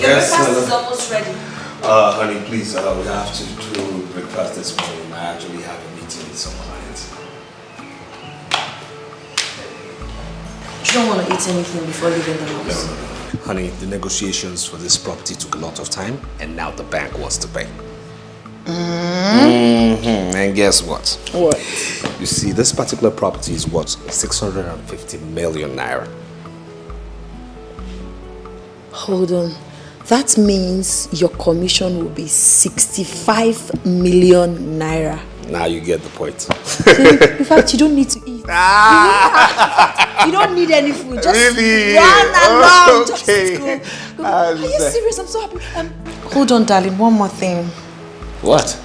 Yes, breakfast is almost ready. Honey, please, we have to do breakfast this morning. I actually have a meeting with some clients. You don't want to eat anything before leaving the house? No. Honey, the negotiations for this property took a lot of time, and now the bank wants to pay. And guess what? What? You see, this particular property is worth 650 million naira. Hold on. That means your commission will be 65 million naira. Now you get the point. In fact, you don't need to eat. You don't need any food. Just really? run around. Okay. Just go. Are you serious? I'm so happy. Hold on, darling. One more thing. What?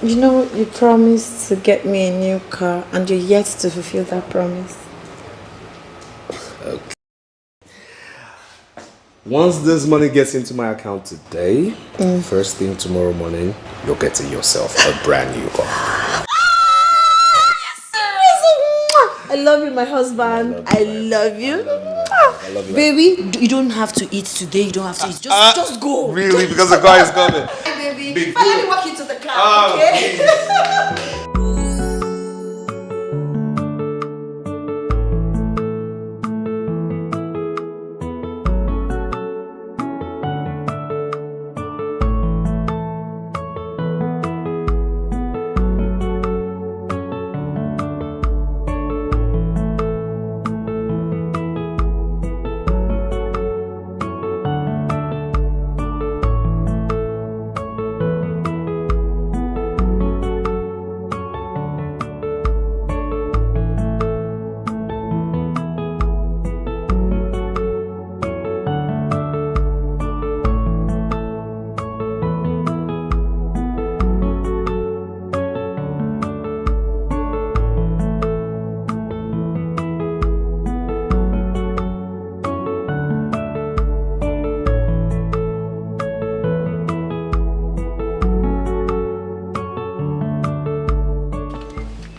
You know, you promised to get me a new car and you're yet to fulfill that promise. Okay. Once this money gets into my account today, first thing tomorrow morning, you're getting yourself a brand new car. I love you, my husband. I love you. I love you. Baby, you don't have to eat today. You don't have to eat. Just go. Really? Because the guy is coming. Hey, baby. Big Finally walk into the car, okay?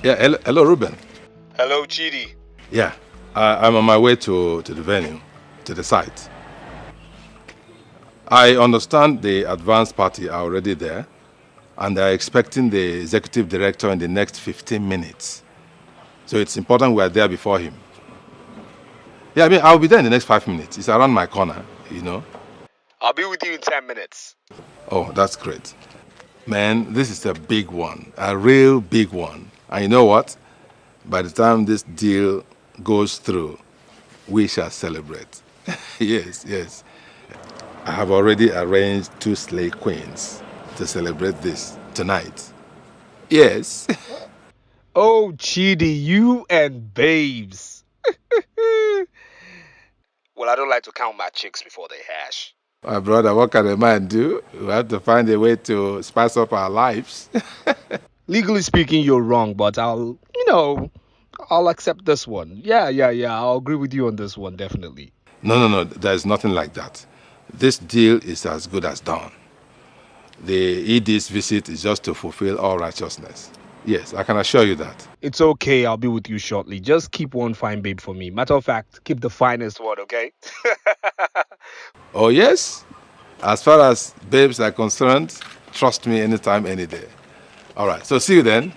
Yeah, hello, Ruben. Hello, Chidi. Yeah, I'm on my way to the venue, to the site. I understand the advance party are already there, and they're expecting the executive director in the next 15 minutes. So it's important we are there before him. Yeah, I mean, I'll be there in the next 5 minutes. It's around my corner, you know. I'll be with you in 10 minutes. Oh, that's great. Man, this is a big one, a real big one. And you know what? By the time this deal goes through, we shall celebrate. Yes. I have already arranged 2 slay queens to celebrate this tonight. Yes. Oh, Chidi, you and babes. Well, I don't like to count my chicks before they hash. My brother, what can a man do? We have to find a way to spice up our lives. Legally speaking, you're wrong, but I'll accept this one. Yeah, I'll agree with you on this one, definitely. No, there's nothing like that. This deal is as good as done. The ED's visit is just to fulfill all righteousness. Yes, I can assure you that. It's okay, I'll be with you shortly. Just keep one fine babe for me. Matter of fact, keep the finest one, okay? Oh, yes? As far as babes are concerned, trust me anytime, any day. All right, so see you then.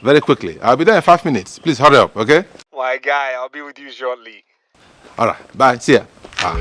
Very quickly. I'll be there in 5 minutes. Please hurry up, okay? My guy, I'll be with you shortly. All right, bye. See ya. Ah.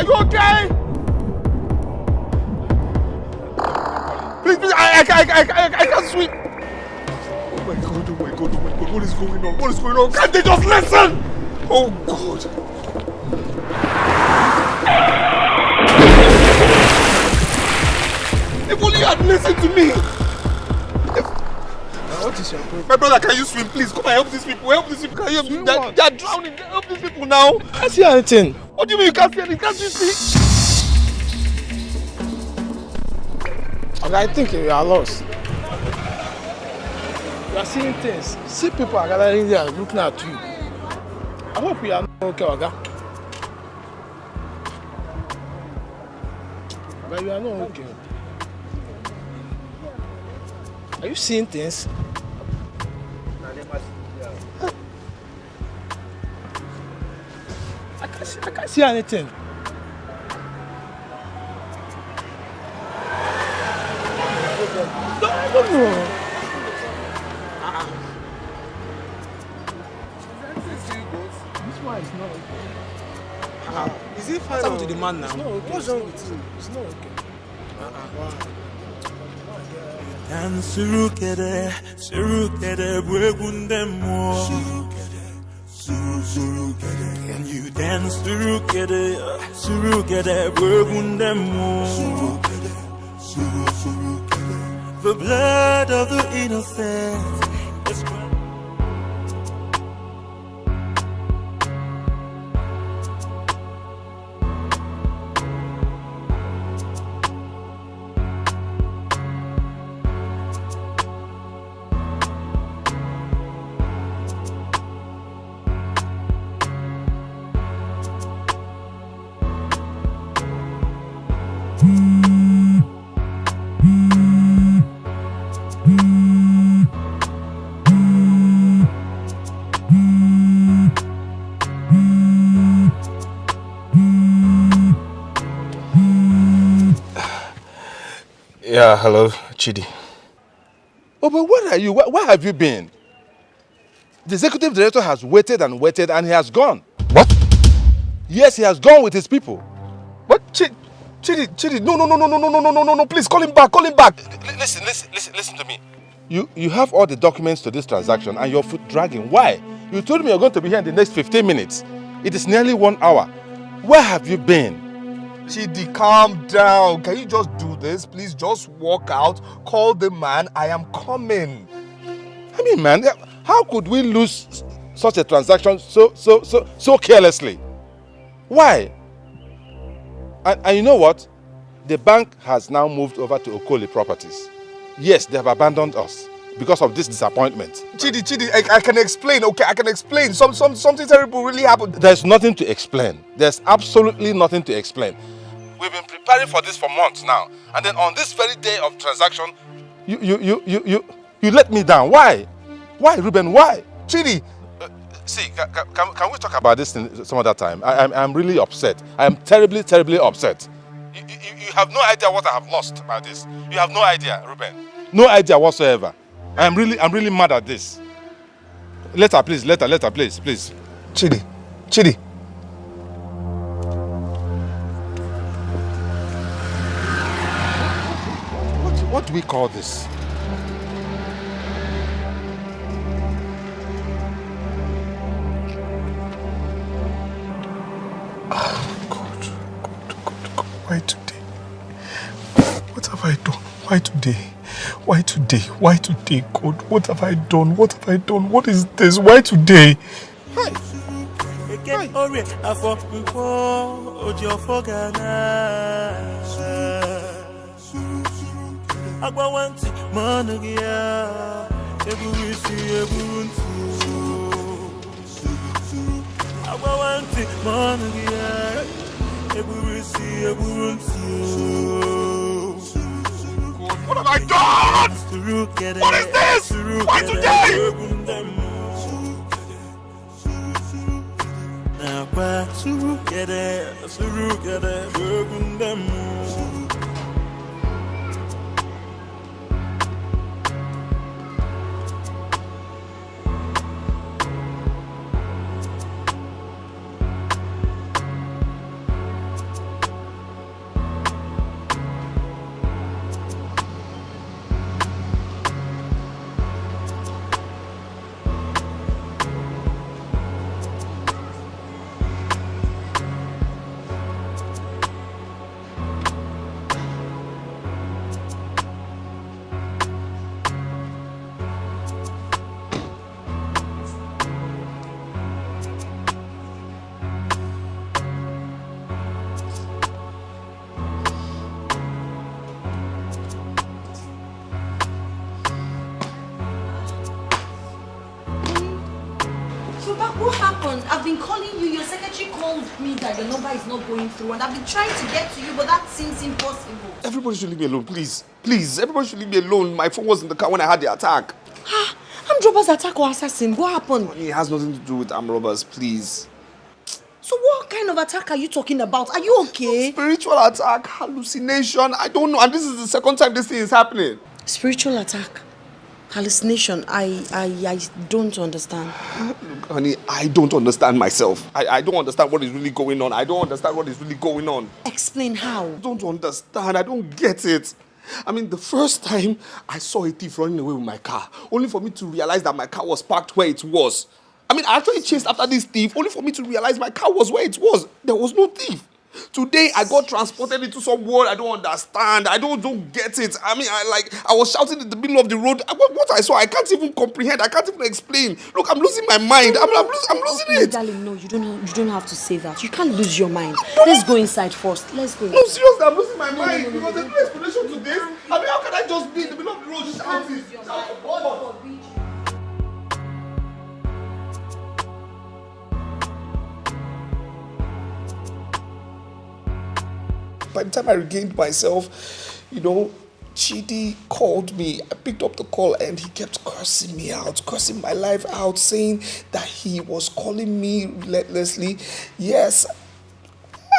Are you okay? Please, I can't swim. Oh my God, oh my God, oh my God. What is going on? What is going on? Can't they just listen? Oh God. If only you had listened to me. What is your problem? My brother, can you swim, please? Come and help these people. Help these people. Can you help them? They are drowning. Help these people now. I can't see anything. What do you mean you can't see anything? Can't you see? Okay, I think you are lost. You are seeing things. See people are gathering there looking at you. I hope you are not okay, Oga. But you are not okay. Are you seeing things? I can't see anything. No. This one is not okay. Is it fine? What's happened to the man now? It's not okay. What's wrong with you? It's not okay. And surukere bwegundemo. Can you dance surukere bwegundemo? The blood of the innocent is Yeah, hello, Chidi. Oh, but where are you? Where have you been? The executive director has waited and waited and he has gone. What? Yes, he has gone with his people. What? Chidi, no, please call him back. Listen to me. You have all the documents to this transaction and your foot dragging. Why? You told me you're going to be here in the next 15 minutes. It is nearly 1 hour. Where have you been? Chidi, calm down. Can you just do this? Please just walk out, call the man. I am coming. I mean, man, how could we lose such a transaction so carelessly? Why? And you know what? The bank has now moved over to Okoli Properties. Yes, they have abandoned us because of this disappointment. Chidi, I can explain, okay? I can explain. Something terrible really happened. There's nothing to explain. There's absolutely nothing to explain. We've been preparing for this for months now. And then on this very day of transaction, you let me down. Why? Why, Ruben? Why? Chidi. See, can we talk about this some other time? I'm really upset. I am terribly upset. You have no idea what I have lost about this. You have no idea, Ruben. No idea whatsoever. I'm really mad at this. Letter, please. Chidi. What do we call this? God. Why today? What have I done? Why today, God? What have I done? What is this? Why today? What have I done? What is this? Why today? Yoba, what happened? I've been calling you. Your secretary called me that your number is not going through, and I've been trying to get to you, but that seems impossible. Everybody should leave me alone, please. Please, everybody should leave me alone. My phone was in the car when I had the attack. Armed robbers attack or assassin? What happened? It has nothing to do with armed robbers, please. So what kind of attack are you talking about? Are you okay? Spiritual attack, hallucination, I don't know. And this is the second time this thing is happening. Spiritual attack? Hallucination? I don't understand. Look, honey, I don't understand myself. I don't understand what is really going on. I don't understand what is really going on. Explain how. I don't understand. I don't get it. I mean, the first time I saw a thief running away with my car, only for me to realize that my car was parked where it was. I mean, I actually chased after this thief, only for me to realize my car was where it was. There was no thief. Today, I got transported into some world I don't understand. I don't get it. I mean, I was shouting in the middle of the road. What I saw, I can't even comprehend. I can't even explain. Look, I'm losing my mind. I'm losing it. Darling, no, you don't have to say that. You can't lose your mind. Let's go inside first. Let's go inside. No, seriously, I'm losing my mind. Because there's no explanation to this. I mean, how can I just be in the middle of the road shouting? By the time I regained myself, Chidi called me. I picked up the call and he kept cursing me out, cursing my life out, saying that he was calling me relentlessly. Yes,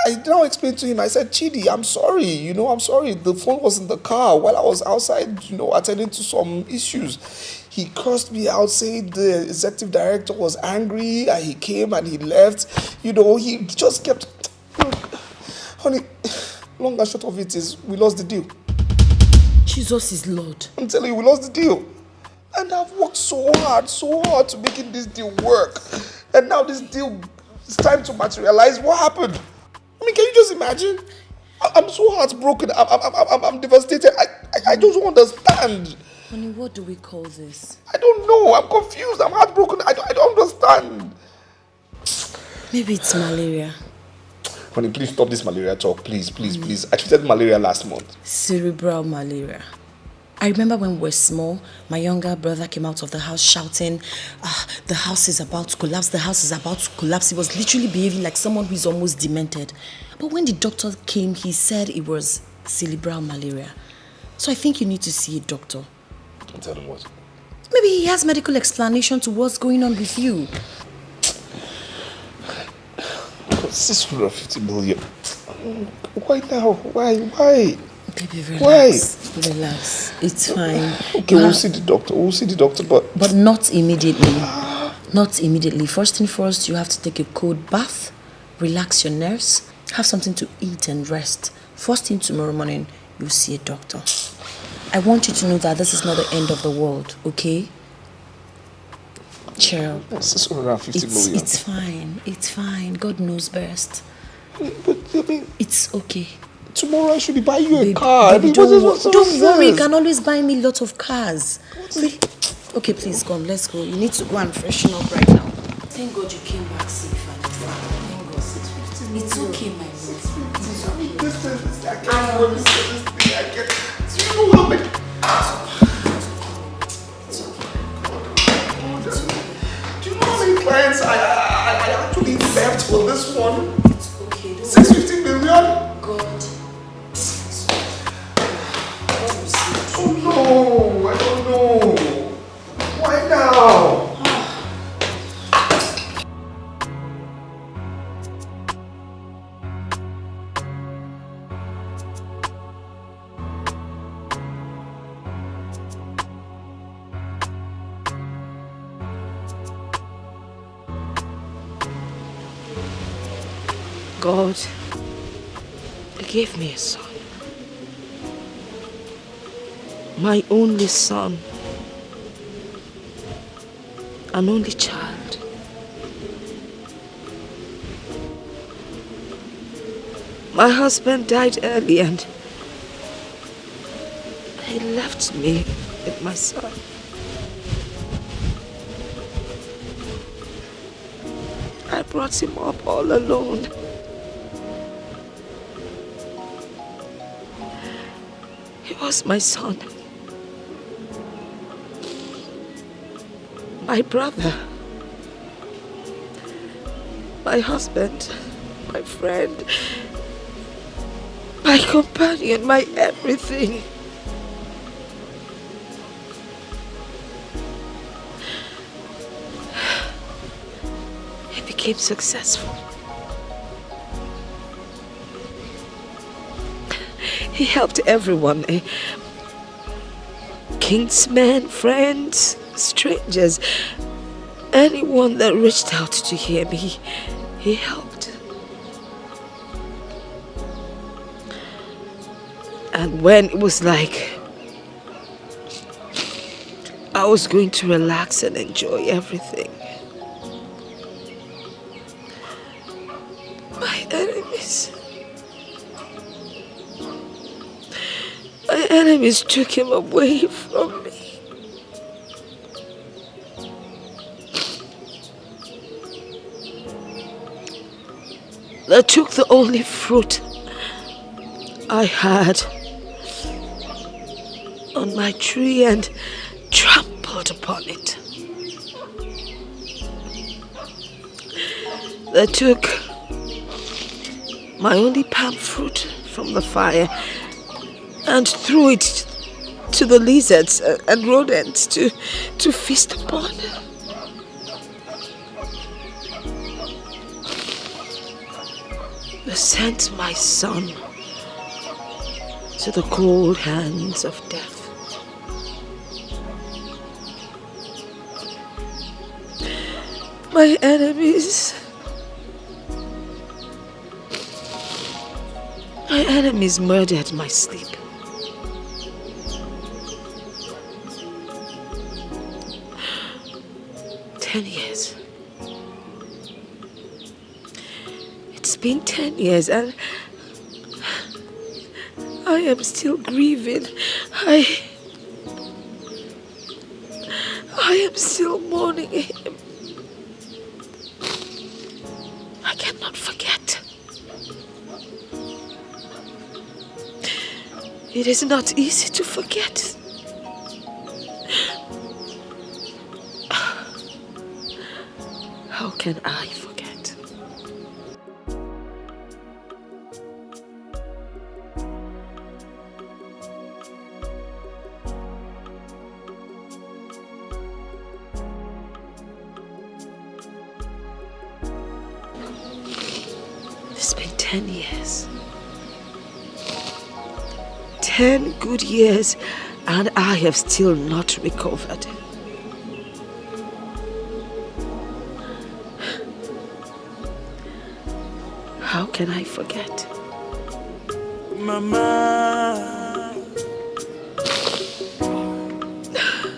I now explained to him, I said, Chidi, I'm sorry, I'm sorry. The phone was in the car while I was outside, attending to some issues. He cursed me out, saying the executive director was angry and he came and he left. He just kept, honey, long and short of it is, we lost the deal. Jesus is Lord. I'm telling you, we lost the deal. And I've worked so hard to making this deal work. And now this deal, it's time to materialize. What happened? I mean, can you just imagine? I'm so heartbroken. I'm devastated. I just don't understand. Honey, what do we call this? I don't know. I'm confused. I'm heartbroken. I don't understand. Maybe it's malaria. Honey, please stop this malaria talk. Please. I treated malaria last month. Cerebral malaria. I remember when we were small, my younger brother came out of the house shouting, the house is about to collapse, the house is about to collapse. He was literally behaving like someone who is almost demented. But when the doctor came, he said it was cerebral malaria. So I think you need to see a doctor. Tell him what? Maybe he has medical explanation to what's going on with you. 650 million. Why now? Why? Baby, relax. Why? Relax. It's fine. Okay, we'll see the doctor, but not immediately. Not immediately. First thing first, you have to take a cold bath, relax your nerves, have something to eat and rest. First thing tomorrow morning, you'll see a doctor. I want you to know that this is not the end of the world, okay? Cheryl. 650 million. It's fine. God knows best. But I mean, it's okay. Tomorrow I should be buying you a car. Baby, don't worry, you can always buy me lots of cars. Really? Okay, please come, let's go. You need to go and freshen up right now. Thank God you came back safe and thank God. It's okay, my love. It's okay. I can't hold this thing. I can't. Do you know how many? Do you know how many clients I actually left for this one? It's okay. 650 million? Oh no, I don't know. Why now? God, He gave me a son. My only son. An only child. My husband died early and he left me with my son. I brought him up all alone. He was my son. My brother. my husband, my friend, my companion, my everything. He became successful. He helped everyone. Kinsmen, friends, strangers, anyone that reached out to hear me, he helped. And when it was like I was going to relax and enjoy everything, my enemies took him away from me. They took the only fruit I had on my tree and trampled upon it. They took my only palm fruit from the fire and threw it to the lizards and rodents to feast upon. They sent my son to the cold hands of death. My enemies murdered my sleep. $10 It's been 10 years and I am still grieving. I am still mourning him. I cannot forget. It is not easy to forget. How can I forget? It's been 10 years. 10 good years, and I have still not recovered. How can I forget? Mama,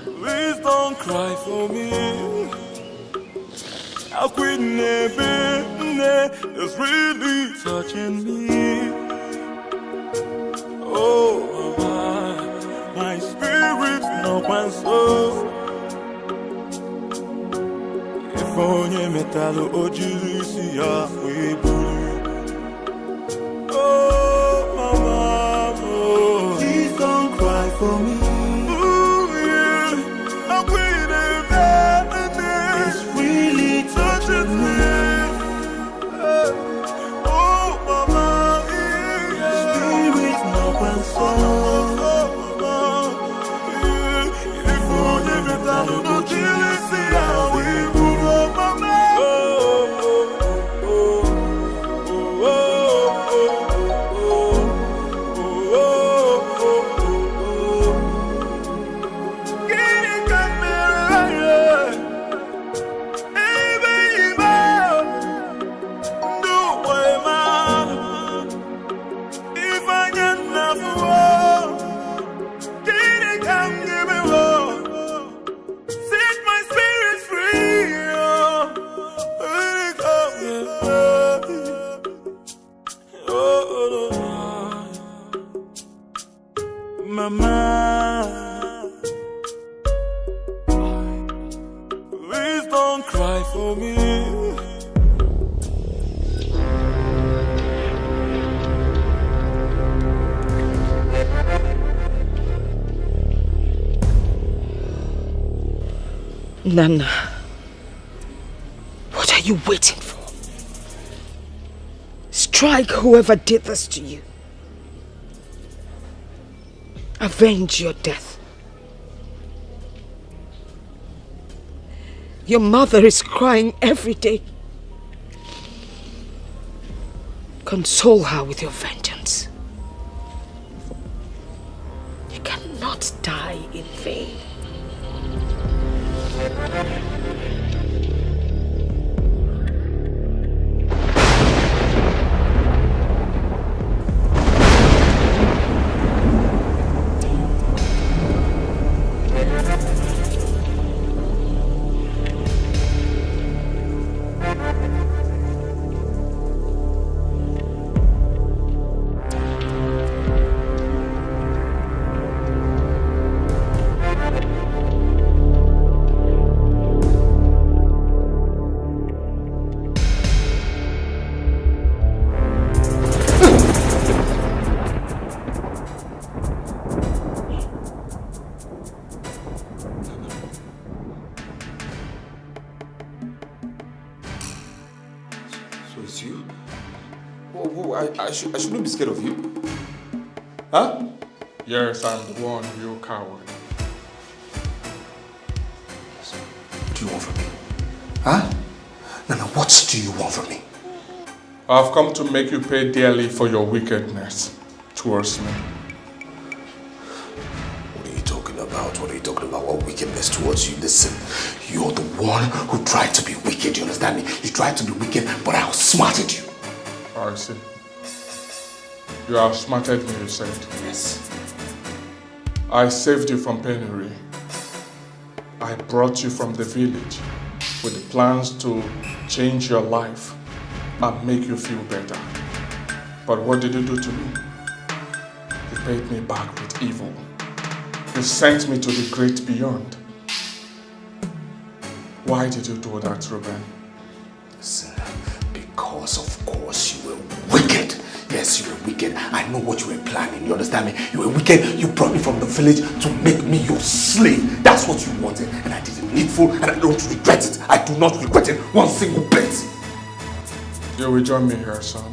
please don't cry for me. How quit is really touching me. Oh, mama, my spirit's no one soul. If only metal ojisi ya we. Please don't cry for me. Ooh, yeah. I'm waiting there. It's really touching me. Oh, mama, yeah. Spirit no console. If only me that no kill see how we move, mama. Mama, please don't cry for me. Nana, what are you waiting for? Strike whoever did this to you. Avenge your death. Your mother is crying every day. Console her with your vengeance. You cannot die in vain. I shouldn't be scared of you. Huh? Yes, I'm the one, you coward. What do you want from me? Huh? Nana, what do you want from me? I've come to make you pay dearly for your wickedness towards me. What are you talking about? What are you talking about? What wickedness towards you? Listen, you're the one who tried to be wicked, you understand me? You tried to be wicked, but I outsmarted you. I see. You outsmarted me, you said. Yes. I saved you from penury. I brought you from the village with the plans to change your life and make you feel better. But what did you do to me? You paid me back with evil. You sent me to the great beyond. Why did you do that, Ruben? Listen, because of course you were wicked. Yes, you were wicked. I know what you were planning. You understand me? You were wicked. You brought me from the village to make me your slave. That's what you wanted. And I did it needful and I don't regret it. I do not regret it one single bit. You will join me here, son.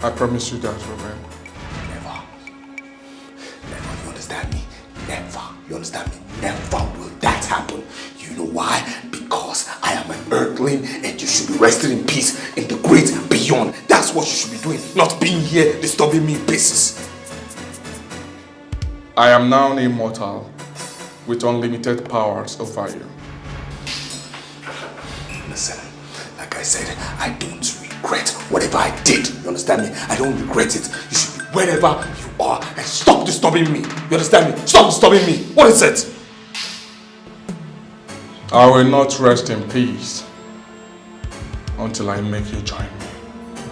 I promise you that, Ruben. Never. Never. You understand me? Never. You understand me? Never will that happen. You know why? Because I am an earthling and you should be resting in peace in the great beyond. That's what you should be doing, not being here disturbing me in pieces. I am now immortal with unlimited powers over you. Listen, like I said, I don't regret whatever I did. You understand me? I don't regret it. You should be wherever you are and stop disturbing me. You understand me? Stop disturbing me. What is it? I will not rest in peace until I make you join me.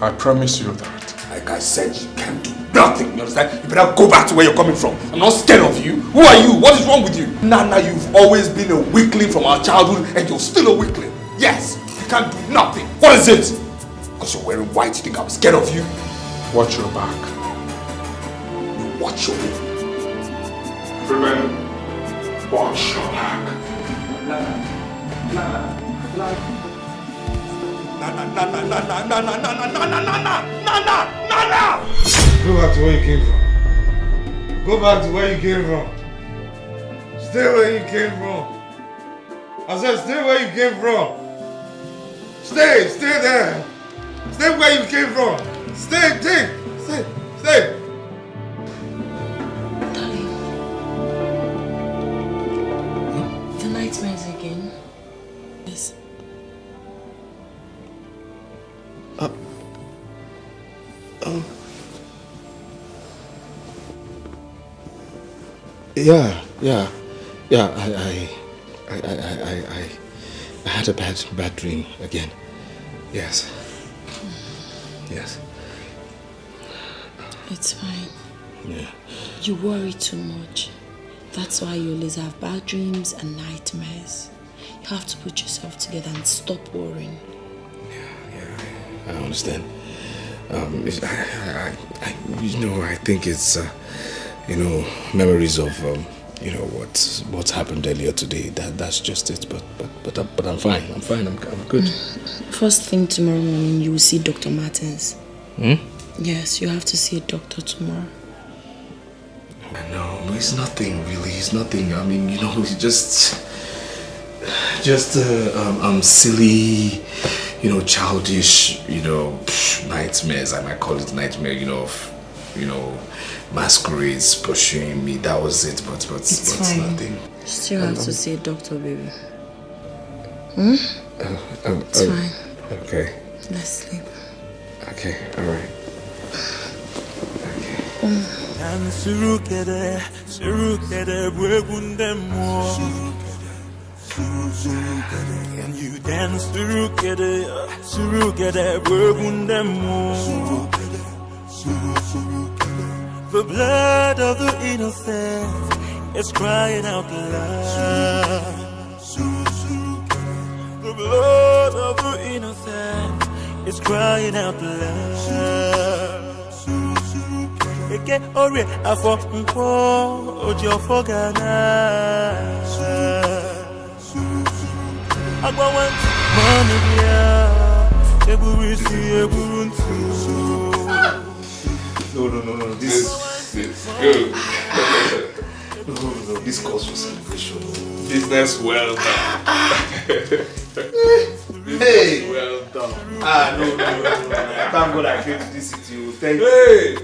I promise you that. Like I said, you can't do nothing. You understand? You better go back to where you're coming from. I'm not scared of you. Who are you? What is wrong with you? Nana, you've always been a weakling from our childhood and you're still a weakling. Yes, you can't do nothing. What is it? Because you're wearing white, you think I'm scared of you? Watch your back. You watch your back. Ruben, watch your back. Nana. Go back to where you came from. Go back to where you came from. Stay where you came from. I said stay where you came from. Stay there. Stay where you came from. Stay. Darling. The nightmares again. Yes. Yeah. I had a bad dream again. Yes. It's fine. Yeah. You worry too much. That's why you always have bad dreams and nightmares. You have to put yourself together and stop worrying. I understand. I think it's, memories of, what's happened earlier today. That's just it. But I'm fine. I'm good. First thing tomorrow morning, you will see Dr. Martins. Yes, you have to see a doctor tomorrow. No, it's nothing really. It's nothing. I mean, you know, it's just silly, you know, childish, you know, nightmares. I might call it nightmare. You know, masquerades pursuing me. That was it. But It's fine. nothing. Still have to see a doctor, baby. It's fine. Okay. Let's sleep. Okay. All right. And surukere bwegundemo. And you dance surukere bwegundemo. The blood of the innocent is crying out loud. The blood of the innocent is crying out loud. Eke ore afọ nkwo ojo fogana. Agbawan money bia eburu ntu. No. This is good. No. This calls for celebration. Business well done. Hey. Well done. No. Thank God I came to this city. Thank you.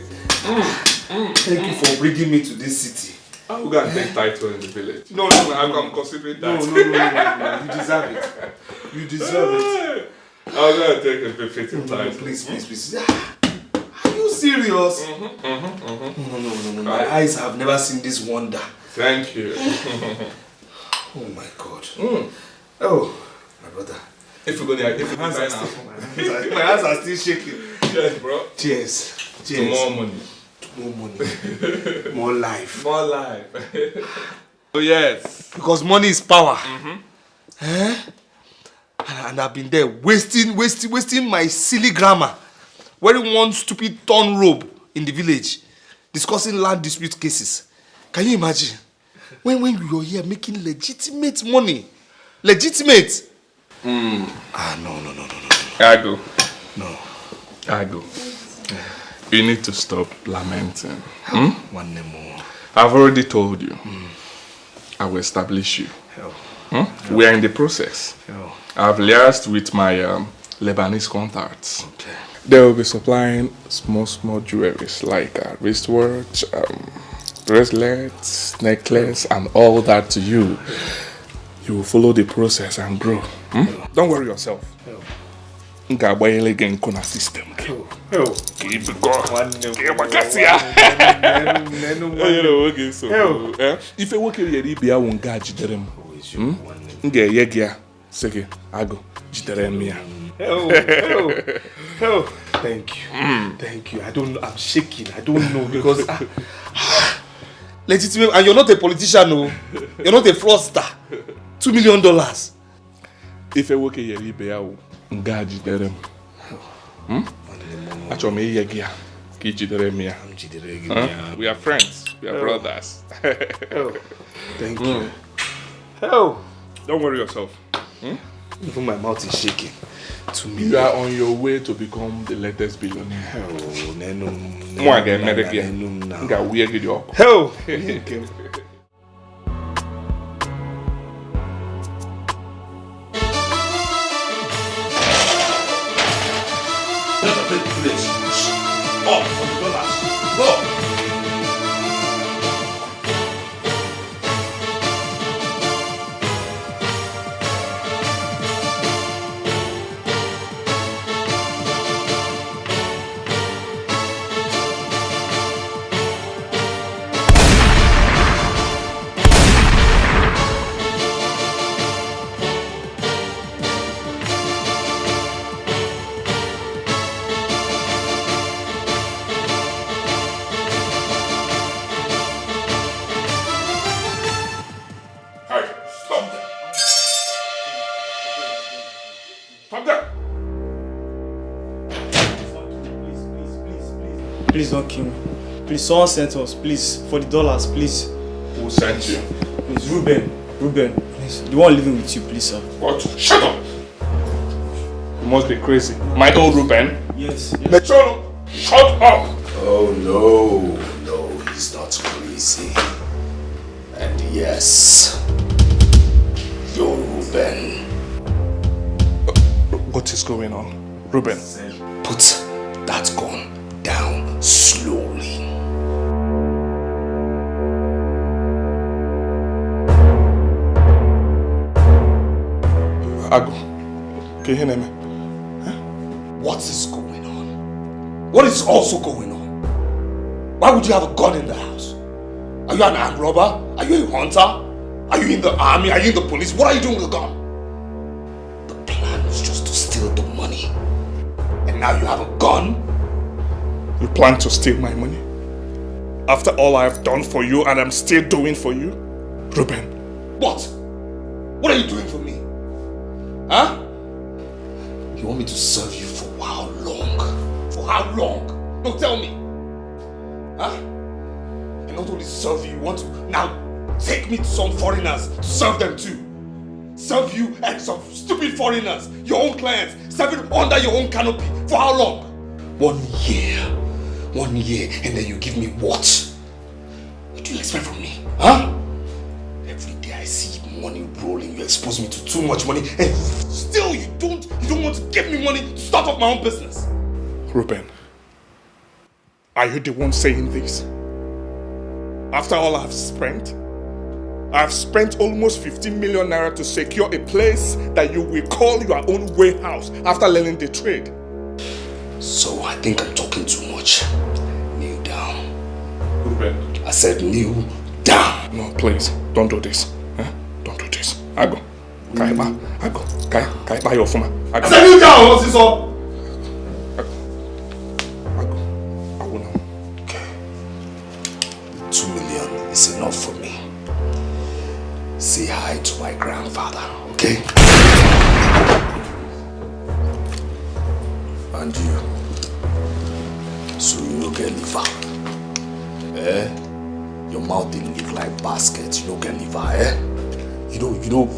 Thank you for bringing me to this city. I'm going to take title in the village. No. I'm considering that. No. You deserve it. You deserve it. I'm going to take a befitting title. Please. Are you serious? No. My eyes have never seen this wonder. Thank you. Oh my God. Oh, my brother. If my hands are still shaking. Cheers, bro. Cheers. To more money. More life. More life. Oh yes. Because money is power. And I've been there wasting my silly grammar, wearing one stupid torn robe in the village, discussing land dispute cases. Can you imagine? When you're here making legitimate money. Legitimate. No. I go. No. I go. You need to stop lamenting. One more. I've already told you. I will establish you. We are in the process. I've liaised with my Lebanese contacts. Okay. They will be supplying small jewelries like wristwatch, bracelets, necklace, and all that to you. You will follow the process and grow. Don't worry yourself. System. Keep going. If you work here, you be a one guy. Thank you. I'm shaking. I don't know because legitimate, and you're not a politician, no. You're not a fraudster. $2 million. If you work here, you be a one guy. We are friends. We are brothers. Thank you. Don't worry yourself. Even my mouth is shaking. You are on your way to become the latest billionaire. Please don't kill me. Please, someone sent us. Please, for the dollars, please. Who sent you? Please, Ruben, please. The one living with you, please, sir. What? Shut up! You must be crazy. My own Ruben? Yes. Betrayal! Shut up! Oh no, he's not crazy. And yes, you're Ruben. What is going on? Ruben. Put that gun down slowly. Ago, can you hear me? What is going on? What is also going on? Why would you have a gun in the house? Are you an armed robber? Are you a hunter? Are you in the army? Are you in the police? What are you doing with a gun? The plan was just to steal the money. And now you have a gun? You plan to steal my money? After all I have done for you and I'm still doing for you? Ruben. What? What are you doing for me? Huh? You want me to serve you for how long? For how long? No, tell me. Huh? And not only serve you, you want to now take me to some foreigners to serve them too. Serve you and some stupid foreigners, your own clients, serving under your own canopy. For how long? 1 year. 1 year, and then you give me what? What do you expect from me? Huh? Every day I see money rolling, you expose me to too much money, and still you don't want to give me money to start up my own business. Ruben, are you the one saying this? After all I've spent almost 15 million naira to secure a place that you will call your own warehouse after learning the trade. So I think I'm talking too much. Kneel down. Ruben. I said kneel down. No, please, don't do this. Huh? Don't do this. Ago. Ago. Kai, your phone. I said kneel down, what's this all? Ago. Now. Okay. 2 million is enough for me. Say hi to my grandfather, okay? And you. So you no get liver. Eh? Your mouth didn't look like basket, you no get liver, eh? You know.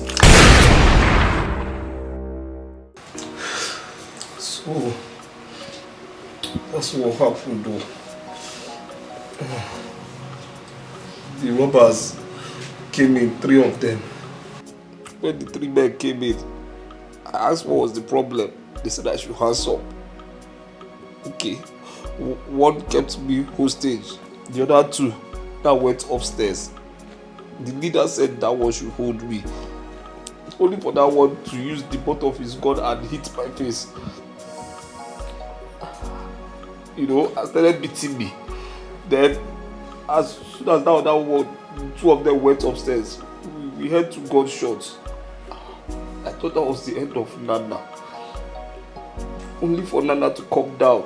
So that's what happened though. The robbers came in, 3 of them. When the 3 men came in, I asked what was the problem. They said I should hands up. Okay. One kept me hostage. The other 2 that went upstairs. The leader said that one should hold me. Only for that one to use the butt of his gun and hit my face. You know, I started beating me. Then, as soon as that other one, 2 of them went upstairs, we heard 2 gunshots. I thought that was the end of Nana. Only for Nana to come down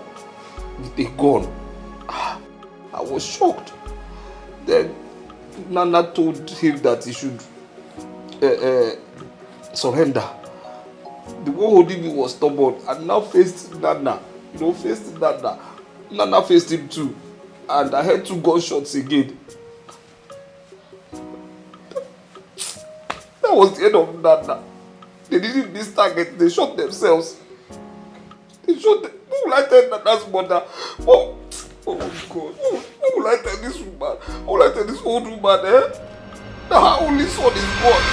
with a gun. I was shocked. Then Nana told him that he should surrender. The one holding me was stubborn and now faced Nana. Faced Nana. Nana faced him too. And I heard 2 gunshots again. That was the end of Nana. They didn't miss target, they shot themselves. Who will I tell Nana's mother? Oh God. Who will I tell this woman? Who will I tell this old woman, eh? That her only son is gone.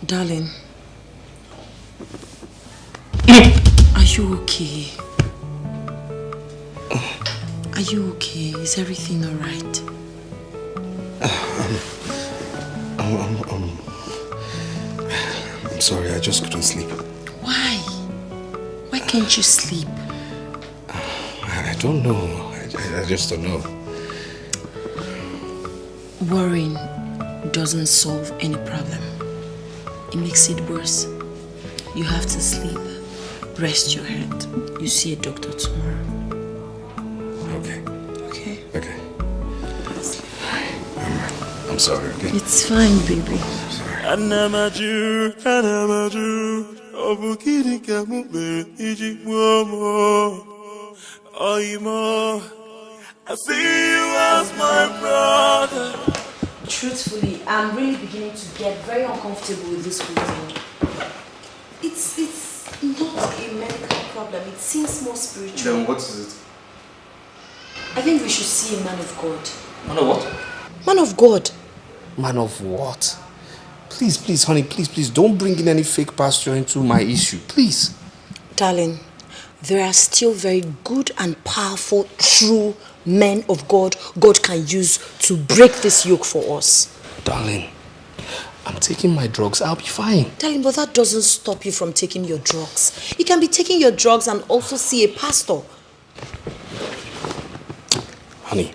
Darling, are you okay? Are you okay? Is everything all right? I'm sorry, I just couldn't sleep. Why? Why can't you sleep? I don't know. I just don't know. Worrying doesn't solve any problem. It makes it worse. You have to sleep. Rest your head. You see a doctor tomorrow. Okay. Okay? Okay. I'm sorry, okay? It's fine, baby. Anamaju, Obukiri Kamube, Ijikwomo, Oimo. I see you as my brother. Truthfully, I'm really beginning to get very uncomfortable with this whole thing. It's not a medical problem. It seems more spiritual. Then what is it? I think we should see a man of God. Man of what? Man of God. Man of what? Please, honey, please, don't bring in any fake pastor into my issue, please. Darling, there are still very good and powerful, true men of God can use to break this yoke for us. Darling, I'm taking my drugs. I'll be fine. Darling, but that doesn't stop you from taking your drugs. You can be taking your drugs and also see a pastor. Honey,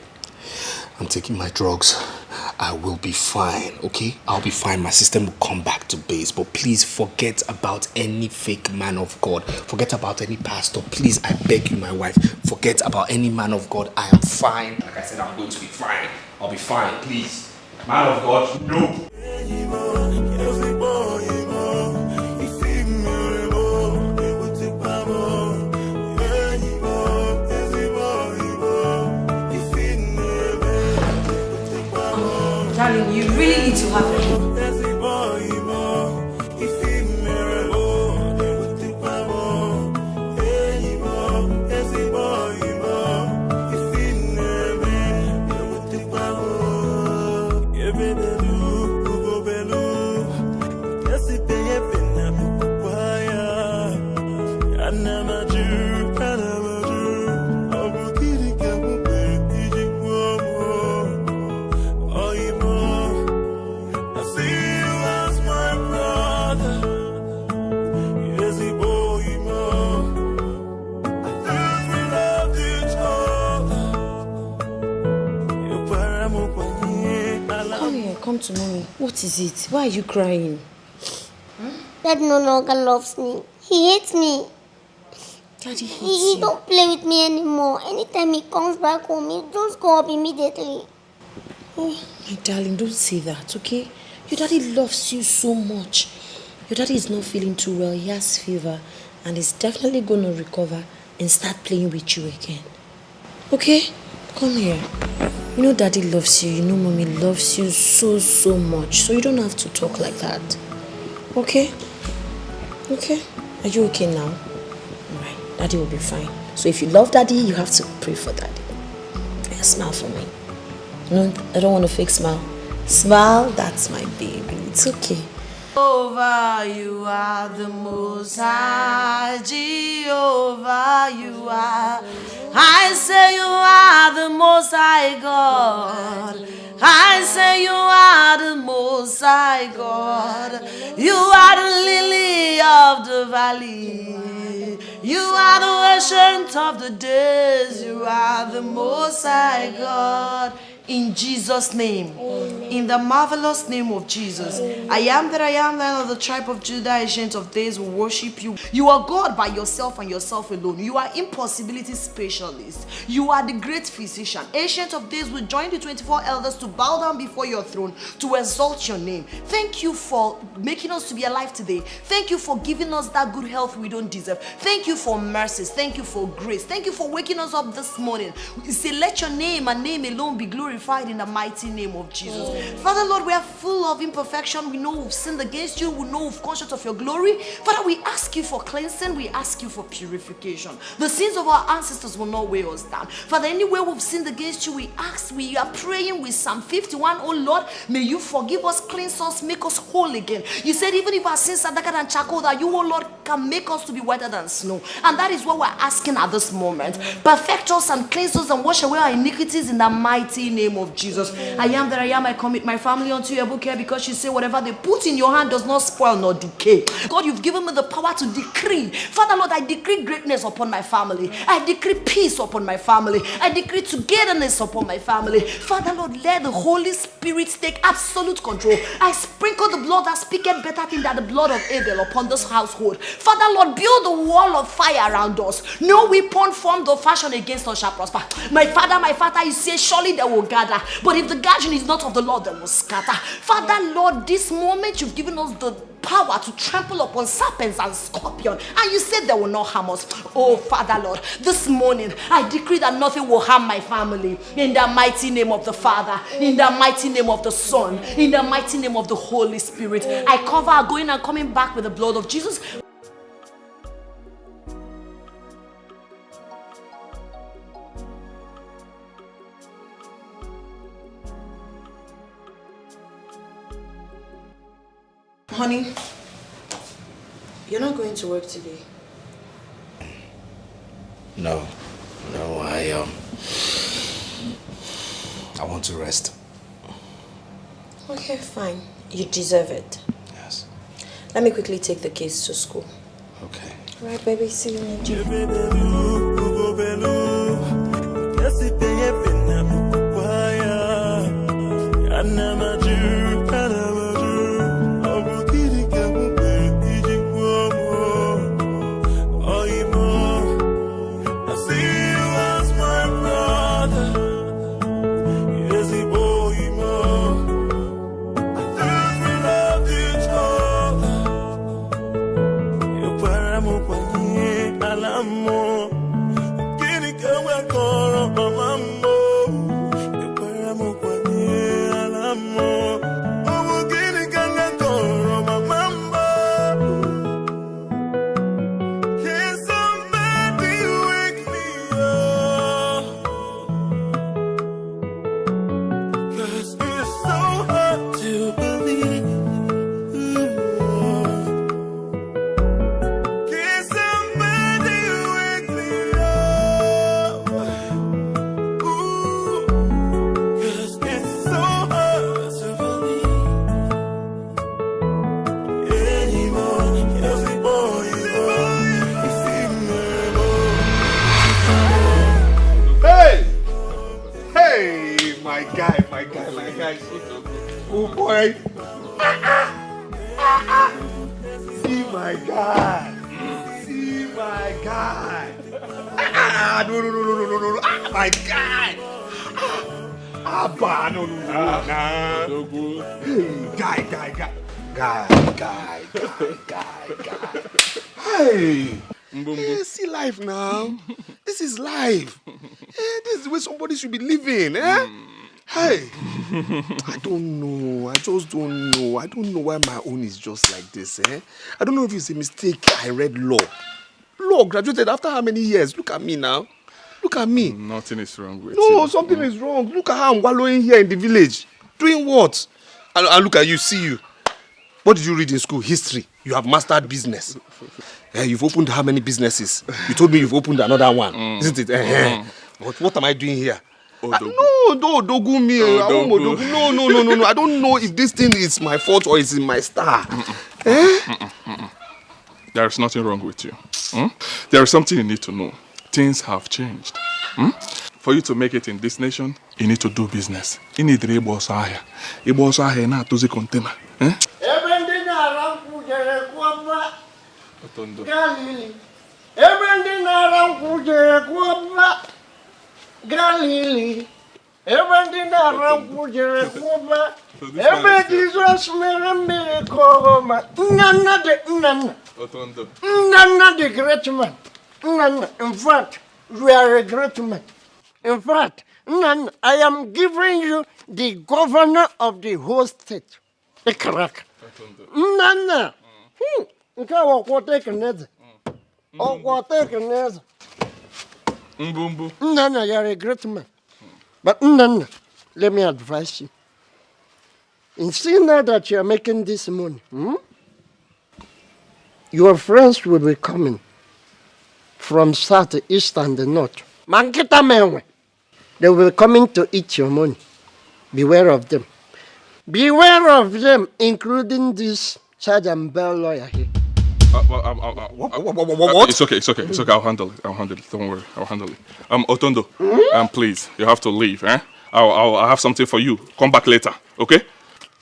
I'm taking my drugs. I will be fine, okay? I'll be fine. My system will come back to base. But please forget about any fake man of God. Forget about any pastor. Please, I beg you, my wife. Forget about any man of God. I am fine. Like I said, I'm going to be fine. I'll be fine, please. Man of God, no. Darling, you really need to have a Come to mommy. What is it? Why are you crying? Dad no longer loves me. He hates me. Daddy hates He you. don't play with me anymore. Anytime he comes back home, he just go up immediately. Oh, my darling, don't say that, okay? Your daddy loves you so much. Your daddy is not feeling too well. He has fever and he's definitely going to recover and start playing with you again. Okay? Come here. You know daddy loves you. You know mommy loves you so much. So you don't have to talk like that. Okay? Okay? Are you okay now? Alright. Daddy will be fine. So if you love daddy, you have to pray for daddy. Yeah, smile for me. No, I don't want a fake smile. Smile, that's my baby. It's okay. Jehovah, you are the most high. Jehovah, you are. I say you are the most high God. I say you are the most high God. You are the lily of the valley. You are the ancient of the days. You are the most high God. In Jesus' name. Amen. In the marvelous name of Jesus. Amen. I am that I am, Lion of the tribe of Judah, ancient of days, will worship you. You are God by yourself and yourself alone. You are impossibility specialist. You are the great physician. Ancient of days will join the 24 elders to bow down before your throne to exalt your name. Thank you for making us to be alive today. Thank you for giving us that good health we don't deserve. Thank you for mercies. Thank you for grace. Thank you for waking us up this morning. We say, let your name and name alone be glorified in the mighty name of Jesus. Father, Lord, we are full of imperfection. We know we've sinned against you. We know we've conscious of your glory. Father, we ask you for cleansing. We ask you for purification. The sins of our ancestors will not weigh us down. Father, anywhere we've sinned against you, we are praying with Psalm 51. Oh Lord, may you forgive us, cleanse us, make us whole again. You said even if our sins are darker than charcoal, that you, oh Lord, can make us to be whiter than snow. And that is what we're asking at this moment. Perfect us and cleanse us and wash away our iniquities in the mighty name name of Jesus. I am that I am. I commit my family unto your book here because she said whatever they put in your hand does not spoil nor decay. God, you've given me the power to decree. Father Lord, I decree greatness upon my family. I decree peace upon my family. I decree togetherness upon my family. Father Lord, let the Holy Spirit take absolute control. I sprinkle the blood that speaketh better thing than the blood of Abel upon this household. Father Lord, build a wall of fire around us. No weapon formed or fashioned against us shall prosper. My Father, you say surely they will gather. But if the gathering is not of the Lord, they will scatter. Father Lord, this moment you've given us the power to trample upon serpents and scorpions, and you said they will not harm us. Oh Father Lord, this morning I decree that nothing will harm my family in the mighty name of the Father, in the mighty name of the Son, in the mighty name of the Holy Spirit. I cover our going and coming back with the blood of Jesus. Honey, you're not going to work today. No, I want to rest. Okay, fine. You deserve it. Yes. Let me quickly take the kids to school. Okay. All right, baby. See you in the Oh boy. See my guy. See my guy. No. My guy. Abba, no. Guy. Hey. See life now. This is life. This is the way somebody should be living, eh? Hey, I don't know. I just don't know. I don't know why my own is just like this, eh? I don't know if it's a mistake. I read law. Law, graduated after how many years? Look at me now. Look at me. Nothing is wrong with you. No, something is wrong. Look at how I'm wallowing here in the village. Doing what? And look at you, see you. What did you read in school? History. You have mastered business. You've opened how many businesses? You told me you've opened another one, isn't it? What am I doing here? No, Dogu me. No. I don't know if this thing is my fault or it's in my star. There is nothing wrong with you. There is something you need to know. Things have changed. For you to make it in this nation, you need to do business. You need to Igbo Sahia. Igbo Sahia na atozi container. Galili, everything around Pujere Kuba, every Jesus Merembe, none the great man. None, in fact, we are a great man. In fact, none, I am giving you the governor of the whole state. A crack. None. Okay, what take a net? Oh, what take a net? Nana, you are a great man. But Nana, let me advise you. In seeing that you are making this money, your friends will be coming from south, east, and the north. Mankita Mewe. They will be coming to eat your money. Beware of them. Beware of them, including this Sergeant Bell lawyer here. What? It's okay. I'll handle it. Don't worry. I'll handle it. Otondo, please, you have to leave, eh? I'll have something for you. Come back later, okay?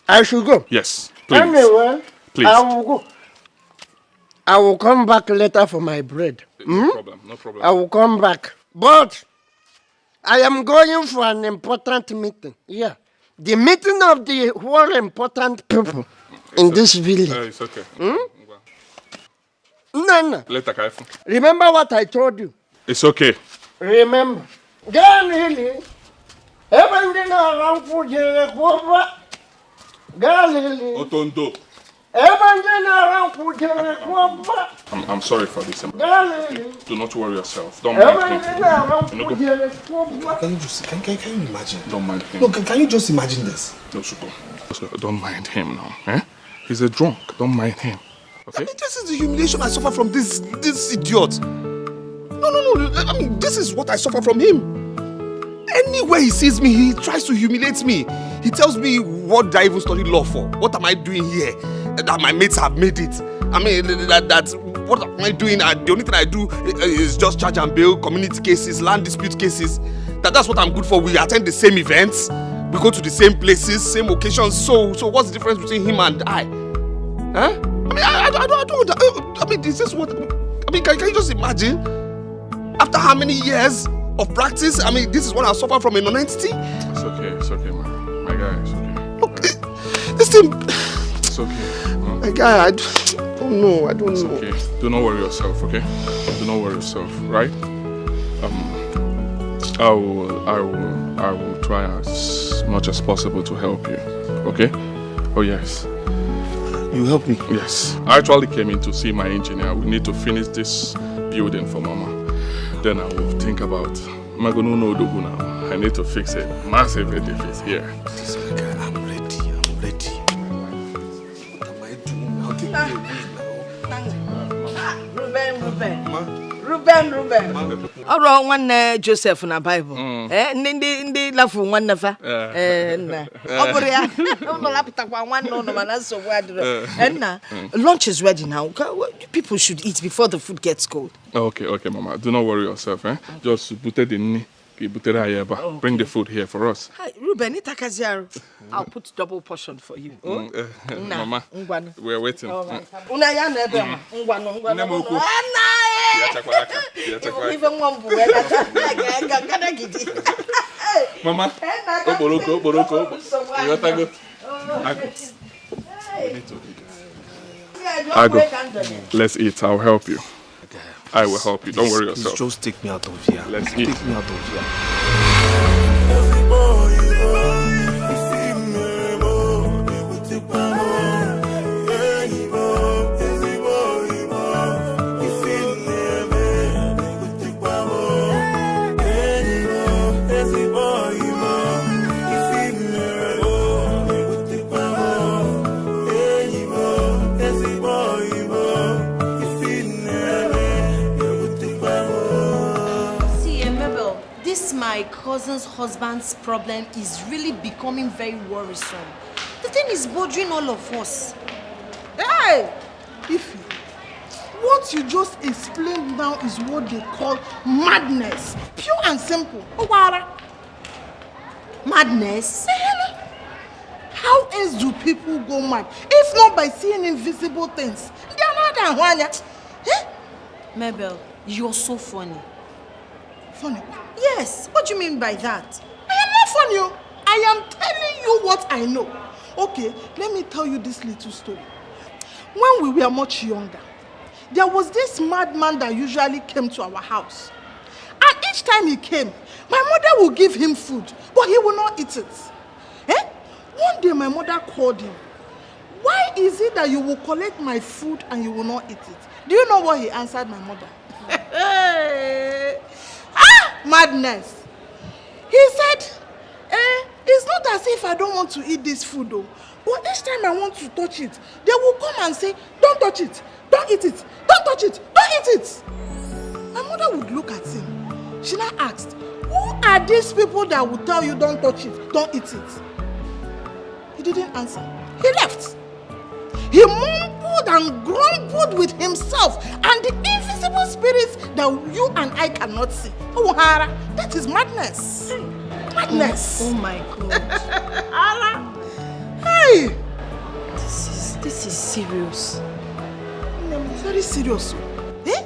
I should go. Yes, please. Anyway, please. I will go. I will come back later for my bread. No problem. I will come back. But I am going for an important meeting. Yeah. The meeting of the whole important people in this village. It's okay. No. Later, Kaifu. Remember what I told you? It's okay. Remember. Galili. Everything around Fujere Kova. Galili. Otondo. Everything around Fujere Kova. I'm sorry for this. Galili. Do not worry yourself. Don't mind Everything around Fujere Kova. Can you imagine? Don't mind him. No, can you just imagine this? No, Suko. Don't mind him now. Eh? He's a drunk. Don't mind him. Okay? I mean, this is the humiliation I suffer from this idiot. No. I mean, this is what I suffer from him. Anywhere he sees me, he tries to humiliate me. He tells me, what did I even study law for? What am I doing here? That my mates have made it. I mean, what am I doing? The only thing I do is just charge and bail, community cases, land dispute cases. That's what I'm good for. We attend the same events. We go to the same places, same occasions. So what's the difference between him and I? Huh? I mean, I don't. I mean, this is what. I mean, can you just imagine? After how many years of practice? I mean, this is what I suffer from a non-entity. It's okay, man. My guy, it's okay. Look, this thing. It's okay. My guy, I don't know. It's okay. Do not worry yourself, okay? Do not worry yourself, right? I will try as much as possible to help you, okay? Oh yes. You help me? Yes. I actually came in to see my engineer. We need to finish this building for Mama. Then I will think about Magono no Dogu now. I need to fix it. Massive edifice here. This my guy, I'm ready. What am I doing? I'll take me Ruben. Oro nwanne Joseph na Bible. Ndị lafu nwanne fa. Na. Oburu ya. No lapita kwa nwanne no mana so adiro. Na. Lunch is ready now. People should eat before the food gets cold. Okay, Mama. Do not worry yourself, eh? Just put it in. Bring the food here for us. Hi, Ruben, itakaziaro. I'll put double portion for you. Mama, we're waiting. Una ya na ebe ma. Ngwanu. Even one buwe ga gidi. Mama, oboroko. You gotta go. I go. Let's eat. I'll help you. I will help you. Don't worry yourself. Just take me out of here. Let's eat. Take me out of here. My cousin's husband's problem is really becoming very worrisome. The thing is bothering all of us. Hey! Ify, what you just explained now is what they call madness. Pure and simple. Owara. Madness? How else do people go mad? If not by seeing invisible things. They are not that. Mabel, you're so funny. Funny? Yes. What do you mean by that? I am not funny. I am telling you what I know. Okay, let me tell you this little story. When we were much younger, there was this madman that usually came to our house. And each time he came, my mother would give him food, but he will not eat it. One day my mother called him. Why is it that you will collect my food and you will not eat it? Do you know what he answered my mother? Madness. He said, it's not as if I don't want to eat this food though. But each time I want to touch it, they will come and say, don't touch it, don't eat it, don't touch it, don't eat it. My mother would look at him. She now asked, who are these people that will tell you don't touch it, don't eat it? didn't answer. He left. He mumbled and grumbled with himself and the invisible spirits that you and I cannot see. Oh, Hara, that is madness. Madness. Oh my God. Hara. Hey. This is serious. Very serious. Eh?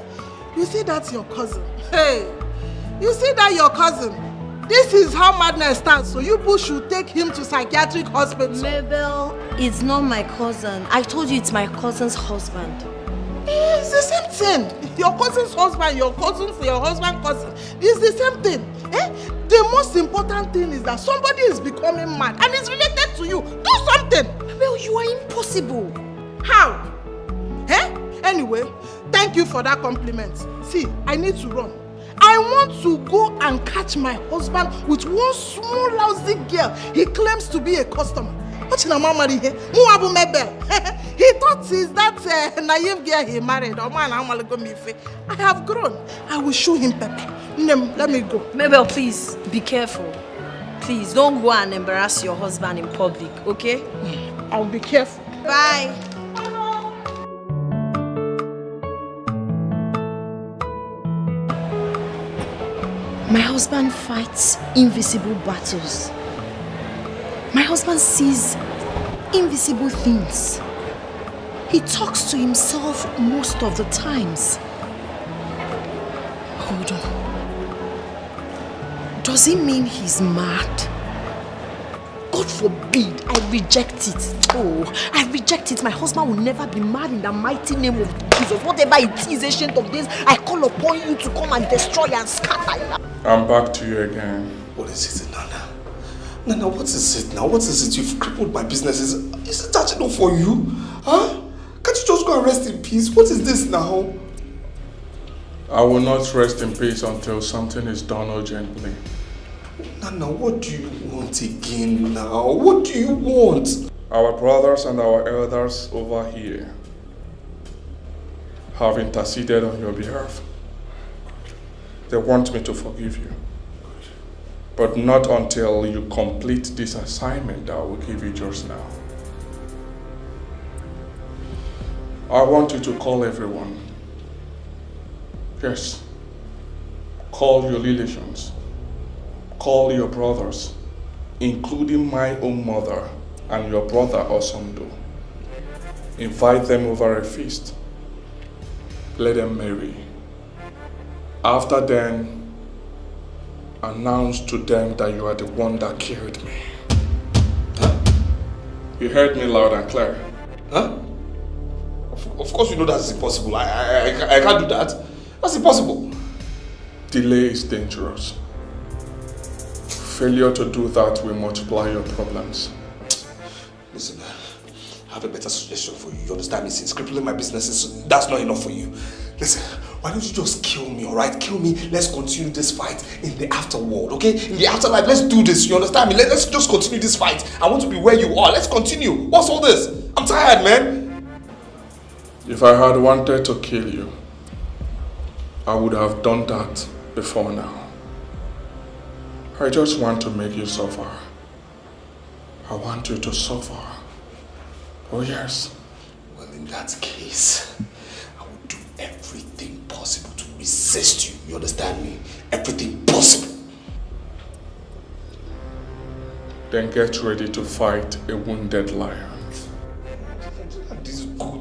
You see that's your cousin. Hey. You see that your cousin. This is how madness starts. So you people should take him to psychiatric hospital. Mabel, it's not my cousin. I told you it's my cousin's husband. It's the same thing. Your cousin's husband, your husband's cousin. It's the same thing. Eh? The most important thing is that somebody is becoming mad and it's related to you. Do something. Mabel, you are impossible. How? Eh? Anyway, thank you for that compliment. See, I need to run. I want to go and catch my husband with one small lousy girl. He claims to be a customer. What in a mama here? Muabu Mebel. He thought he's that naive girl he married. I have grown. I will show him pepper. Let me go. Mabel, please be careful. Please don't go and embarrass your husband in public, okay? I'll be careful. Bye. My husband fights invisible battles. My husband sees invisible things. He talks to himself most of the times. Hold on. Does it mean he's mad? God forbid, I reject it. Oh, I reject it. My husband will never be mad in the mighty name of Jesus. Whatever it is, Ancient of Days, I call upon you to come and destroy and scatter. I'm back to you again. What is it, Nana? Nana, what is it now? What is it? You've crippled my business. Is it that enough for you? Huh? Can't you just go and rest in peace? What is this now? I will not rest in peace until something is done urgently. Nana, what do you want again now? What do you want? Our brothers and our elders over here have interceded on your behalf. They want me to forgive you. But not until you complete this assignment that I will give you just now. I want you to call everyone. Yes. Call your relations. Call your brothers, including my own mother and your brother Osando. Invite them over a feast. Let them marry. After then, announce to them that you are the one that killed me. Huh? You heard me loud and clear. Huh? Of course you know that's impossible. I can't do that. That's impossible. Delay is dangerous. Failure to do that will multiply your problems. Listen, I have a better suggestion for you. You understand me? Since crippling my businesses, that's not enough for you. Listen, why don't you just kill me, alright? Kill me. Let's continue this fight in the afterworld, okay? In the afterlife, let's do this. You understand me? Let's just continue this fight. I want to be where you are. Let's continue. What's all this? I'm tired, man. If I had wanted to kill you, I would have done that before now. I just want to make you suffer. I want you to suffer. Oh yes. Well, in that case, I will do everything possible to resist you. You understand me? Everything possible. Then get ready to fight a wounded lion.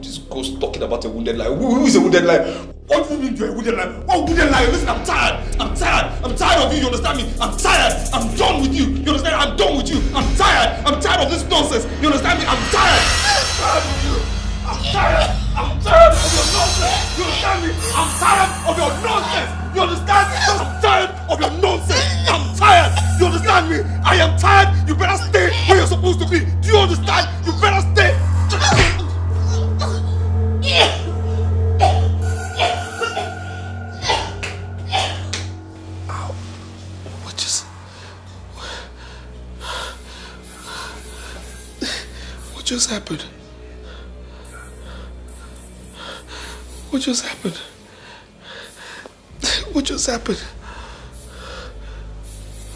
This ghost talking about a wounded lion. Who is a wounded lion? What do you mean you're a wounded lion? What wounded lion? Listen, I'm tired. I'm tired of you. You understand me? I'm tired. I'm done with you. You understand? I'm done with you. I'm tired. I'm tired of this nonsense. You understand me? I'm tired. I'm tired of your nonsense. You understand me? I'm tired of your nonsense. You understand? I'm tired of your nonsense. I'm tired. You understand me? I am tired. You better stay where you're supposed to be. Do you understand? You better stay. What just happened? What just happened? What just happened?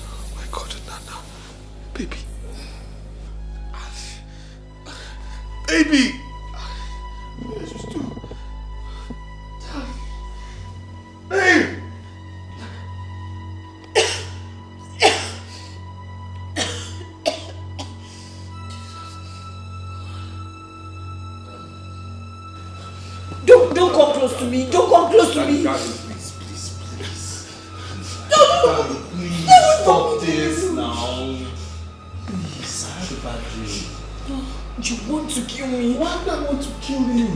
Oh my God, Nana, baby. Don't come close to me. Don't come close to me. Please. Don't. Please stop this now. Please, I had a bad dream. You want to kill me? Why do I want to kill you?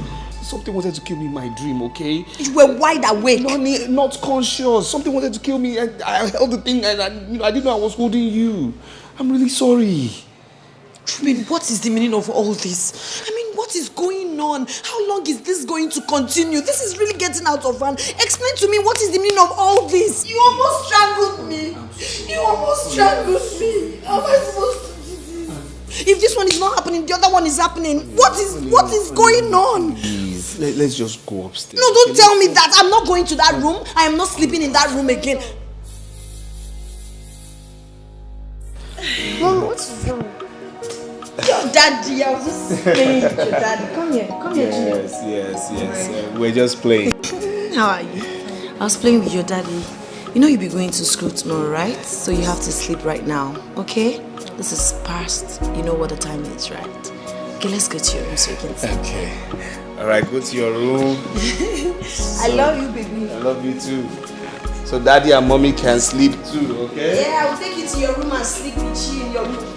Something wanted to kill me in my dream, okay? You were wide awake. No, not conscious. Something wanted to kill me and I held the thing and I didn't know I was holding you. I'm really sorry. Truman, what is the meaning of all this? I mean, what is going on? How long is this going to continue? This is really getting out of hand. Explain to me what is the meaning of all this? You almost strangled me. You almost strangled me. How am I supposed to do this? If this one is not happening, the other one is happening. What is going on? Please, let's just go upstairs. No, don't tell me that. I'm not going to that room. I am not sleeping in that room again. Mom, what's wrong? Your daddy, I was just playing with your daddy. Come here, Junior. Yes. We're just playing. How are you? I was playing with your daddy. You know you'll be going to school tomorrow, right? So you have to sleep right now, okay? This is past. You know what the time is, right? Okay, let's go to your room so you can sleep. Okay. Alright, go to your room. I love you, baby. I love you too. So daddy and mommy can sleep too, okay? Yeah, I will take you to your room and sleep with you in your room.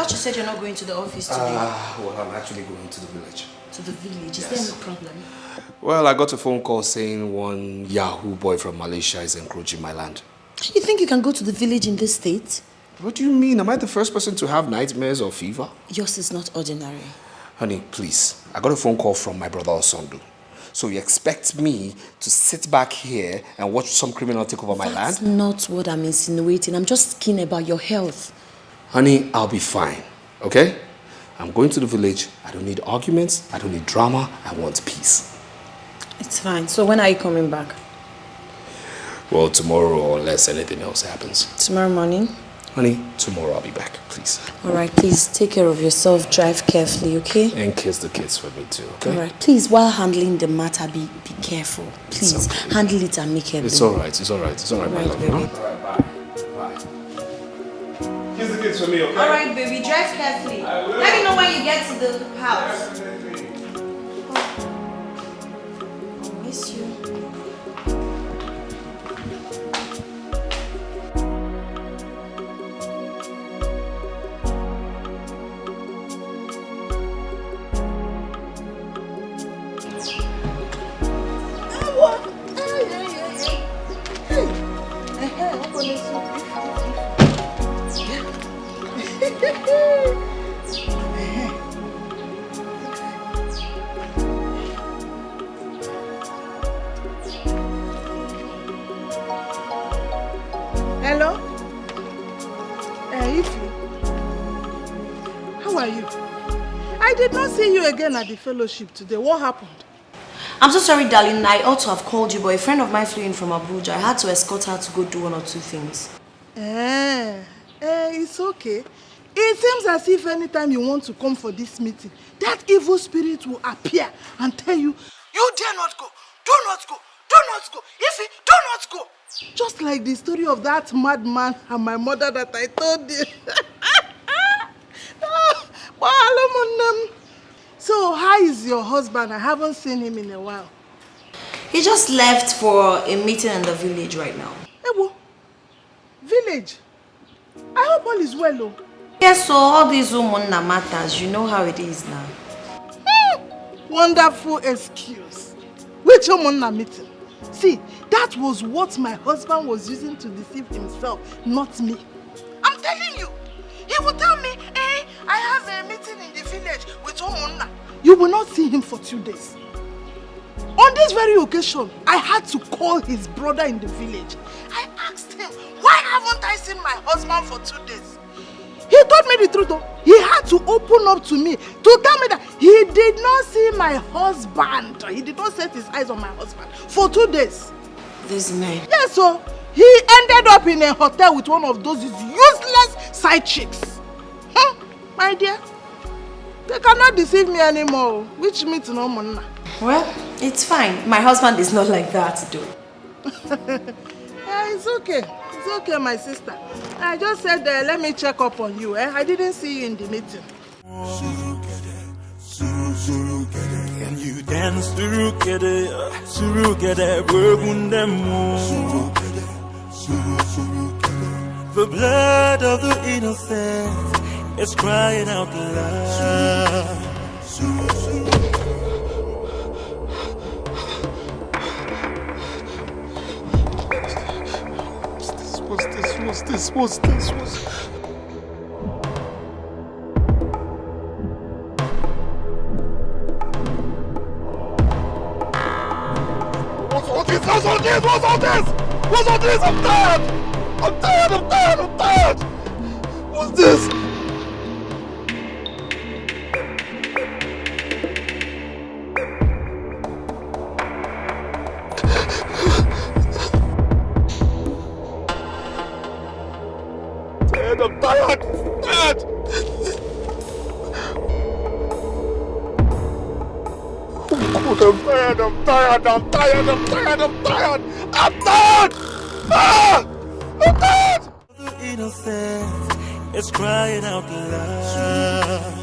You said you're not going to the office today. Well, I'm actually going to the village. To the village? Is there any problem? Well, I got a phone call saying one Yahoo boy from Malaysia is encroaching my land. You think you can go to the village in this state? What do you mean? Am I the first person to have nightmares or fever? Yours is not ordinary. Honey, please. I got a phone call from my brother Osondu. So you expect me to sit back here and watch some criminal take over my land? That's not what I'm insinuating. I'm just keen about your health. Honey, I'll be fine, okay? I'm going to the village. I don't need arguments. I don't need drama. I want peace. It's fine. So when are you coming back? Well, tomorrow, unless anything else happens. Tomorrow morning? Honey, tomorrow I'll be back, please. Alright, please take care of yourself. Drive carefully, okay? And kiss the kids for me too, okay? Alright, please, while handling the matter, be careful. Please, okay. Handle it and make it. It's alright, my love. Baby. Alright, bye. Kiss the kids for me, okay? Alright, baby, drive carefully. Let me know when you get to the house. I miss you. Hello? Ify, how are you? I did not see you again at the fellowship today. What happened? I'm so sorry, darling. I ought to have called you, but a friend of mine flew in from Abuja. I had to escort her to go do one or two things. It's okay. It seems as if anytime you want to come for this meeting, that evil spirit will appear and tell you, you dare not go, do not go, do not go, Ify, do not go. Just like the story of that madman and my mother that I told you. So how is your husband? I haven't seen him in a while. He just left for a meeting in the village right now. Ebo, village? I hope all is well, oh. Yes, so all these women matters. You know how it is now. Wonderful excuse. Which woman meeting? See, that was what my husband was using to deceive himself, not me. I'm telling you. He would tell me, I have a meeting in the village with Omonna. You will not see him for 2 days. On this very occasion, I had to call his brother in the village. I asked him, why haven't I seen my husband for 2 days? He told me the truth. Oh. He had to open up to me to tell me that he did not see my husband. He did not set his eyes on my husband for 2 days. This man. Yes, so he ended up in a hotel with one of those useless side chicks. My dear, they cannot deceive me anymore. Which means no money. Well, it's fine. My husband is not like that, though. It's okay. It's okay, my sister. I just said, let me check up on you. I didn't see you in the meeting. Can you dance together? The blood of the innocent is crying out loud. What's this? What's all this? I'm tired! What's this? I'm tired! The innocent is crying out loud.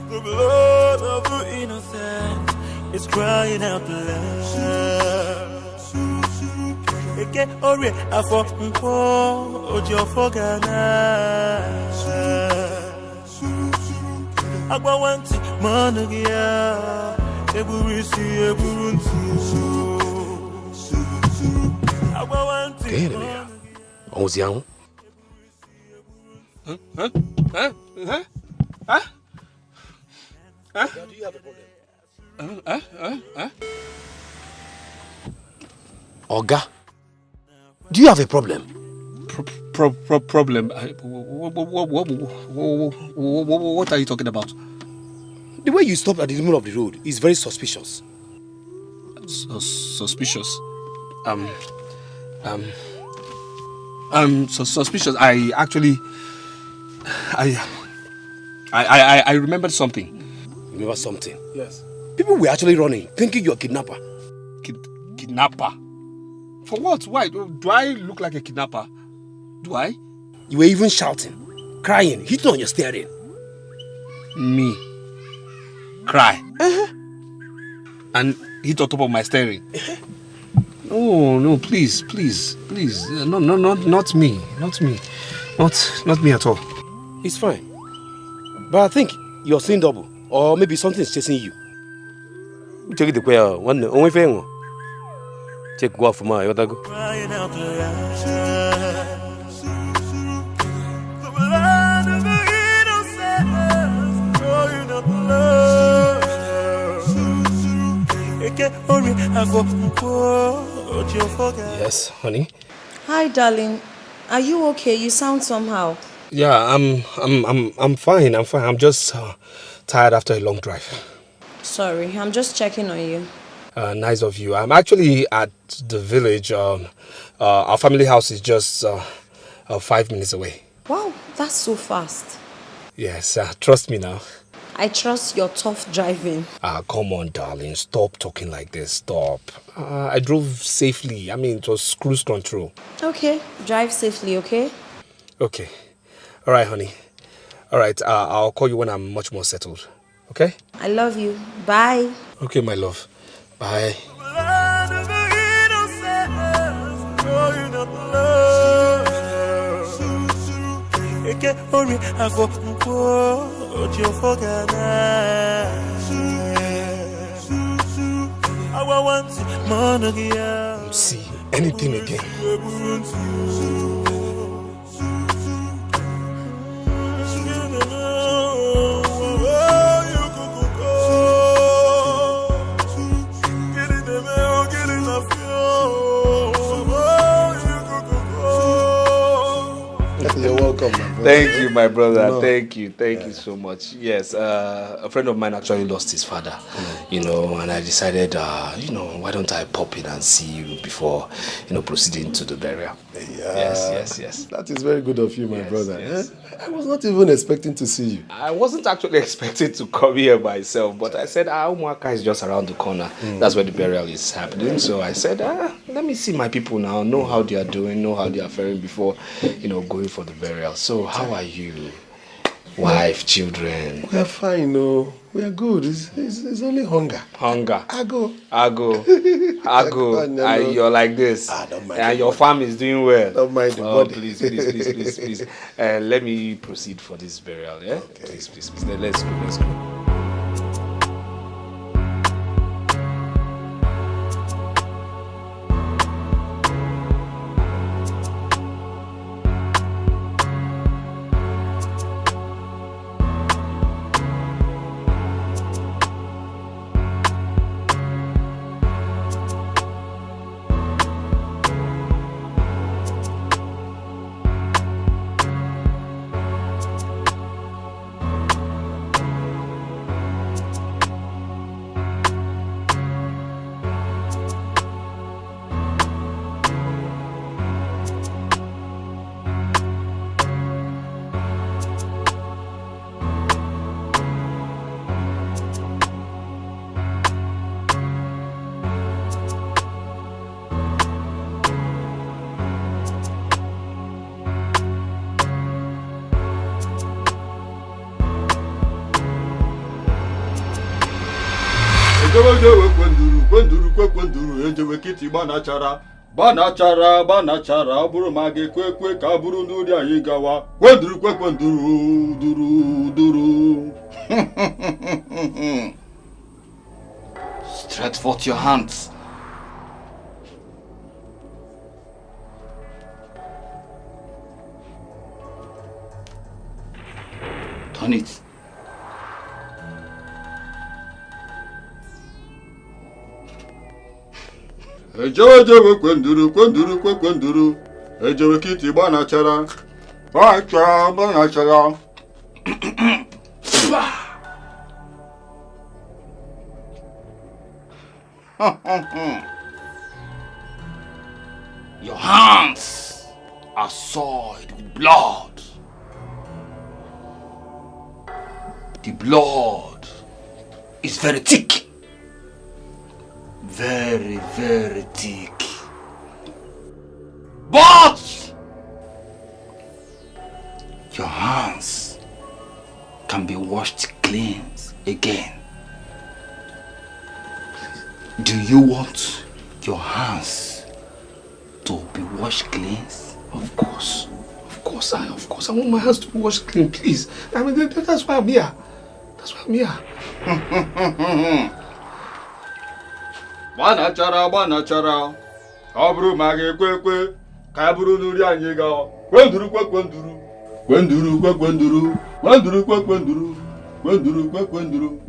The blood of the innocent is crying out loud. Eke ori afọ nkwo ojo fogana. Agba wanti manugia eburisi eburuntu. Agba wanti. Damn, almost young. Huh? Do you have a problem? Oga, do you have a problem? Problem? What are you talking about? The way you stopped at the middle of the road is very suspicious. Suspicious? Suspicious. I actually... I remembered something. Remember something? Yes. People were actually running, thinking you're a kidnapper. Kidnapper? For what? Why? Do I look like a kidnapper? Do I? You were even shouting, crying, hitting on your steering. Me? Cry? And hit on top of my steering? No, please. No, not me. Not me at all. It's fine. But I think you're seeing double. Or maybe something's chasing you. Check it the way one only thing. Check go for my other go. Crying out loud. The blood of the innocent crying out loud. Eke ori afọ nkwo ojo fogana. Yes, honey. Hi, darling. Are you okay? You sound somehow. Yeah, I'm fine. I'm just tired after a long drive. Sorry, I'm just checking on you. Nice of you. I'm actually at the village. Our family house is just 5 minutes away. Wow, that's so fast. Yes, trust me now. I trust your tough driving. Come on, darling. Stop talking like this. Stop. I drove safely. I mean, it was cruise control. Okay, drive safely, okay? Okay. All right, honey. All right, I'll call you when I'm much more settled. Okay? I love you. Bye. Okay, my love. Bye. Blood of the innocent crying out loud. Eke ori afọ nkwo ojo fogana. Agba wanti manugia. See anything again. You're welcome. welcome, my brother. Thank you, my brother. No. Thank you so much. Yes, a friend of mine actually lost his father, and I decided, why don't I pop in and see you before, proceeding to the burial. Yeah. Yes. That is very good of you, my brother. Yes. I was not even expecting to see you. I wasn't actually expecting to come here myself, but I said, Umuaka is just around the corner. That's where the burial is happening. So I said, let me see my people now, know how they are doing, know how they are faring before, going for the burial. So how are you? Wife, children? We are fine, we are good. It's only hunger. Hunger. Ago. And you're like this. Don't mind. And your farm is doing well. Don't mind the body. Please. Let me proceed for this burial, yeah? Okay. Please. Let's go. kwenduru ejewe kiti banachara bụrụ ma ga-ekwe ka bụrụ n'uri anyị gawa kwenduru duru. Stretch forth your hands. Turn it. Ejewe kwenduru ejewe kiti banachara Your hands are soiled with blood. The blood is very thick. Very, very thick. But your hands can be washed clean again. Do you want your hands to be washed clean? Of course, I want my hands to be washed clean, please. I mean, that's why I'm here. Banachara bụrụ ma ga-ekwe ka bụrụ n'uri anyị gawa kwenduru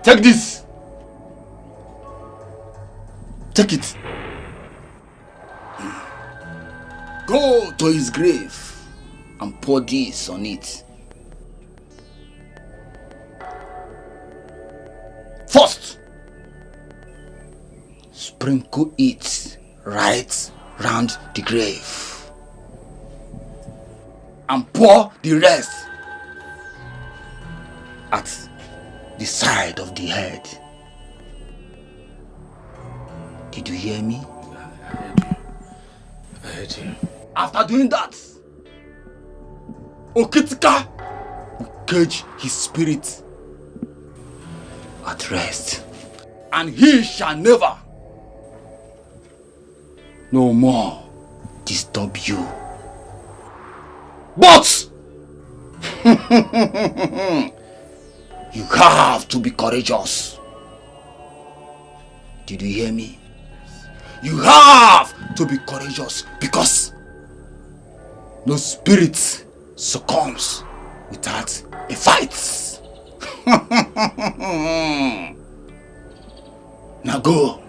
Take this. Take it. Go to his grave and pour this on it. First, sprinkle it right round the grave and pour the rest at the side of the head. Did you hear me? I heard you. After doing that, Okitika will cage his spirit at rest, and he shall never no more disturb you. But you have to be courageous. Did you hear me? You have to be courageous because no spirit succumbs without a fight. Now go.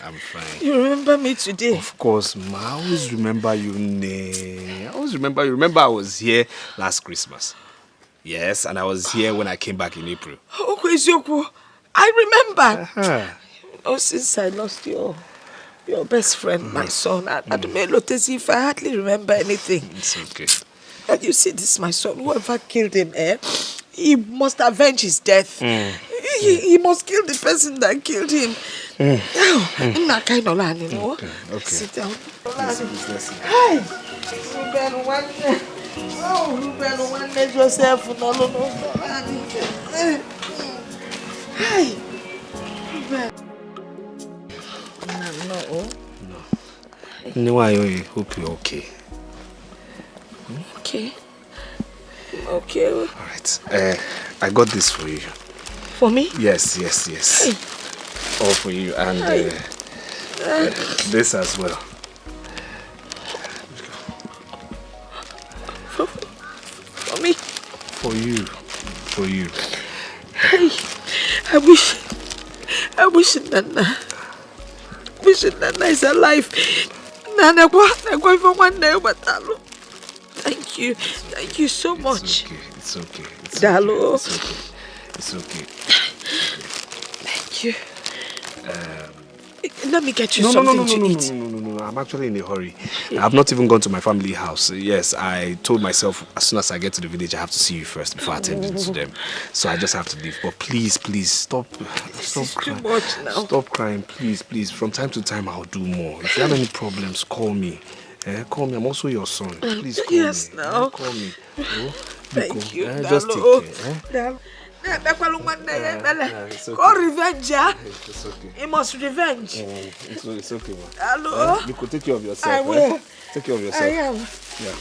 I'm fine. You remember me today? Of course, ma. I always remember you. I always remember you. Remember I was here last Christmas. Yes, and I was here when I came back in April. Oh, Kwezioku, I remember. Oh, since I lost your best friend, my son, if I hardly remember anything. It's okay. And you see, this my son. Whoever killed him, he must avenge his death. He must kill the person that killed him. Not kind of land, you know. Okay. Sit down. Listen. Hi. Ruben, one made yourself. No. Hi. No, I hope you're okay. Okay. All right. I got this for you. For me? Yes. Hey. All for you and this as well. For me? For you. Hey, I wish Nana is alive. Nana, for one day, but thank you so much. It's okay. Dalo. It's okay. Thank you. Let me get you something to eat. No. I'm actually in a hurry. I've not even gone to my family house. Yes, I told myself as soon as I get to the village, I have to see you first before attending to them. So I just have to leave. But please, stop crying. Too much now. Stop crying, please. From time to time, I'll do more. If you have any problems, call me. Call me. I'm also your son. Please call me. Yes, now. Call me. Thank you. Just take care. Go revenge, It's okay. He must revenge. It's okay, man. Hello? You could take care of yourself. I will. Take care of yourself. I am. Yeah.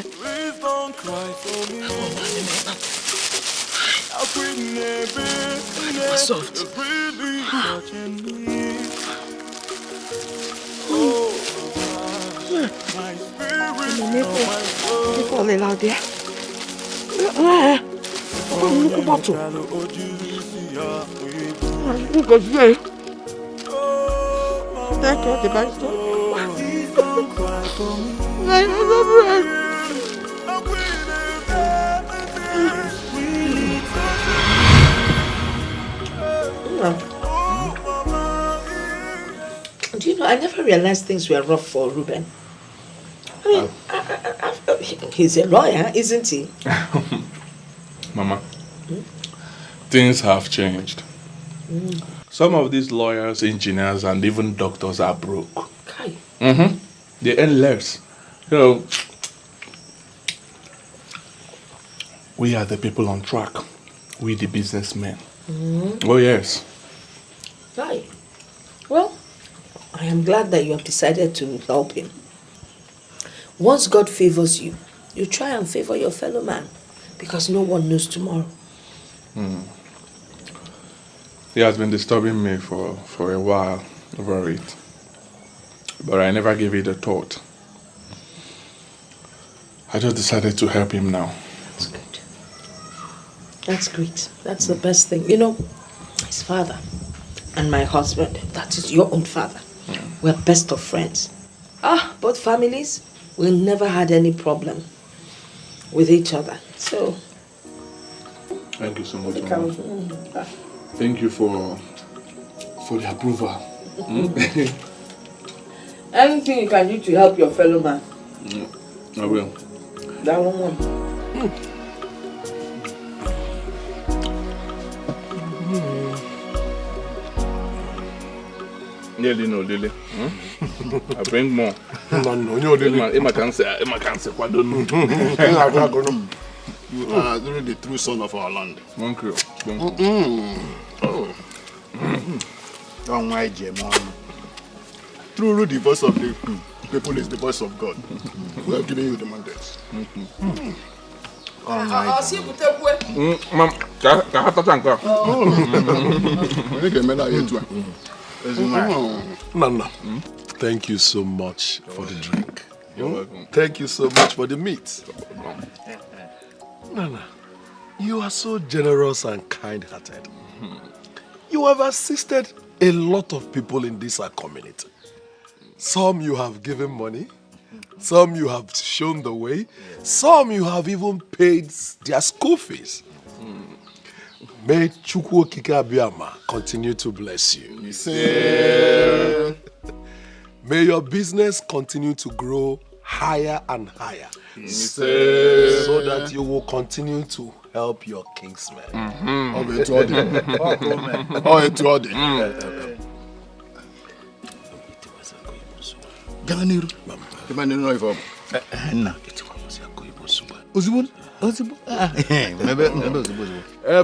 Please don't cry for me. Soft. Really touching me. My spirit, Call it out there. Do you know, I never realized things were rough for Ruben. I mean, he's a lawyer, isn't he? Mama, things have changed. Some of these lawyers, engineers, and even doctors are broke. Okay. They earn less. You know, we are the people on track. We the businessmen. Oh yes. Right. Well, I am glad that you have decided to help him. Once God favors you, you try and favor your fellow man, because no one knows tomorrow. He has been disturbing me for a while over it. But I never gave it a thought. I just decided to help him now. That's good. That's great. That's the best thing. You know, his father and my husband, that is your own father, we're best of friends. Both families, we never had any problem with each other. So, thank you so much, Mama. Thank you for the approval. Anything you can do to help your fellow man. I will. That one. Nearly no, Lily. I bring more. No, you're I can't say. You are really the true son of our land. Thank you. Oh my God. Truly the voice of the people is the voice of God. We are giving you the mandate. Nana, thank you so much for the drink. You're welcome. Thank you so much for the meat. Nana, you are so generous and kind-hearted. You have assisted a lot of people in this community. Some you have given money, some you have shown the way, some you have even paid their school fees. May Chukwu Okike Abiyama continue to bless you. May your business continue to grow higher and higher, so that you will continue to help your kingsmen.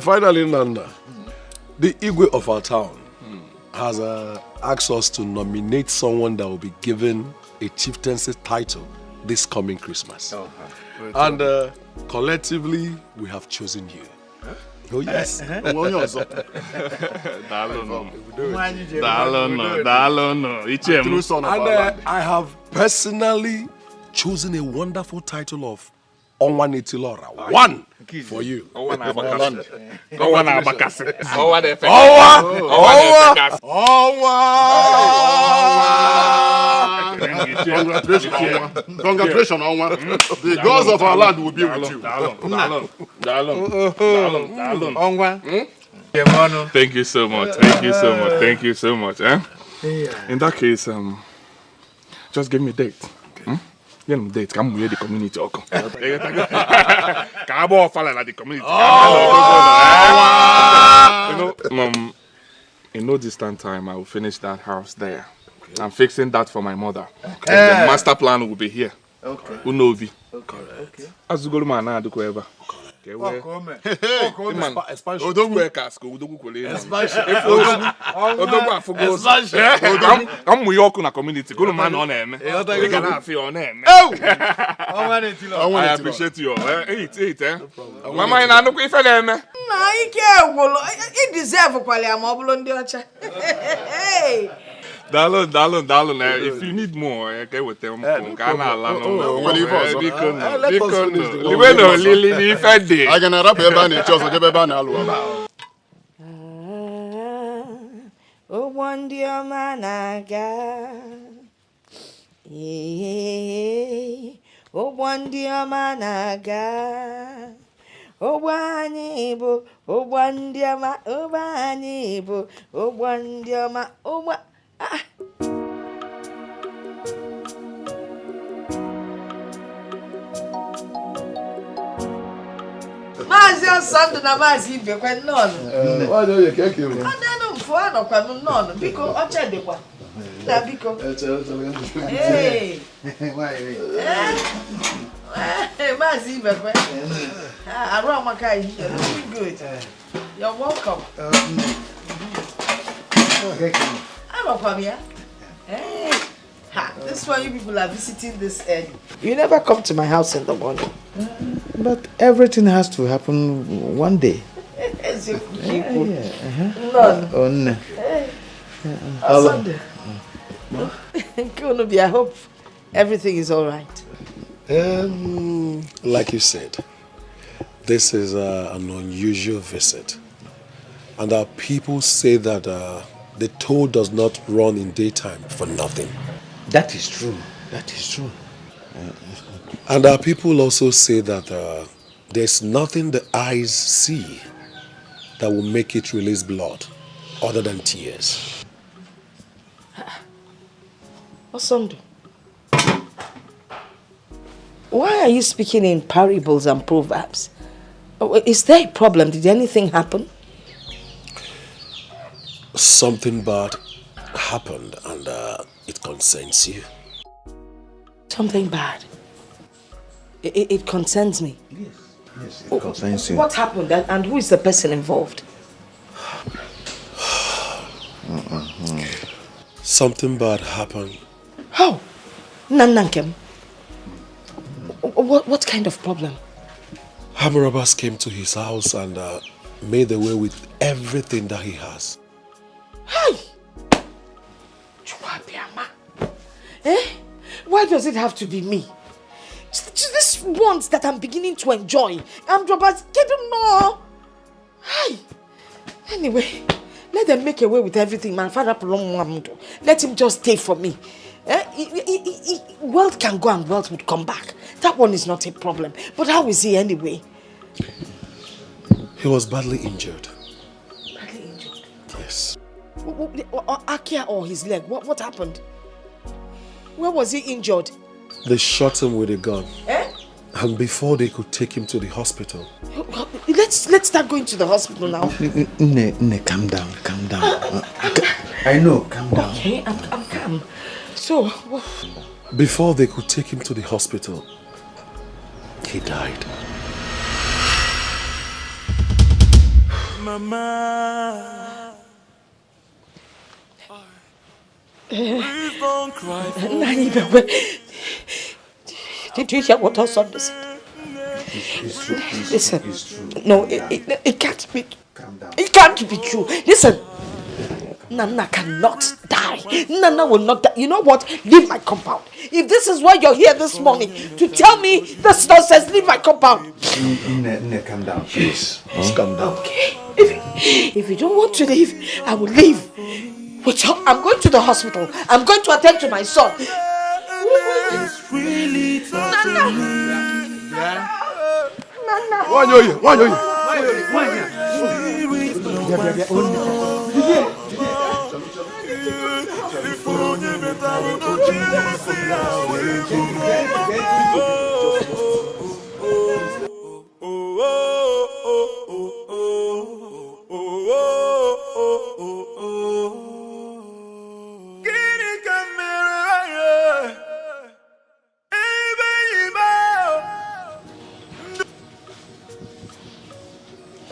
Finally, Nanda, the Igwe of our town has asked us to nominate someone that will be given a chieftaincy title this coming Christmas. And collectively, we have chosen you. Oh, yes. And I have personally chosen a wonderful title of Onwanitilora. One for you. Congratulations, Onwa. The gods of our land will be with you. Thank you so much. Thank you so much. Thank you so much. In that case, just give me a date. Date. Come with the community. You know, in no distant time, I will finish that house there. Okay. I'm fixing that for my mother. Okay. And the master plan will be here. Okay. Unovi. Okay. As you go to my now, do whatever. Community. Go to man on him. I appreciate you. Eat. Mama, I know if I am. It deserves Darling, if you need more, okay, with them. I can wrap your band in church or your band. Oh, one dear man, I got. Oh, one dear man, I got. Oh, one able. Oh, one dear man. Oh, one able. Oh, one dear man. Oh, what? Mazi Sunday na mazi ibe kwa nonu. Why don't you cake him? Ana no mfo ano kwa nonu biko oche dekwa. Na biko. Hey. Hey, Mazi, Bebe. Around my car, you're looking good. You're welcome. I'm welcome here. Hey. Ha, this is why you people are visiting this early. You never come to my house in the morning. But everything has to happen one day. It's your people. None. Oh, no. Sunday. I hope everything is all right. Like you said, this is an unusual visit. And our people say that the toll does not run in daytime for nothing. That is true. That is true. And our people also say that there's nothing the eyes see that will make it release blood other than tears. Osondo, why are you speaking in parables and proverbs? Is there a problem? Did anything happen? Something bad happened and it concerns you. Something bad? It concerns me? Yes, it concerns you. What happened and who is the person involved? Something bad happened. How? Nanankem? What kind of problem? Armed robbers came to his house and made away with everything that he has. Hey! Chuabiama. Eh? Why does it have to be me? These ones that I'm beginning to enjoy. Armed robbers, get them more. Hey! Anyway, let them make away with everything. Man, Father, let him just stay for me. Wealth can go and wealth would come back. That one is not a problem. But how is he anyway? He was badly injured. Badly injured? Yes. Akia or his leg? What happened? Where was he injured? They shot him with a gun. Eh? And before they could take him to the hospital. Let's start going to the hospital now. Calm down, calm down. I know, calm down. Okay, I'm calm. So, before they could take him to the hospital, he died. Mama, please don't cry for me. Did you hear what our son said? It's true. Listen, it's true. No, it can't be. Calm down. It can't be true. Listen, Nana cannot die. Nana will not die. You know what? Leave my compound. If this is why you're here this morning, to tell me this nonsense, leave my compound. Calm down, please. Calm down. Okay. If you don't want to leave, I will leave. I'm going to the hospital. I'm going to attend to my son. It's really Nana.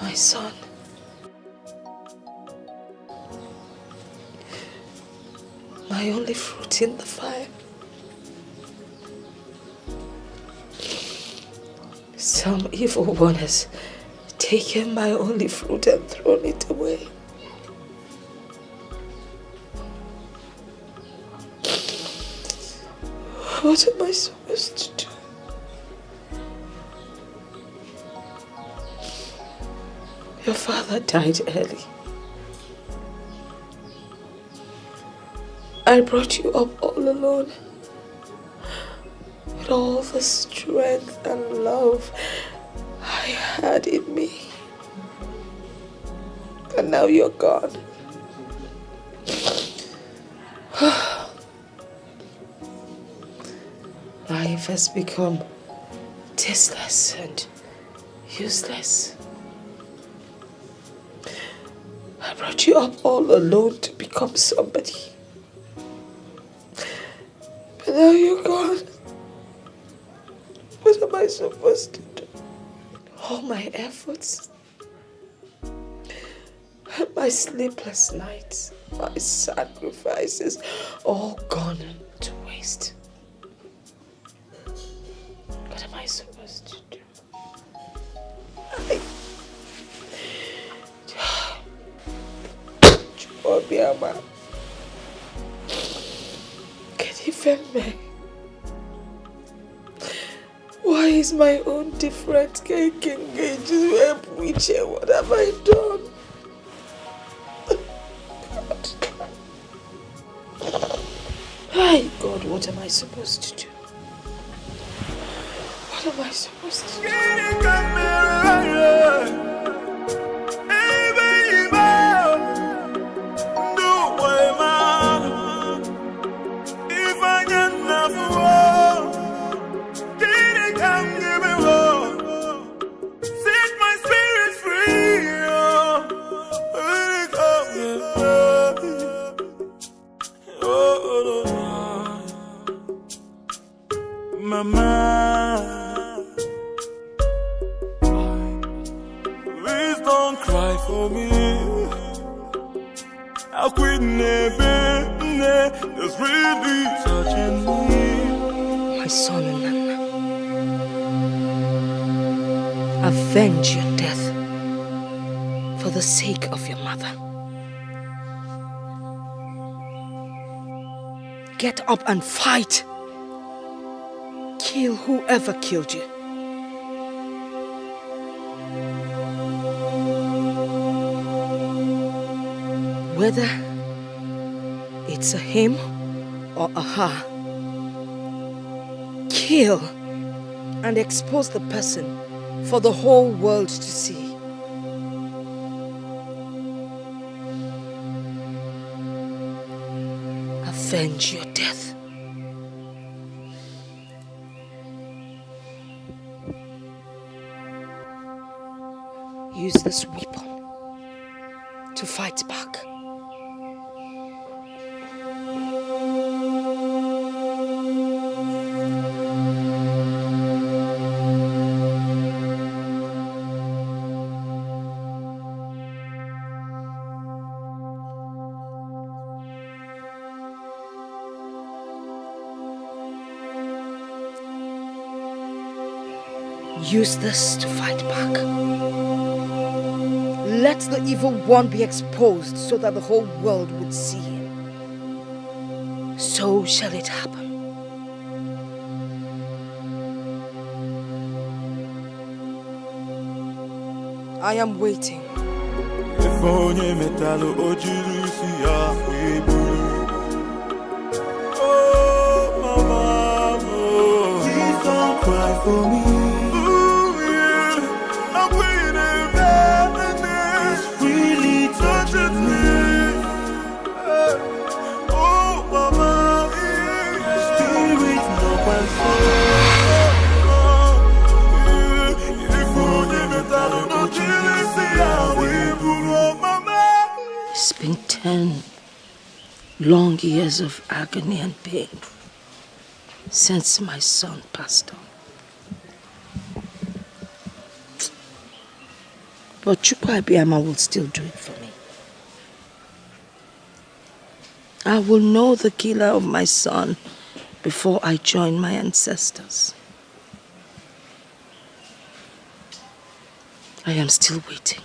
My son. My only fruit in the fire. Some evil one has taken my only fruit and thrown it away. What am I supposed to do? Your father died early. I brought you up all alone. With all the strength and love I had in me. And now you're gone. Life has become tasteless and useless. I brought you up all alone to become somebody. But now you're gone. What am I I supposed to do? All my efforts, my sleepless nights, my sacrifices, all gone to waste. What am I supposed to do? Obiama, why is my own different cake engages which what have I done? Hi God, what am I supposed to do? What am I supposed to do? Mama, please don't cry for me. I'll quit it's really touching me. My son Nana, avenge your death for the sake of your mother. Get up and fight. Kill whoever killed you. Whether it's a him or a her, kill and expose the person for the whole world to see. Avenge your death. Use this weapon to fight back. Use this to fight back. Let the evil one be exposed so that the whole world would see him. So shall it happen. I am waiting. Oh, mama, please don't cry for me. It's been 10 long years of agony and pain since my son passed on. But Chukwu Abiyama will still do it for me. I will know the killer of my son before I join my ancestors. I am still waiting.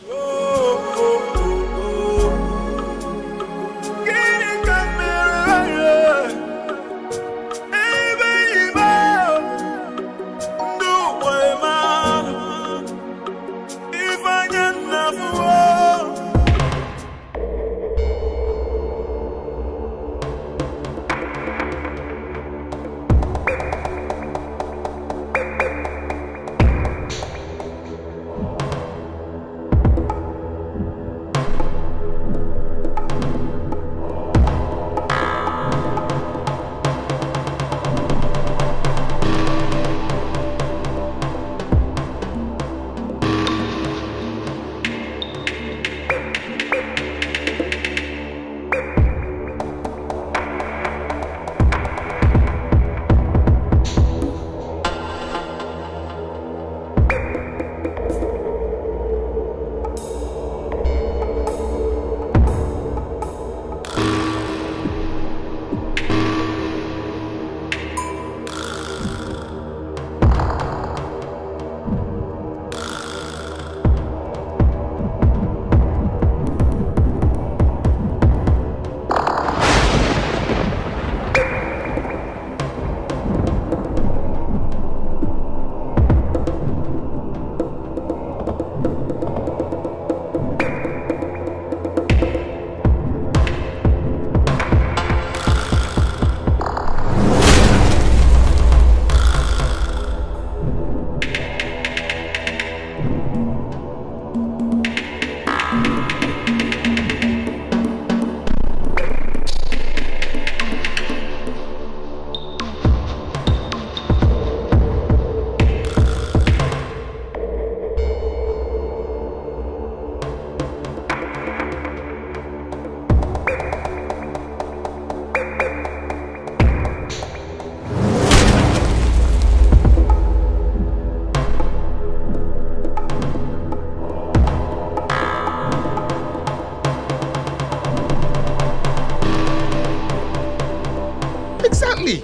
Exactly.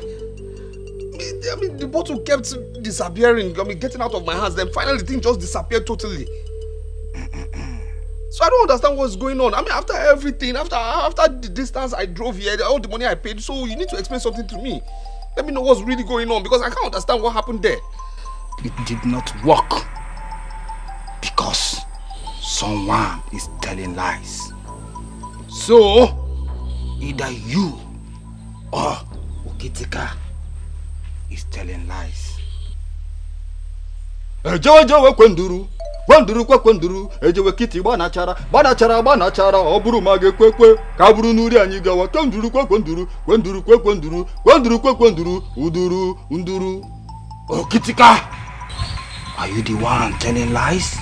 I mean, the bottle kept disappearing, getting out of my hands. Then finally the thing just disappeared totally. So I don't understand what's going on. I mean, after everything, after the distance I drove here, all the money I paid, so you need to explain something to me. Let me know what's really going on, because I can't understand what happened there. It did not work because someone is telling lies. So, either you or Okitika is telling lies. Ejewe kwenduru, kwenduru kwa kwenduru, ejewe kiti banachara, oburu mage kwekwe, kaburu nuri anyigawa, kwenduru kwa kwenduru, kwenduru kwa kwenduru, kwenduru kwa kwenduru, uduru, unduru. Okitika, are you the one telling lies?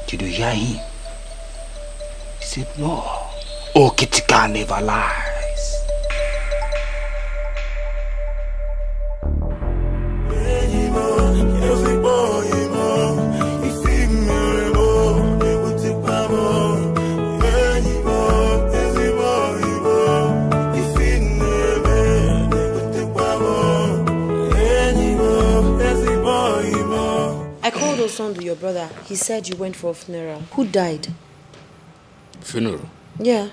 Did you hear him? He said no. Okitika never lies. I called Osondu, your brother. He said you went for a funeral. Who died? Funeral? Yeah.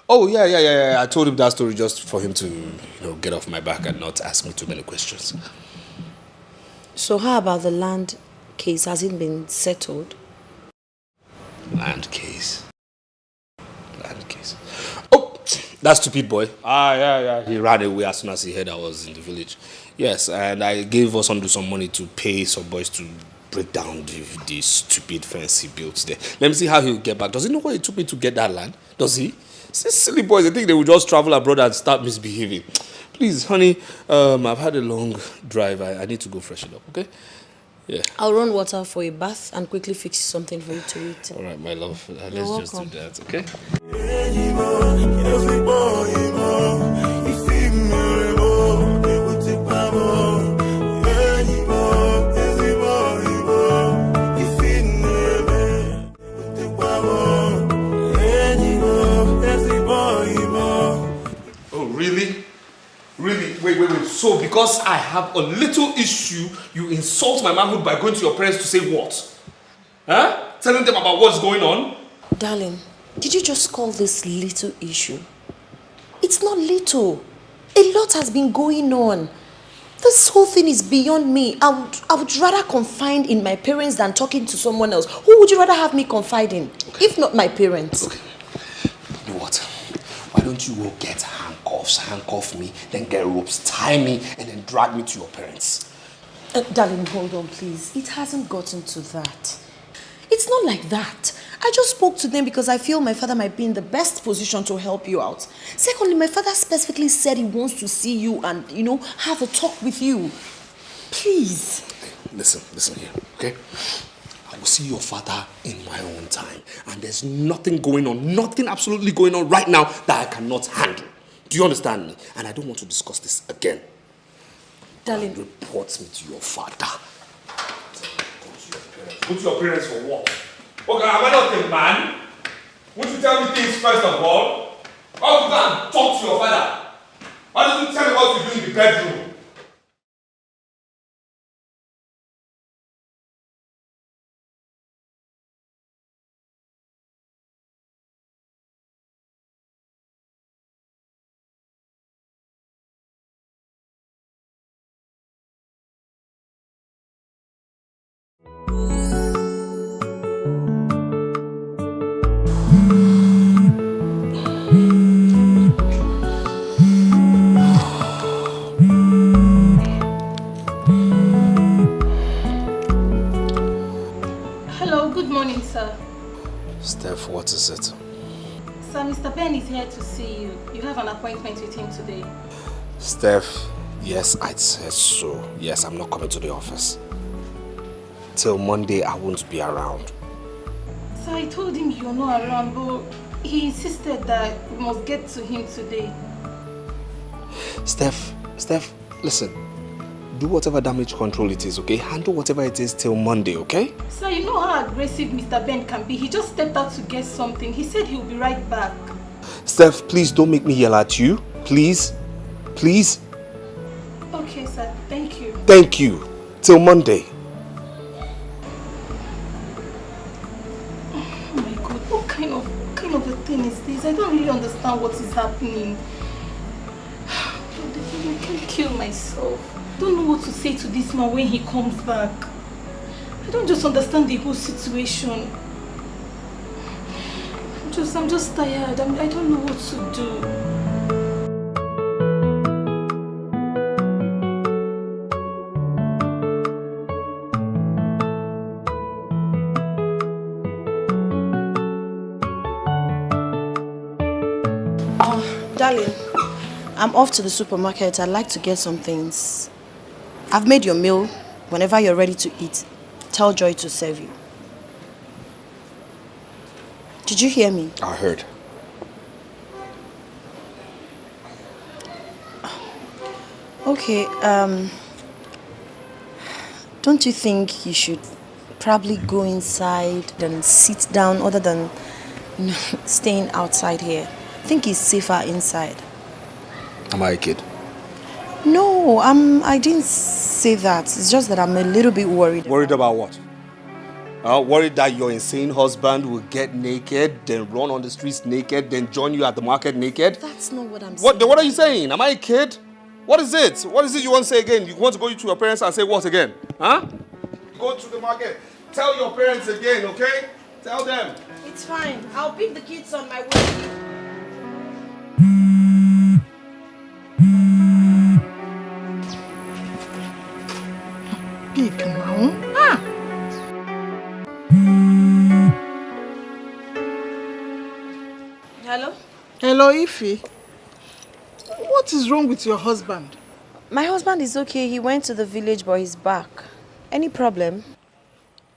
Oh, yeah. I told him that story just for him to, get off my back and not ask me too many questions. So how about the land case? Has it been settled? Land case. Oh, that stupid boy. Yeah. He ran away as soon as he heard I was in the village. Yes, and I gave Osondu some money to pay some boys to break down the stupid fence he built there. Let me see how he'll get back. Does he know what it took me to get that land? Does he? These silly boys, they think they will just travel abroad and start misbehaving. Please, honey, I've had a long drive. I need to go freshen up, okay? Yeah. I'll run water for a bath and quickly fix something for you to eat. All right, my love. Let's just do that, okay? Oh, really? Really? Wait. So because I have a little issue, you insult my manhood by going to your parents to say what? Huh? Telling them about what's going on? Darling, did you just call this little issue? It's not little. A lot has been going on. This whole thing is beyond me. I would rather confide in my parents than talking to someone else. Who would you rather have me confide in? If not my parents. Okay. You know what? Why don't you go get handcuffs, handcuff me, then get ropes, tie me, and then drag me to your parents? Darling, hold on, please. It hasn't gotten to that. It's not like that. I just spoke to them because I feel my father might be in the best position to help you out. Secondly, my father specifically said he wants to see you and, have a talk with you. Please. Listen here, okay? I will see your father in my own time. And there's nothing going on, nothing absolutely going on right now that I cannot handle. Do you understand me? And I don't want to discuss this again. Darling. Report me to your father. Go to your parents for what? Okay, am I not a man? Won't you tell me things first of all? Why would you go and talk to your father? Why don't you tell me what to do in the bedroom? Steph, what is it? Sir, Mr. Ben is here to see you. You have an appointment with him today. Steph, yes, I said so. Yes, I'm not coming to the office. Till Monday, I won't be around. Sir, I told him you're not around, but he insisted that we must get to him today. Steph, listen. do whatever damage control it is, okay? Handle whatever it is till Monday, okay? Sir, you know how aggressive Mr. Ben can be. He just stepped out to get something. He said he'll be right back. Steph, please don't make me yell at you. Please. Please. Okay, sir. Thank you. Thank you. Till Monday. Oh my God, what kind of a thing is this? I don't really understand what is happening. I can't kill myself. I don't know what to say to this man when he comes back. I don't just understand the whole situation. I'm just tired. I don't know what to do. Darling, I'm off to the supermarket. I'd like to get some things. I've made your meal. Whenever you're ready to eat, tell Joy to serve you. Did you hear me? I heard. Okay, don't you think you should probably go inside and sit down other than staying outside here? I think it's safer inside. Am I a kid? No, I didn't say that. It's just that I'm a little bit worried. Worried about what? Worried that your insane husband will get naked, then run on the streets naked, then join you at the market naked? That's not what I'm saying. What are you saying? Am I a kid? What is it? What is it you want to say again? You want to go to your parents and say what again? Huh? Go to the market. Tell your parents again, okay? Tell them. It's fine. I'll pick the kids on my way. Pick now. Ah. Hello? Hello, Ify. What is wrong with your husband? My husband is okay. He went to the village, but he's back. Any problem?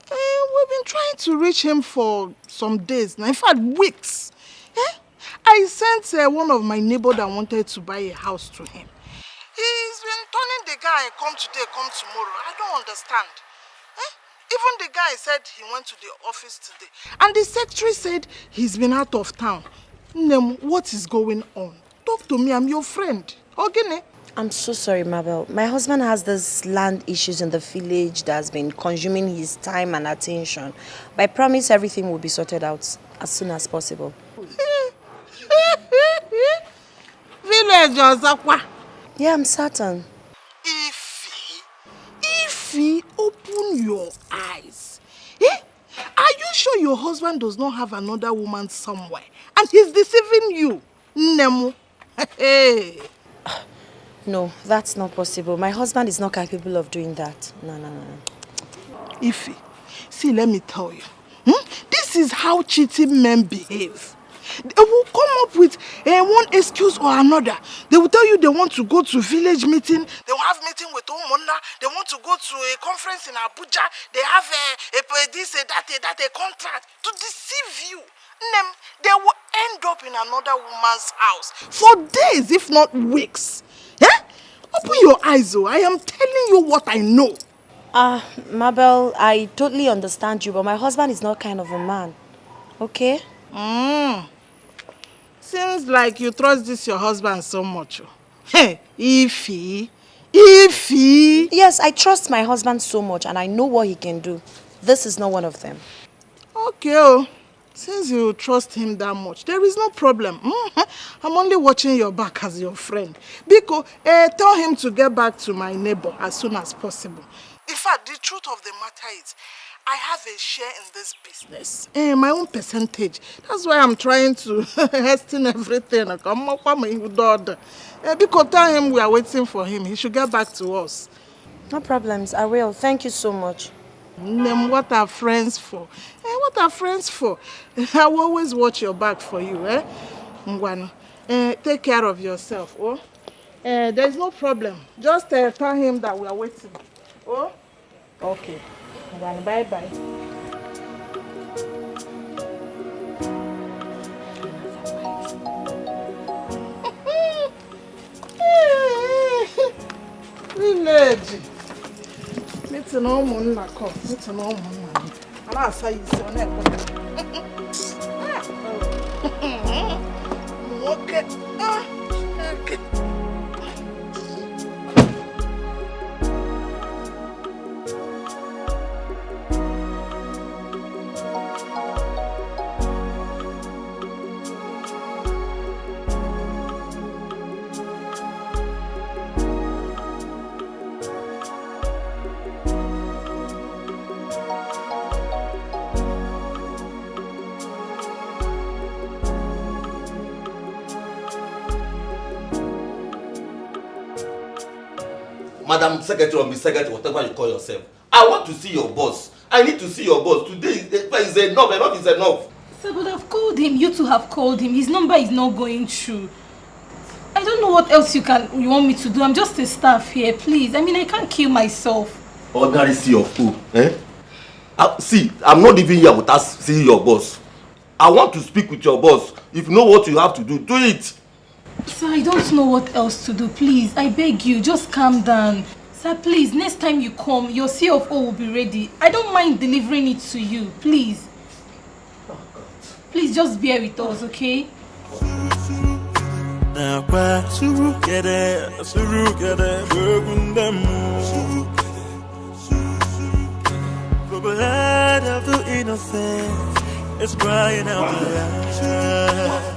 We've been trying to reach him for some days now. In fact, weeks. I sent one of my neighbors that wanted to buy a house to him. He's been turning the guy, come today, come tomorrow. I don't understand. Even the guy said he went to the office today. And the secretary said he's been out of town. Nnem, what is going on? Talk to me, I'm your friend. Okay? I'm so sorry, Mabel. My husband has this land issues in the village that's been consuming his time and attention. But I promise everything will be sorted out as soon as possible. Village or Zakwa? Yeah, I'm certain. Ify, open your eyes. Are you sure your husband does not have another woman somewhere? And he's deceiving you? Nemu. Hey. No, that's not possible. My husband is not capable of doing that. No. Ify, see, let me tell you. This is how cheating men behave. They will come up with one excuse or another. They will tell you they want to go to village meeting. They will have meeting with Omona. They want to go to a conference in Abuja. They have a contract to deceive you. They will end up in another woman's house for days, if not weeks. Open your eyes, oh. I am telling you what I know. Mabel, I totally understand you, but my husband is not kind of a man. Okay? Seems like you trust this your husband so much. Hey, Ify. Yes, I trust my husband so much and I know what he can do. This is not one of them. Okay, since you trust him that much, there is no problem. I'm only watching your back as your friend. Biko, tell him to get back to my neighbor as soon as possible. In fact, the truth of the matter is, I have a share in this business. My own percentage. That's why I'm trying to hasten everything. Biko, tell him we are waiting for him. He should get back to us. No problems, I will. Thank you so much. What are friends for? What are friends for? I will always watch your back for you. Ngwano, take care of yourself. Oh? There's no problem. Just tell him that we are waiting. Oh? Okay. Ngwano, bye-bye. Village. It's an almond, it's an almond. And I'll say it's on it. Okay. Okay. Madam Secretary or Miss Secretary, whatever you call yourself. I want to see your boss. I need to see your boss. Today is enough. Enough is enough. Sir, but I've called him. You two have called him. His number is not going through. I don't know what else you want me to do. I'm just a staff here, please. I mean, I can't kill myself. Ordinary see of who? Eh? See, I'm not even here without seeing your boss. I want to speak with your boss. If you know what you have to do, do it. Sir, I don't know what else to do. Please, I beg you, just calm down. Sir, please, next time you come, your CFO will be ready. I don't mind delivering it to you, please. Please, just bear with us, okay? The blood of the innocent is crying out loud.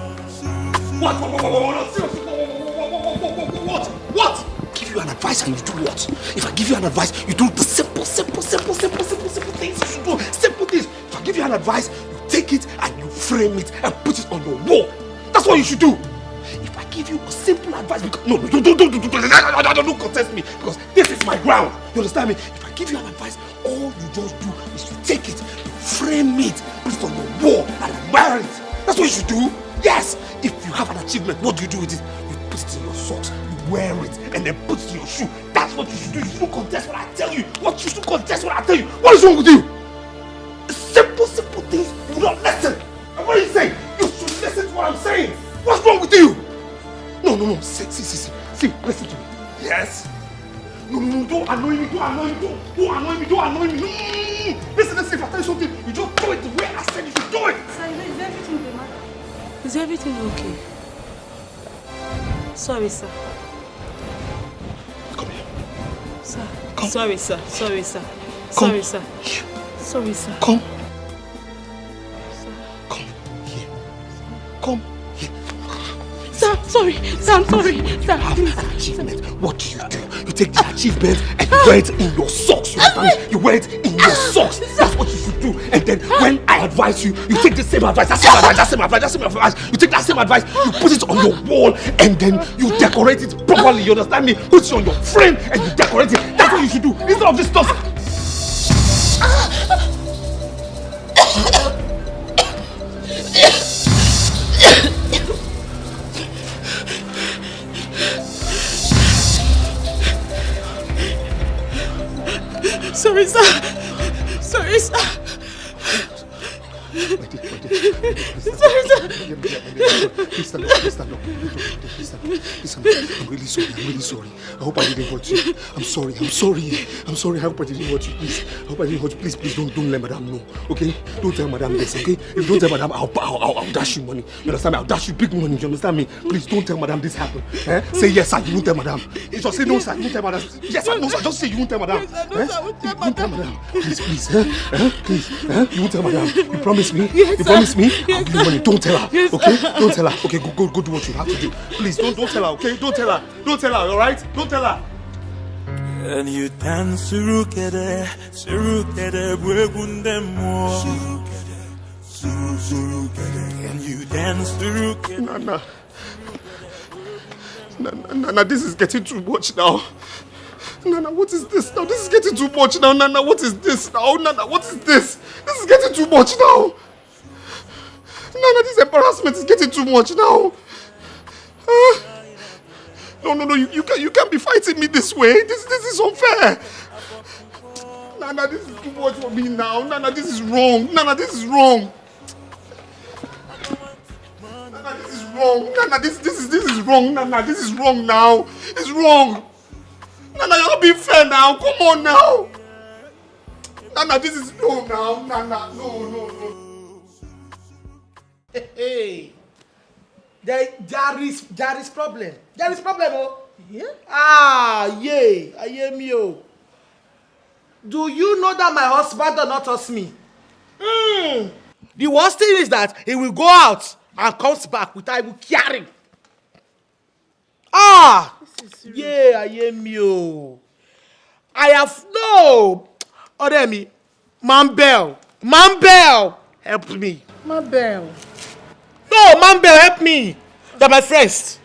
What? Give you an advice and you do what? If I give you an advice, you do the simple things you should do. Simple things. If I give you an advice, you take it and you frame it and put it on your wall. That's what you should do. If I give you a simple advice, because don't contest me, because this is my ground. You understand me? If I give you an advice, all you just do is you take it, you frame it, put it on your wall and admire it. That's what you should do. Yes. If you have an achievement, what do you do with it? You put it in your socks, you wear it, and then put it in your shoe. That's what you should do. You shouldn't contest what I tell you. You should contest what I tell you. What is wrong with you? Simple things. You will not listen. And what are you saying? You should listen to what I'm saying. What's wrong with you? No. See, listen to me. Yes. No, don't annoy me. Don't annoy me. No. Listen, if I tell you something, you just do it the way I said you should do it. Sir, is everything the matter? Is everything okay? Sorry, sir. Come here. Sir. Come. Sorry, sir. Sorry, sir. Come. Sorry, sir. Here. Sorry, sir. Come. Sir. Come here. Come here. Sir, sorry. Sir, I'm sorry. Sir, you have an achievement. What do? You take the achievement and you wear it in your socks. You wear it in your socks. That's what you should do. And then when I advise you, you take the same advice. You take that same advice, you put it on your wall, and then you decorate it properly. You understand me? Put it on your frame and you decorate it. That's what you should do. Instead of this stuff. Sorry, sir. Sorry, sir. Sorry, sir. Please stand up. I'm really sorry. I hope I didn't hurt you. I'm sorry. I hope I didn't hurt you. Please. I hope I didn't hurt you. Please don't let madam know. Okay? Don't tell madam this, okay? If you don't tell madam, I'll dash you money. You understand me? I'll dash you big money. You understand me? Please don't tell madam this happened. Say yes, sir. You won't tell madam. Just say no, sir. You won't tell madam. Yes, sir. No, sir. Just say you won't tell madam. You won't tell madam. Please. Please. You won't tell madam. You promise me? Yes, You promise me? Yes, I'll give you money. Don't tell her. Yes, Okay? sir. Don't tell her. Okay, go do what you have to do. Please don't tell her, okay? Don't tell her, alright? Don't tell her. And you dance surukere, bwegundemo. And you dance surukere. Nana, this is getting too much now. Nana, what is this now? This is getting too much now. Nana, what is this now? Nana, what is this? This is getting too much now. Nana, this embarrassment is getting too much now. No, you can't be fighting me this way. This is unfair. Nana, this is too much for me now. Nana, this is wrong. Nana, this is wrong. Nana, this is wrong. Nana, this is wrong. Nana, this is wrong now. It's wrong. Nana, you're not being fair now. Come on now. Nana, this is no now. Nana, no. Hey, there is problem. There is problem, oh. Yeah. Ah, yeah. I hear me, oh. Do you know that my husband does not trust me? The worst thing is that he will go out and comes back without even caring. Ah, yeah, I hear me, oh. I have no. Order me, Mambel, help me. Mabel. No, Mambel, help me. They're my friends,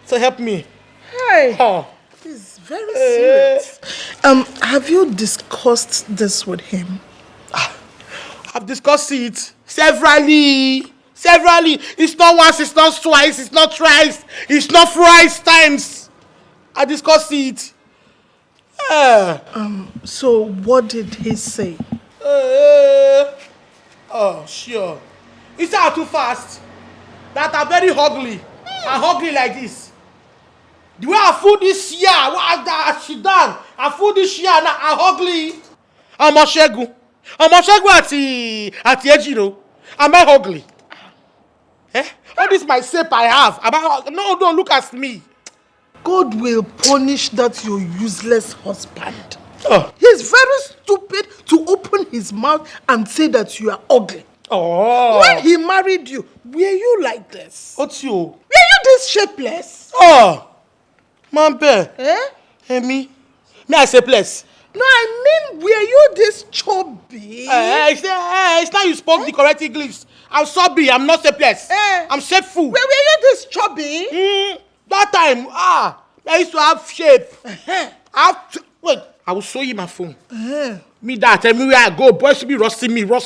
so help me. Hey, Oh. this is very serious. Have you discussed this with him? I've discussed it severally. It's not once, it's not twice, it's not thrice, it's not thrice times. I discussed it. So what did he say? Oh, sure. It's not too fast. That are very ugly. And ugly like this. The way I food this year, what she done? I food this year now, I'm ugly. I'm a shegu at Ejiro. Am I ugly? All this my shape I have. No, don't look at me. God will punish that your useless husband. Oh. He's very stupid to open his mouth and say that you are ugly. Oh. When he married you, were you like this? What's you? Were you this shapeless? Oh. Mampe. Me, I say place. No, I mean, were you this chubby? It's not you spoke the correct English. I'm sorry, I'm not shapeless. I'm shapeful. Were you this chubby? That time, I used to have shape. Wait, I will show you my phone. Me that, tell me where I go. Boys should be roasting me. Look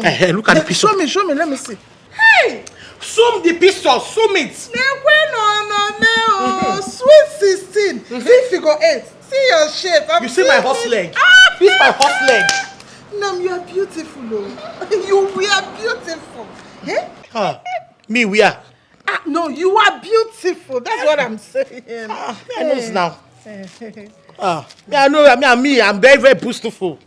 at the picture. Show me, let me see. Hey! Zoom the picture, zoom it. No. Sweet 16. See figure 8. See your shape. You see my horse leg? This is my horse leg. No, you are beautiful, oh. You are beautiful. Me, we are. No, you are beautiful. That's what I'm saying. I know it now. I know, me, I'm very, very boastful.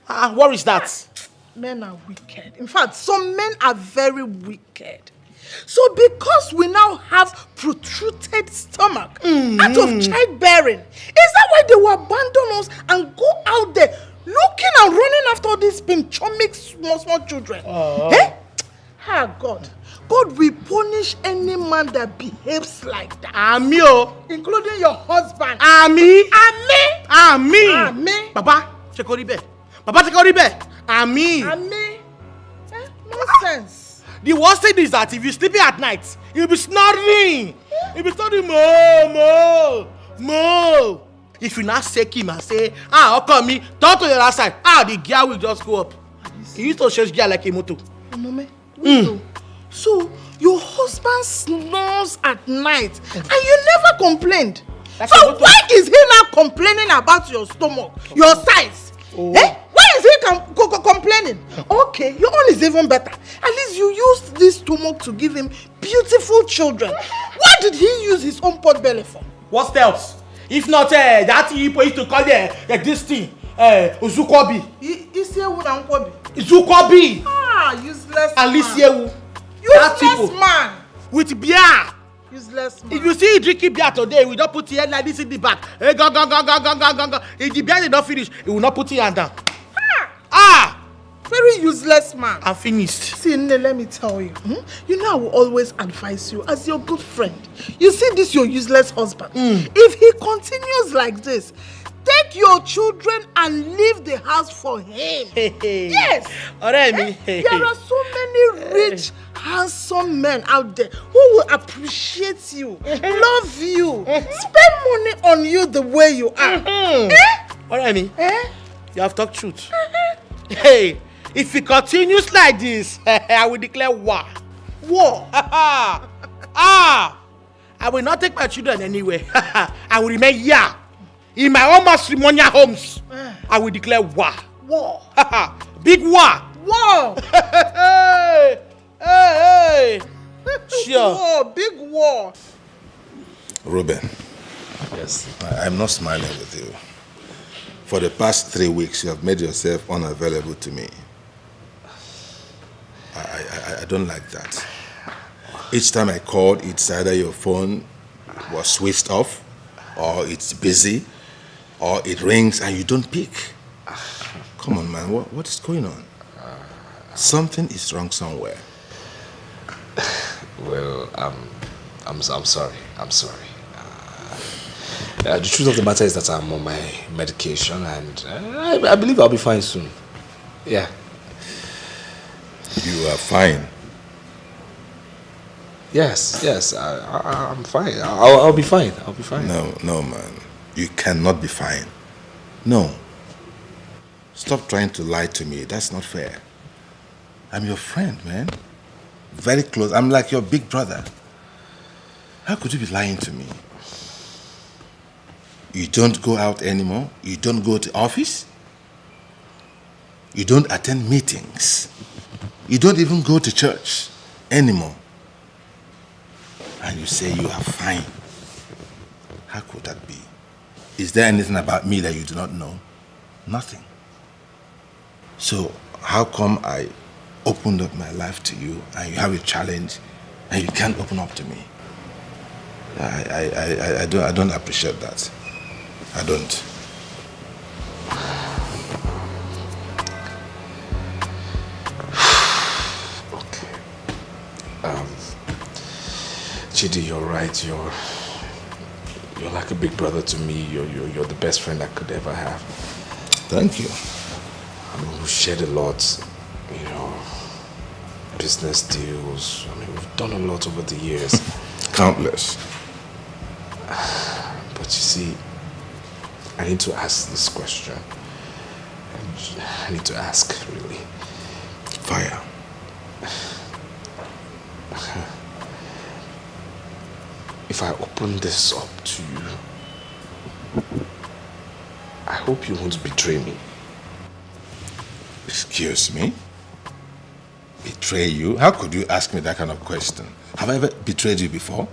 What is that? Men are wicked. In fact, some men are very wicked. So because we now have protruded stomach out of childbearing, is that why they will abandon us and go out there looking and running after all these pinchomic small children? God will punish any man that behaves like that. Including your husband. Papa, check Nonsense. The worst thing is that if you're sleeping at night, you'll be snoring. Mo. If you not shake him and say, how come me, turn to the other side, the gear will just go up. He used to change gear like a motor. So, your husband snores at night and you never complained. Like so why is he now complaining about your stomach, your size? Why is he complaining? Okay, your own is even better. At least you used this stomach to give him beautiful children. What did he use his own pot belly for? What else? If not that he used to call this thing, Uzukobi. Uzukobi. Useless man. Useless man. With beer. Useless man. If you see drinking beer today, we don't put your hand like this in the back. Hey, go. If the beer did not finish, he will not put your hand down. Very useless man. I'm finished. See, Nne, let me tell you. You know I will always advise you as your good friend. You see this your useless husband. If he continues like this, take your children and leave the house for him. Yes. There are so many rich, handsome men out there who will appreciate you, love you, spend money on you the way you are. You have talked truth. Hey, if he continues like this, I will declare war. I will not take my children anywhere. I will remain here. In my own matrimonial homes, I will declare war. Big war. Hey. Sure. Big war. Ruben. Yes. I'm not smiling with you. For the past 3 weeks, you have made yourself unavailable to me. I don't like that. Each time I called, it's either your phone was switched off, or it's busy, or it rings and you don't pick. Come on, man, what is going on? Something is wrong somewhere. Well, I'm sorry. I'm sorry. The truth of the matter is that I'm on my medication, and I believe I'll be fine soon. Yeah. You are fine. Yes, I'm fine. I'll be fine. I'll be fine. No, man. You cannot be fine. No. Stop trying to lie to me. That's not fair. I'm your friend, man. Very close. I'm like your big brother. How could you be lying to me? You don't go out anymore? You don't go to office? You don't attend meetings? You don't even go to church anymore? And you say you are fine. How could that be? Is there anything about me that you do not know? Nothing. So how come I opened up my life to you and you have a challenge and you can't open up to me? I don't appreciate that. I don't. Okay. Chidi, you're right. You're like a big brother to me. You're the best friend I could ever have. Thank you. I mean, we've shared a lot, business deals. I mean, we've done a lot over the years. Countless. But you see, I need to ask this question. I need to ask, really. Fire. If I open this up to you, I hope you won't betray me. Excuse me? Betray you? How could you ask me that kind of question? Have I ever betrayed you before?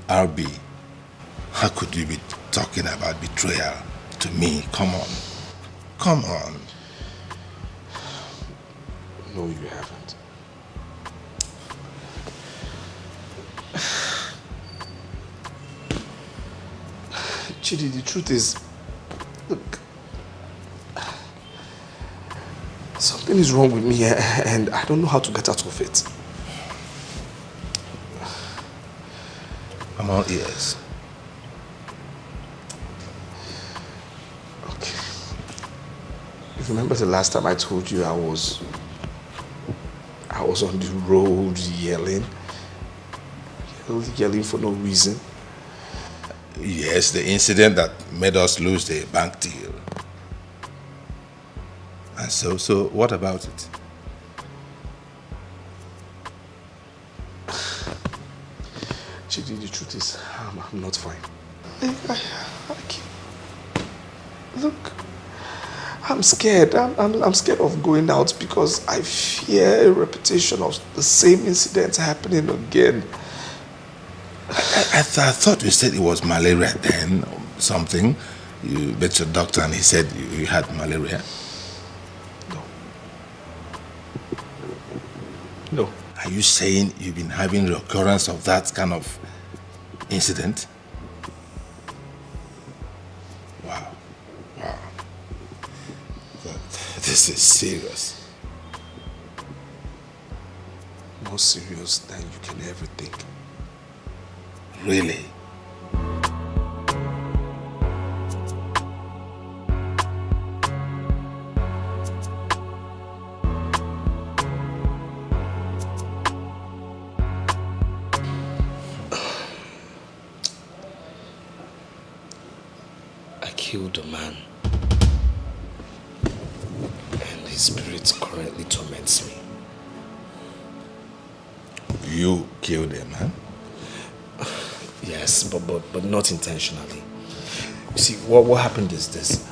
RB, how could you be talking about betrayal to me? Come on. Come on. No, you haven't. Chidi, the truth is, look, something is wrong with me and I don't know how to get out of it. I'm all ears. Okay. You remember the last time I told you I was on the road yelling for no reason? Yes, the incident that made us lose the bank deal. And so what about it? Chidi, the truth is, I'm not fine. Look, I'm scared. I'm scared of going out because I fear a repetition of the same incident happening again. I thought you said it was malaria then, or something. You met your doctor and he said you had malaria. No. Are you saying you've been having recurrence of that kind of incident? Wow. This is serious. More serious than you can ever think. Really? I killed a man. And his spirit currently torments me. You killed a man? Yes, but not intentionally. You see, what happened is this.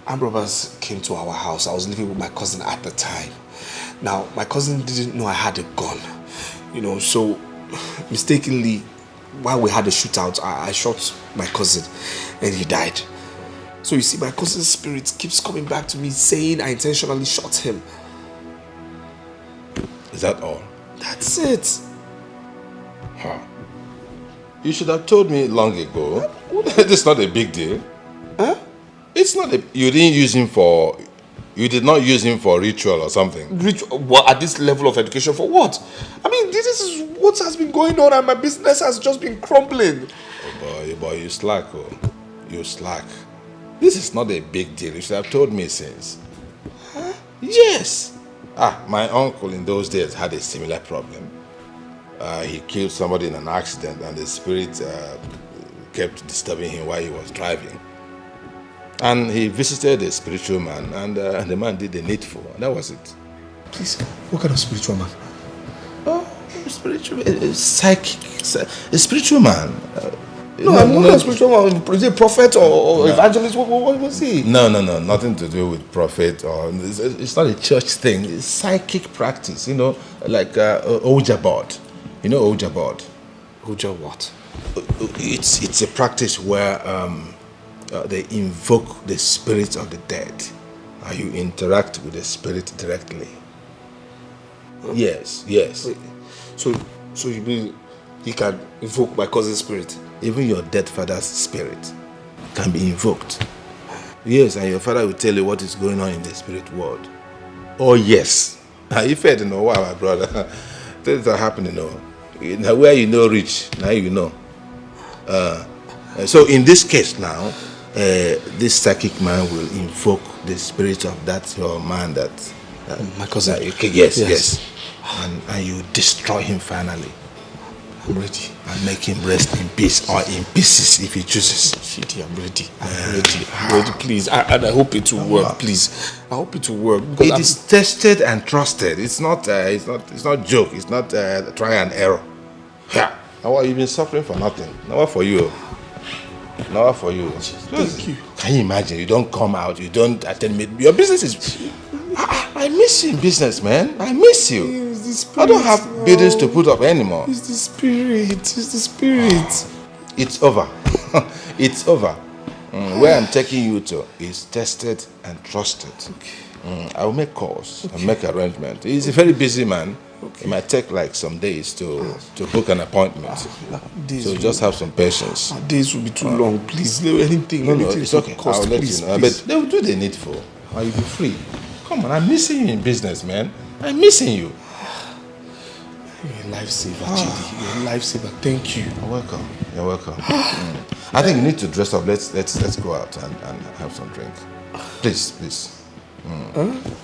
Armed robbers came to our house. I was living with my cousin at the time. Now, my cousin didn't know I had a gun. So mistakenly, while we had a shootout, I shot my cousin and he died. So you see, my cousin's spirit keeps coming back to me saying I intentionally shot him. Is that all? That's it. Huh. You should have told me long ago. This is not a big deal. Huh? It's not a... You didn't use him for... You did not use him for ritual or something. Ritual? What? At this level of education, for what? I mean, this is what has been going on and my business has just been crumbling. Oh boy, you slack, oh. You slack. This is not a big deal. You should have told me since. Huh? Yes. My uncle in those days had a similar problem. He killed somebody in an accident and the spirit kept disturbing him while he was driving. And he visited a spiritual man and the man did the needful. And that was it. Please, what kind of spiritual man? Spiritual, psychic, a spiritual man. No, I'm not a spiritual man. Is he a prophet or evangelist? What was he? No, nothing to do with prophet or it's not a church thing. It's psychic practice, like Ouija board. You know Ouija board? Ouija what? It's a practice where they invoke the spirits of the dead. You interact with the spirit directly. Huh? Yes. Wait, so you mean he can invoke my cousin's spirit? Even your dead father's spirit can be invoked. Yes, and your father will tell you what is going on in the spirit world. Oh yes. If I don't know why, my brother. Things are happening. Now where you know rich, now you know. So in this case now, this psychic man will invoke the spirit of that your man that my cousin. Yes. And you destroy him finally. I'm ready. And make him rest in peace or in pieces if he chooses. Shitty, I'm ready. I'm ready, please. And I hope it will work, please. I hope it will work. It is tested and trusted. It's not joke. It's not try and error. Yeah. Now you've been suffering for nothing. Now what for you? Now what for you? Thank you. Can you imagine? You don't come out. You don't attend me. Your business is. I miss you in business, man. I miss you. I don't have buildings to put up anymore. It's the spirit. It's over. It's over. Where I'm taking you to is tested and trusted. Okay. I will make calls and make arrangements. He's a very busy man. Okay. It might take like some days to book an appointment. So just have some patience. Days will be too long. Please, anything. No, it's okay. I'll let you know. But they will do the needful. Or you'll be free. Come on, I'm missing you in business, man. I'm missing you. You're a lifesaver, Chidi. You're a lifesaver. Thank you. You're welcome. I think you need to dress up. Let's go out and have some drink. Please.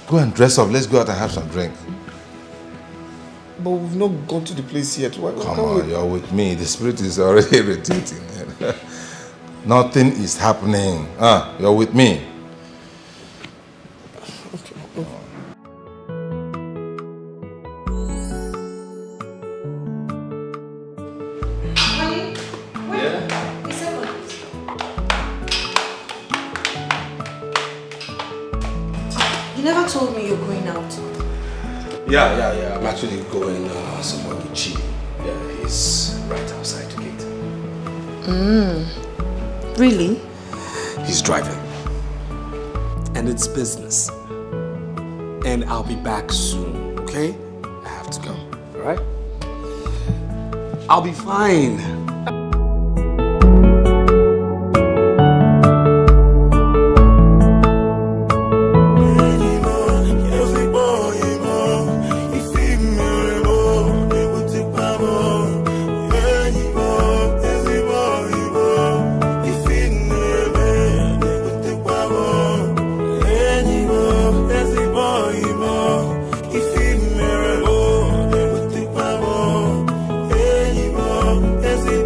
Go and dress up. Let's go out and have some drink. But we've not gone to the place yet. Why Come on, you're with me. The spirit is already irritating. Nothing is happening. You're with me. Told me you're going out. Yeah. I'm actually going somewhere with Chi. Yeah, he's right outside the gate. Really? He's driving. And it's business. And I'll be back soon, okay? I have to go, alright? I'll be fine. Every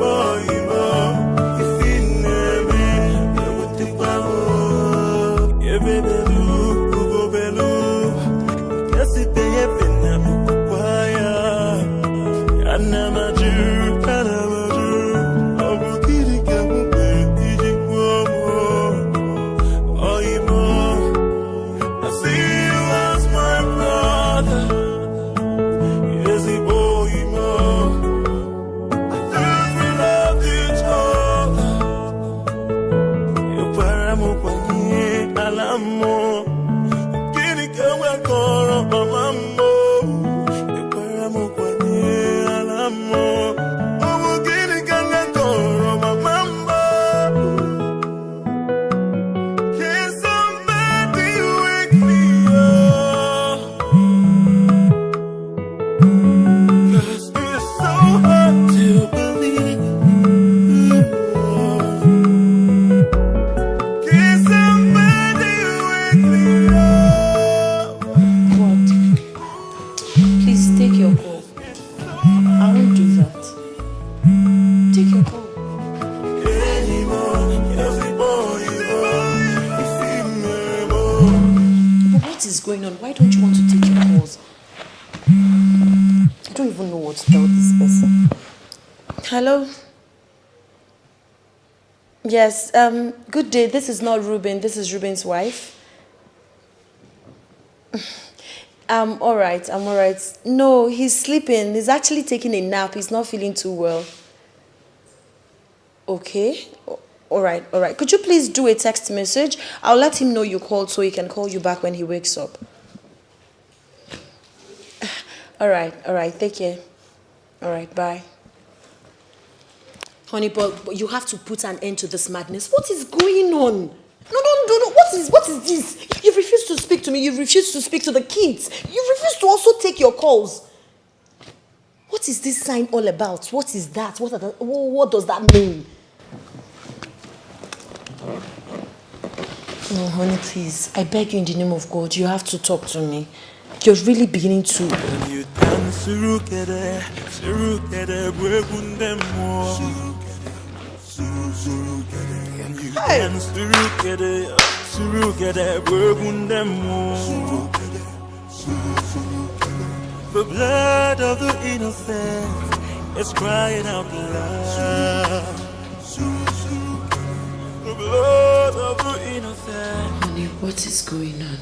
I don't even know what to tell this person. Hello? Yes, good day. This is not Ruben. This is Ruben's wife. I'm alright. No, he's sleeping. He's actually taking a nap. He's not feeling too well. Okay. Alright. Could you please do a text message? I'll let him know you called so he can call you back when he wakes up. Alright. Take care. Alright, bye. Honey, but you have to put an end to this madness. What is going on? No. What is this? You've refused to speak to me. You've refused to speak to the kids. You've refused to also take your calls. What is this sign all about? What is that? What does that mean? No, honey, please. I beg you in the name of God, you have to talk to me. You're really beginning to... When you dance, the blood of the innocent is crying out loud. The blood of the innocent. Honey, what is going on?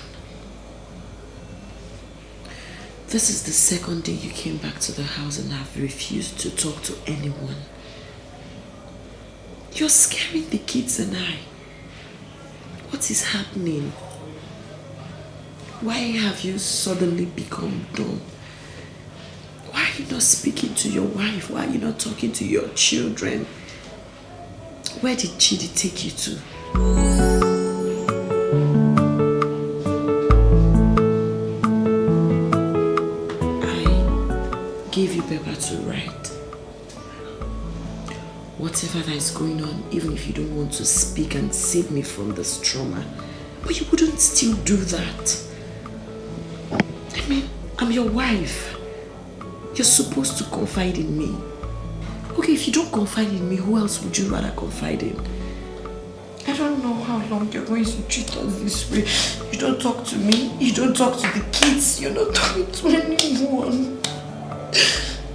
This is the second day you came back to the house and have refused to talk to anyone. You're scaring the kids and I. What is happening? Why have you suddenly become dumb? Why are you not speaking to your wife? Why are you not talking to your children? Where did Chidi take you to? Gave you paper to write. Whatever that is going on, even if you don't want to speak and save me from this trauma, but you wouldn't still do that. I mean, I'm your wife. You're supposed to confide in me. Okay, if you don't confide in me, who else would you rather confide in? I don't know how long you're going to treat us this way. You don't talk to me, you don't talk to the kids, you're not talking to anyone.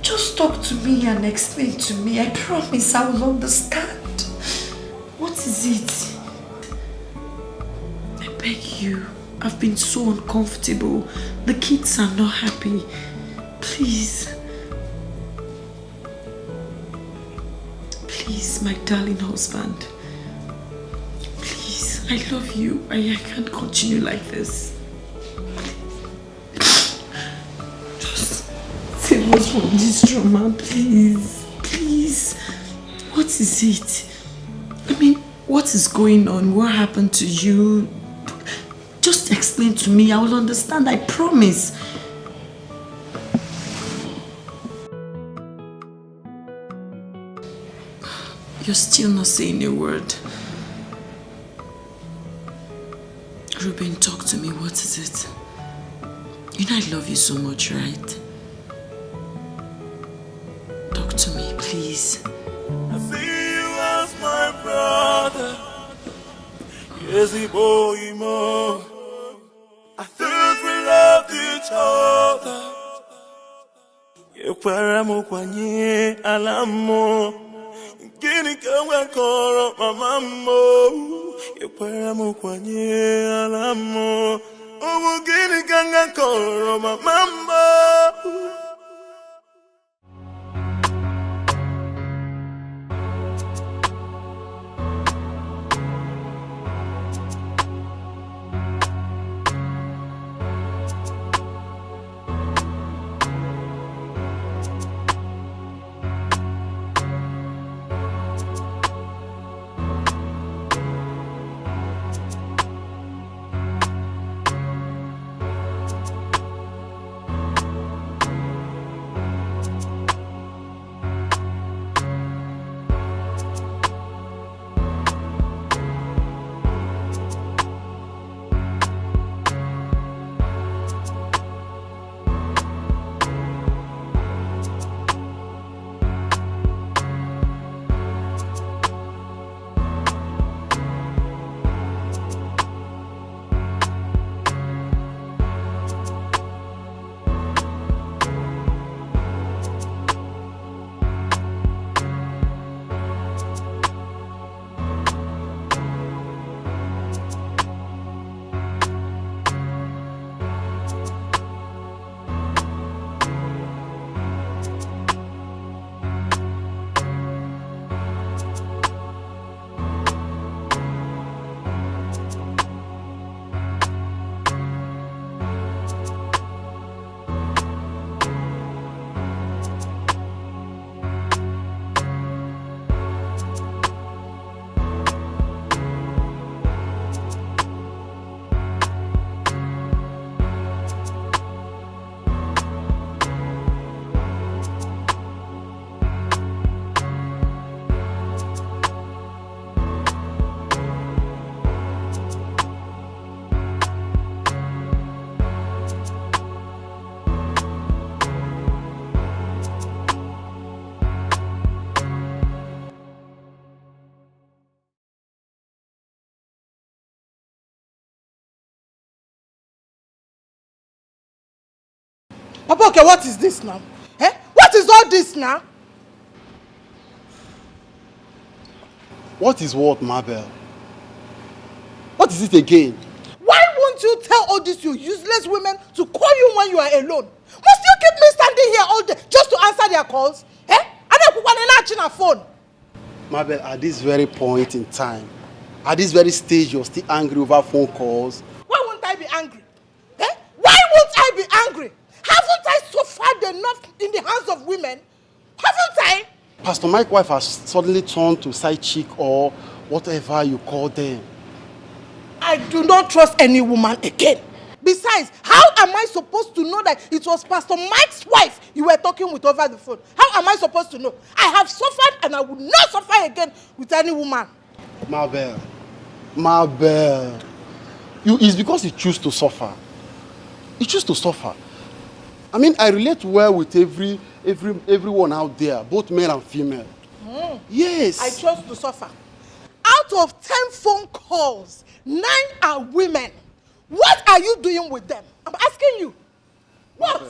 Just talk to me and explain to me. I promise I will understand. What is it? I beg you. I've been so uncomfortable. The kids are not happy. Please. Please, my darling husband. Please, I love you. I can't continue like this. Save us from this trauma, please. Please. What is it? I mean, what is going on? What happened to you? Just explain to me. I will understand. I promise. You're still not saying a word. Ruben, talk to me. What is it? You know I love you so much, right? Talk to me, please. I see you as my brother. Yes, boy, more. I thought we loved each other. Yekwaramu kwanye alamo. Gini kama koro mamamo. Yekwaramu kwanye alamo. Owo gini kanga koro mamamo. Papa, okay, what is this now? Eh? What is all this now? What is what, Mabel? What is it again? Why won't you tell all these you useless women to call you when you are alone? Must you keep me standing here all day just to answer their calls? Eh? And I put one in a phone. Mabel, at this very point in time, at this very stage, you're still angry over phone calls. Why won't I be angry? Eh? Why won't I be angry? Haven't I suffered enough in the hands of women? Haven't I? Pastor Mike's wife has suddenly turned to side chick or whatever you call them. I do not trust any woman again. Besides, how am I supposed to know that it was Pastor Mike's wife you were talking with over the phone? How am I supposed to know? I have suffered and I will not suffer again with any woman. Mabel, it's because you choose to suffer. You choose to suffer. I mean, I relate well with everyone out there, both male and female. Yes. I chose to suffer. Out of 10 phone calls, 9 are women. What are you doing with them? I'm asking you. What?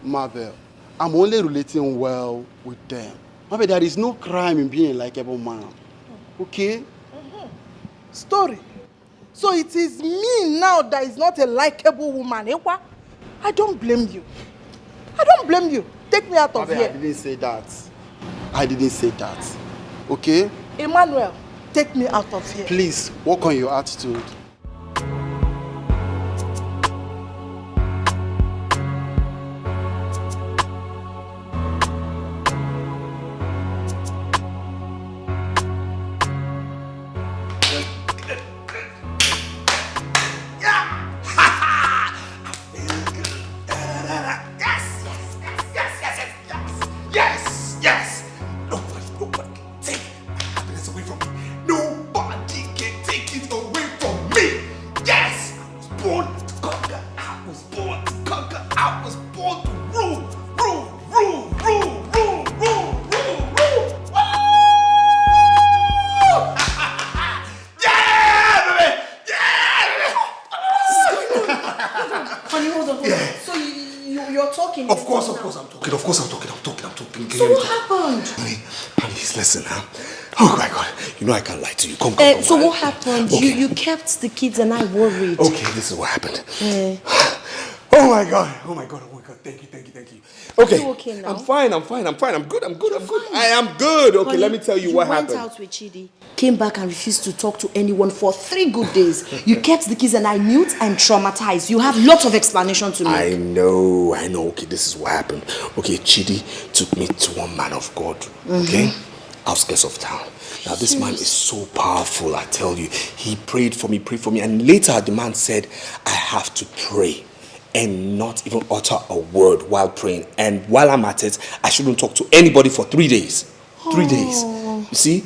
Mabel, I'm only relating well with them. Mabel, there is no crime in being a likable man. Okay? Story. So it is me now that is not a likable woman. I don't blame you. I don't blame you. Take me out of Mabel, here. I didn't say that. I didn't say that. Okay? Emmanuel, take me out of here. Please, work on your attitude. So what happened? Please listen, huh? Oh my God, you know I can't lie to you. Come. So what happened? Okay. You kept the kids and I worried. Okay, this is what happened. Oh my God, thank you. Okay. Are you okay now? I'm fine. I'm good. I am good. Okay, Honey, let me tell you what happened. You went out with Chidi, came back and refused to talk to anyone for 3 good days. You kept the kids and I mute and traumatized. You have lots of explanation to make. I know. Okay, this is what happened. Okay, Chidi took me to one man of God. Okay? Outskirts of town. Now this man is so powerful, I tell you. He prayed for me, and later the man said, I have to pray and not even utter a word while praying. And while I'm at it, I shouldn't talk to anybody for 3 days. 3 days. You see?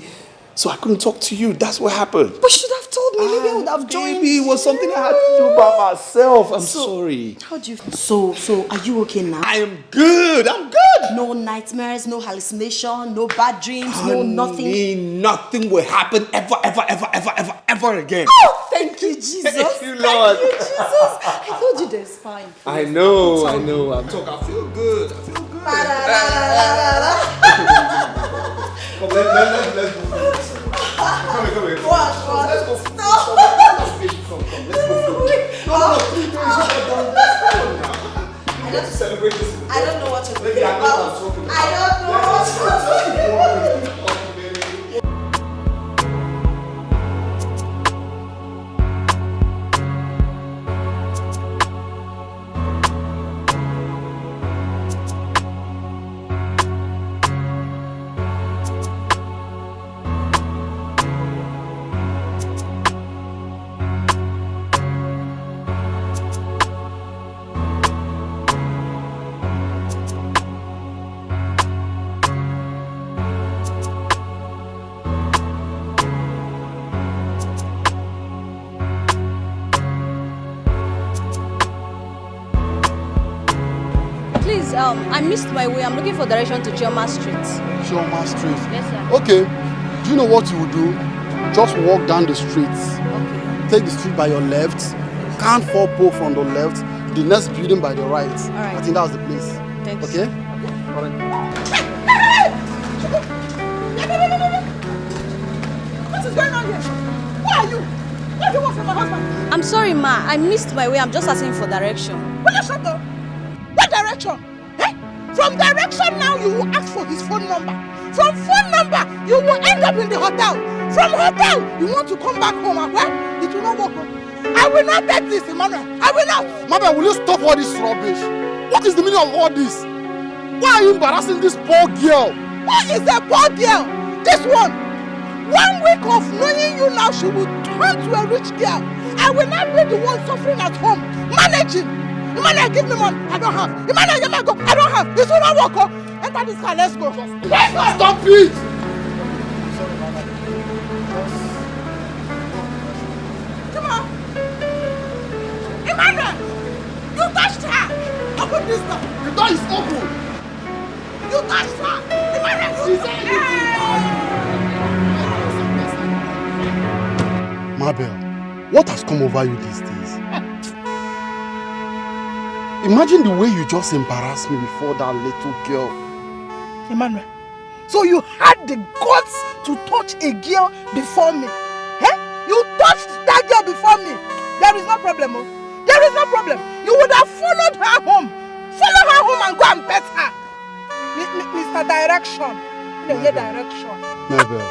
So I couldn't talk to you. That's what happened. But you should have told me. Maybe I would have joined. Maybe it was something I had to do by myself. I'm sorry. How do you feel? So are you okay now? I am good. No nightmares, no hallucination, no bad dreams, no nothing. Nothing will happen ever again. Oh, thank you, Jesus. Thank you, Lord. Thank you, Jesus. I told you there's fine. I know. I feel good. Come, let's go. Come here. What? Let's go. Stop. Let's go. No, 3 days. I don't celebrate this. I don't know what you're talking Maybe I know what about. I'm talking about. I don't know what you're talking about. I missed my way. I'm looking for direction to Chioma Street. Chioma Street? Yes, sir. Okay. Do you know what you will do? Just walk down the street. Okay. Take the street by your left. Count 4 poles from the left. the next building by the right. Alright. I think that's the place. Thanks. Okay? Alright. What is going on here? Who are you? What do you want from my husband? I'm sorry, ma. I missed my way. I'm just asking for direction. Will you shut up? What direction? Eh? From direction now, you will ask for his phone number. From phone number, you will end up in the hotel. From hotel, you want to come back home. And well, it will not work. I will not take this, Emmanuel. I will not. Mama, will you stop all this rubbish? What is the meaning of all this? Why are you embarrassing this poor girl? What is a poor girl? This one. 1 week of knowing you now, she will turn to a rich girl. I will not be the one suffering at home, managing. Emmanuel, give me money. I don't have. Emmanuel, give me go. I don't have. This will not work. Oh. Enter this car. Let's go. Let's go. Stop it! Come on. Emmanuel, you touched her. Open this door. The door is open. You touched her. Emmanuel, you touched her. Mabel, what has come over you these days? Imagine the way you just embarrassed me before that little girl. Emmanuel, so you had the guts to touch a girl before me. Eh? You touched that girl before me. There is no problem. Oh. There is no problem. You would have followed her home. Follow her home and go and pet her. Mr. Direction. Direction. Mabel,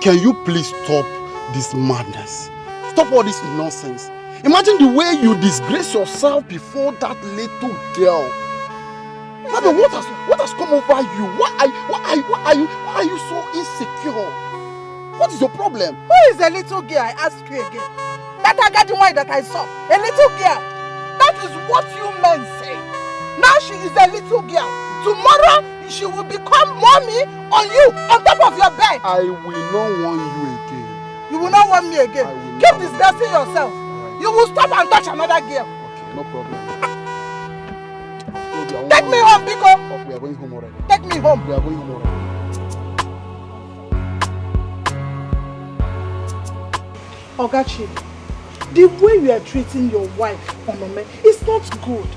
can you please stop this madness? Stop all this nonsense. Imagine the way you disgrace yourself before that little girl. Mabel, what has come over you? Why are you so insecure? What is your problem? Who is a little girl? I ask you again. That Agadiwai that I saw. A little girl. That is what you men say. Now she is a little girl. Tomorrow she will become mommy on you, on top of your bed. I will not want you again. You will not want me again. Keep discussing yourself. You will stop and touch another girl. Okay, no problem. Take me home, Biko. Oh, we are going home already. Take me home. We are going home already. Ogachi, the way you are treating your wife, Onome, is not good.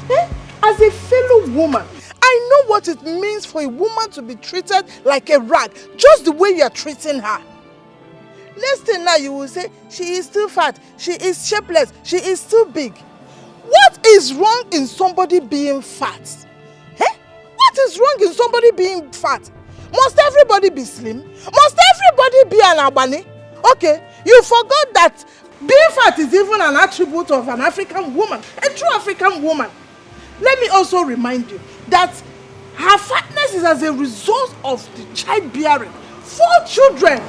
Eh? As a fellow woman, I know what it means for a woman to be treated like a rag, just the way you are treating her. Next thing now you will say, she is too fat, she is shapeless, she is too big. What is wrong in somebody being fat? Eh? What is wrong in somebody being fat? Must everybody be slim? Must everybody be an Albani? Okay, you forgot that being fat is even an attribute of an African woman, a true African woman. Let me also remind you that her fatness is as a result of the childbearing. 4 children.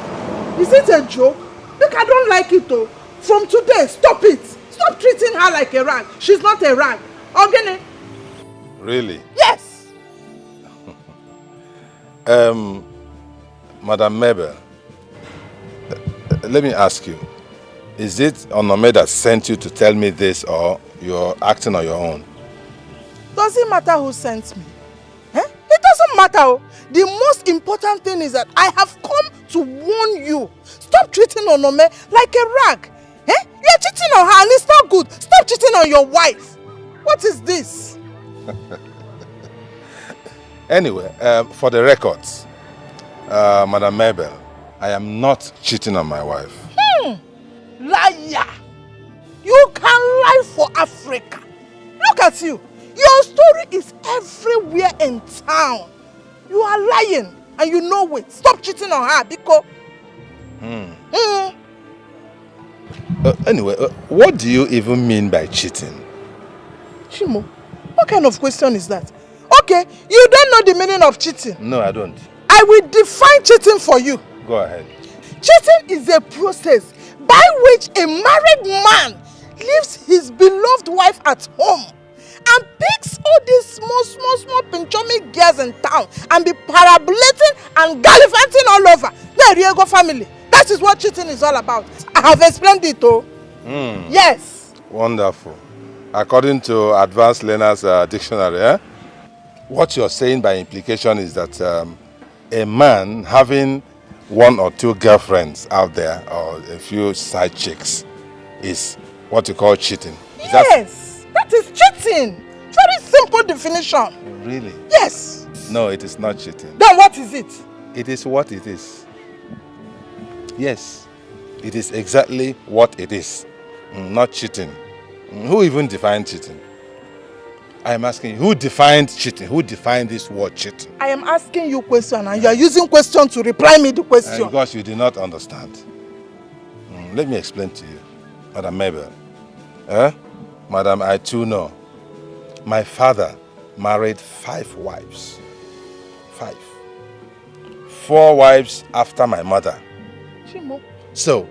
Is it a joke? Look, I don't like it though. From today, stop it. Stop treating her like a rag. She's not a rag. Ogene? Really? Yes. Madam Mabel, let me ask you, is it Onome that sent you to tell me this, or you're acting on your own? Does it matter who sent me? Eh? It doesn't matter. The most important thing is that I have come to warn you. Stop treating Onome like a rag. Eh? You are cheating on her and it's not good. Stop cheating on your wife. What is this? Anyway, for the records, Madam Mabel, I am not cheating on my wife. Liar! You can lie for Africa. Look at you. Your story is everywhere in town. You are lying and you know it. Stop cheating on her because... Anyway, what do you even mean by cheating? Chimo, what kind of question is that? Okay, you don't know the meaning of cheating. No, I don't. I will define cheating for you. Go ahead. Cheating is a process by which a married man leaves his beloved wife at home and picks all these small pinchomi girls in town and be parabolating and gallivanting all over. The Riego family. That is what cheating is all about. I have explained it, oh. Yes. Wonderful. According to Advanced Learners Dictionary, eh? What you're saying by implication is that a man having 1 or 2 girlfriends out there or a few side chicks is what you call cheating. Yes. That is cheating. Very simple definition. Really? Yes. No, it is not cheating. Then what is it? It is what it is. Yes, it is exactly what it is. Not cheating. Who even defined cheating? I am asking you, who defined cheating? Who defined this word cheating? I am asking you a question and you are using question to reply me the question. Because you did not understand. Let me explain to you, Madam Mabel. Madam, I too know. My father married 5 wives. 5. 4 wives after my mother. Chimo. So,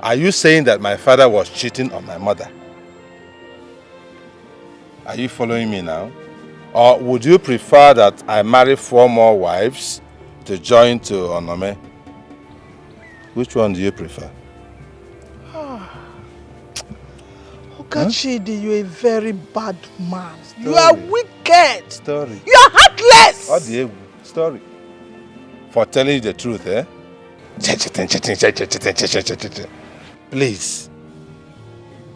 are you saying that my father was cheating on my mother? Are you following me now? Or would you prefer that I marry 4 more wives to join to Onome? Which one do you prefer? Okachidi, you're a very bad man. Story. You are wicked. Story. You are heartless. What the story? For telling you the truth, eh? Please.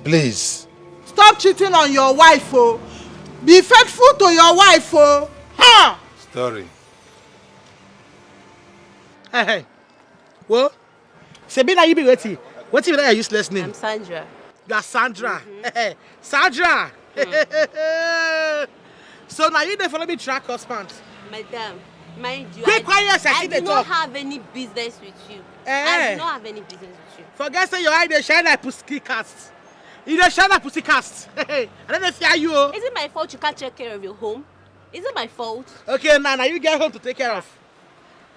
Please. Stop cheating on your wife, oh. Be faithful to your wife, oh. Ha! Story. Hey. What? Sabina, you be waiting. What's your useless name? I'm Sandra. You are Sandra. Sandra. So now you don't follow me track husband. Madam, mind you, I do not have any business with you. I do not have any business with you. Forget say your eye they shine like pussy cast. You don't shine like pussy cast. I don't know if you are. Is it my fault you can't take care of your home? Is it my fault? Okay, now you get home to take care of.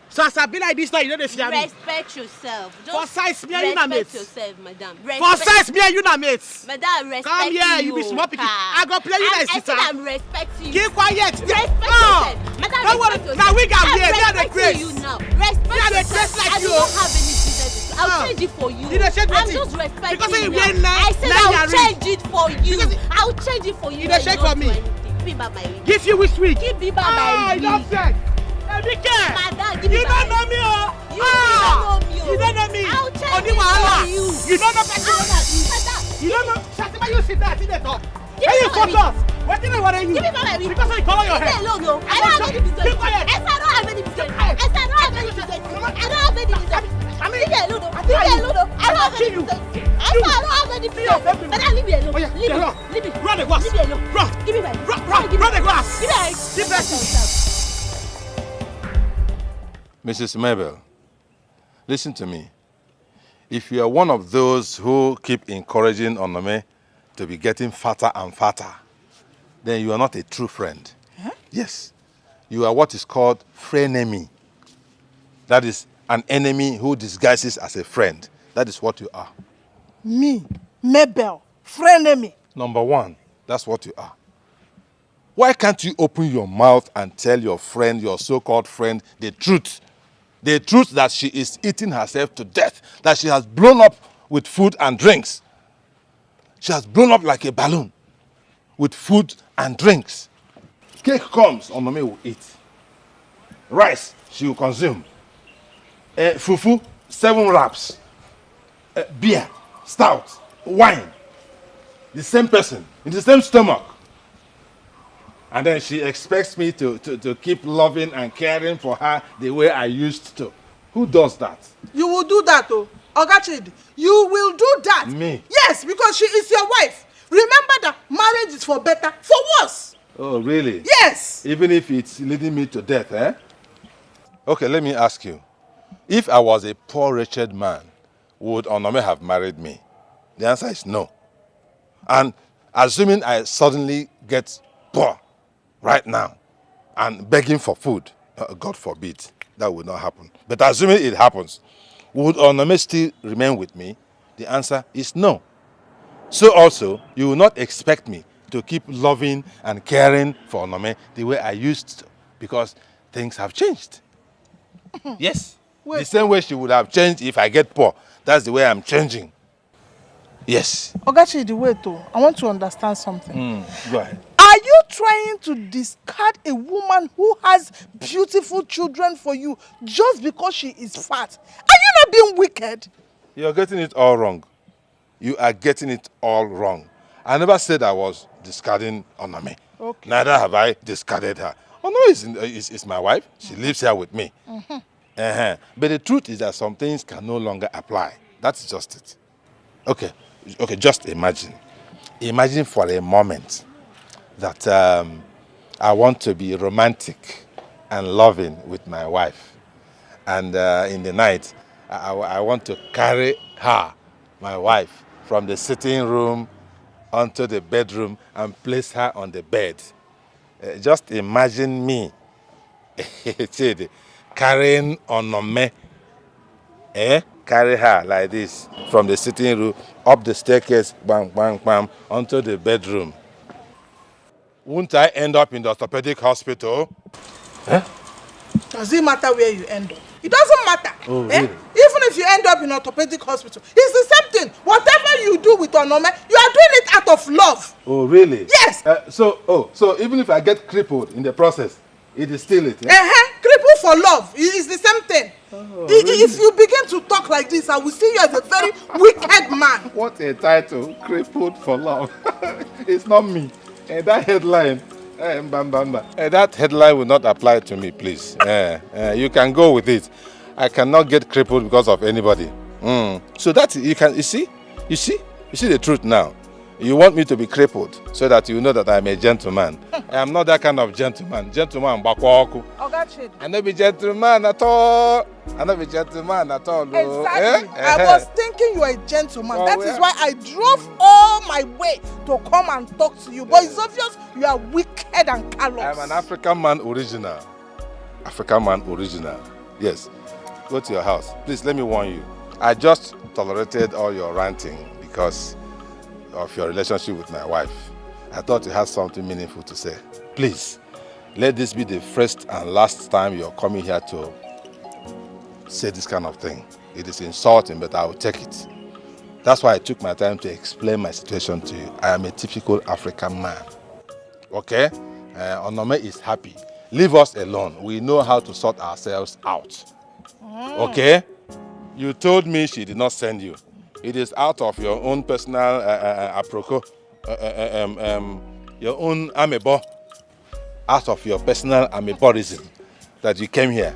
So as I be like this now, you don't fear me. Respect yourself. For size me and you na mates. Respect yourself, madam. For size me and you na mates. Madam, respect you. Come here, you be small pikin. I go play you like sister. I said I'm respecting you. Keep quiet. Respect yourself. Madam, don't worry. Now we got here. We are the grace. You now. Respect yourself. Like I do not have any business with you. I'll change it for you. I'm just respecting because you. I said I'll change it for you. I'll change it for you. You don't shake for me. Give me back my ring. Give you which week? Give me back my ring. Don't say. Madam, give me you don't know me, oh. You don't know me, oh. You don't know me. I'll change it for you. You don't know me. You don't know. Shatima, you sit there, talk. Can you focus? What did I want to you? Give me back my ring. Because I color your hair. Leave me alone, no. I don't have any business. Keep quiet. I don't have any business. I don't have any business. I don't have any business. Leave me alone, no. Leave me alone, no. I don't have any business. I don't have any business. Madam, leave me alone. Leave me. Run the grass. Leave me alone. Run. Give me my ring. Run the grass. Give me my ring. Keep that. Mrs. Mabel, listen to me. If you are one of those who keep encouraging Onome to be getting fatter and fatter, then you are not a true friend. Huh? Yes. You are what is called frenemy. That is an enemy who disguises as a friend. That is what you are. Me, Mabel, frenemy. Number 1, that's what you are. Why can't you open your mouth and tell your friend, your so-called friend, the truth? The truth that she is eating herself to death, that she has blown up with food and drinks. She has blown up like a balloon with food and drinks. Cake comes, Onome will eat. Rice, she will consume. Fufu, 7 wraps. Beer, stout, wine. The same person, in the same stomach. And then she expects me to keep loving and caring for her the way I used to. Who does that? You will do that, oh. Ogachidi, you will do that. Me? Yes, because she is your wife. Remember that marriage is for better, for worse. Oh, really? Yes. Even if it's leading me to death, eh? Okay, let me ask you. If I was a poor, wretched man, would Onome have married me? The answer is no. And assuming I suddenly get poor, right now, and begging for food, God forbid, that would not happen. But assuming it happens, would Onome still remain with me? The answer is no. So also, you will not expect me to keep loving and caring for Onome the way I used to, because things have changed. Yes. The same way she would have changed if I get poor. That's the way I'm changing. Yes. Ogachidi, wait, oh. I want to understand something. Go ahead. Are you trying to discard a woman who has beautiful children for you just because she is fat? Are you not being wicked? You're getting it all wrong. You are getting it all wrong. I never said I was discarding Onome. Okay. Neither have I discarded her. Onome is my wife. She lives here with me. But the truth is that some things can no longer apply. That's just it. Okay, just imagine. Imagine for a moment that I want to be romantic and loving with my wife. And in the night, I want to carry her, my wife, from the sitting room onto the bedroom and place her on the bed. Just imagine me carrying Onome, carry her like this from the sitting room up the staircase, bang, bang, bang, onto the bedroom. Won't I end up in the orthopedic hospital? Does it matter where you end up? It doesn't matter. Oh, really? Even if you end up in orthopedic hospital, it's the same thing. Whatever you do with Onome, you are doing it out of love. Oh, really? Yes. So even if I get crippled in the process, it is still it? Cripple for love. It's the same thing. If you begin to talk like this, I will see you as a very wicked man. What a title, crippled for love. It's not me. That headline, that headline will not apply to me, please. You can go with it. I cannot get crippled because of anybody. So that you see the truth now. You want me to be crippled so that you know that I'm a gentleman. I am not that kind of gentleman. Gentleman, bakwaku. I not be gentleman at all. Exactly. I was thinking you are a gentleman. That is why I drove all my way to come and talk to you. But it's obvious you are wicked and callous. I'm an African man original. Yes. Go to your house. Please, let me warn you. I just tolerated all your ranting because of your relationship with my wife. I thought you had something meaningful to say. Please, let this be the first and last time you're coming here to say this kind of thing. It is insulting, but I will take it. That's why I took my time to explain my situation to you. I am a typical African man. Okay? Onome is happy. Leave us alone. We know how to sort ourselves out. Okay? You told me she did not send you. It is out of your own personal approach, your own amebo, out of your personal ameborism that you came here.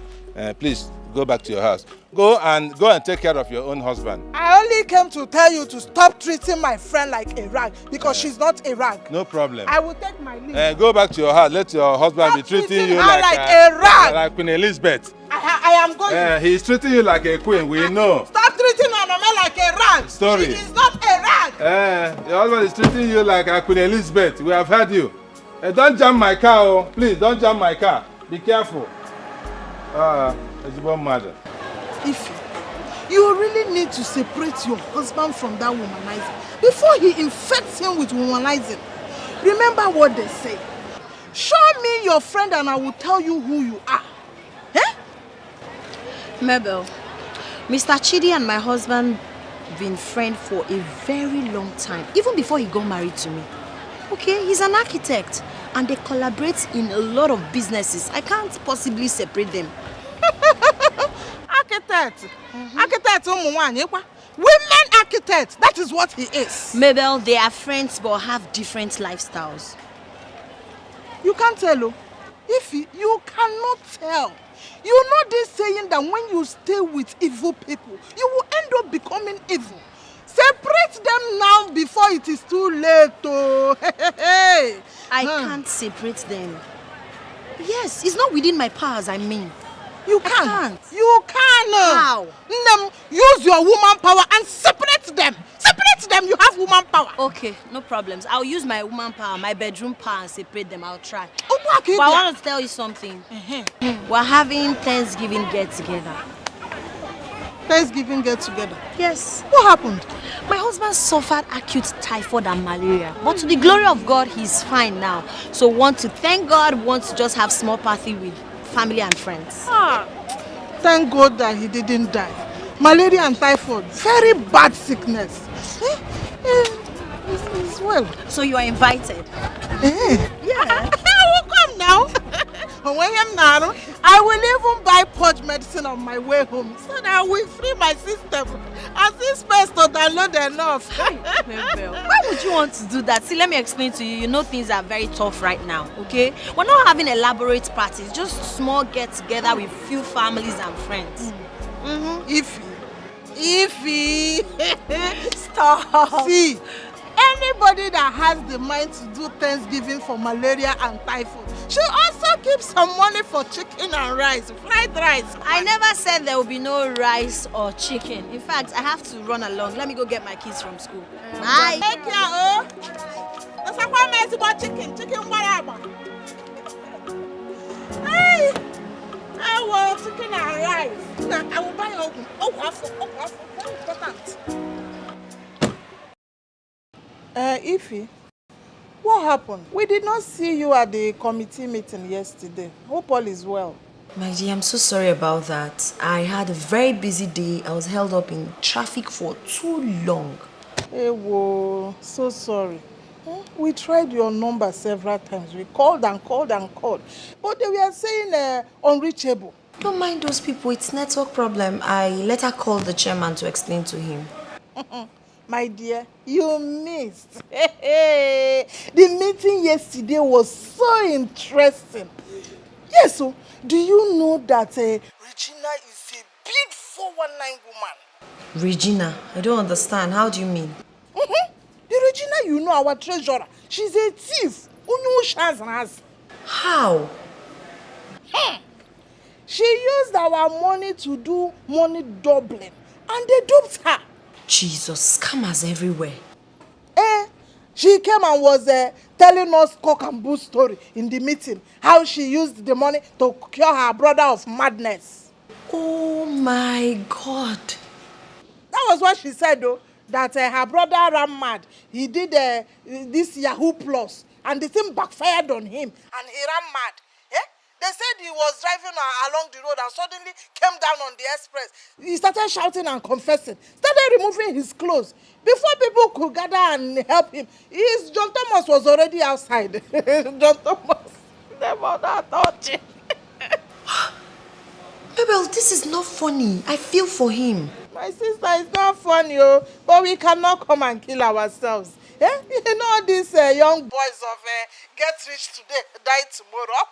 Please go back to your house. Go and take care of your own husband. I only came to tell you to stop treating my friend like a rag because she's not a rag. No problem. I will take my leave. Go back to your house. Let your husband be treating you like a rag. Like Queen Elizabeth. I am going. He's treating you like a queen. We know. Stop treating Onome like a rag. Sorry. She is not a rag. Your husband is treating you like a Queen Elizabeth. We have heard you. Don't jam my car, oh. Please, don't jam my car. Be careful. It's about mother. If you really need to separate your husband from that womanizing before he infects him with womanizing. Remember what they say. Show me your friend and I will tell you who you are. Mabel, Mr. Chidi and my husband been friends for a very long time, even before he got married to me. Okay, he's an architect and they collaborate in a lot of businesses. I can't possibly separate them. Architect. Architect, women architect. That is what he is. Mabel, they are friends but have different lifestyles. You can't tell, you cannot tell. You know this saying that when you stay with evil people, you will end up becoming evil. Separate them now before it is too late. I can't separate them. Yes, it's not within my powers, I mean. You can't. You can. How? Use your woman power and separate them. Separate them, you have woman power. Okay, no problems. I'll use my woman power, my bedroom power and separate them. I'll try. But I want to tell you something. We're having Thanksgiving get-together. Thanksgiving get-together? Yes. What happened? My husband suffered acute typhoid and malaria. But to the glory of God, he's fine now. So want to thank God, want to just have small party with family and friends. Thank God that he didn't die. Malaria and typhoid, very bad sickness. It's well. So you are invited? Yeah. I will come now. I will even buy purge medicine on my way home so that I will free my system. As this space to download enough. Why would you want to do that? See, let me explain to you. You know things are very tough right now, okay? We're not having elaborate parties, just small get-together with few families and friends. Ify. Stop. See, anybody that has the mind to do Thanksgiving for malaria and typhoid should also keep some money for chicken and rice, fried rice. I never said there will be no rice or chicken. In fact, I have to run along. Let me go get my kids from school. Bye. Take care, oh. That's a one mess about chicken. Chicken whatever. Hey, I want chicken and rice. Now, I will buy oven. Oh, very important. Ify, what happened? We did not see you at the committee meeting yesterday. Hope all is well. My dear, I'm so sorry about that. I had a very busy day. I was held up in traffic for too long. Hey, whoa, so sorry. We tried your number several times. We called and called and called. But they were saying unreachable. Don't mind those people. It's network problem. I later called the chairman to explain to him. My dear, you missed. The meeting yesterday was so interesting. Yes, so do you know that Regina is a big 419 woman? Regina? I don't understand. How do you mean? The Regina, you know, our treasurer. She's a thief. How? She used our money to do money doubling. And they duped her. Jesus, scammers everywhere. She came and was telling us cock and bull story in the meeting. How she used the money to cure her brother of madness. Oh my God. That was what she said though. That her brother ran mad. He did this Yahoo Plus. And the thing backfired on him. And he ran mad. They said he was driving along the road and suddenly came down on the express. He started shouting and confessing. Started removing his clothes. Before people could gather and help him, John Thomas was already outside. John Thomas. Never that touching. Mabel, this is not funny. I feel for him. My sister, it's not funny, but we cannot come and kill ourselves. You know these young boys of get rich today, die tomorrow.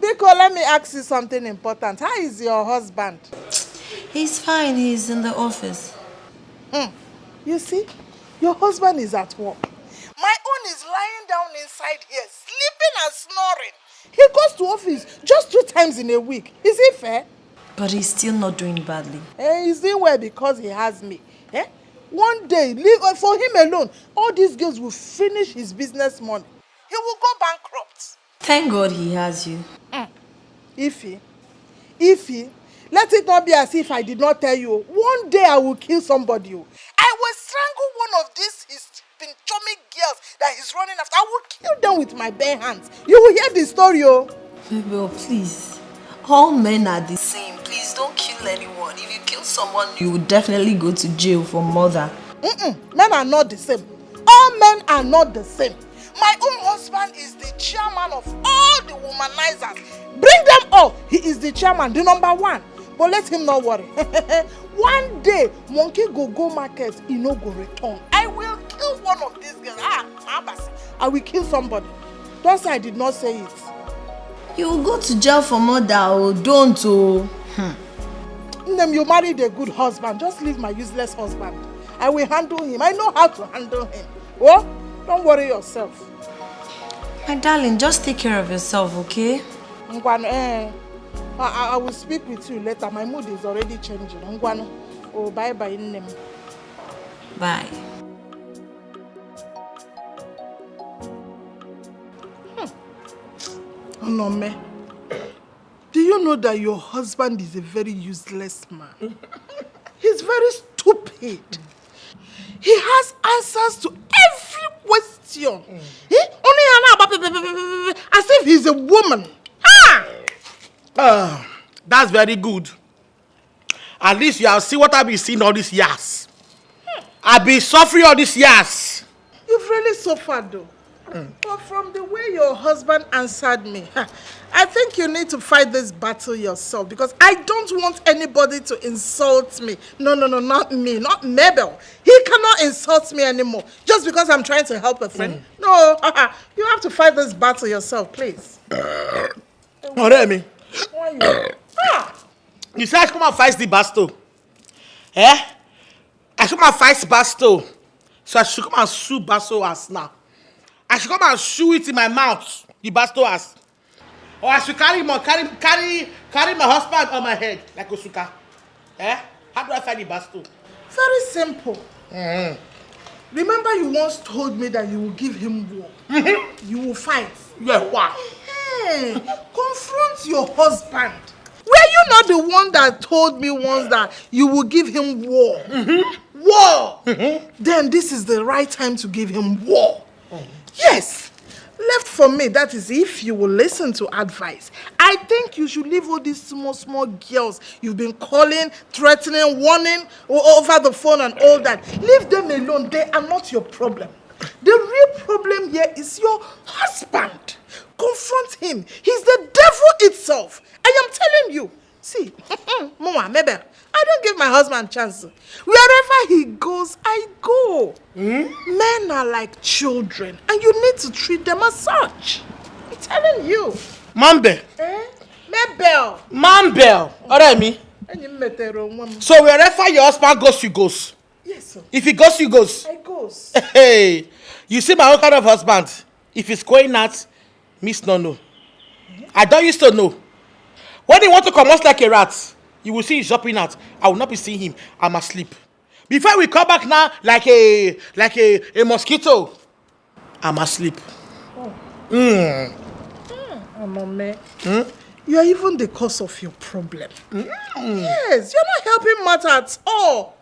Biko, let me ask you something important. How is your husband? He's fine. He's in the office. You see, your husband is at work. My own is lying down inside here, sleeping and snoring. He goes to office just 2 times in a week. Is it fair? But he's still not doing badly. He's doing well because he has me. One day, for him alone, all these girls will finish his business money. He will go bankrupt. Thank God he has you. Ify, let it not be as if I did not tell you. One day I will kill somebody. I will strangle one of these his pinchomic girls that he's running after. I will kill them with my bare hands. You will hear the story, Mabel, please. All men are the same. Please don't kill anyone. If you kill someone, you will definitely go to jail for murder. Men are not the same. All men are not the same. My own husband is the chairman of all the womanizers. Bring them all. He is the chairman, the number 1. But let him not worry. One day, monkey go market, he no go return. I will kill one of these girls. I will kill somebody. Don't say I did not say it. You will go to jail for murder or don't. You married a good husband. Just leave my useless husband. I will handle him. I know how to handle him. Oh, don't worry yourself. My darling, just take care of yourself, okay? I will speak with you later. My mood is already changing. Oh, bye-bye. Bye. No, me. Do you know that your husband is a very useless man? He's very stupid. He has answers to every question. As if he's a woman. That's very good. At least you have seen what I've been seeing all these years. I've been suffering all these years. You've really suffered though. But from the way your husband answered me, I think you need to fight this battle yourself because I don't want anybody to insult me. No, not me, not Mabel. He cannot insult me anymore just because I'm trying to help a friend. No, you have to fight this battle yourself, please. Remy. You say I should come and fight the battle. Eh? I should come and fight battle. So I should come and shoot battle as now. I should come and shoot it in my mouth, the battle as. Or I should carry my husband on my head like Osuka. Eh? How do I fight the battle? Very simple. Remember you once told me that you will give him war. You will fight. Yeah, wow. Hey, confront your husband. Were you not the one that told me once that you will give him war? War! Then this is the right time to give him war. Yes. Left for me, that is if you will listen to advice. I think you should leave all these small girls you've been calling, threatening, warning over the phone and all that. Leave them alone. They are not your problem. The real problem here is your husband. Confront him. He's the devil itself. I am telling you. See, Mama, Mabel, I don't give my husband a chance. Wherever he goes, I go. Men are like children, and you need to treat them as such. I'm telling you. Mambe. Mabel. Mambel. Alright, me. So wherever your husband goes, you goes. Yes, sir. If he goes, you goes. I goes. Hey, you see my own kind of husband. If he's going out, miss no no. I don't used to know. When he want to come out like a rat, you will see him jumping out. I will not be seeing him. I'm asleep. Before we come back now, like a mosquito, I'm asleep. Amame, you are even the cause of your problem. Yes, you're not helping matter at all.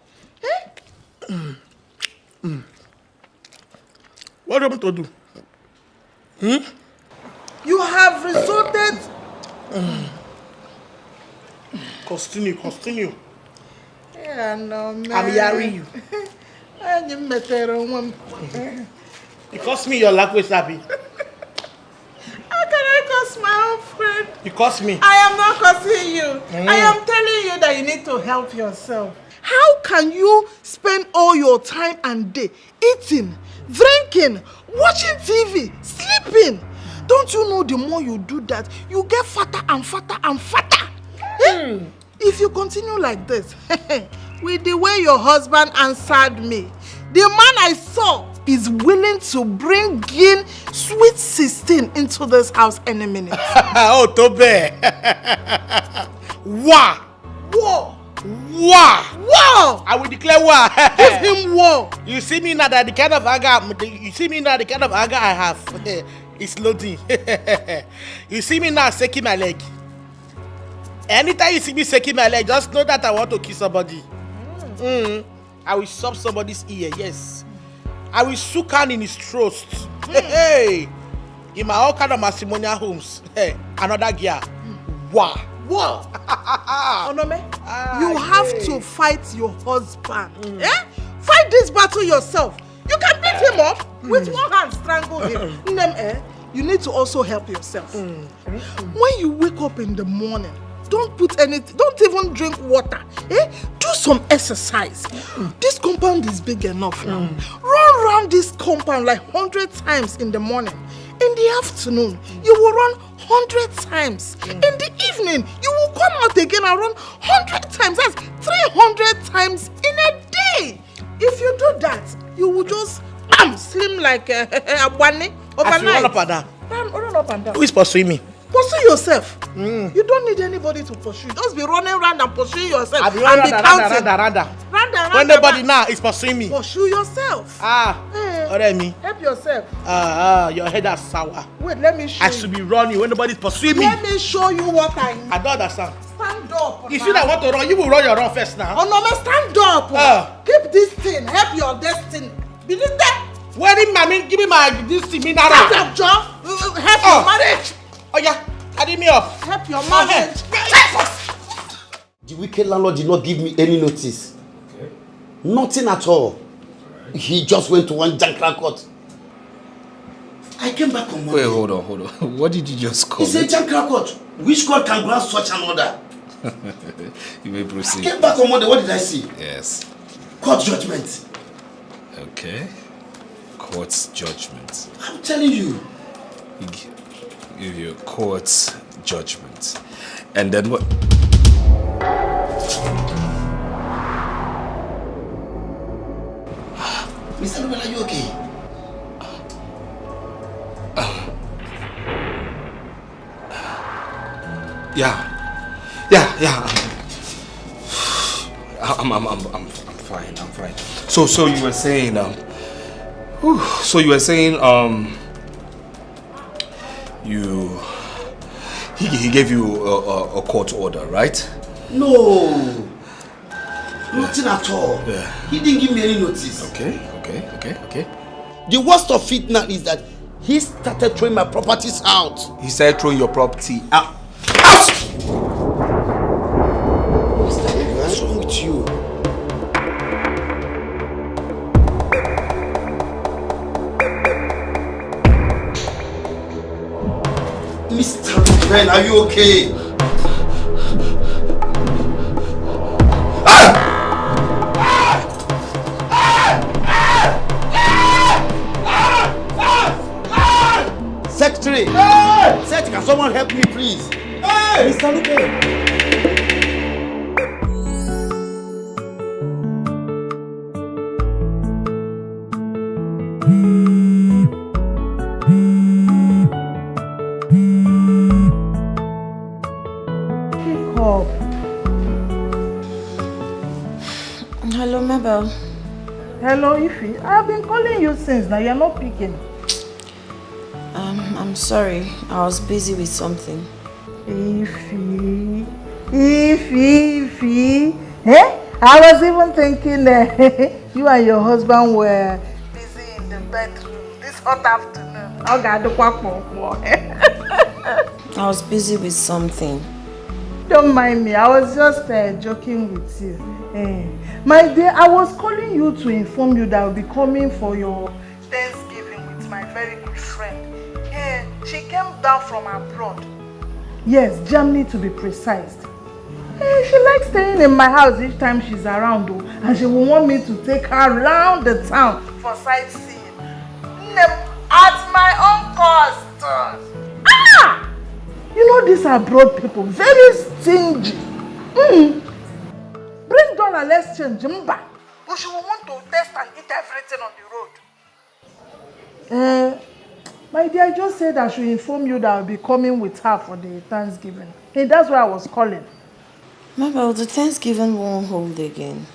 What do you want to do? You have resorted. Continue. Yeah, no, man. I'm hearing you. You cost me your language, Abby. How can I curse my own friend? You cost me. I am not cursing you. I am telling you that you need to help yourself. How can you spend all your time and day eating, drinking, watching TV, sleeping? Don't you know the more you do that, you get fatter and fatter and fatter? If you continue like this, with the way your husband answered me, the man I saw is willing to bring in sweet 16 into this house any minute. Oh, Tobe. War. War. War. War. I will declare war. Give him war. You see me now that the kind of anger I have. It's loading. You see me now shaking my leg. Anytime you see me shaking my leg, just know that I want to kill somebody. I will stop somebody's ear, yes. I will shook hand in his throat. Hey, in my all kind of matrimonial homes. Hey, another girl. Wow. Wow. Onome, you have to fight your husband. Fight this battle yourself. You can beat him up with one hand, strangle him. You need to also help yourself. When you wake up in the morning, don't put anything, don't even drink water. Do some exercise. This compound is big enough now. Run around this compound like 100 times in the morning. In the afternoon, you will run 100 times. In the evening, you will come out again and run 100 times. That's 300 times in a day. If you do that, you will just slim like a bunny overnight. Run up and down. Run up and down. Who is pursuing me? Pursue yourself. You don't need anybody to pursue. Just be running around and pursue yourself. I'll be running. When nobody now is pursuing me. Pursue yourself. Me. Help yourself. Your head is sour. Wait, let me show you. I should be running when nobody's pursuing me. Let me show you what I need. I don't understand. Stand up. If you don't want to run, you will run your run first now. Oh no, man, stand up. Keep this thing. Help your destiny. Believe that. Wedding, mommy, give me this thing. Stand up, John. Help your marriage. Oh yeah, carry me up. Help your marriage. The wicked landlord did not give me any notice. Nothing at all. He just went to one Jankra court. I came back on Monday. Wait, hold on. What did you just call It's a temporal court. Which court can grant such an order? You may proceed. I came back on Monday. What did I see? Yes. Court judgment. Okay. Court's judgment. I'm telling you. Give you court's judgment. And then what? Mr. Nobel, are you okay? Yeah. I'm fine. So you were saying he gave you a court order, right? No. Nothing at all. Yeah. He didn't give me any notice. Okay. The worst of it now is that he started throwing my properties out. He started throwing your property out. What's wrong with you? Mr. Ben, are you okay? Secretary! Hey! Secretary, can someone help me, please? Hey! Mr. Lupe! Hello, Mabel. Hello, Ify. I've been calling you since. Now you're not picking. I'm sorry. I was busy with something. Ify. Eh? I was even thinking you and your husband were busy in the bedroom this hot afternoon. I was busy with something. Don't mind me. I was just joking with you. My dear, I was calling you to inform you that I'll be coming for your Thanksgiving with my very good friend. She came down from abroad. Yes, Germany to be precise. She likes staying in my house each time she's around, though, and she will want me to take her around the town for sightseeing. At my own cost. You know these abroad people, very stingy. Bring dollar, let's change. But she will want to test and eat everything on the road. My dear, I just said I should inform you that I'll be coming with her for the Thanksgiving. Hey, that's why I was calling. Mabel, the Thanksgiving won't hold again.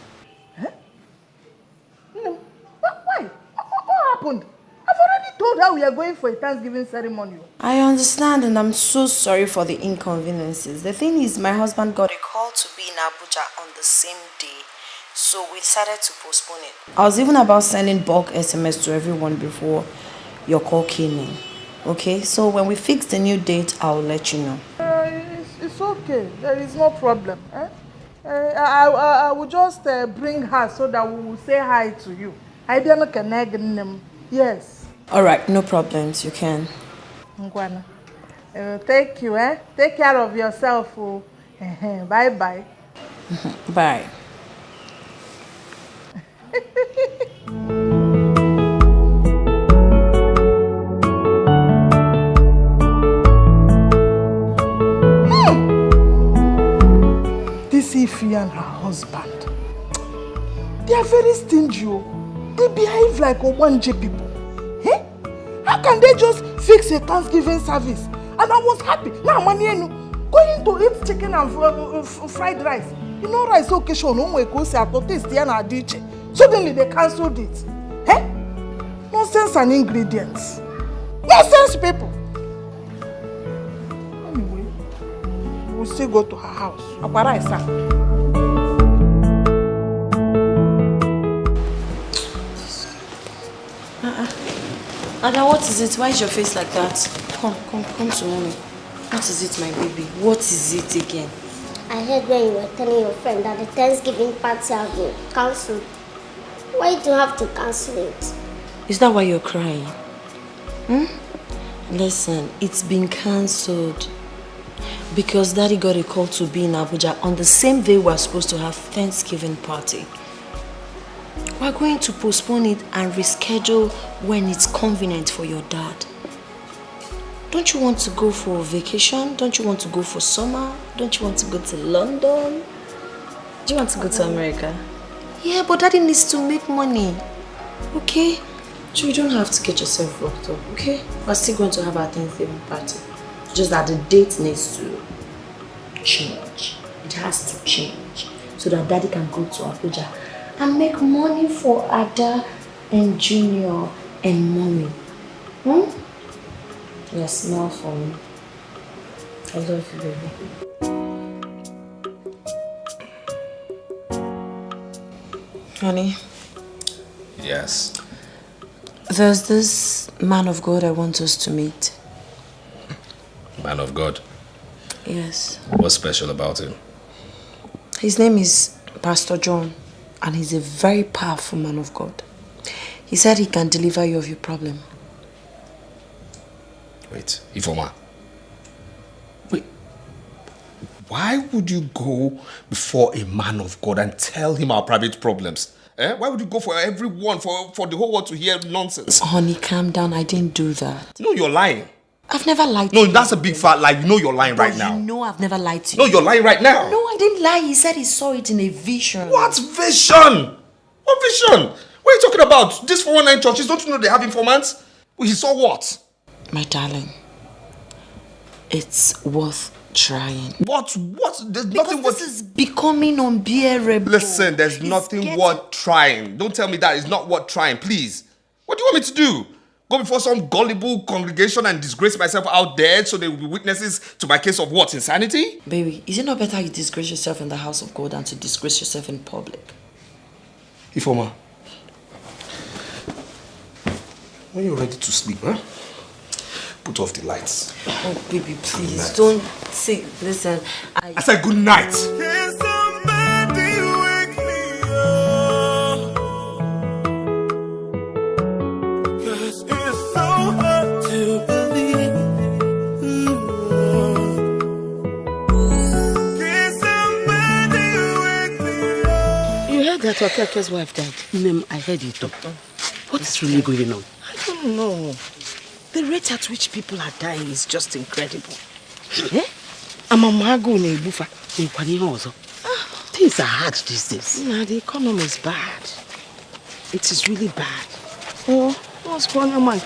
No. Why? What happened? I've already told her we are going for a Thanksgiving ceremony. I understand, and I'm so sorry for the inconveniences. The thing is, my husband got a call to be in Abuja on the same day, so we decided to postpone it. I was even about sending bulk SMS to everyone before your call came in. Okay, so when we fix the new date, I'll let you know. It's okay. There is no problem. I will just bring her so that we will say hi to you. I didn't connect them. Yes. All right, no problems. You can. Ngwana. Thank you. Take care of yourself. Bye-bye. Bye. This Ify and her husband, they are very stingy. They behave like Owanje people. How can they just fix a Thanksgiving service? And I was happy. Now, going to eat chicken and fried rice. You know, rice occasion, suddenly they cancelled it. Nonsense and ingredients. Nonsense people. Anyway, we'll still go to her house. Ada, what is it? Why is your face like that? Come to mommy. What is it, my baby? What is it again? I heard when you were telling your friend that the Thanksgiving party has been cancelled. Why do you have to cancel it? Is that why you're crying? Listen, it's been cancelled because Daddy got a call to be in Abuja on the same day we're supposed to have Thanksgiving party. We're going to postpone it and reschedule when it's convenient for your dad. Don't you want to go for a vacation? Don't you want to go for summer? Don't you want to go to London? Do you want to go to America? Yeah, but Daddy needs to make money. Okay? So you don't have to get yourself worked up, okay? We're still going to have our Thanksgiving party. Just that the date needs to change. It has to change. So that Daddy can go to Abuja and make money for Ada and Junior and Mommy. Yeah, smile for me. I love you, baby. Honey? Yes. There's this man of God I want us to meet. Man of God? Yes. What's special about him? His name is Pastor John, and he's a very powerful man of God. He said he can deliver you of your problem. Wait, Ifoma. Wait. Why would you go before a man of God and tell him our private problems? Why would you go for everyone, for the whole world to hear nonsense? Honey, calm down. I didn't do that. No, you're lying. I've never lied to you. you. No, that's a big fat lie. You know you're lying right now. You know I've never lied to you. No, you're lying right now. No, I didn't lie. He said he saw it in a vision. What vision? What vision? What are you talking about? These 419 churches, don't you know they have informants? He saw what? My darling, it's worth trying. What? There's nothing worth... This is becoming unbearable. Listen, there's nothing worth trying. Don't tell me that it's not worth trying, please. What do you want me to do? Go before some gullible congregation and disgrace myself out there so they will be witnesses to my case of what? Insanity? Baby, is it not better you disgrace yourself in the house of God than to disgrace yourself in public? Ifoma, when you're ready to sleep, put off the lights. Oh, baby, please don't say. Listen, I said good night. Can somebody wake me up? 'Cause it's so hard to believe. Can somebody wake me up? You heard that Okake's wife died? I heard it. What is really going on? I don't know. The rate at which people are dying is just incredible. Things are hard these days. Nah, the economy is bad. It is really bad. Oh, what's going on, man?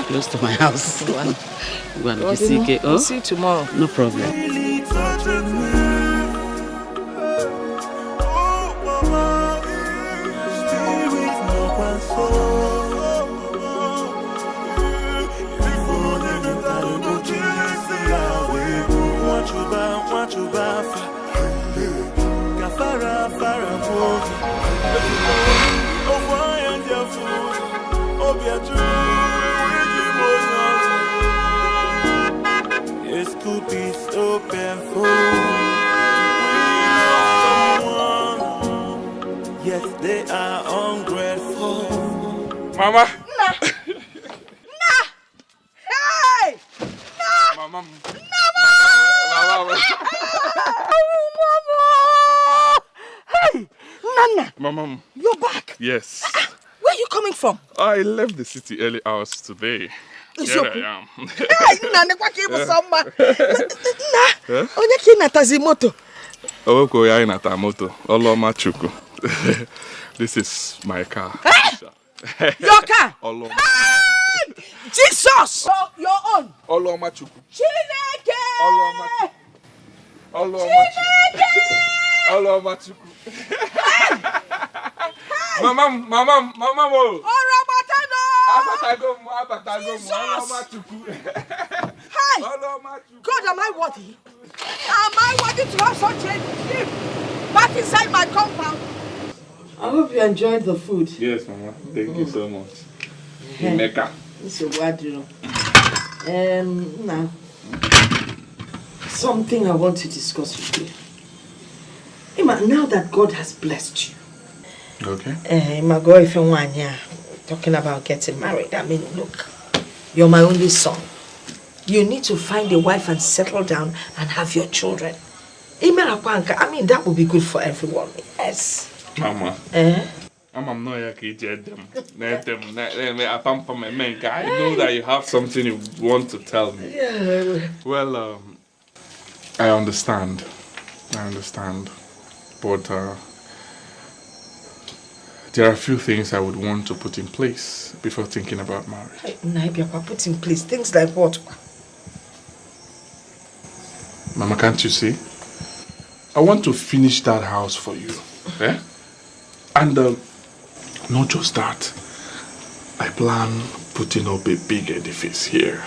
Close to my house. Go on, We'll see you tomorrow. No problem. It could be so painful. We love someone, yet they are ungrateful. Mama. Nah. Hey! Nah! Mama. Mama! Hey! Nana! Mama. You're back. Yes. Where are you coming from? I left the city early hours today. Here I am. Hey, Nana, what came from summer? Nah. Onye ki natazi moto. Oweko ya inata moto. Oloma chuku. This is my car. Hey! Your car? Oloma. Hey! Jesus! Your own. Oloma chuku. Chineke! Oloma chuku. Chineke! Oloma chuku. Mama. Oromatano! Abatago. Oloma chuku. Hi! God, am I worthy? Am I worthy to have such a gift back inside my compound? I hope you enjoyed the food. Yes, Mama. Thank you so much. Emeka. This is what you know. Now, something I want to discuss with you. Emma, now that God has blessed you, Okay. My girl, if you want, talking about getting married. I mean, look, you're my only son. You need to find a wife and settle down and have your children. I mean, that would be good for everyone. Yes. Mama. I'm not here to get them. I know that you have something you want to tell me. Yeah. Well, I understand. But there are a few things I would want to put in place before thinking about marriage. Put in place things like what? Mama, can't you see? I want to finish that house for you. Eh? And not just that. I plan putting up a big edifice here.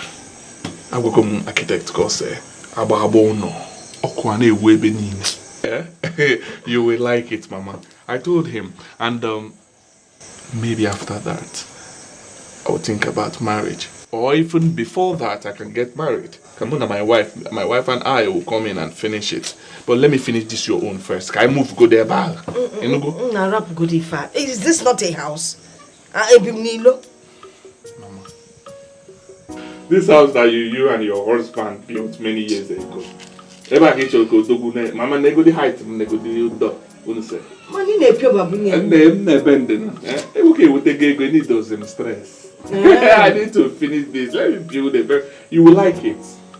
I will go architect go say, Ababono, Okwane Webenine. You will like it, Mama. I told him. And maybe after that, I will think about marriage. Or even before that, I can get married. Come on, my wife and I will come in and finish it. But let me finish this your own first. Can I move go there, Bal? Is this not a house? Mama. This house that you and your husband built many years ago. Ever get your go dogu Mama nego the height nego the door. Say. Money ne pure babunya. And them ne bending. Okay, we take go need those stress. I need to finish this. Let me build it. You will like it.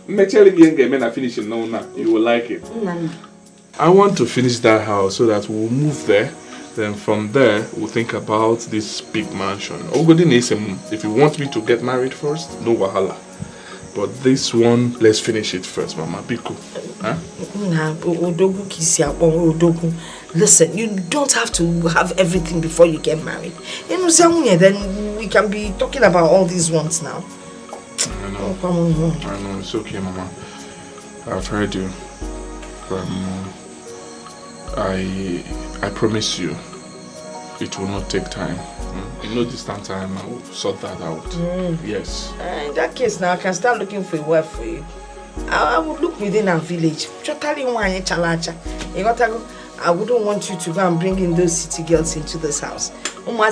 I finish it now. You will like it. I want to finish that house so that we'll move there. Then from there, we'll think about this big mansion. If you want me to get married first, no wahala. But this one, let's finish it first, Mama. Be cool. Huh? Listen, you don't have to have everything before you get married. Then we can be talking about all these ones now. I know. It's okay, Mama. I've heard you. I promise you, it will not take time. In no distant time, I will sort that out. Yes. In that case, now I can start looking for a wife for you. I would look within our village. I wouldn't want you to go and bring in those city girls into this house. Mama.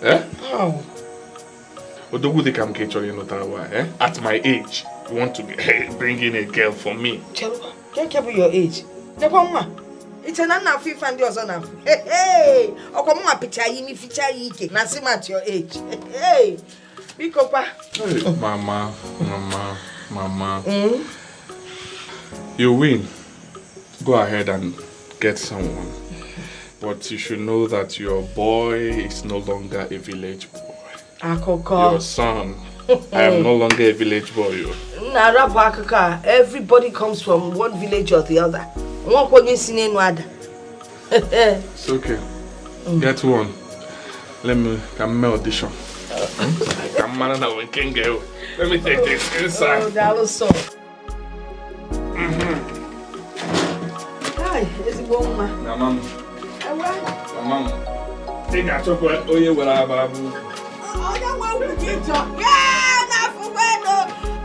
Eh? Oh. At my age, you want to bring in a girl for me? Can't keep your age. It's an unfit and yours on. Hey, or come on, picture me, feature ye, Nasim at your age. Hey, big papa. Mama. You win. Go ahead and get someone. But you should know that your boy is no longer a village boy. Your son. I am no longer a village boy. Everybody comes from one village or the other. It's okay. Get one. Let me come audition. Let me take this inside. Oh, that was so. Hi, is it woman? Mama. Mama. Take a chocolate. Oh, yeah, well, Babu. Oh, that one will get you. Yeah, not for when.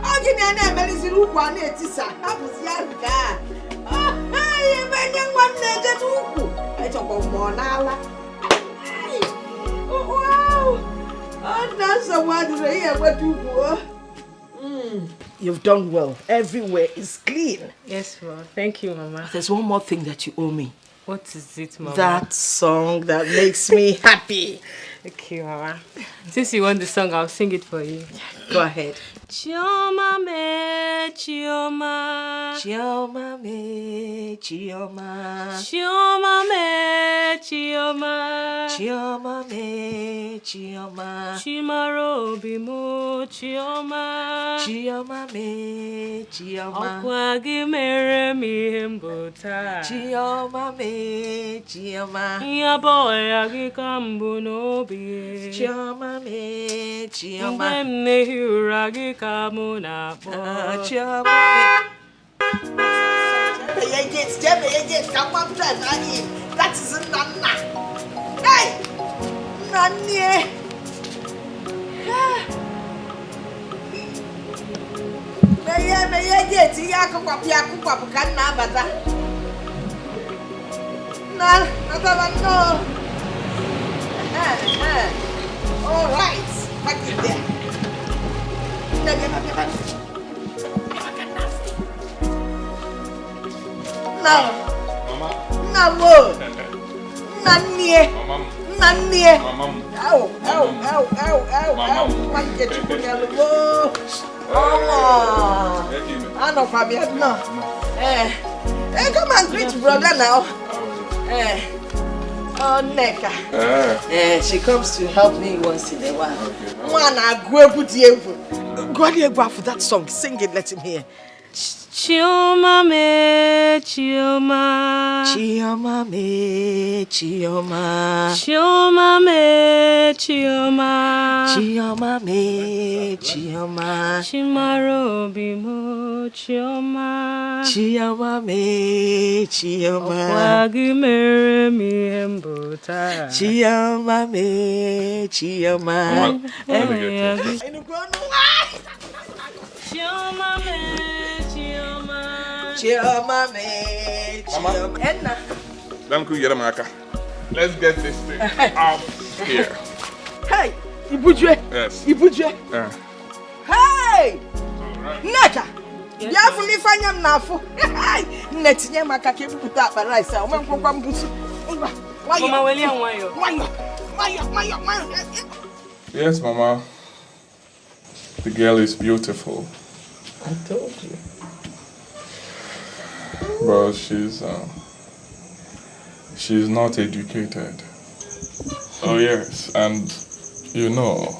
Oh, give me an emergency room. One, it is a house. Yeah, oh, hey, man, young one, just who? I talk about more now. Oh, wow. Oh, that's a wonderful here. What you do? You've done well. Everywhere is clean. Yes, Mama. Thank you, Mama. There's one more thing that you owe me. What is it, Mama? That song that makes me happy. Okay, Mama. Since you want the song, I'll sing it for you. Go ahead. Chioma me, Chioma. Chioma me, Chioma. Chioma me, Chioma. Chioma me, Chioma. Chimaro bimu, Chioma. Chioma me, Chioma. Okwagi mere mi himbuta. Chioma me, Chioma. Ya boy agi kambu no bi. Chioma me, Chioma. Mbemne huragi kamuna po. Chioma me. That is a nana. Hey! Nani! Meye me get ya ku kan na bata. Na, no. All right. Back in there. No. Mama. No. Nanie. Nanie. Ow. Why get you put your logo? Oh. I know Fabian. No. Come and greet brother now. Oh, Neka. She comes to help me once in a while. One, I go put you. Go ahead, go for that song. Sing it, let him hear. Chioma me, Chioma. Chioma me, Chioma. Chioma me, Chioma. Chioma me, Chioma. Chimaro bimo, Chioma. Chioma me, Chioma. Wagi mere mi embota. Chioma me, Chioma. Chioma me. Chioma me, Chioma. Enna. Let's get this thing out here. Hey, Ibujwe. Yes. Ibujwe. Hey! Neka. Ya fu mi fanyam na fu. Netinye maka ke buta rice. O men kwakwa mbusu. Mama weli anwayo. Wayo. Yes, Mama. The girl is beautiful. I told you. But she's not educated. Oh yes, and you know,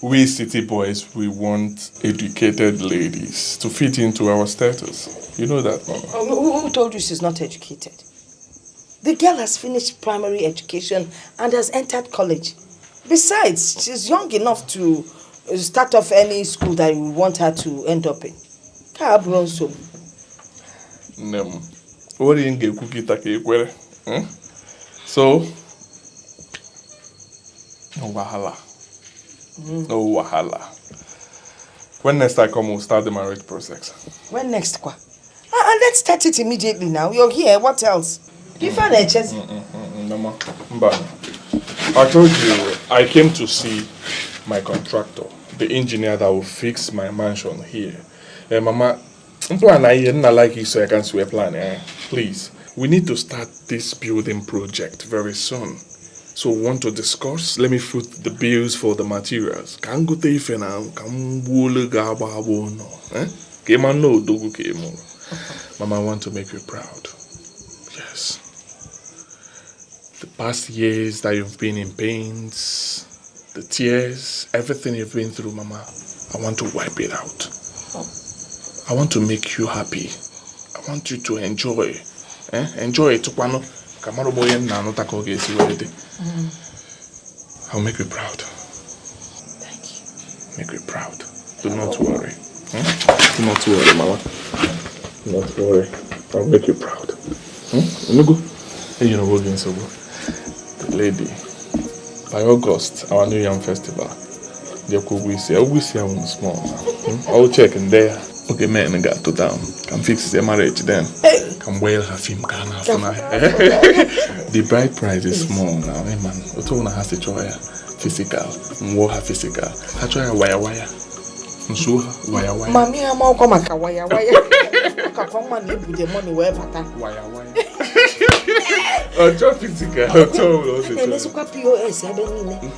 we city boys, we want educated ladies to fit into our status. You know that, Mama. Who told you she's not educated? The girl has finished primary education and has entered college. Besides, she's young enough to start off any school that you want her to end up in. So, no wahala. No wahala. When next I come, we'll start the marriage process. When next, kwa? Let's start it immediately now. You're here. What else? Give her a chance. I told you, I came to see my contractor, the engineer that will fix my mansion here. Mama, plan I didn't like you so I can swear plan. Please, we need to start this building project very soon. So we want to discuss. Let me foot the bills for the materials. Can go to now. Can wole gaba no. Came on no dogu came. Mama, I want to make you proud. Yes. The past years that you've been in pains, the tears, everything you've been through, Mama, I want to wipe it out. I want to make you happy. I want you to enjoy. Enjoy it. I'll make you proud. Thank you. Make you proud. Do not worry. Do not worry, Mama. Do not worry. I'll make you proud. You know what so good. The lady. By August, our New Yam Festival. We see I'm small. I'll check in there. Okay, man, got to down. Can fix the marriage then. Can wail her film can have the bride price is small now, man. Otona has to try physical, more her physical. I try a wire. So wire. Mammy, I'm all come a wire. Come on, live with the money wherever. Wire. Oh, just physical. And let's go POS. I don't need it.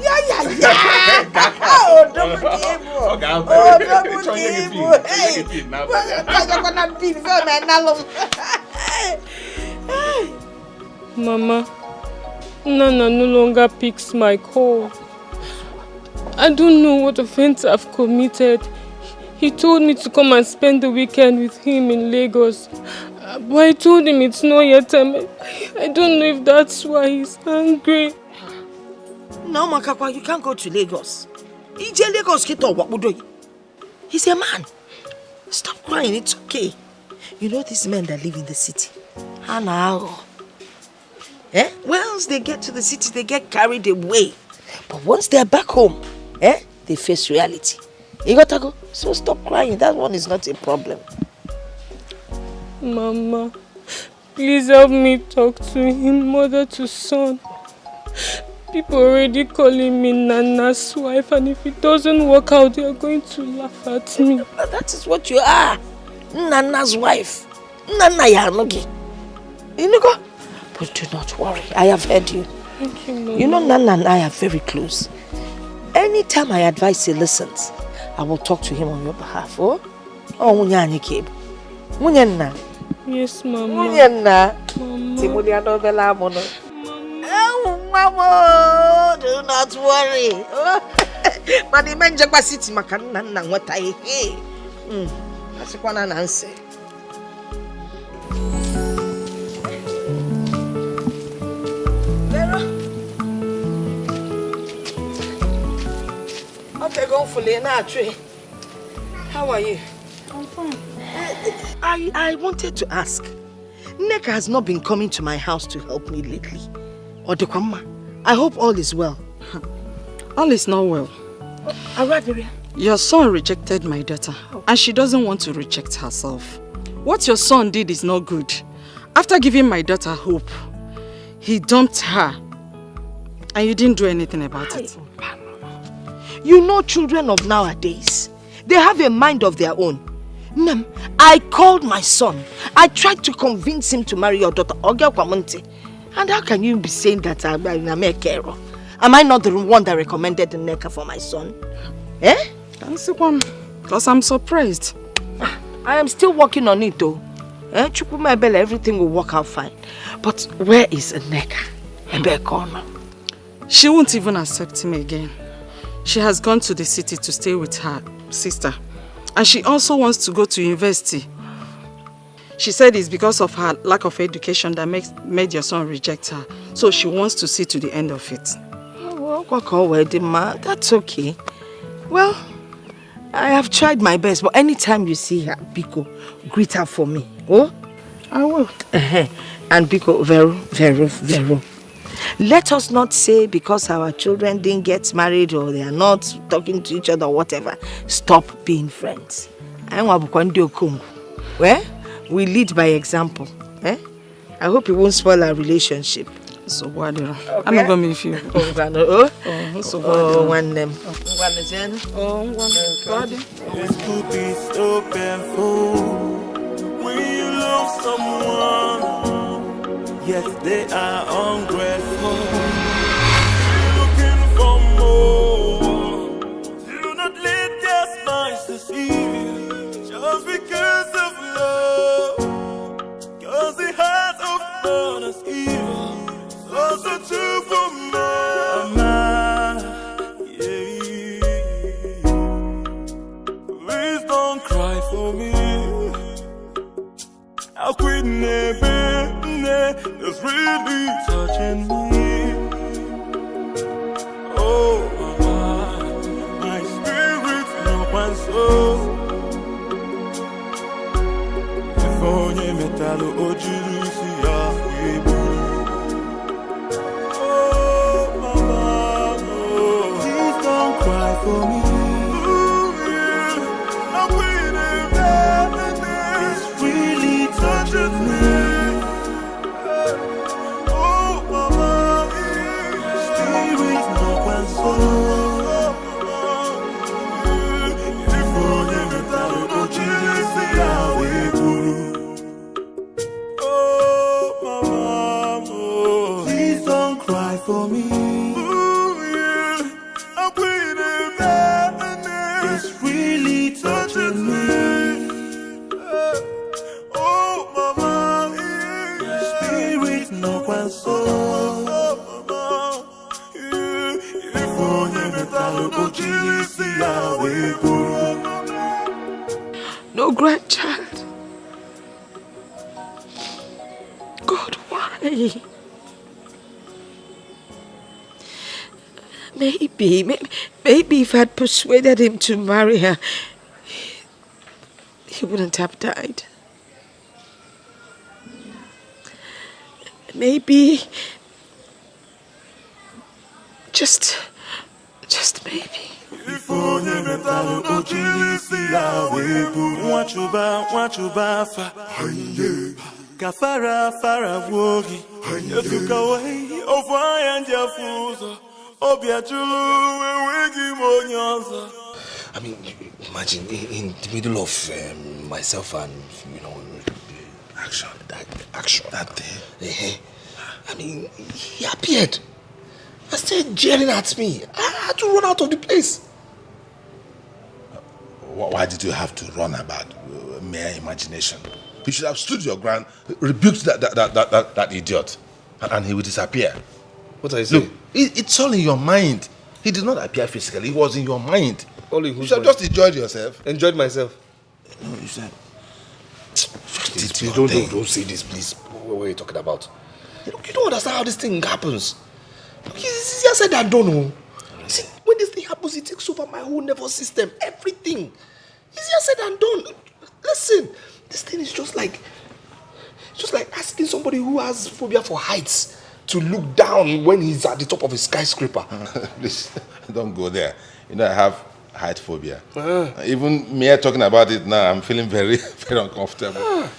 Yeah. Oh, don't Mama, Nana no longer picks my call. I don't know what offense I've committed. He told me to come and spend the weekend with him in Lagos. But I told him it's not yet time. I don't know if that's why he's angry. No, Makakwa, you can't go to Lagos. He's a man. Stop crying, it's okay. You know these men that live in the city. Once they get to the city, they get carried away. But once they're back home, they face reality. You got to go. So stop crying. That one is not a problem. Mama, please help me talk to him, mother to son. People already calling me Nana's wife, and if it doesn't work out, they are going to laugh at me. That is what you are. Nana's wife. Nana Yanogi. You know, but do not worry. I have heard you. Thank you, Mama. You know, Nana and I are very close. Anytime I advise he listens, I will talk to him on your behalf. Oh, Munyani Kib. Munyana. Yes, Mama. Munyana. Timuliano Bella Mono. Oh, Mama, do not worry. But the man Jabba City Macanana, what I hear. That's one answer. Okay, go for Lena. How are you? I'm fine. I wanted to ask. Neka has not been coming to my house to help me lately. Odekwama, I hope all is well. All is not well. Your son rejected my daughter, and she doesn't want to reject herself. What your son did is not good. After giving my daughter hope, he dumped her, and you didn't do anything about it. You know children of nowadays, they have a mind of their own. I called my son. I tried to convince him to marry your daughter, Ogia Kwamunti. And how can you be saying that I'm a carer? Am I not the one that recommended the Neka for my son? Eh? That's the one. Because I'm surprised. I am still working on it though. Chukuma Bella, everything will work out fine. But where is Neka? She won't even accept him again. She has gone to the city to stay with her sister. And she also wants to go to university. She said it's because of her lack of education that made your son reject her. So she wants to see to the end of it. That's okay. Well, I have tried my best, but anytime you see her, Biko, greet her for me. Oh? I will. And Biko, Vero. Let us not say because our children didn't get married or they are not talking to each other or whatever, stop being friends. Well, we lead by example. I hope it won't spoil our relationship. So what? I'm not going to miss you. One name. This could be so painful when you love someone, yet they are ungrateful. Looking for more. Do not let their minds deceive you just because of love. Cause the heart of God is evil. Also true for man. Please don't cry for me. How quit it's really touching me. Oh, my spirit, no one's soul. If only metal or Jerusalem. For me, I'm waiting back. It's really touching me. Oh, mama, spirit, no one's soul. If only the battle could see how we do. Oh, mama, please don't cry for me. No grandchild. God, why? Maybe if I'd persuaded him to marry her, he wouldn't have died. Maybe, just maybe. Wetalu okilisi ya webu Mwachuba fa Kafara fara wogi Yetuka wei Ofaya njafuza Obia chulu wewegi monyoza. I mean, imagine in the middle of myself and, action that day. I mean, he appeared. I started jeering at me. I had to run out of the place. Why did you have to run about mere imagination? You should have stood your ground, rebuked that idiot, and he would disappear. What are you saying? Look, it's all in your mind. He did not appear physically. He was in your mind. Only you should have just enjoyed yourself. Enjoyed myself. No, you said. Please don't say this, please. What are you talking about? You don't understand how this thing happens. It's easier said than done. See, when this thing happens, it takes over my whole nervous system, everything. Easier said than done. Listen, this thing is just like asking somebody who has phobia for heights to look down when he's at the top of a skyscraper. Please, don't go there. I have height phobia. Even me talking about it now, I'm feeling very, very uncomfortable.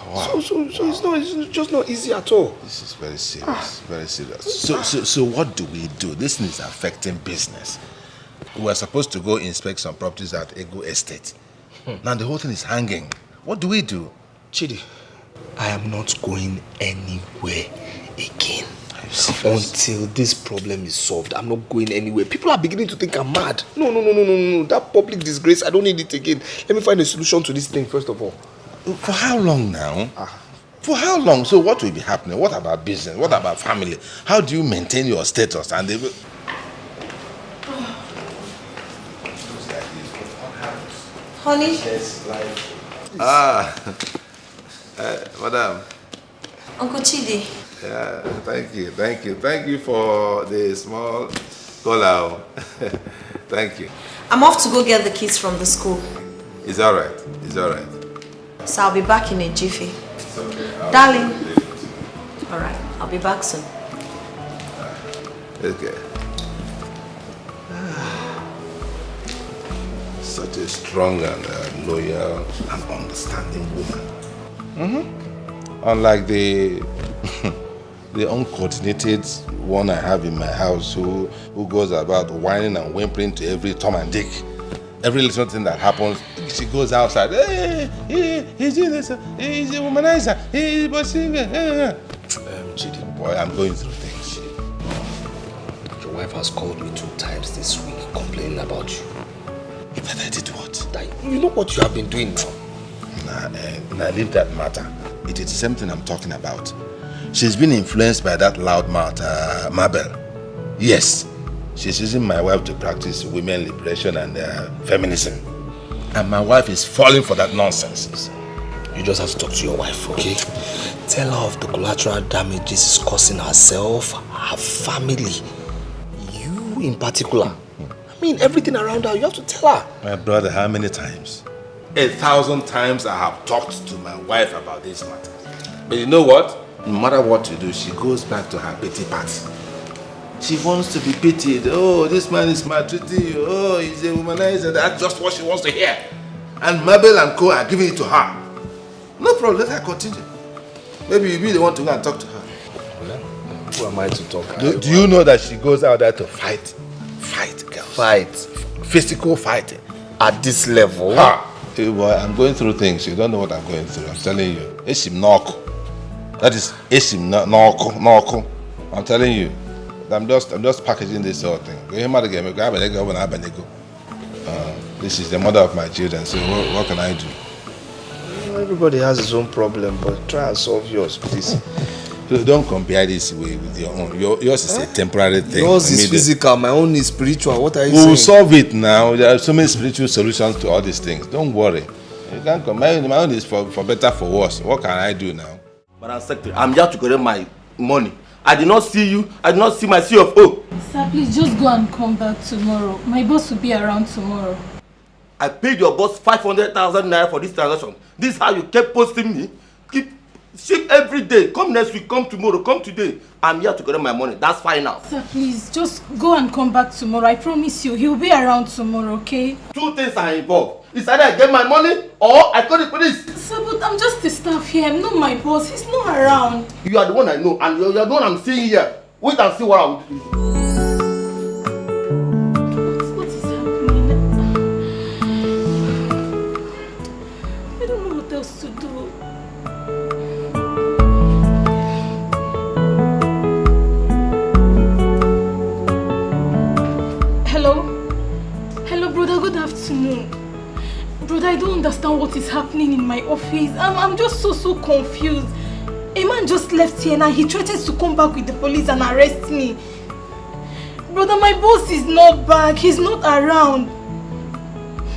Wow. So it's just not easy at all. This is very serious, very serious. So what do we do? This is affecting business. We were supposed to go inspect some properties at Ego Estate. Now the whole thing is hanging. What do we do? Chidi, I am not going anywhere again. Until this problem is solved, I'm not going anywhere. People are beginning to think I'm mad. No. That public disgrace, I don't need it again. Let me find a solution to this thing first of all. For how long now? For how long? So what will be happening? What about business? What about family? How do you maintain your status? And they will... Honey? Madam. Uncle Chidi. Yeah, thank you for the small cola. Thank you. I'm off to go get the kids from the school. It's all right. So I'll be back in a jiffy. It's okay. Darling. All right, I'll be back soon. Okay. Such a strong and loyal and understanding woman. Unlike the uncoordinated one I have in my house who goes about whining and whimpering to every Tom and Dick. Every little thing that happens, she goes outside. Hey, he's doing this. He's a womanizer. He's Chidi. Boy, I'm going through things. Your wife has called me 2 times this week complaining about you. That I did what? You know what you have been doing now? Nah, leave that matter. It is the same thing I'm talking about. She's been influenced by that loudmouth, Mabel. Yes, she's using my wife to practice women liberation and feminism. And my wife is falling for that nonsense. You just have to talk to your wife, okay? Tell her of the collateral damage this is causing herself, her family, you in particular. I mean, everything around her, you have to tell her. My brother, how many times? 1,000 times I have talked to my wife about this matter. But you know what? No matter what you do, she goes back to her pity party. She wants to be pitied. Oh, this man is maltreating you. Oh, he's a womanizer. That's just what she wants to hear. And Mabel and Co are giving it to her. No problem, let her continue. Maybe you really want to go and talk to her. Well, who am I to talk? Do you know that she goes out there to fight? Fight, girls. Fight? Physical fighting. At this level? Hey boy, I'm going through things. You don't know what I'm going through. I'm telling you. Esim Noko. That is Esim Noko. I'm telling you. I'm just packaging this whole thing. This is the mother of my children, so what can I do? Everybody has his own problem, but try and solve yours, please. Don't compare this with your own. Yours is a temporary thing. Yours is physical, my own is spiritual. What are you saying? We'll solve it now. There are so many spiritual solutions to all these things. Don't worry. You can't compare. My own is for better, for worse. What can I do now? Madam Secretary, I'm here to collect my money. I did not see you. I did not see my CFO. Sir, please just go and come back tomorrow. My boss will be around tomorrow. I paid your boss 500,000 naira for this transaction. This is how you kept posting me? Shift every day. Come next week, come tomorrow, come today. I'm here to collect my money. That's fine now. Sir, please, just go and come back tomorrow. I promise you, he'll be around tomorrow, okay? 2 things are involved. It's either I get my money or I call the police. Sir, but I'm just the staff here. I'm not my boss. He's not around. You are the one I know, and you're the one I'm seeing here. Wait and see what I will do. What is happening? I don't know what else to do. Hello? Hello, brother. Good afternoon. Brother, I don't understand what is happening in my office. I'm just so confused. A man just left here and he threatens to come back with the police and arrest me. Brother, my boss is not back. He's not around.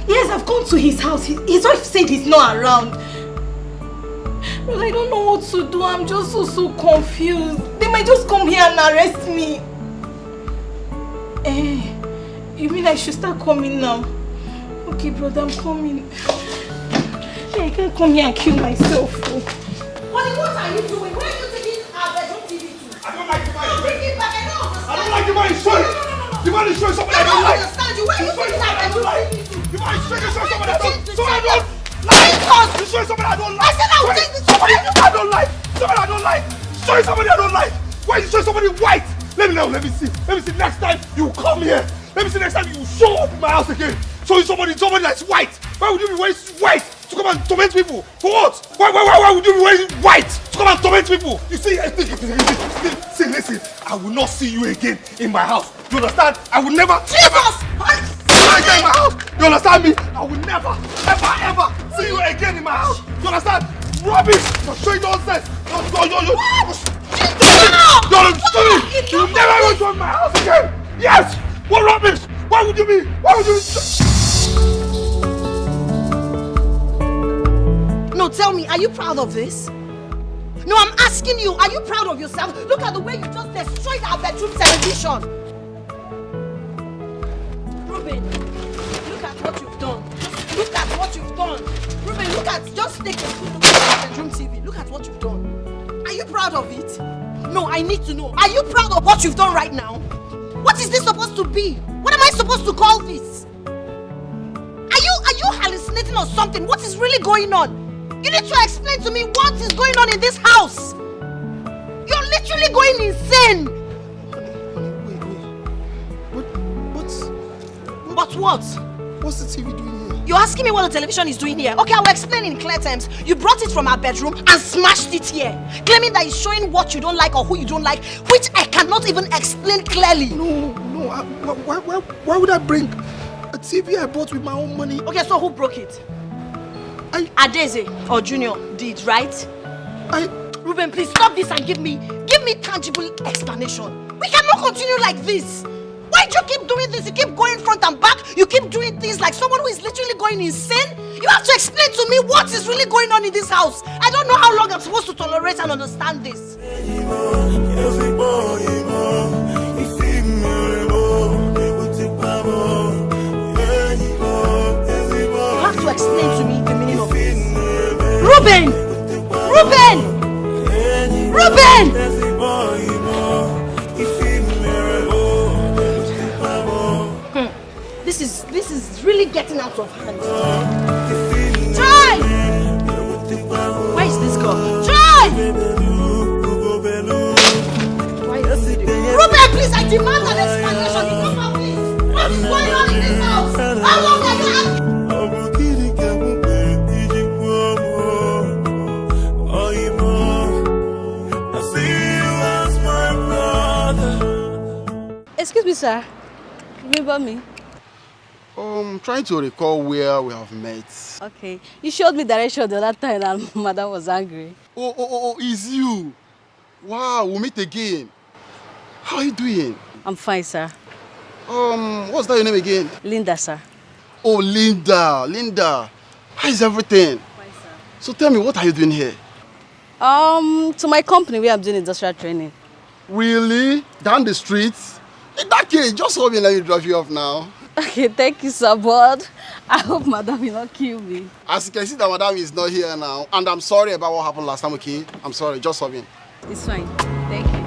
Yes, I've gone to his house. His wife said he's not around. Brother, I don't know what to do. I'm just so confused. They might just come here and arrest me. You mean I should start coming now? Okay, brother, I'm coming. I can't come here and kill myself. Honey, what are you doing? Where are you taking our bedroom TV to? I don't like the man. Bring it back. I don't understand. I don't like the man he's showing. The man is showing somebody I don't like. I don't understand you. Where are you taking our bedroom TV to? The man is showing somebody I don't like. He's showing somebody I don't like. I said I will take this. Somebody I don't like. Somebody I don't like. Showing somebody I don't like. Why are you showing somebody white? Let me know. Let me see. Let me see next time you come here. Let me see next time you show up in my house again. Showing somebody that's white. Why would you be wearing white to come and torment people? For what? Why would you be wearing white to come and torment people? You see, listen. I will not see you again in my house. You understand? I will never. Jesus! In my house. You understand me? I will never, ever see you again in my house. You understand? Rubbish! You're showing nonsense. You're stupid. You will never ever join my house again. Yes. What rubbish? Why would you be? No, tell me, are you proud of this? No, I'm asking you, are you proud of yourself? Look at the way you just destroyed our bedroom television. Ruben, look at what you've done. Look at what you've done. Ruben, just take a good look at our bedroom TV. Look at what you've done. Are you proud of it? No, I need to know. Are you proud of what you've done right now? What is this supposed to be? What am I supposed to call this? Are you hallucinating or something? What is really going on? You need to explain to me what is going on in this house. You're literally going insane. Wait. But what? What's the TV doing here? You're asking me what the television is doing here. Okay, I will explain in clear terms. You brought it from our bedroom and smashed it here, claiming that it's showing what you don't like or who you don't like, which I cannot even explain clearly. No. Why would I bring a TV I bought with my own money? Okay, so who broke it? Adeze or Junior did, right? Ruben, please stop this and give me tangible explanation. We cannot continue like this. Why do you keep doing this? You keep going front and back. You keep doing things like someone who is literally going insane. You have to explain to me what is really going on in this house. I don't know how long I'm supposed to tolerate and understand this. You have to explain to me the meaning of this. Ruben! This is really getting out of hand. Try! Where is this girl? Try! Ruben, please, I demand an explanation. You come out, please. What is going on in this house? How long are you asking? Excuse me, sir. Remember me? Trying to recall where we have met. Okay. You showed me direction the other time and Madam was angry. Oh, it's you. Wow, we'll meet again. How are you doing? I'm fine, sir. What's that your name again? Linda, sir. Oh, Linda. How is everything? Fine, sir. So tell me, what are you doing here? To my company where I'm doing industrial training. Really? Down the street? In that case, just hold me and let me drive you off now. Okay, thank you, sir, but I hope Madam will not kill me. As you can see, that Madam is not here now, and I'm sorry about what happened last time, okay? I'm sorry, just for me. It's fine. Thank you.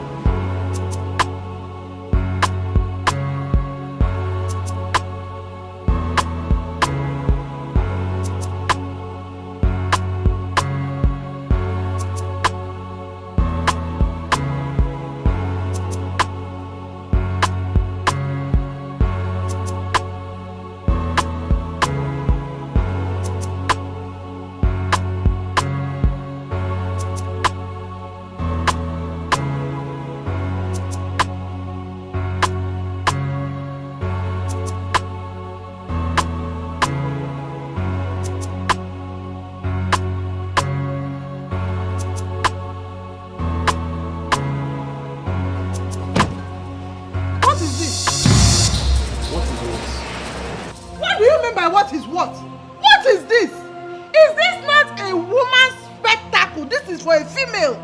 What is what? What is this? Is this not a woman's spectacle? This is for a female.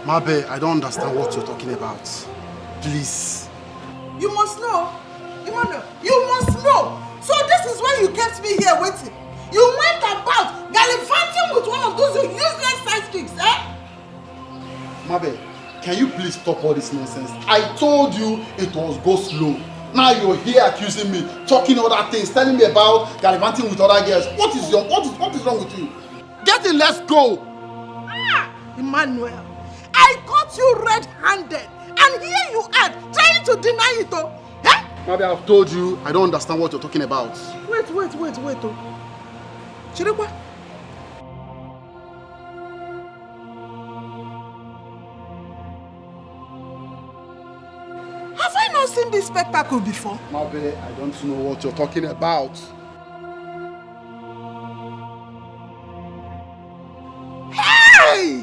Mabe, I don't understand what you're talking about. Please. You must know. Emmanuel, you must know. So this is why you kept me here waiting. You went about gallivanting with one of those useless sidekicks, eh? Mabe, can you please stop all this nonsense? I told you it was go slow. Now you're here accusing me, talking other things, telling me about gallivanting with other girls. What is wrong with you? Get in, let's go. Ah, Emmanuel, I caught you red-handed, and here you are trying to deny it, oh. Eh? Maybe I've told you I don't understand what you're talking about. Wait, oh. Chirikwa. Have I not seen this spectacle before? Mabe, I don't know what you're talking about. Hey!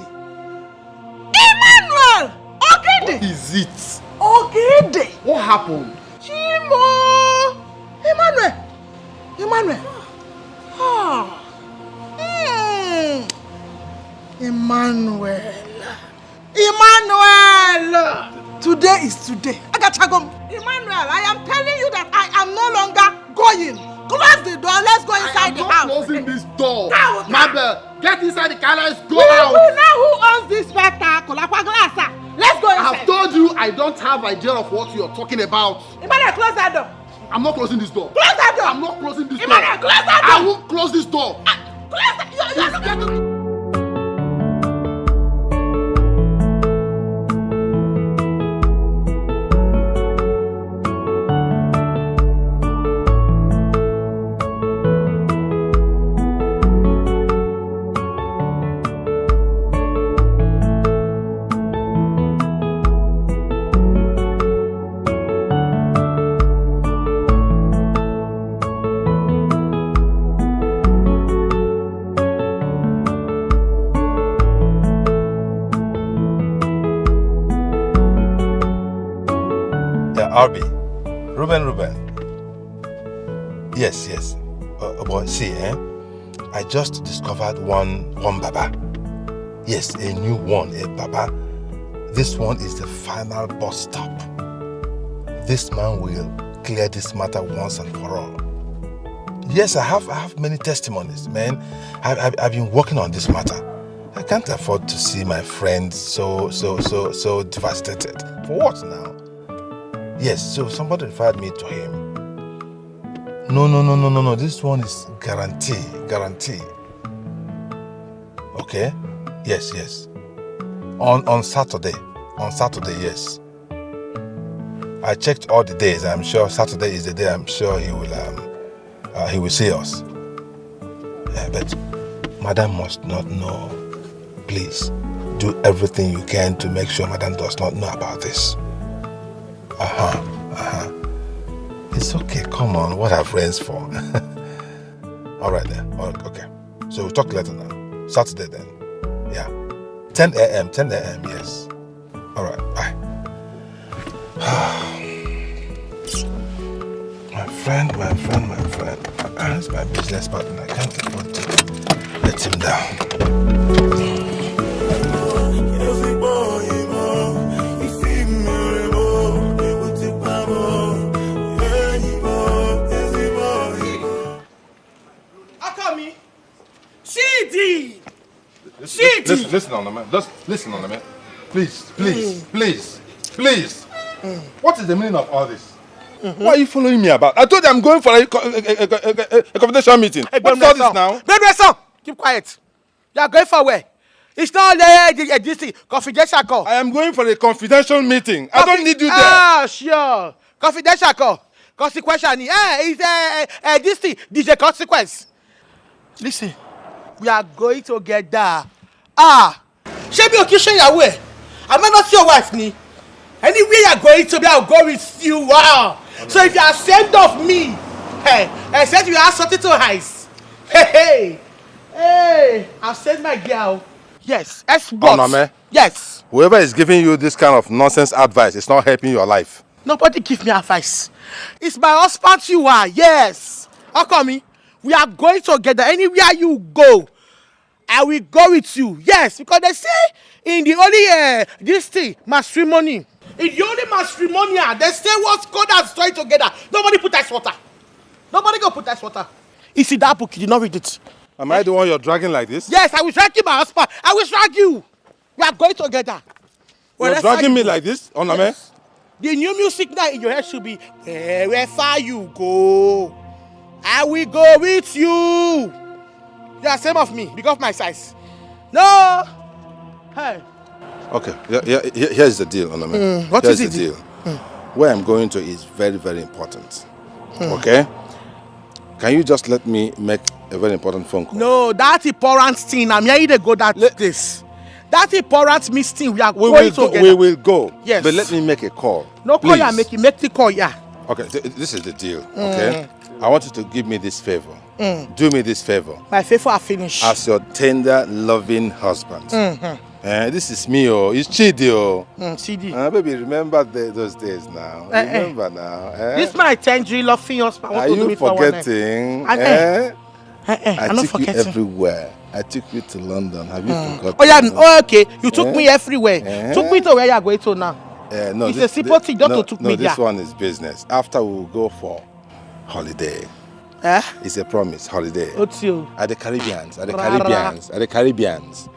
Emmanuel! Ogede! What is it? Ogede! What happened? Chimo! Emmanuel! Ah! Emmanuel! Today is today. Agachagom. Emmanuel, I am telling you that I am no longer going. Close the door. Let's go inside the house. I'm not closing this door. Mabel, get inside the car. Let's go out. out. We know who owns this spectacle. Let's go inside. I've told you I don't have idea of what you're talking about. Emmanuel, close that door. I'm not closing this door. Close that door. I'm not closing this Emmanuel, door. Close that door. I won't close this door. Close that door. Arby, Ruben. Yes. But see, I just discovered one Baba. Yes, a new one, a Baba. This one is the final bus stop. This man will clear this matter once and for all. Yes, I have many testimonies, man. I've been working on this matter. I can't afford to see my friend so devastated. For what now? Yes, so somebody referred me to him. No. This one is guarantee. Okay? Yes. On Saturday, yes. I checked all the days. I'm sure Saturday is the day I'm sure he will see us. But Madam must not know. Please, do everything you can to make sure Madam does not know about this. It's okay, come on, what are friends for? Alright then, okay. So we'll talk later now. Saturday then. Yeah. 10 a.m., yes. Alright, bye. My friend. He's my business partner. I can't afford to let him down. listen, Onome. Just listen, Onome. Please. What is the meaning of all this? Why are you following me about? I told you I'm going for a confidential meeting. What's all this now? Keep quiet. You are going for where? It's not this confidential call. I am going for a confidential meeting. I don't need you there. Ah, sure. Confidential call. Consequential. It's this thing. This is a consequence. Listen, we are going together. She be occasion your way. I might not see your wife, ni. Anywhere you are going to be, I'll go with you. Wow. So if you are ashamed of me, I said you have something to hide. Hey, I've said my girl. Yes, Onome. Yes. Whoever is giving you this kind of nonsense advice is not helping your life. Nobody give me advice. It's my husband you are. Yes. How come me? We are going together. Anywhere you go, I will go with you. Yes, because they say in the only this thing matrimony. In the only matrimonial, they say what God has joined together. Nobody put ice water. Nobody go put ice water. You see that book? You did not read it. Am I the one you're dragging like this? Yes, I will drag you, my husband. I will drag you. We are going together. You're dragging me like this, Onome? Yes. The new music now in your head should be wherever you go, I will go with you. You are same of me because of my size. No. Hey. Okay, here's the deal, Onome. What here's is the it? deal? Where I'm going to is very, very important. Okay? Can you just let me make a very important phone call? No, that important thing. I'm here to go this. That important meeting we are going together. We will go. Yes. But let me make a call. No call, you make the call, yeah. Okay, this is the deal, okay? I want you to give me this favor. Do me this favor. My favor are finished. As your tender, loving husband. This is me, it's Chidi, Chidi. Baby, remember those days now. Remember now. This my tender, loving husband. Are you forgetting? I took you everywhere. I took you to London. Have you forgotten? Oh yeah, okay. You took me everywhere. Took me to where you are going to now. No, it's a simple thing. Don't took me there. This one is business. After we will go for holiday. It's a promise. Holiday. What's you? At the Caribbeans. At the Caribbeans.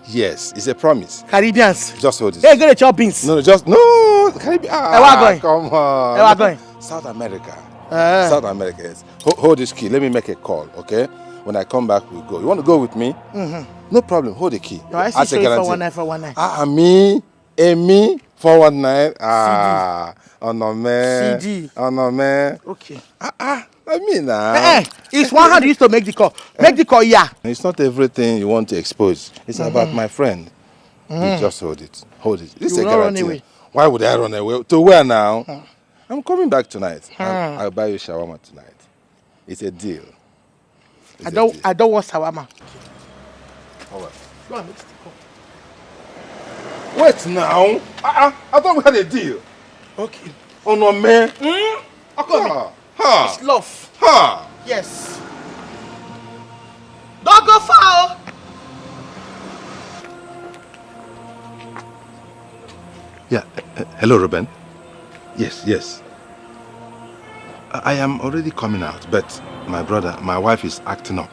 Yes, it's a promise. Caribbeans. Just hold this. Hey, go to chop beans. No, the Caribbean. Where are going? Come on. Where are going? South America. South America. Yes. Hold this key. Let me make a call. Okay. When I come back, we'll go. You want to go with me? No problem. Hold the key. No, I see you 419. Me, 419. Onome. CD. Onome. Okay. I mean now. It's 100 used to make the call. Make the call, yeah. It's not everything you want to expose. It's about my friend. You just hold it. Hold it. This is a guarantee. Run away. Why would I run away? To where now? I'm coming back tonight. I'll buy you shawarma tonight. It's a deal. I don't want shawarma. All right. Go on, make the call. Wait now. I thought we had a deal. Okay. Oh no, man. It's love. Yes. Don't go far. Yeah. Hello, Ruben. Yes. I am already coming out, but my wife is acting up.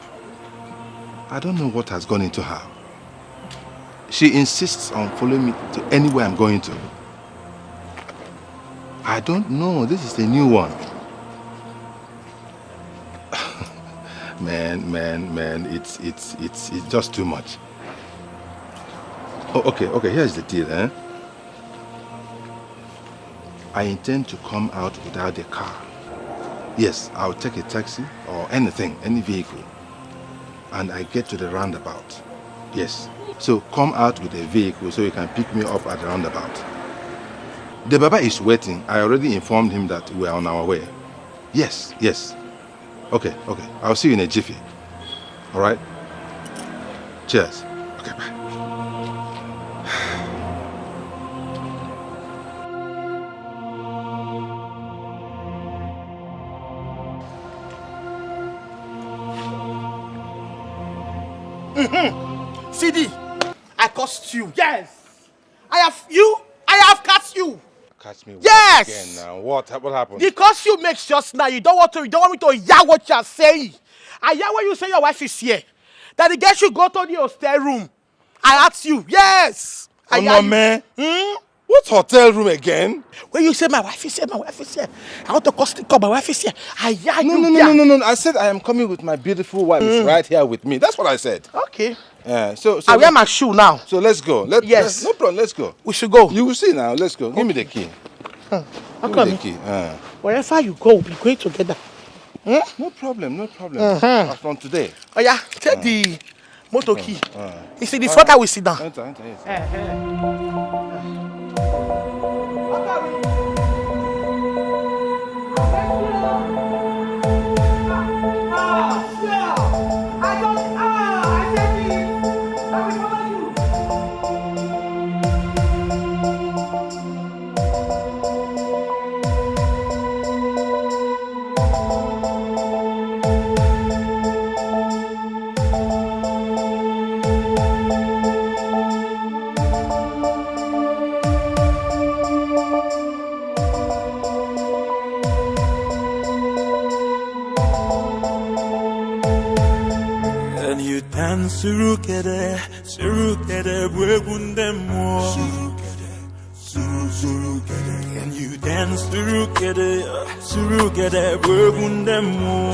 I don't know what has gone into her. She insists on following me to anywhere I'm going to. I don't know. This is a new one. Man, it's just too much. Oh, okay, here's the deal, I intend to come out without a car. Yes, I'll take a taxi or anything, any vehicle. And I get to the roundabout. Yes. So come out with a vehicle so you can pick me up at the roundabout. The Baba is waiting. I already informed him that we are on our way. Yes. Okay. I'll see you in a jiffy. All right? Cheers. Okay, bye. CD, I cursed you. Yes. I have cursed you. Catch me yes. Again now. What happened? The curse you make just now. You don't want me to hear what you are saying. I hear when you say your wife is here. That the girl should go to the hostel room I asked you. Yes. Oh, no, man. What hotel room again? When you say my wife is here, my wife is here. I want to call my wife is here. I hear you. No. I said I am coming with my beautiful wife right here with me. That's what I said. Okay. So I wear my shoe now. So let's go. Yes. No problem. Let's go. We should go. You will see now. Let's go. Give me the key. How Give come? me the key. Wherever you go, we'll be going together. No problem. As from today. Oh yeah, take the motor key. You see the front I will sit down. Enter, yes. Surukere, Bwegundemo. Can you dance, Surukere, Bwegundemo.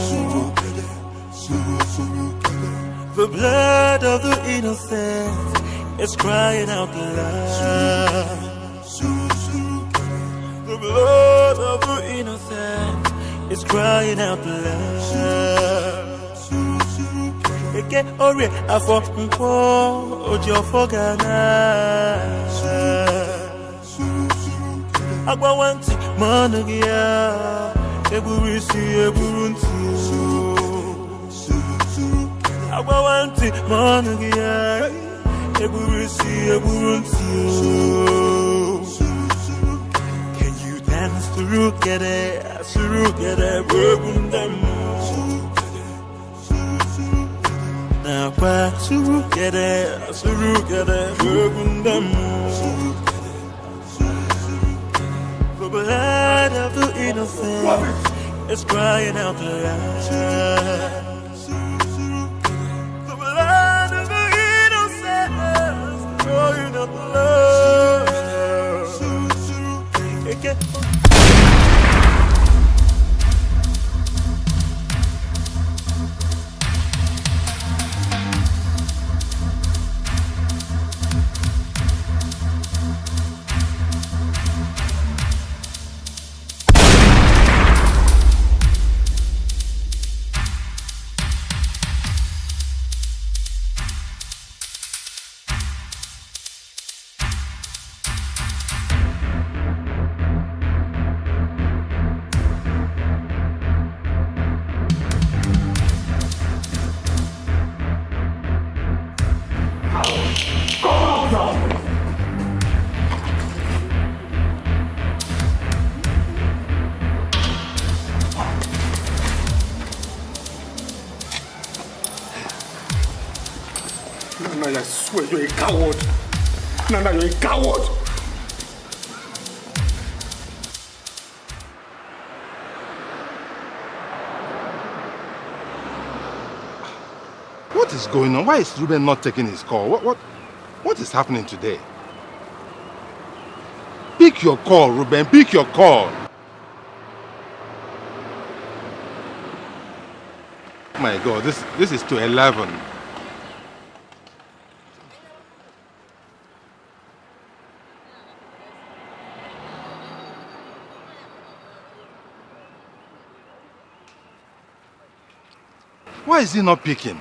The blood of the innocent is crying out loud. The blood of the innocent is crying out loud. Eke ori afọ nkwo oji ọfọ gana agbawa ntị ma ọnụ gị ya egburu isi egburu ntị agbawa ntị ma ọnụ gị ya egburu isi egburu ntị. Can you dance surukere bwegundemo. Now back surukere, bwegundemo. The blood of the innocent is crying out loud. The blood of the innocent is crying out loud. Nana, I swear you're a coward. Nana, you're a coward. What is going on? Why is Ruben not taking his call? What is happening today? Pick your call, Ruben. Pick your call. Oh my God, this is to 11. Why is he not picking?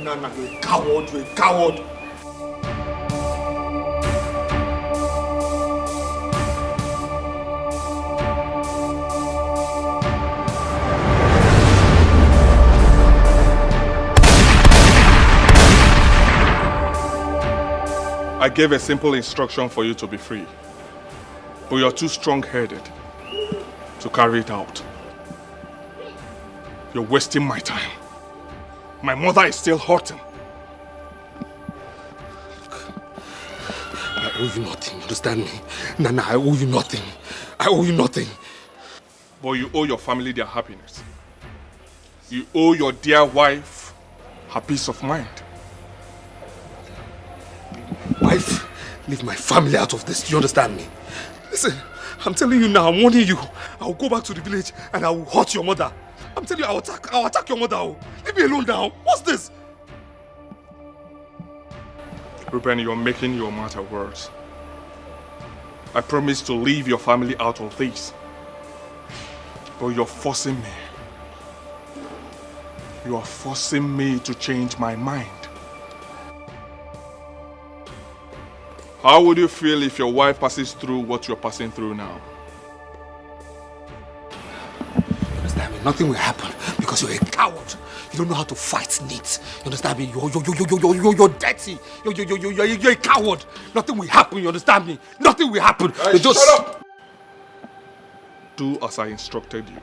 Nana, you're a coward, you're a coward. I gave a simple instruction for you to be free. But you're too strong-headed to carry it out. You're wasting my time. My mother is still hurting. I owe you nothing, understand me? Nana, I owe you nothing. I owe you nothing. But you owe your family their happiness. You owe your dear wife her peace of mind. Wife, leave my family out of this, do you understand me? Listen, I'm telling you now, I'm warning you. I'll go back to the village and I will hurt your mother. I'm telling you, I'll attack your mother. Leave me alone now. What's this? Ruben, you're making your matter worse. I promise to leave your family out of this. But you're forcing me. You are forcing me to change my mind. How would you feel if your wife passes through what you're passing through now? Understand me? Nothing will happen because you're a coward. You don't know how to fight neat. You understand me? You're dirty. You're a coward. Nothing will happen. You understand me? Nothing will happen. Hey, shut up! Do as I instructed you.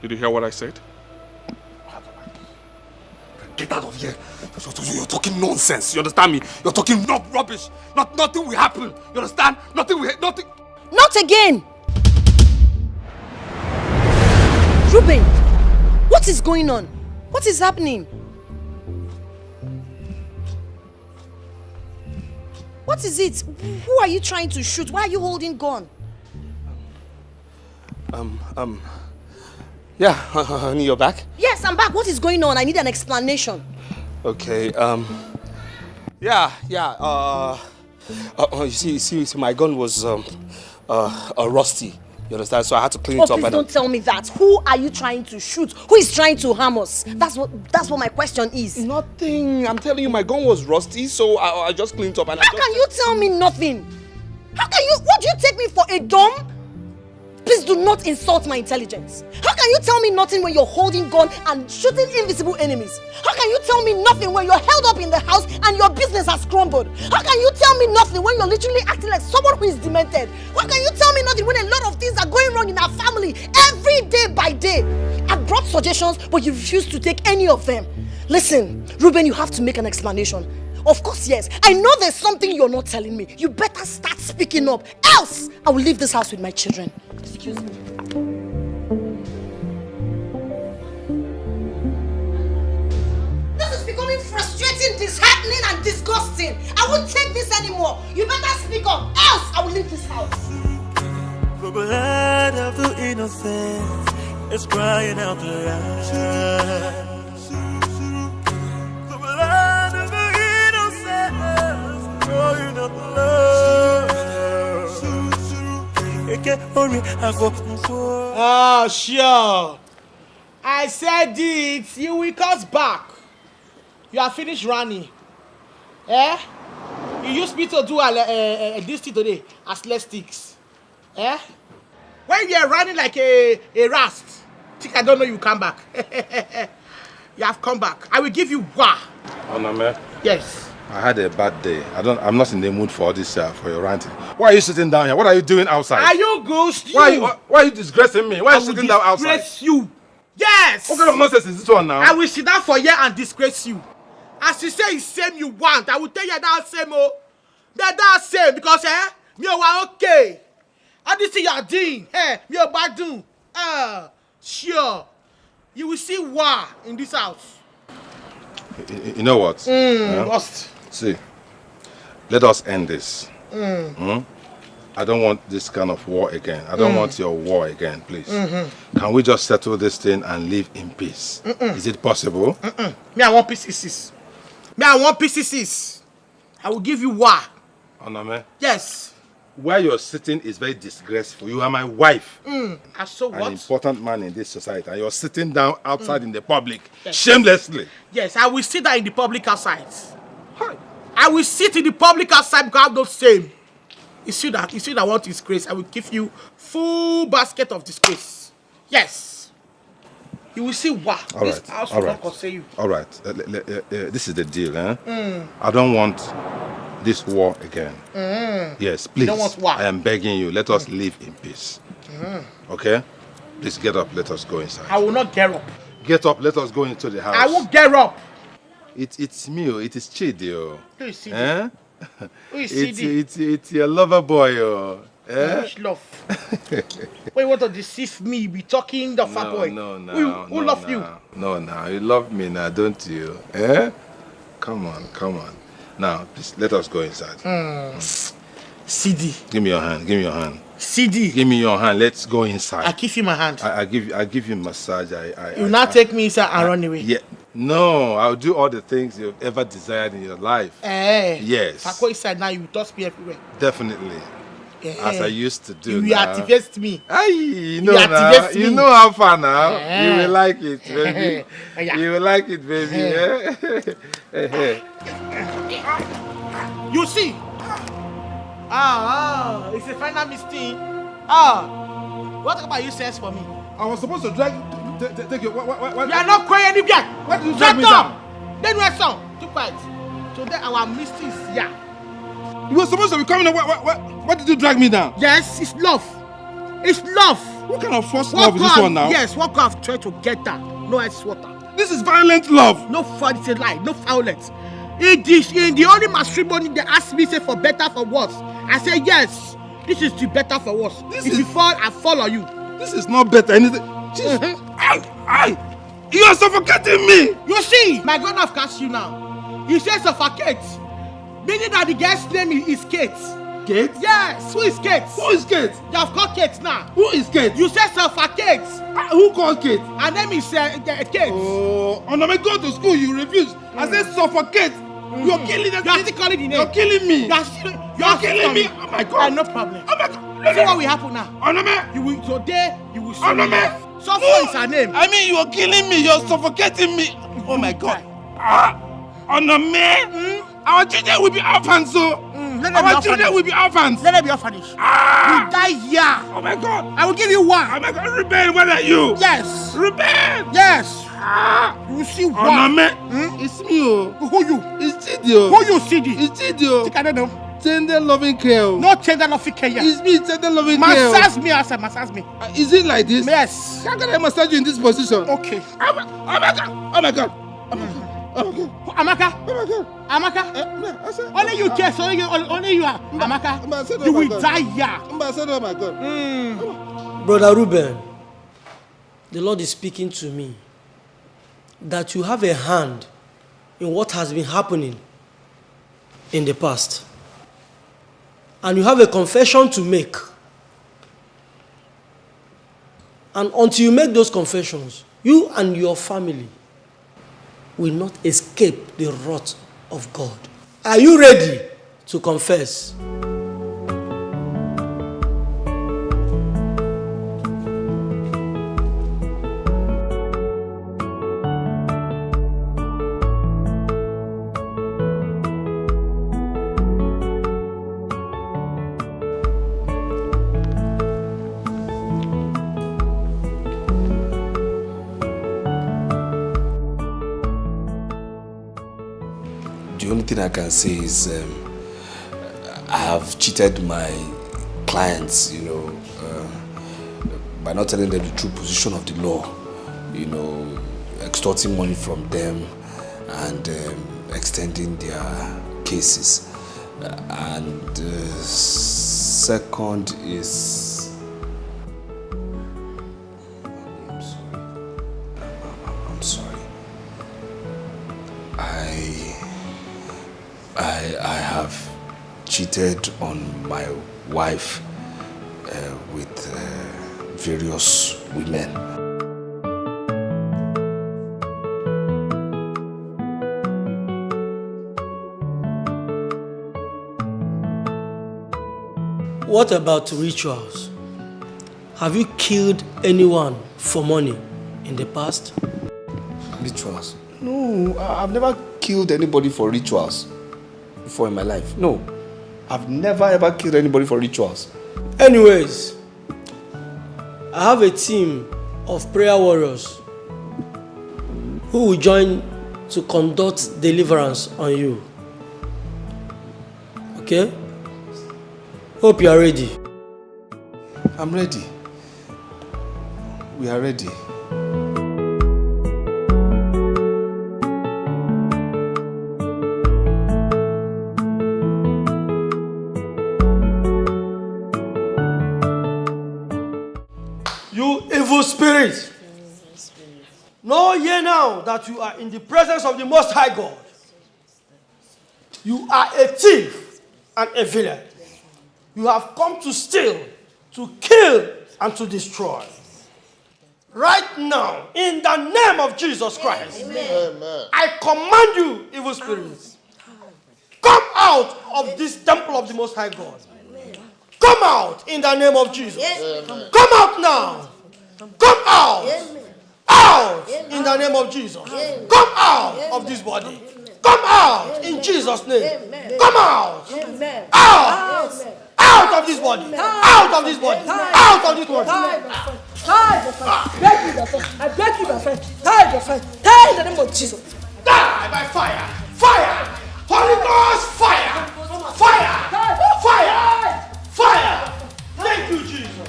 Did you hear what I said? Get out of here. You're talking nonsense. You understand me? You're talking rubbish. Nothing will happen. You understand? Nothing. Not again! Ruben, what is going on? What is happening? What is it? Who are you trying to shoot? Why are you holding gun? Yeah, honey, you're back? Yes, I'm back. What is going on? I need an explanation. Okay, you see, my gun was, rusty. You understand? So I had to clean it up. Please don't tell me that. Who are you trying to shoot? Who is trying to harm us? That's what my question is. Nothing. I'm telling you, my gun was rusty, so I just cleaned it up and How can you tell me nothing? What do you take me for a dumb? Please do not insult my intelligence. How can you tell me nothing when you're holding gun and shooting invisible enemies? How can you tell me nothing when you're held up in the house and your business has crumbled? How can you tell me nothing when you're literally acting like someone who is demented? How can you tell me nothing when a lot of things are going wrong in our family every day by day? I've brought suggestions, but you refuse to take any of them. Listen, Ruben, you have to make an explanation. Of course, yes. I know there's something you're not telling me. You better start speaking up. Else, I will leave this house with my children. Excuse me. This is becoming frustrating, disheartening, and disgusting. I won't take this anymore. You better speak up. Else, I will leave this house. The blood of the innocent is crying out loud. Oh, sure. I said it. You will cut back. You are finished running. Eh? You used me to do this thing today, athletics. Eh? When you are running like a rust, think I don't know you come back. You have come back. I will give you one. Oname. Yes. I had a bad day. I'm not in the mood for this for your ranting. Why are you sitting down here? What are you doing outside? Are you ghost? Why are you disgracing me? Why are you sitting down outside? Disgrace you. Yes. What kind of nonsense is this one now? I will sit down for you and disgrace you. As you say, it's same you want. I will tell you that same. Oh, that same because me are okay. How do you see your doing? Me are bad doing. Sure. You will see war in this house. You know what? Lost. See, let us end this. I don't want this kind of war again. I don't want your war again, please. Can we just settle this thing and live in peace? Is it possible? Me, I want pieces. Me, I want pieces. I will give you war. Oname? Yes. Where you're sitting is very disgraceful. You are my wife. So what? An important man in this society. And you're sitting down outside in the public, shamelessly. Yes, I will sit down in the public outside. I will sit in the public outside because I'm not same. You see that what disgrace? I will give you full basket of disgrace. Yes. You will see what? All this right. house All will right. not say you. All right. This is the deal, eh? I don't want this war again. Yes, please. You don't want war. I am begging you. Let us live in peace. Okay? Please get up. Let us go inside. I will not get up. Get up. Let us go into the house. I won't get up. It's me. It is Chidi. Who is Chidi? Eh? Who is Chidi? It's your lover boy. Eh? Which love? Wait, you want to deceive me? Be talking the fat boy. Who love you? No, you love me now, don't you? Eh? Come on. Now, please, let us go inside. CD. Give me your hand. CD. Give me your hand. Let's go inside. I give you my hand. I give you massage. You now take me inside and run away. Yeah. No, I'll do all the things you've ever desired in your life. Yes. If I go inside now, you will toss me everywhere. Definitely. As I used to do. You activate me. You know how far now. You will like it, baby. You will like it, baby. You see? It's a final mistake. What about you says for me? I was supposed to take you. What? You are not going anywhere. Why did you drag me down? Then we are song. Too quiet. Today our mistake is here. You were supposed to be coming. What did you drag me down? Yes, it's love. It's love. What kind of first love is this one now? Yes, what kind of try to get that? No ice water. This is violent love. No fun, it's a lie. No violence. In the only matrimony they asked me say for better for worse. I say yes. This is the better for worse. If you fall, I fall on you. This is not better. Anything. You are suffocating me. You see, my God have cast you now. He says suffocate. Meaning that the girl's name is Kate. Kate? Yes. Who is Kate? Who is Kate? You have called Kate now. Who is Kate? You said suffocate. Who called Kate? Her name is Kate. Oh, when I go to school, you refuse. I said suffocate. You're killing us. You are still calling the name. You're killing me. You're killing me. Oh my God. No problem. Oh my God. See what will happen now. Onome. You will today. You will see. Onome. Suffer is her name. I mean, you're killing me. You're suffocating me. Oh my God. Onome. Our children will be orphans, so. Our children will be orphans. Let them be orphanage. You die here. Oh my God. I will give you one. Oh my God. Ruben, where are you? Yes. Ruben. Yes. You will see one. Onome. It's me. Who you? It's Chidio. Who you, Chidi? It's Chidio. Think I don't know. Tender loving care. No tender loving care. It's me, tender loving care. Massage me outside, massage me. Is it like this? Yes. How can I massage you in this position? Okay. Oh my God. Oh my God. Amaka. Only you care, so only you are. Amaka. You will die here. Oh my God. Brother Ruben, the Lord is speaking to me that you have a hand in what has been happening in the past. And you have a confession to make. And until you make those confessions, you and your family will not escape the wrath of God. Are you ready to confess? The only thing I can say is I have cheated my clients, by not telling them the true position of the law, extorting money from them and extending their cases. And second is, I'm sorry. I have cheated on my wife with various women. What about rituals? Have you killed anyone for money in the past? Rituals? No, I've never killed anybody for rituals before in my life. No, I've never ever killed anybody for rituals. Anyways, I have a team of prayer warriors who will join to conduct deliverance on you. Okay. Hope you are ready. I'm ready. We are ready. You evil spirit. Know ye now that you are in the presence of the Most High God. You are a thief and a villain. You have come to steal, to kill, and to destroy. Right now, in the name of Jesus Christ, I command you, evil spirits, come out of this temple of the Most High God. Come out in the name of Jesus. Come out now. Come out. Out in the name of Jesus. Come out of this body. Come out in Jesus' name. Come out. Out. Out of this body. Out of this body. Out of this body. I beg you, my friend. Die, my friend. Die in the name of Jesus. Die by fire. Fire. Holy Ghost fire. Fire. Fire. Fire. Thank you, Jesus.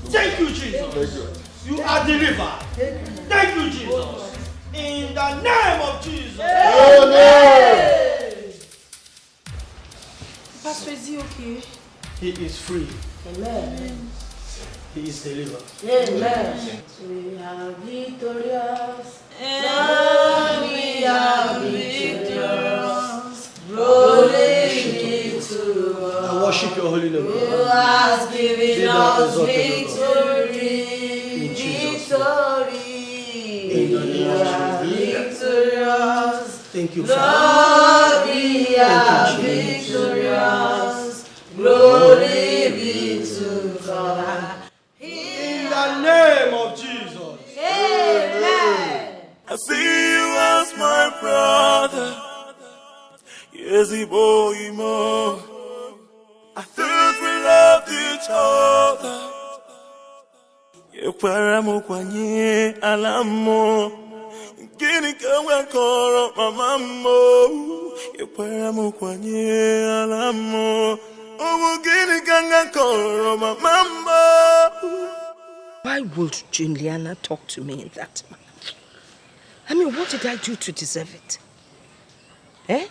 Thank you, Jesus. You are delivered. Thank you, Jesus. In the name of Jesus. Amen. Pastor, is he okay? He is free. Amen. He is delivered. Amen. We are victorious. And we are victorious. Glory to us. I worship your holy name. Who has given us victory. We are victorious. Thank you, Lord, we are victorious. Glory be to God. In the name of Jesus. Amen. I see you as my brother. Yes, boy, more. I thought we loved each other. Yekwaramu kwanye alamo. Gini kawa koro mamamo. Yekwaramu kwanye alamo. Owo gini kanga koro mamamo. Why would Juliana talk to me in that manner? I mean, what did I do to deserve it? Eh?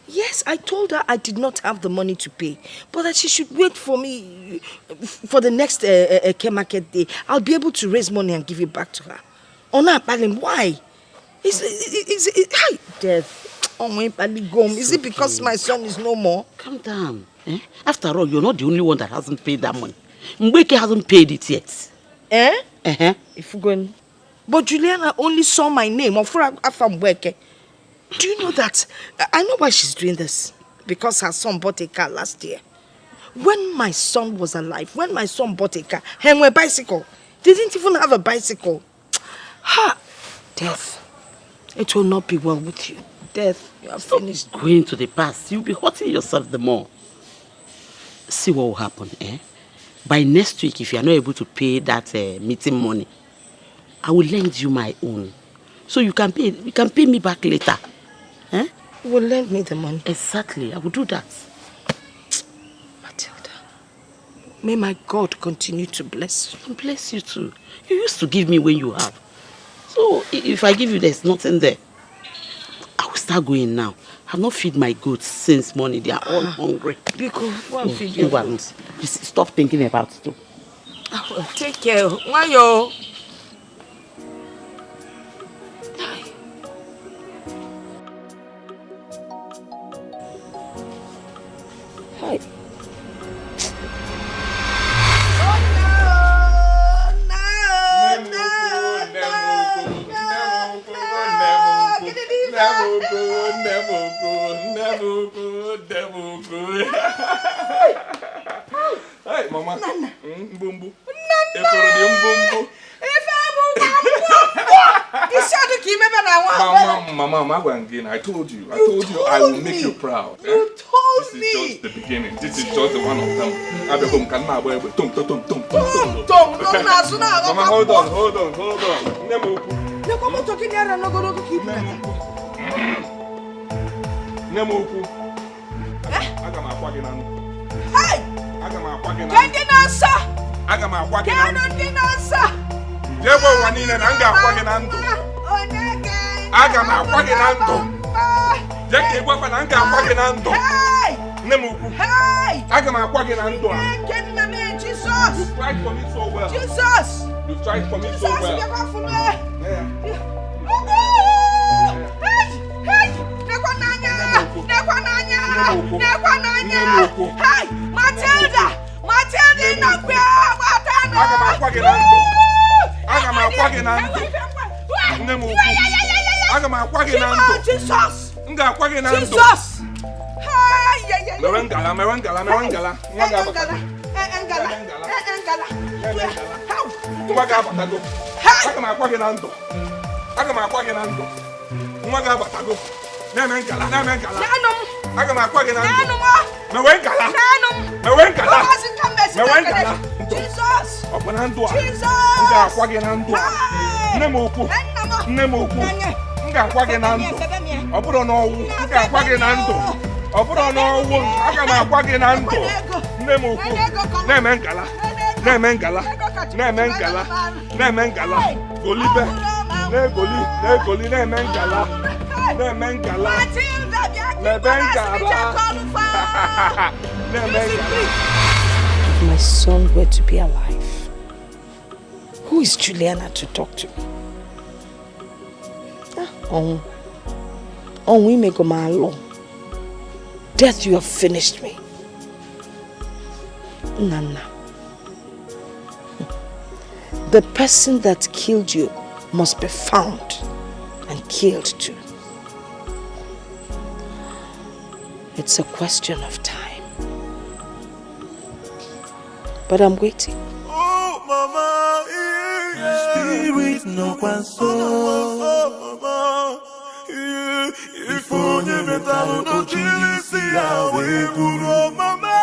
Yes, I told her I did not have the money to pay, but that she should wait for me for the next market day. I'll be able to raise money and give it back to her. Ona Palim, why? Is it death? Oh my Paligom, is it because my son is no more? Calm down. Eh? After all, you're not the only one that hasn't paid that money. Mbeke hasn't paid it yet. Eh? If we're going. But Juliana only saw my name. Do you know that? I know why she's doing this. Because her son bought a car last year. When my son was alive, when my son bought a car, and a bicycle, they didn't even have a bicycle. Ha! Death. It will not be well with you. Death, you are finished. Going to the past, you'll be hurting yourself the more. See what will happen, eh? By next week, if you are not able to pay that meeting money, I will lend you my own. So you can pay me back later. Eh? You will lend me the money. Exactly, I will do that. Matilda, may my God continue to bless you. Bless you too. You used to give me when you have. So if I give you, there's nothing there. I will start going now. I have not feed my goats since morning. They are all hungry. Because one feed your goats. Just stop thinking about it too. Take care. Why yo? Hi. Hey, Mama. Bumbu. Mama, I told you I will make you proud. You told me. This is just the beginning. This is just the one of them. Mama, hold on. Aga m akwa gị na ndụ. Hey! Aga m akwa gị na ndụ. Kendi na-asa! Aga m akwa gị na ndụ. Kendi na-asa! Jee gwa ụwa niile na m ga-akwa gị na ndụ. Aga m akwa gị na ndụ. Jee ka ị gwakwa na m ga-akwa gị na ndụ. Nne m ukwu. Aga m akwa gị na ndụ a. Jesus! You tried for me so well. Jesus! You tried for me so well. Jesus, you for me. Hey, Matilda! Matilda in the Aga m akwa gị na ndụ. Aga m akwa gị na ndụ. Nne m ukwu. Aga m akwa gị na ndụ. Jesus! M ga-akwa gị na ndụ. Jesus! Mewe ngala, mewe ngala, mewe ngala. Nwa ga-abatago. Nwa ga-abatago. Aga m akwa gị na ndụ. Aga m akwa gị na ndụ. Nwa ga-abatago. Na-eme ngala, na-eme ngala. Aga m akwa gị na ndụ. Mewe ngala. Mewe ngala. Mewe ngala. Ọ bụ na ndụ a. M ga-akwa gị na ndụ a. Nne m ukwu. Nne m ukwu. M ga-akwa gị na ndụ. Ọ bụrụ na ọnwụ, m ga-akwa gị na ndụ. Ọ bụrụ na ọnwụ, aga m akwa gị na ndụ. Nne m ukwu. Na-eme ngala. Na-eme ngala. Na-eme ngala. Na-eme ngala. Golibe. Na-egoli. Na-egoli. Na-eme ngala. Na-eme ngala. Na-eme ngala. Na-eme ngala. If my son were to be alive, who is Juliana to talk to? We may go my law. Death, you have finished me. Nana. The person that killed you must be found and killed too. It's a question of time. But I'm waiting. Oh, mama, spirit no mama. If only metal no mama.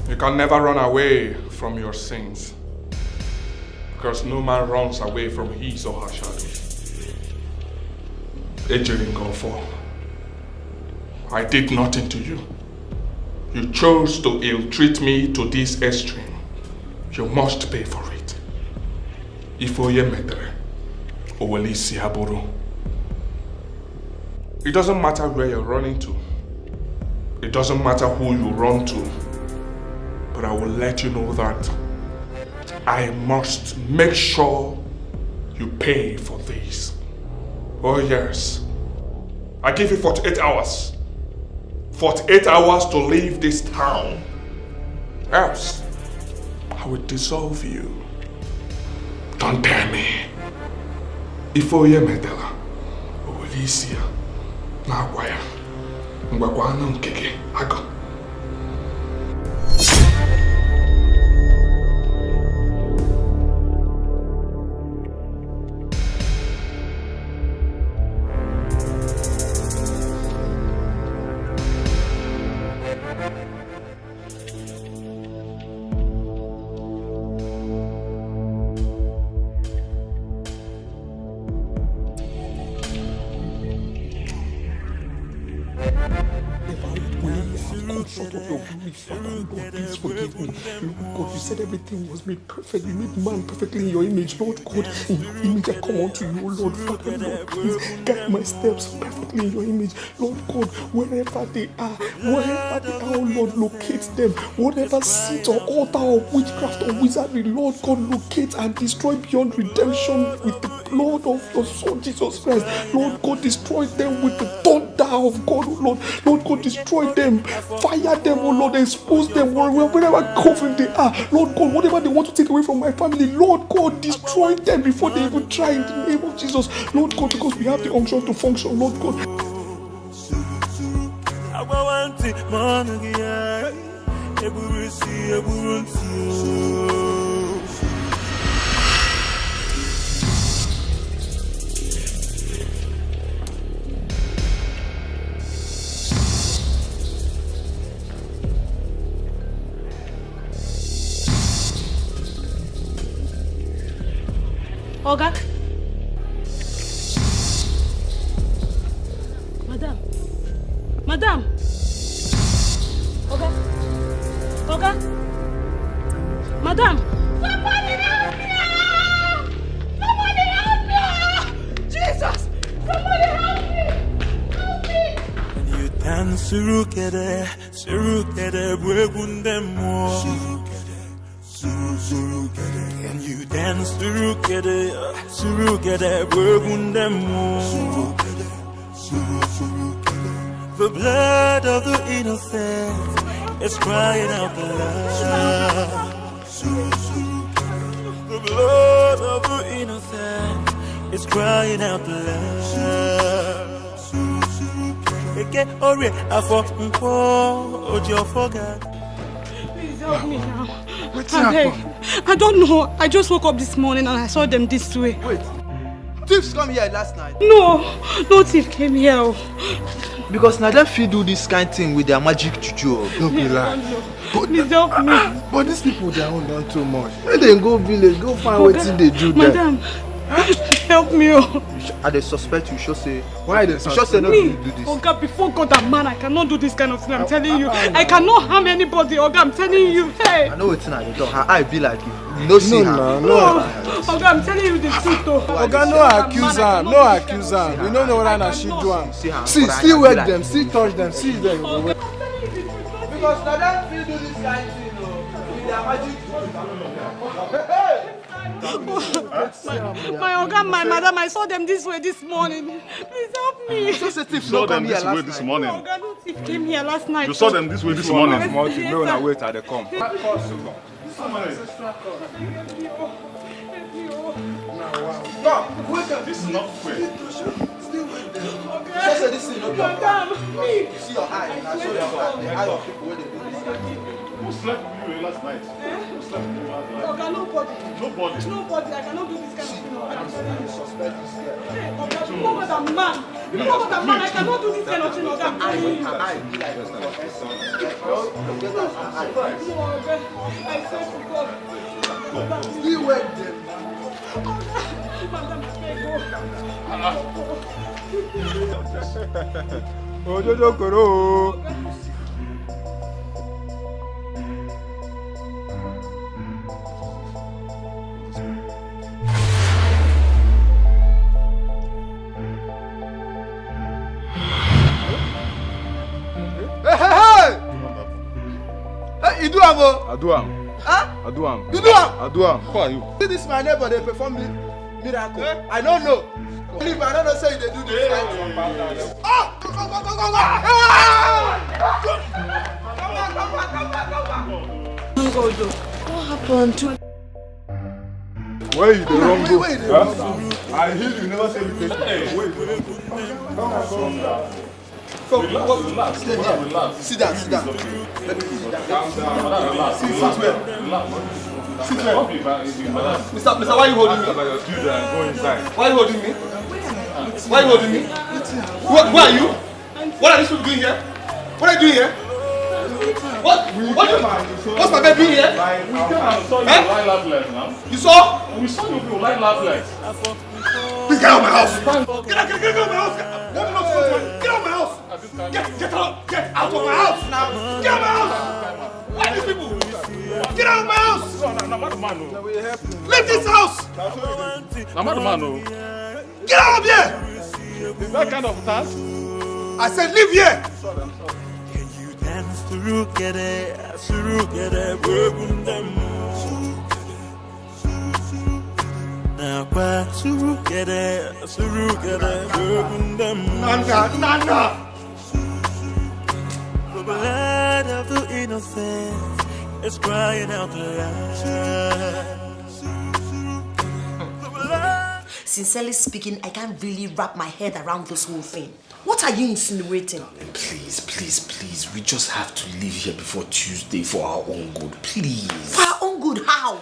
You can never run away from your sins, because no man runs away from his or her shadow. I did nothing to you. You chose to ill-treat me to this extreme. You must pay for it. It doesn't matter where you're running to. It doesn't matter who you run to. But I will let you know that I must make sure you pay for this. Oh yes. I give you 48 hours. 48 hours to leave this town. Else, I will dissolve you. Don't dare me. Ifoye medela. Olisia. Na waya. Ngwagwana nkeke. Ago. Please forgive me. Lord God, you said everything was made perfect. You made man perfectly in your image. Lord God, in your image I come unto you, Lord Father. Lord, please guide my steps perfectly in your image. Lord God, wherever they are, oh Lord, locate them. Whatever seat or altar of witchcraft or wizardry, Lord God, locate and destroy beyond redemption with the blood of your Son, Jesus Christ. Lord God, destroy them with the thunder of God, oh Lord. Lord God, destroy them. Fire them, oh Lord. Expose them wherever coven they are. Lord God, whatever they want to take away from my family, Lord God, destroy them before they even try in the name of Jesus. Lord God, because we have the unction to function, Lord God. Oga? Madam? Madam. Okay. Okay. Madam. Somebody help me! Somebody help me! Jesus! Somebody help me! Help me! You dance surukere, surukere, bwegundemo. Surukere, and you dance surukere, surukere, bwegundemo. The blood of the innocent is crying out loud. The blood of the innocent is crying out loud. Please help me now. I don't know. I just woke up this morning and I saw them this way. Wait. Thieves come here last night? No thief came here. Because now them fit do this kind of thing with their magic juju. Don't be like. Please help me. But these people, they are done too much. When they go village, go find what they do there. Madam, help me. I dey suspect you should say. Why they suspect? Say no Me, do this. Oga, before God and man, I cannot do this kind of thing. I'm telling you. I cannot harm anybody, Oga. I'm telling you. Hey. I know it's not. Her eye be like you know see her. No. Oga, I'm telling you the truth though. Oga, no accuse her. No accuse her. We don't know what she do. See, still wake them, still touch them, see them. Because now them feel do this kind of thing, with their magic My Oga, my madam, I saw them this way this morning. Please help me. You saw them this way this morning. Oga, no thief came here last night. You saw them this way this morning. Yes, No, sir. now wait till they come. No, wait up. This is not fair. Just say this thing no be your plan. See your eye. I saw your eye. The eye of people where they do this kind of thing. Who slept with you last night? Who slept with you last night? Oga, nobody. Nobody. Nobody. I cannot do this kind of thing. I'm telling you, suspect this girl. Hey, Oga, you know what I'm man. You know what I'm man. I cannot do this kind of thing, Oga. I'm telling you. Her eye be like this. No, Oga. I swear to God. Still wake them. Madam, I beg you. Ojojo koro. Hey, you do am o? I do am. Huh? I do am. You do am? I do am. Who are you? See this my neighbor, they perform miracle. I don't know. If I don't know, say they do this. Ah! Go! What happened? Where you the wrong go? Wait. I hear you never say you take it. Wait. Come on. Relax. Stay here. Sit down. Let me sit down. Calm down. Relax. Sit well. Mr. Why are you holding me? Go inside. Why are you holding me? Why are you holding me? Who are you? What are these people doing here? What are you doing here? What's my bed doing here? You saw? We saw you people like last night. Please get out of my house. Get out of my house. Get out of my house. Get out of my house now. Get out of my house. Why are these people? Get out of my house. Leave this house. Get out of here. Is that kind of task? I said leave here. Nana. The blood of the innocent is crying out loud. Sincerely speaking, I can't really wrap my head around this whole thing. What are you insinuating? Please. We just have to leave here before Tuesday for our own good. Please. For our own good? How?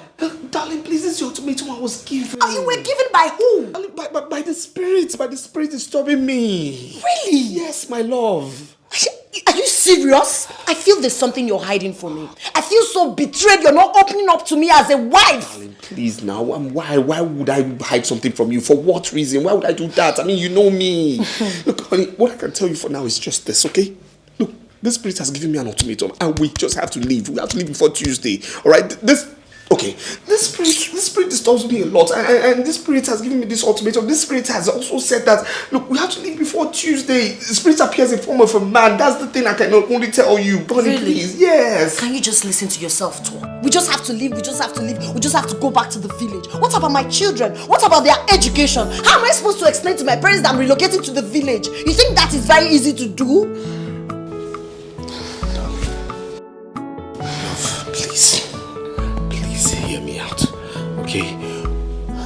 Darling, please, this is the ultimatum I was given. Oh, you were given by who? By the spirit. By the spirit disturbing me. Really? Yes, my love. Are you serious? I feel there's something you're hiding from me. I feel so betrayed. You're not opening up to me as a wife. Darling, please now. Why would I hide something from you? For what reason? Why would I do that? I mean, you know me. Look, honey, what I can tell you for now is just this, okay? The spirit has given me an ultimatum, and we just have to leave. We have to leave before Tuesday. All right? This spirit disturbs me a lot, and this spirit has given me this ultimatum. This spirit has also said that, look, we have to leave before Tuesday. The spirit appears in form of a man. That's the thing I can only tell you. Bonnie, really? Please. Yes. Can you just listen to yourself talk? We just have to leave. We just have to leave. We just have to go back to the village. What about my children? What about their education? How am I supposed to explain to my parents that I'm relocating to the village? You think that is very easy to do? Please hear me out, okay?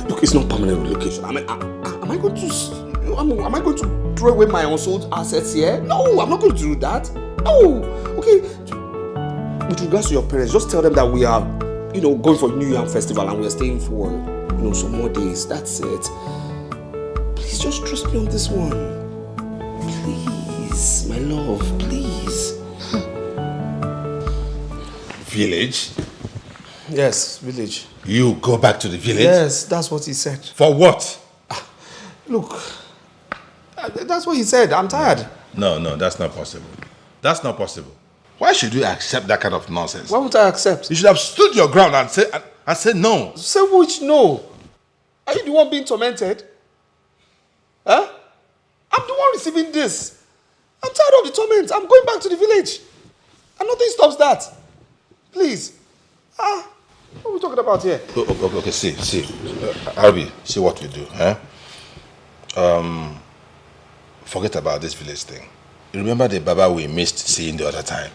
Look, it's not permanent relocation. Am I going to throw away my unsold assets here? No, I'm not going to do that. No, okay. With regards to your parents, just tell them that we are, going for New Yam Festival and we are staying for, some more days. That's it. Please just trust me on this one. Please, my love, please. Village? Yes, village. You go back to the village? Yes, that's what he said. For what? Look, that's what he said. I'm tired. No, that's not possible. That's not possible. Why should you accept that kind of nonsense? Why would I accept? You should have stood your ground and say no. Say which no? Are you the one being tormented? Huh? I'm the one receiving this. I'm tired of the torment. I'm going back to the village. And nothing stops that. Please. What are we talking about here? Okay, see. Arby, see what we do, huh? Forget about this village thing. You remember the Baba we missed seeing the other time?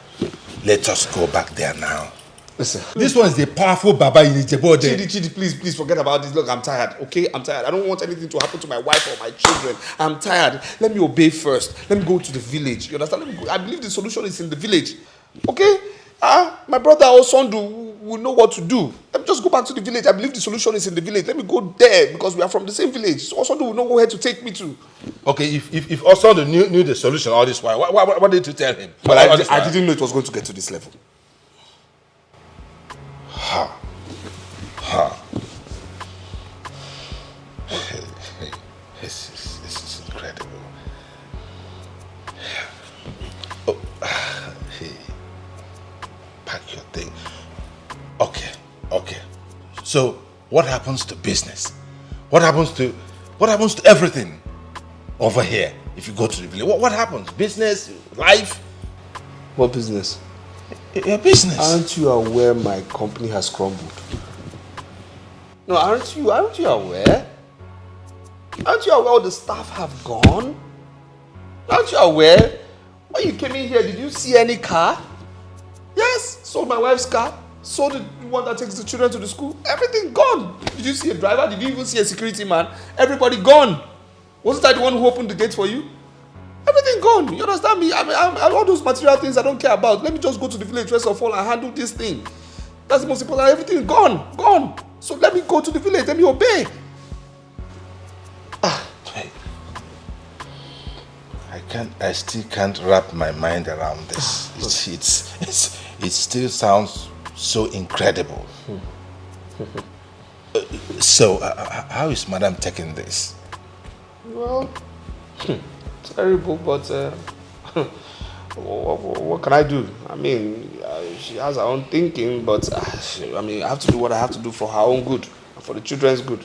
Let us go back there now. Listen. This one is the powerful Baba in Ijebode. Chidi, please forget about this. Look, I'm tired, okay? I'm tired. I don't want anything to happen to my wife or my children. I'm tired. Let me obey first. Let me go to the village. You understand? I believe the solution is in the village. Okay? My brother or son will know what to do. Let me just go back to the village. I believe the solution is in the village. Let me go there because we are from the same village. So Osondo will know where to take me to. Okay, if Osondo knew the solution all this while, what did you tell him? Well, I didn't know it was going to get to this level. This is incredible. Pack your thing. Okay. So what happens to business? What happens to everything over here if you go to the village? What happens? Business, life? What business? Your business. Aren't you aware my company has crumbled? No, aren't you aware? Aren't you aware all the staff have gone? Aren't you aware? When you came in here, did you see any car? Yes, sold my wife's car. Sold the one that takes the children to the school. Everything gone. Did you see a driver? Did you even see a security man? Everybody gone. Wasn't I the one who opened the gate for you? Everything gone. You understand me? I mean, all those material things I don't care about. Let me just go to the village first of all and handle this thing. That's the most important. Everything gone. So let me go to the village. Let me obey. I still can't wrap my mind around this. It still sounds so incredible. So, how is Madam taking this? Well, terrible, but what can I do? I mean, she has her own thinking, but I have to do what I have to do for her own good, for the children's good.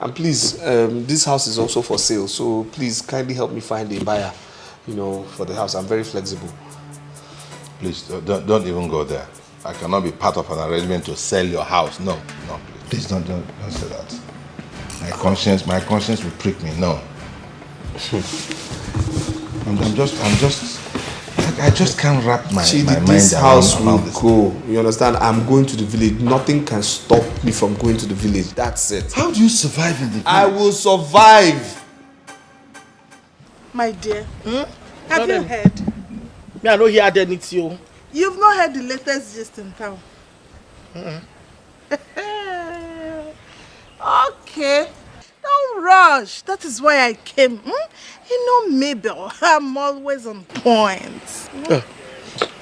And please, this house is also for sale, so please kindly help me find a buyer, for the house. I'm very flexible. Please, don't even go there. I cannot be part of an arrangement to sell your house. No, please don't say that. My conscience will prick me. No. I just can't wrap my mind this house around will go. You understand? I'm going to the village. Nothing can stop me from going to the village. That's it. How do you survive in the village? I will survive. My dear, have you heard? Me, I know he had anything. You've not heard the latest gist in town. Okay, don't rush. That is why I came. Mabel, I'm always on point.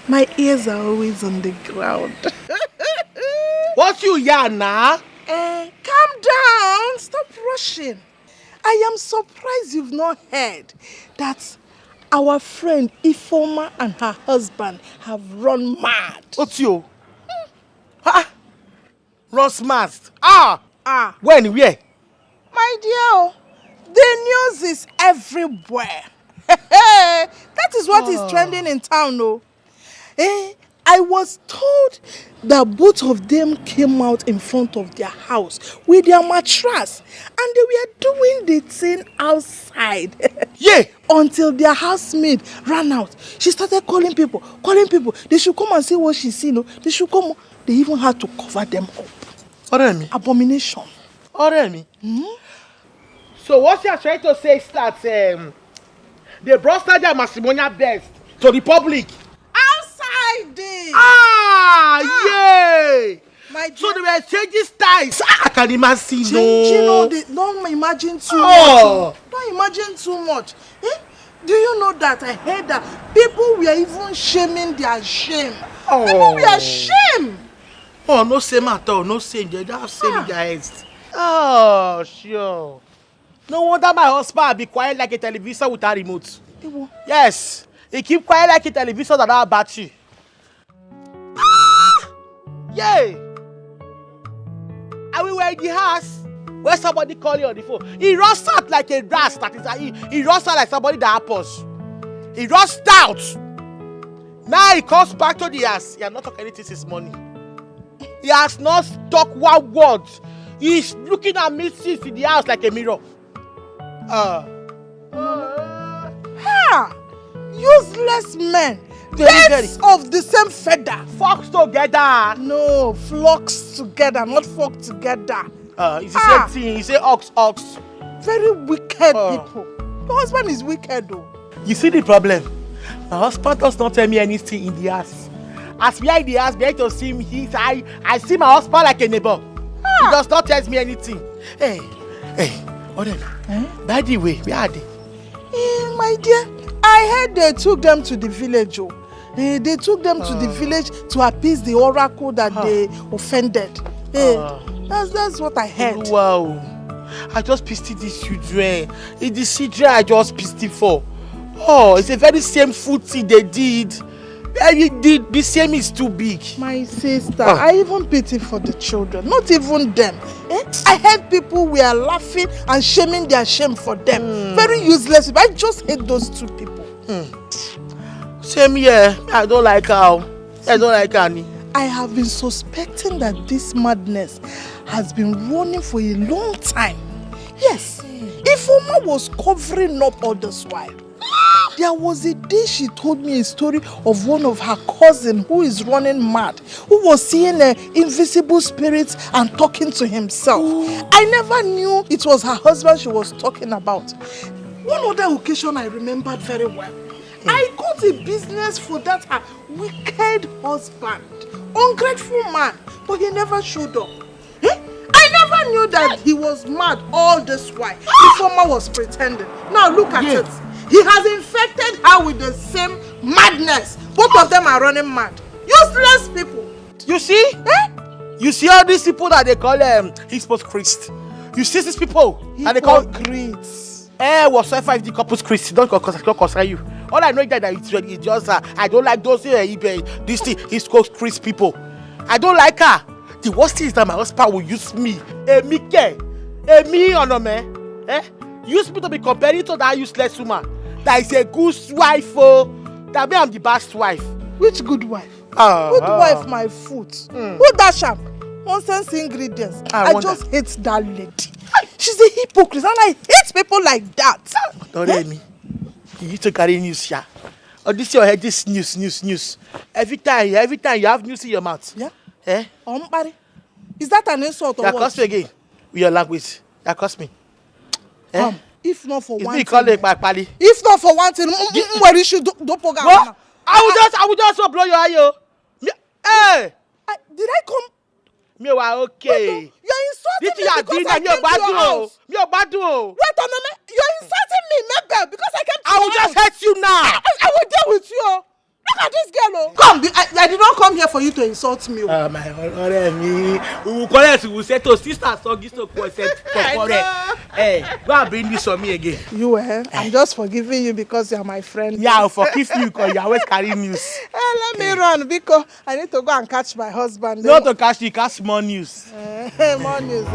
My ears are always on the ground. What's you yarn now? Calm down. Stop rushing. I am surprised you've not heard that our friend Ifoma and her husband have run mad. Otio. Run smart. When? Where? My dear, the news is everywhere. That is what is trending in town, no? I was told that both of them came out in front of their house with their mattress and they were doing the thing outside. Yeah. Until their housemaid ran out. She started calling people. They should come and see what she's seen. No? They should come. They even had to cover them up. Oremi. Abomination. Oremi. So what you are trying to say is that they brought their matrimonial best to the public. Outside this. Yay! So they were changing styles. I can imagine. Don't imagine too much. Don't imagine too much. Do you know that I heard that people were even shaming their shame? People were ashamed. Oh, no shame at all. No shame. They don't have shame in their heads. Oh, sure. No wonder my husband be quiet like a television without remote. Yes. He keep quiet like a television that have battery. Yay! And we were in the house where somebody called you on the phone. He rushed out like a rat. He rushed out like somebody that happens. He rushed out. Now he comes back to the house. He has not talked anything since morning. He has not talked one word. He's looking at me in the house like a mirror. Useless men. Birds of the same feather. Flocks together. No, flocks together, not flock together. It's the same thing. You say ox. Very wicked people. Your husband is wicked though. You see the problem? My husband does not tell me anything in the house. As we are in the house, behind to see him, I see my husband like a neighbor. He does not tell me anything. Hey, by the way, where are they? My dear, I heard they took them to the village. They took them to the village to appease the oracle that they offended. That's what I heard. Wow. I just pitied these children. It's the children I just pitied for. Oh, it's a very same food thing they did. The same is too big. My sister, I even pity for the children. Not even them. I heard people were laughing and shaming their shame for them. Very useless. I just hate those two people. Same here. I don't like her. I don't like Annie. I have been suspecting that this madness has been running for a long time. Yes. Ifoma was covering up all this while. There was a day she told me a story of one of her cousins who is running mad, who was seeing invisible spirits and talking to himself. I never knew it was her husband she was talking about. One other occasion I remembered very well. I got a business for that her wicked husband, ungrateful man, but he never showed up. I never knew that he was mad all this while. Ifoma was pretending. Now look at it. He has infected her with the same madness. Both of them are running mad. Useless people. You see? You see all these people that they call hypocrites. You see these people that they call hypocrites. Whatsoever if the couple's Christ, don't concern you. All I know is that it's just I don't like those this thing hypocrite people. I don't like her. The worst thing is that my husband will use me. Use me to be comparing to that useless woman. That is a good wife, that me I'm the best wife. Which good wife? Good wife, my foot. Who dash am? Nonsense ingredients. I just hate that lady. She's a hypocrite and I hate people like that. Don't let me. You need to carry news here. Oh, this your head, this news. Every time you have news in your mouth. Yeah? Is that an insult or what? That cost me again. With your language. That cost me. If not for one thing. If not for one thing, where you should don't program. No, I will just blow your eye. Hey! Did I come? Me wa okay. You're insulting me because I came to your house. Wait a minute. You're insulting me, Mabel, because I came to your house. I will just hurt you now. I will deal with you. Look at this girl. Come, I did not come here for you to insult me. My me. We will correct. We will say to sister, so give to correct. Hey, go and bring this on me again. You I'm just forgiving you because you are my friend. Yeah, I'll forgive you because you always carry news. Let me run because I need to go and catch my husband. Not to catch you, catch more news. More news,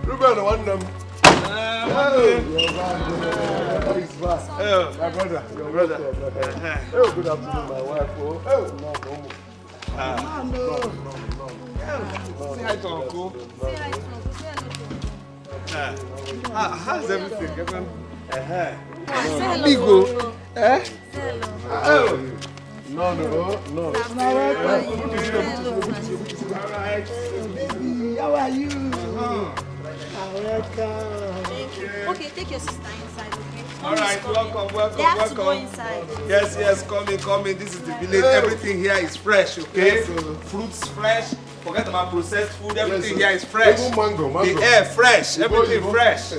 Ruben, one them. My brother, your brother. Oh, good afternoon, my wife. No. Say hi to Uncle. How's everything? Bigo. Oh. No. How are you? Okay, take your sister inside, okay? All right, welcome. They have to go inside. Yes, come in. This is the village. Everything here is fresh, okay? Fruits fresh. Forget about processed food. Everything here is fresh. Mango. The air fresh. Everything fresh.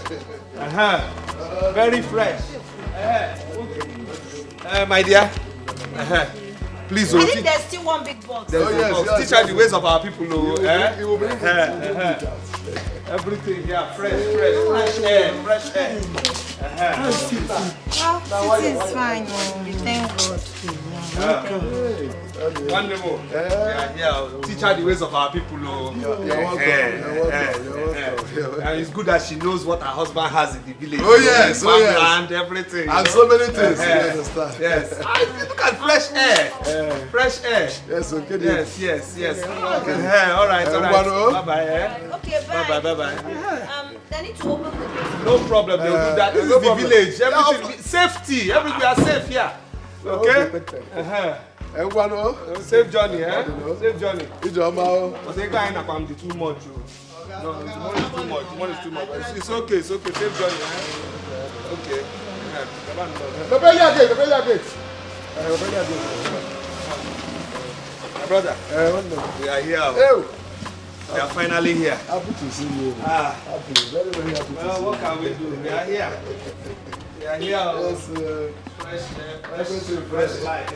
Very fresh. My dear. Please, I think there's still one big box. Teach her the ways of our people. Everything here, fresh air. Well, it is fine. Thank God. One more. Teach her the ways of our people. You're welcome. And it's good that she knows what her husband has in the village. Oh yes. And everything. And so many things. You understand? Yes. Look at fresh air. Fresh air. Yes, okay. Yes. All right. Bye-bye. Okay, bye. Bye. They need to open the gate. No problem. They'll do that. This is the village. Everything. Safety. Everywhere safe here. Okay? Safe journey, Safe journey. But they can't come too much. No, tomorrow is too much. It's okay. Safe journey, Okay. My brother, we are here. We are finally here. Happy to see you. Happy. Very, very happy to see you. What can we do? We are here. Yes, fresh life.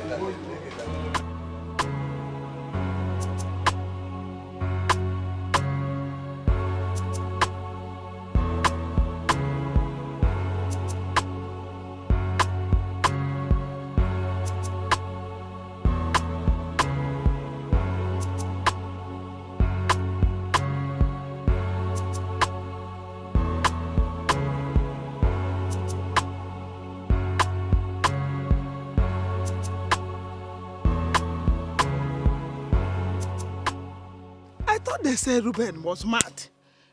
They say Ruben was mad,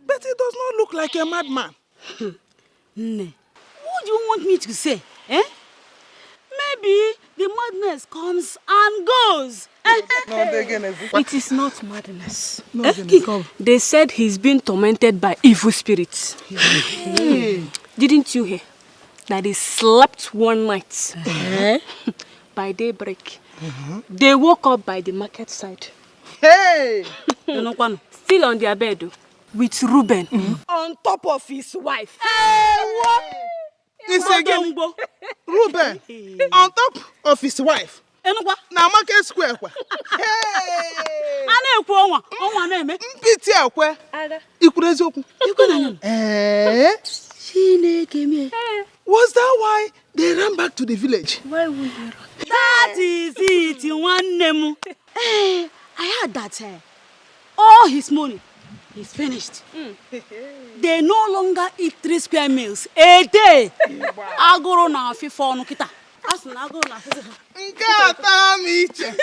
but he does not look like a madman. What do you want me to say? Maybe the madness comes and goes. It is not madness. They said he's been tormented by evil spirits. Didn't you hear that he slept one night? By daybreak, they woke up by the market side. Hey! Still on their bed with Ruben on top of his wife. Hey, what? It's again Ruben on top of his wife. Now market square. Hey! Was that why they ran back to the village? Why would they run? That is it, one name. Hey, I heard that all his money is finished. They no longer eat 3 square meals a day. Agoro na fifo no kita. Asuna agoro na fifo. Nkata miche.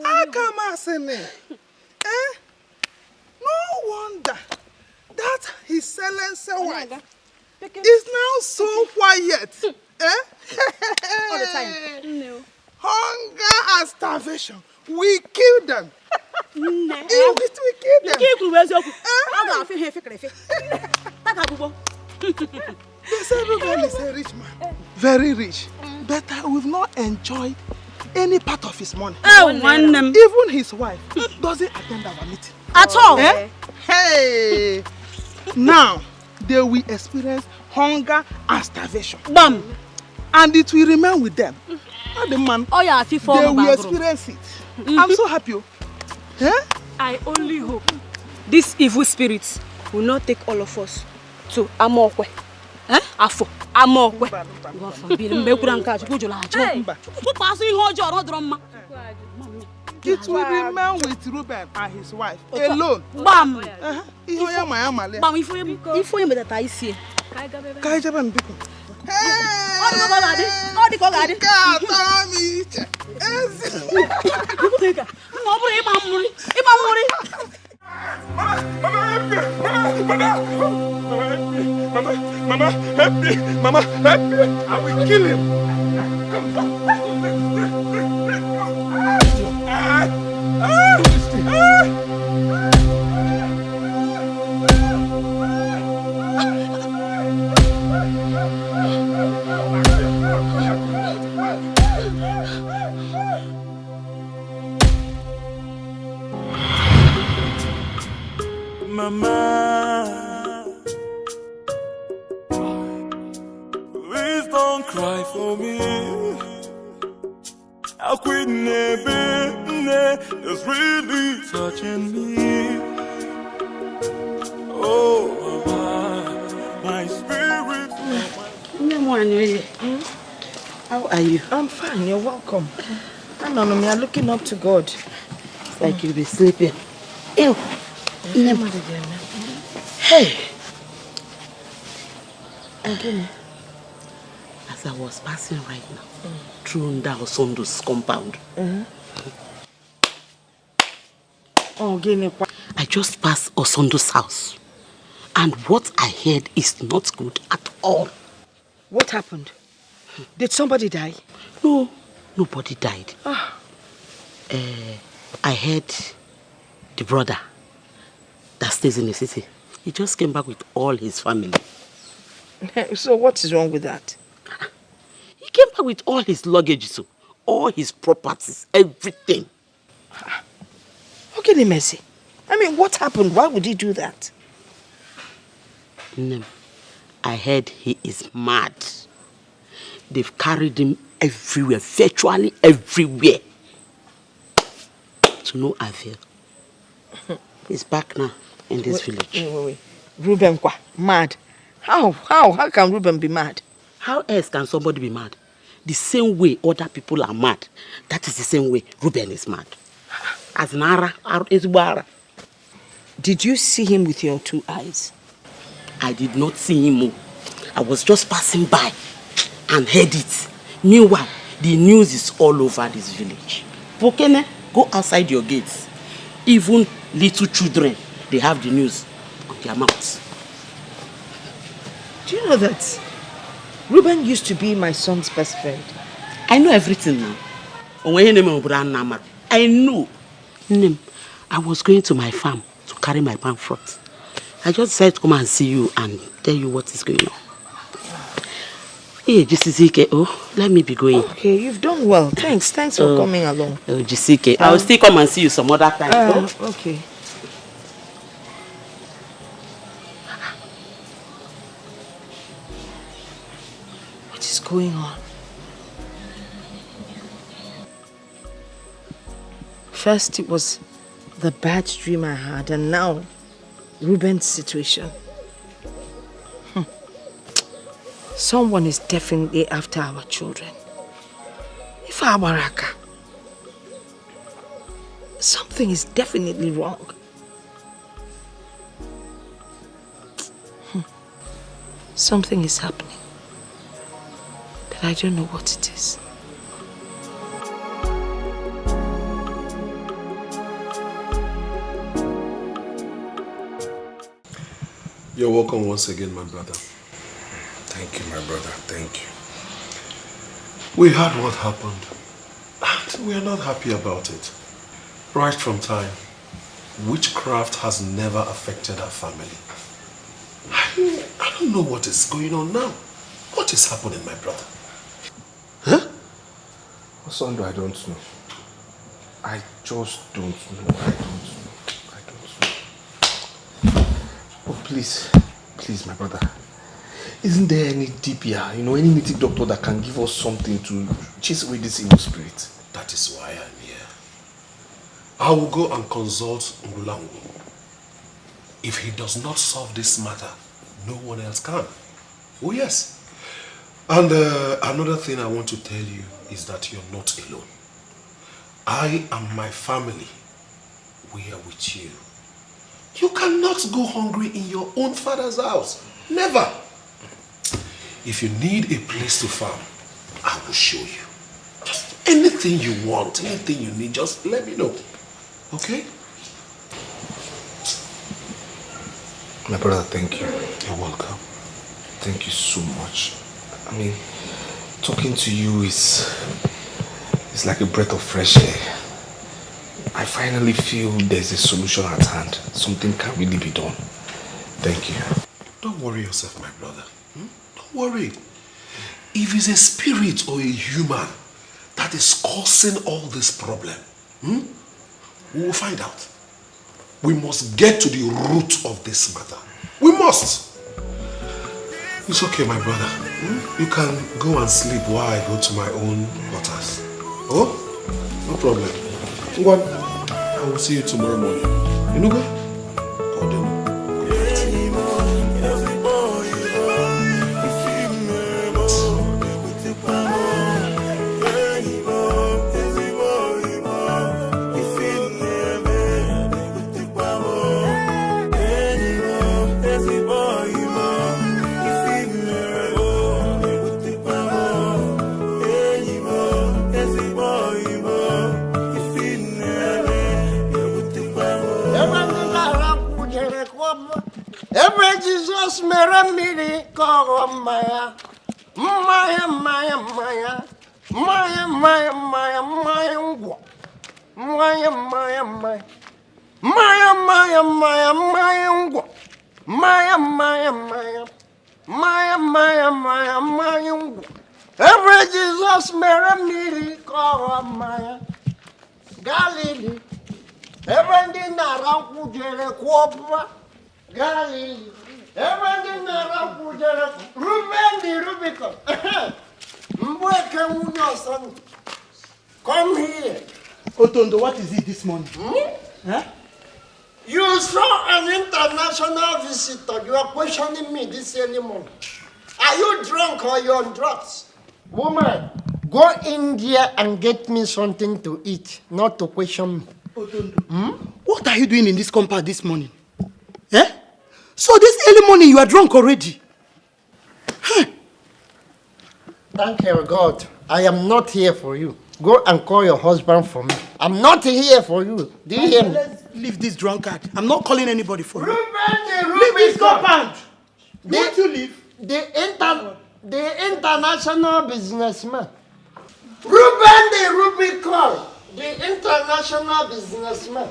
Akamasene. No wonder that his silencer wife is now so quiet. All the time. No. Hunger and starvation. We kill them. You will kill them. They say Ruben is a rich man. Very rich. But we've not enjoyed any part of his money. Even his wife doesn't attend our meeting. At all. Eh? Hey! Now, they will experience hunger and starvation. Bam! And it will remain with them. Not the man. Oh yeah, they will experience it. I'm so happy. Eh? I only hope these evil spirits will not take all of us to Amokwe. Eh? Afo. Amokwe. God forbid. It will remain with Ruben and his wife alone. Bam! Bam! If you that I see. Mama, help me! Mama, help me! I will kill him! Mama, please don't cry for me. How quit is really touching me. Oh, Mama, my spirit. How are you? I'm fine. You're welcome. No, we are looking up to God. It's like you'll be sleeping. Ew. Hey. As I was passing right now, through that Osondo's compound, I just passed Osondo's house, and what I heard is not good at all. What happened? Did somebody die? No, nobody died. I heard the brother that stays in the city. He just came back with all his family. So what is wrong with that? He came back with all his luggage, so all his properties, everything. Okay, Mercy. I mean, what happened? Why would he do that? I heard he is mad. They've carried him everywhere, virtually everywhere. To no avail. He's back now in this village. Wait. Ruben, mad? How can Ruben be mad? How else can somebody be mad? The same way other people are mad, that is the same way Ruben is mad. As Nara, Did you see him with your two eyes? I did not see him. I was just passing by and heard it. Meanwhile, the news is all over this village. Pokene, go outside your gates. Even little children, they have the news on their mouths. Do you know that Ruben used to be my son's best friend? I know everything now. I know. I was going to my farm to carry my palm fruit. I just decided to come and see you and tell you what is going on. Hey, Jisike, let me be going. Okay, you've done well. Thanks for coming along. Jisike, I will still come and see you some other time. Okay. What is going on? First it was the bad dream I had, and now Ruben's situation. Someone is definitely after our children. If our Baraka, something is definitely wrong. Something is happening, but I don't know what it is. You're welcome once again, my brother. Thank you, my brother. Thank you. We heard what happened, and we are not happy about it. Right from time, witchcraft has never affected our family. I don't know what is going on now. What is happening, my brother? Huh? Osondo, I don't know. I just don't know. I don't know. Oh, please, my brother. Isn't there any DPR, any native doctor that can give us something to chase away this evil spirit? That is why I'm here. I will go and consult Ngulangu. If he does not solve this matter, no one else can. Oh yes. And another thing I want to tell you is that you're not alone. I and my family, we are with you. You cannot go hungry in your own father's house. Never. If you need a place to farm, I will show you. Just anything you want, anything you need, just let me know. Okay? My brother, thank you. You're welcome. Thank you so much. I mean, talking to you is like a breath of fresh air. I finally feel there's a solution at hand. Something can really be done. Thank you. Don't worry yourself, my brother. Don't worry. If it's a spirit or a human that is causing all this problem, we will find out. We must get to the root of this matter. We must. It's okay, my brother. You can go and sleep while I go to my own quarters. Oh? No problem. I will see you tomorrow morning. You know go? Jesus meramiri koro maya maya maya maya maya maya maya maya ngwa maya maya maya maya maya maya maya ngwa maya maya maya maya maya maya maya ngwa every Jesus meramiri koro maya Galilee every dinara kujere kwopra Galilee everything around Kujara, Ruben the Rubicon. Son. Come here. Otondo, what is it this morning? Huh? You saw an international visitor. You are questioning me this early morning. Are you drunk or you're on drugs? Woman, go in there and get me something to eat, not to question me. Otondo, what are you doing in this compound this morning? Eh? So this early morning you are drunk already? Huh. Thank you, God. I am not here for you. Go and call your husband for me. I'm not here for you. Do you hear me? Let's leave this drunkard. I'm not calling anybody for you. Leave this compound. Won't you leave? The international businessman. Ruben the Rubicon. The international businessman.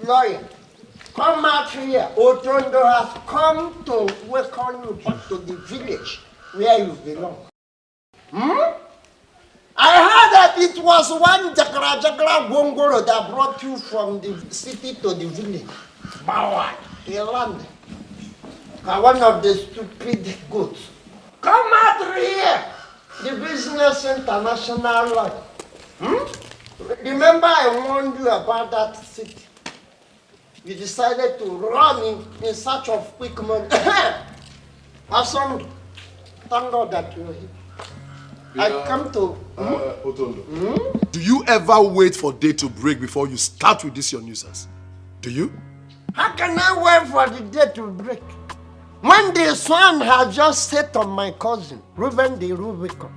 Lawyer. Come out here. Otondo has come to welcome you back to the village where you belong. I heard that it was one Jagra Gongoro that brought you from the city to the village. Bawa, the land. One of the stupid goats. Come out here. The business international life. Remember I warned you about that city. You decided to run in search of quick money. Awesome. Thank God that you're here. I come to... Otondo, do you ever wait for day to break before you start with this your nuisance? Do you? How can I wait for the day to break? When the sun had just set on my cousin, Ruben the Rubicon,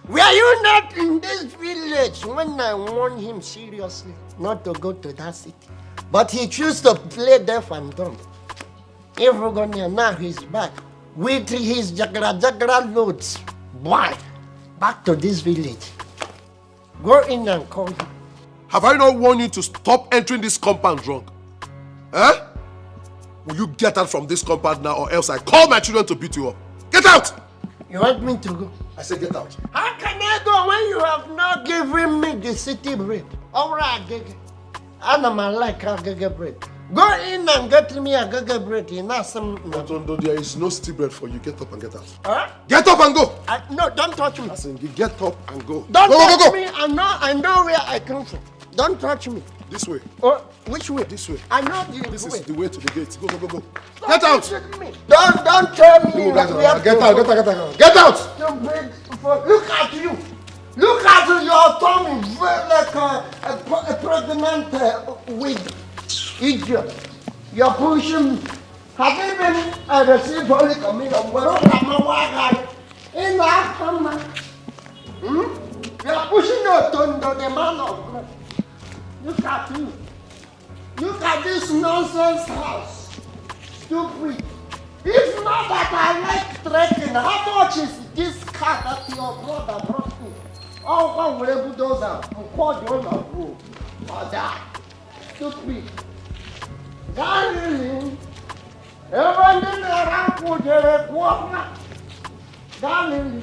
were you not in this village when I warned him seriously not to go to that city? But he chose to play deaf and dumb. Everyone now he's back with his jagra loads. Why? Back to this village. Go in and call him. Have I not warned you to stop entering this compound drunk? Huh? Will you get out from this compound now, or else I call my children to beat you up? Get out! You want me to go? I said get out. How can I go when you have not given me the city bread? Alright, Agege. I like Agege bread. Go in and get me Agege bread. There is no city bread for you. Get up and get out. Huh? Get up and go! No, don't touch me. I said, you get up and go. Don't go, touch me. I know where I come from. Don't touch me. This way. Oh, which way? This way. I know the This way. is the way to the gate. Go, go, go, go. Stop Get out! touching me. Don't tell me. Get out, get out. Get out! Look at you. Look at your tummy. Like a pregnant with idiot. You're pushing me. Have you been received Holy Communion? In that hammer. You're pushing your tongue to the man of God. Look at you. Look at this nonsense house. Stupid. If not that I like trekking, how much is this car that your brother brought me? Oh, one will bulldozer and call the owner of road. For that. Stupid. Darling. Everything around Pujere Kuopna. Darling.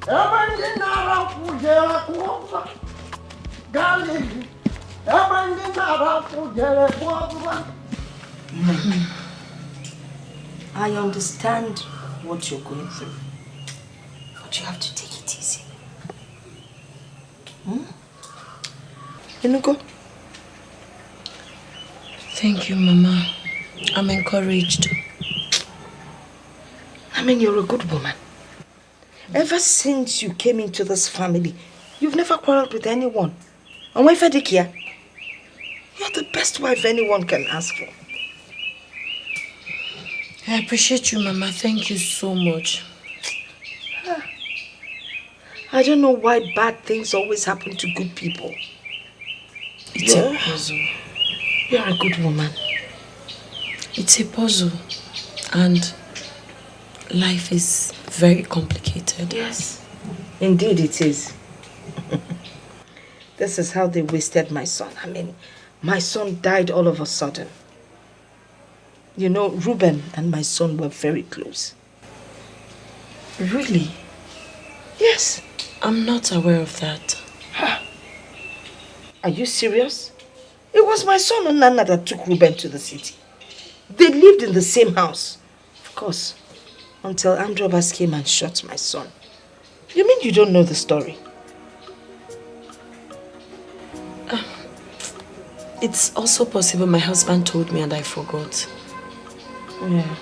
Everything around Pujere Kuopna. Darling. Everything around Pujere Kuopna. I understand what you're going through, but you have to take it easy. Inugo? Thank you, Mama. I'm encouraged. I mean, you're a good woman. Ever since you came into this family, you've never quarreled with anyone. And wife Adikia, you're the best wife anyone can ask for. I appreciate you, Mama. Thank you so much. I don't know why bad things always happen to good people. It's a puzzle. You're a good woman. It's a puzzle. And life is very complicated. Yes, indeed it is. This is how they wasted my son. I mean, my son died all of a sudden. You know, Reuben and my son were very close. Really? Yes. I'm not aware of that. Are you serious? It was my son and Nana that took Reuben to the city. They lived in the same house. Of course, until armed robbers came and shot my son. You mean you don't know the story? It's also possible my husband told me and I forgot. Yeah.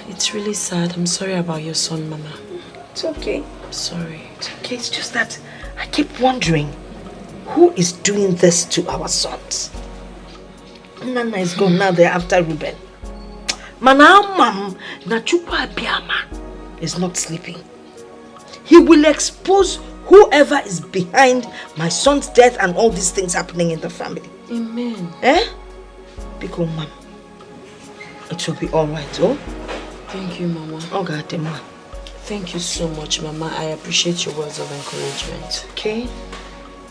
It's really sad. I'm sorry about your son, Mama. It's okay. I'm sorry. It's okay. It's just that I keep wondering who is doing this to our sons. Nana is gone now. They're after Reuben. Manamam Nachukwa Biama is not sleeping. He will expose whoever is behind my son's death and all these things happening in the family. Amen. Because, Mom, it will be all right, oh? Thank you, Mama. Oh, God, Mama. Thank you so much, Mama. I appreciate your words of encouragement. Okay.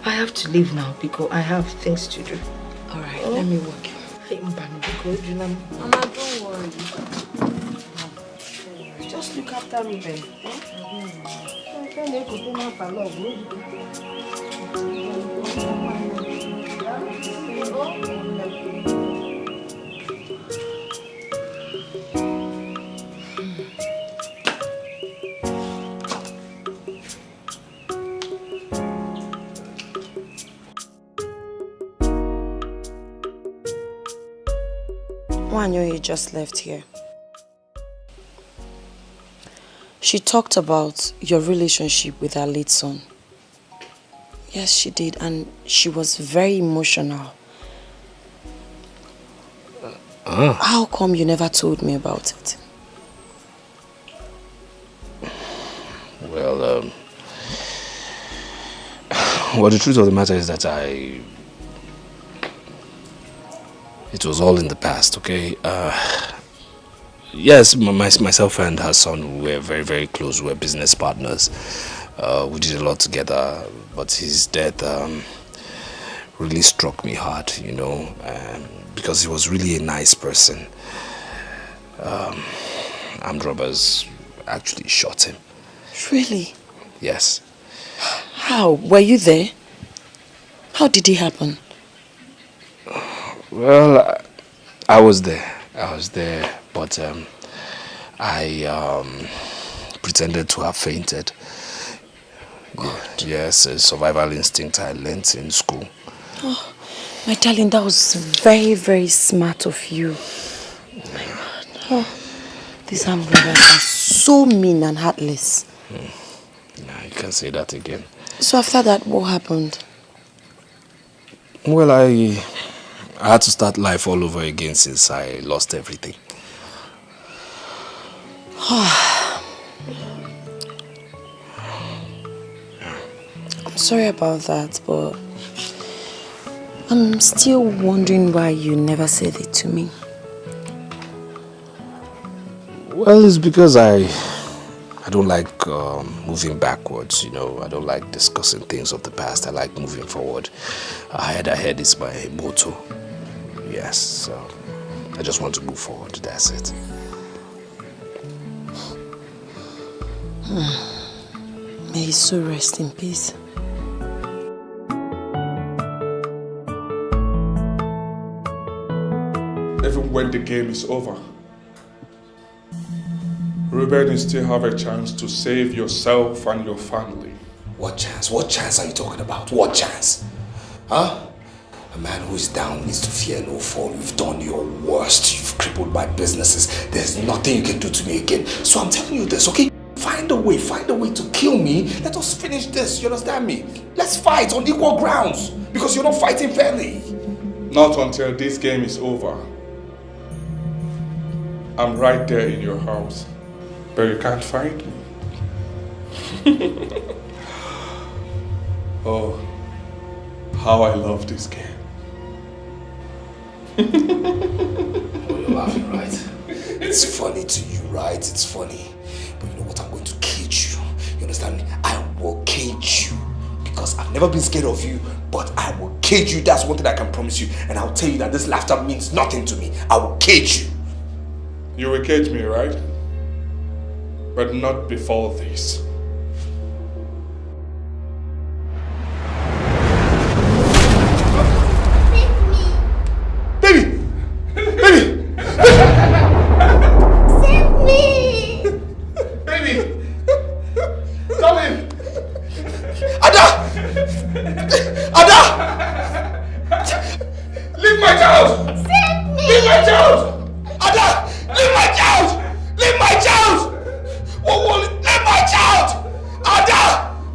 I have to leave now because I have things to do. All right, let me work. Mama, don't worry. Just look after Reuben. Wanyo just left here. She talked about your relationship with her late son. Yes, she did, and she was very emotional. How come you never told me about it? Well, the truth of the matter is that it was all in the past, okay? Yes, myself and her son were very, very close. We were business partners. We did a lot together, but his death really struck me hard, you know, because he was really a nice person. Armed robbers actually shot him. Really? Yes. How? Were you there? How did it happen? Well, I was there. But I pretended to have fainted. Yes, a survival instinct I learnt in school. Oh, my darling, that was very, very smart of you. Oh my God. Oh, these armed robbers are so mean and heartless. Yeah, you can say that again. So after that, what happened? Well, I had to start life all over again since I lost everything. I'm sorry about that, but I'm still wondering why you never said it to me. Well, it's because I don't like moving backwards, you know. I don't like discussing things of the past. I like moving forward. Ahead is my motto. Yes, so I just want to move forward. That's it. May his soul rest in peace. Even when the game is over, Ruben, you still have a chance to save yourself and your family. What chance? What chance are you talking about? What chance? Huh? A man who is down needs to fear no fall. You've done your worst. You've crippled my businesses. There's nothing you can do to me again. So I'm telling you this, okay? Find a way to kill me. Let us finish this, you understand me? Let's fight on equal grounds, because you're not fighting fairly. Not until this game is over. I'm right there in your house, but you can't find me. Oh, how I love this game. Oh, you're laughing, right? It's funny to you, right? It's funny. But you know what? I'm going to cage you. You understand me? I will cage you. Because I've never been scared of you, but I will cage you. That's one thing I can promise you. And I'll tell you that this laughter means nothing to me. I will cage you. You will cage me, right? But not before this. Baby! Baby! Save me! Baby! Come in! Ada! Ada! Leave my child! Save me! Leave my child! Ada! Leave my child! Leave my child! What? Leave my child! Ada!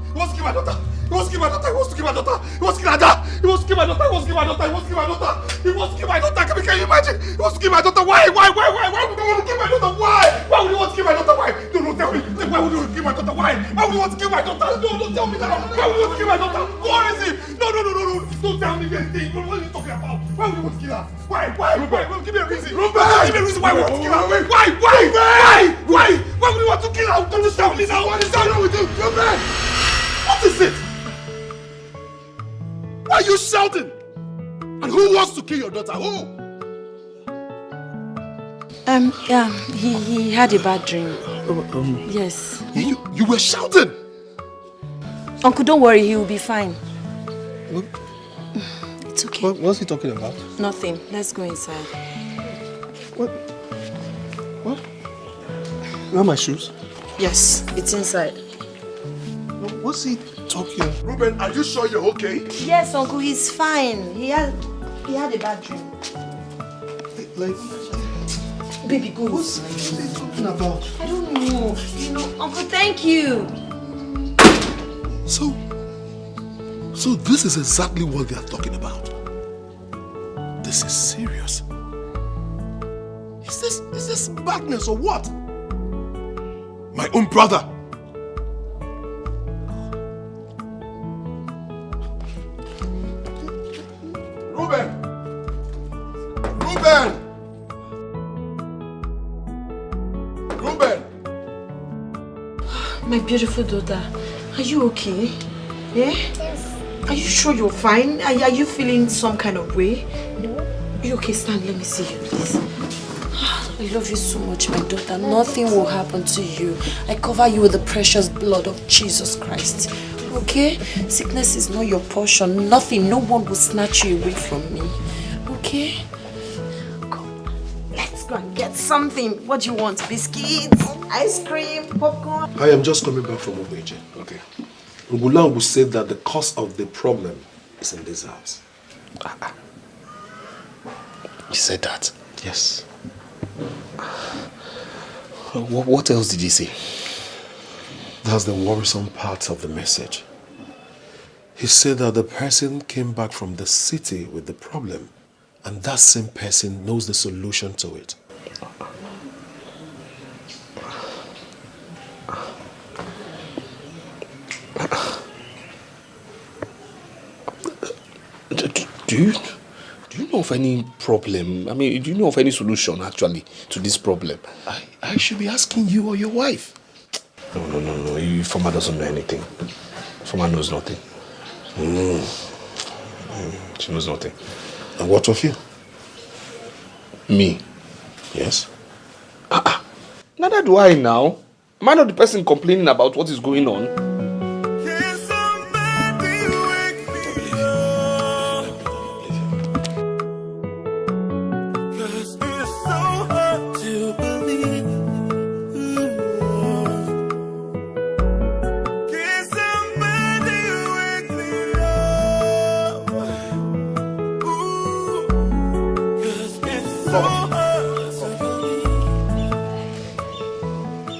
He wants to kill my daughter! He wants to kill my daughter! He wants to kill my daughter! He wants to kill Ada! He wants to kill my daughter! He wants to kill my daughter! He wants to kill my daughter! He wants to kill my daughter! Can you imagine? He wants to kill my daughter! Why? Why would he want to kill my daughter? Why? Why would he want to kill my daughter? Why? No, tell me. Why would he want to kill my daughter? Why? Why would he want to kill my daughter? No, don't tell me that. Why would he want to kill my daughter? What is it? No. Don't tell me anything. What are you talking about? Why would he want to kill her? Why? Give me a reason. Ruben! Give me a reason why he wants to kill her. Why? Why would he want to kill her? Don't just tell me now. What is going on with you? Ruben! What is it? Why are you shouting? And who wants to kill your daughter? Who? Yeah, he had a bad dream. Yes. You were shouting? Uncle, don't worry, he will be fine. What? It's okay. What's he talking about? Nothing. Let's go inside. What? Where are my shoes? Yes, it's inside. What's he talking? Ruben, are you sure you're okay? Yes, Uncle, he's fine. He had a bad dream. Like, baby, go. What's he talking about? I don't know. You know, Uncle, thank you. So this is exactly what they are talking about. This is serious. Is this madness or what? My own brother. Ruben! My beautiful daughter, are you okay? Yeah? Yes. Are you sure you're fine? Are you feeling some kind of way? No. Are you okay? Stand, let me see you, please. I love you so much, my daughter. Nothing will happen to you. I cover you with the precious blood of Jesus Christ. Okay? Sickness is not your portion. Nothing, no one will snatch you away from me. Okay? Come, let's go and get something. What do you want? Biscuits? Ice cream? Popcorn? I am just coming back from Obeje. Okay. Ngulangu said that the cause of the problem is in this house. He said that? Yes. What else did he say? That's the worrisome part of the message. He said that the person came back from the city with the problem, and that same person knows the solution to it. Do you know of any problem? I mean, do you know of any solution actually to this problem? I should be asking you or your wife. No. Ifoma doesn't know anything. Ifoma knows nothing. She knows nothing. And what of you? Me? Yes. Neither do I now. Am I not the person complaining about what is going on?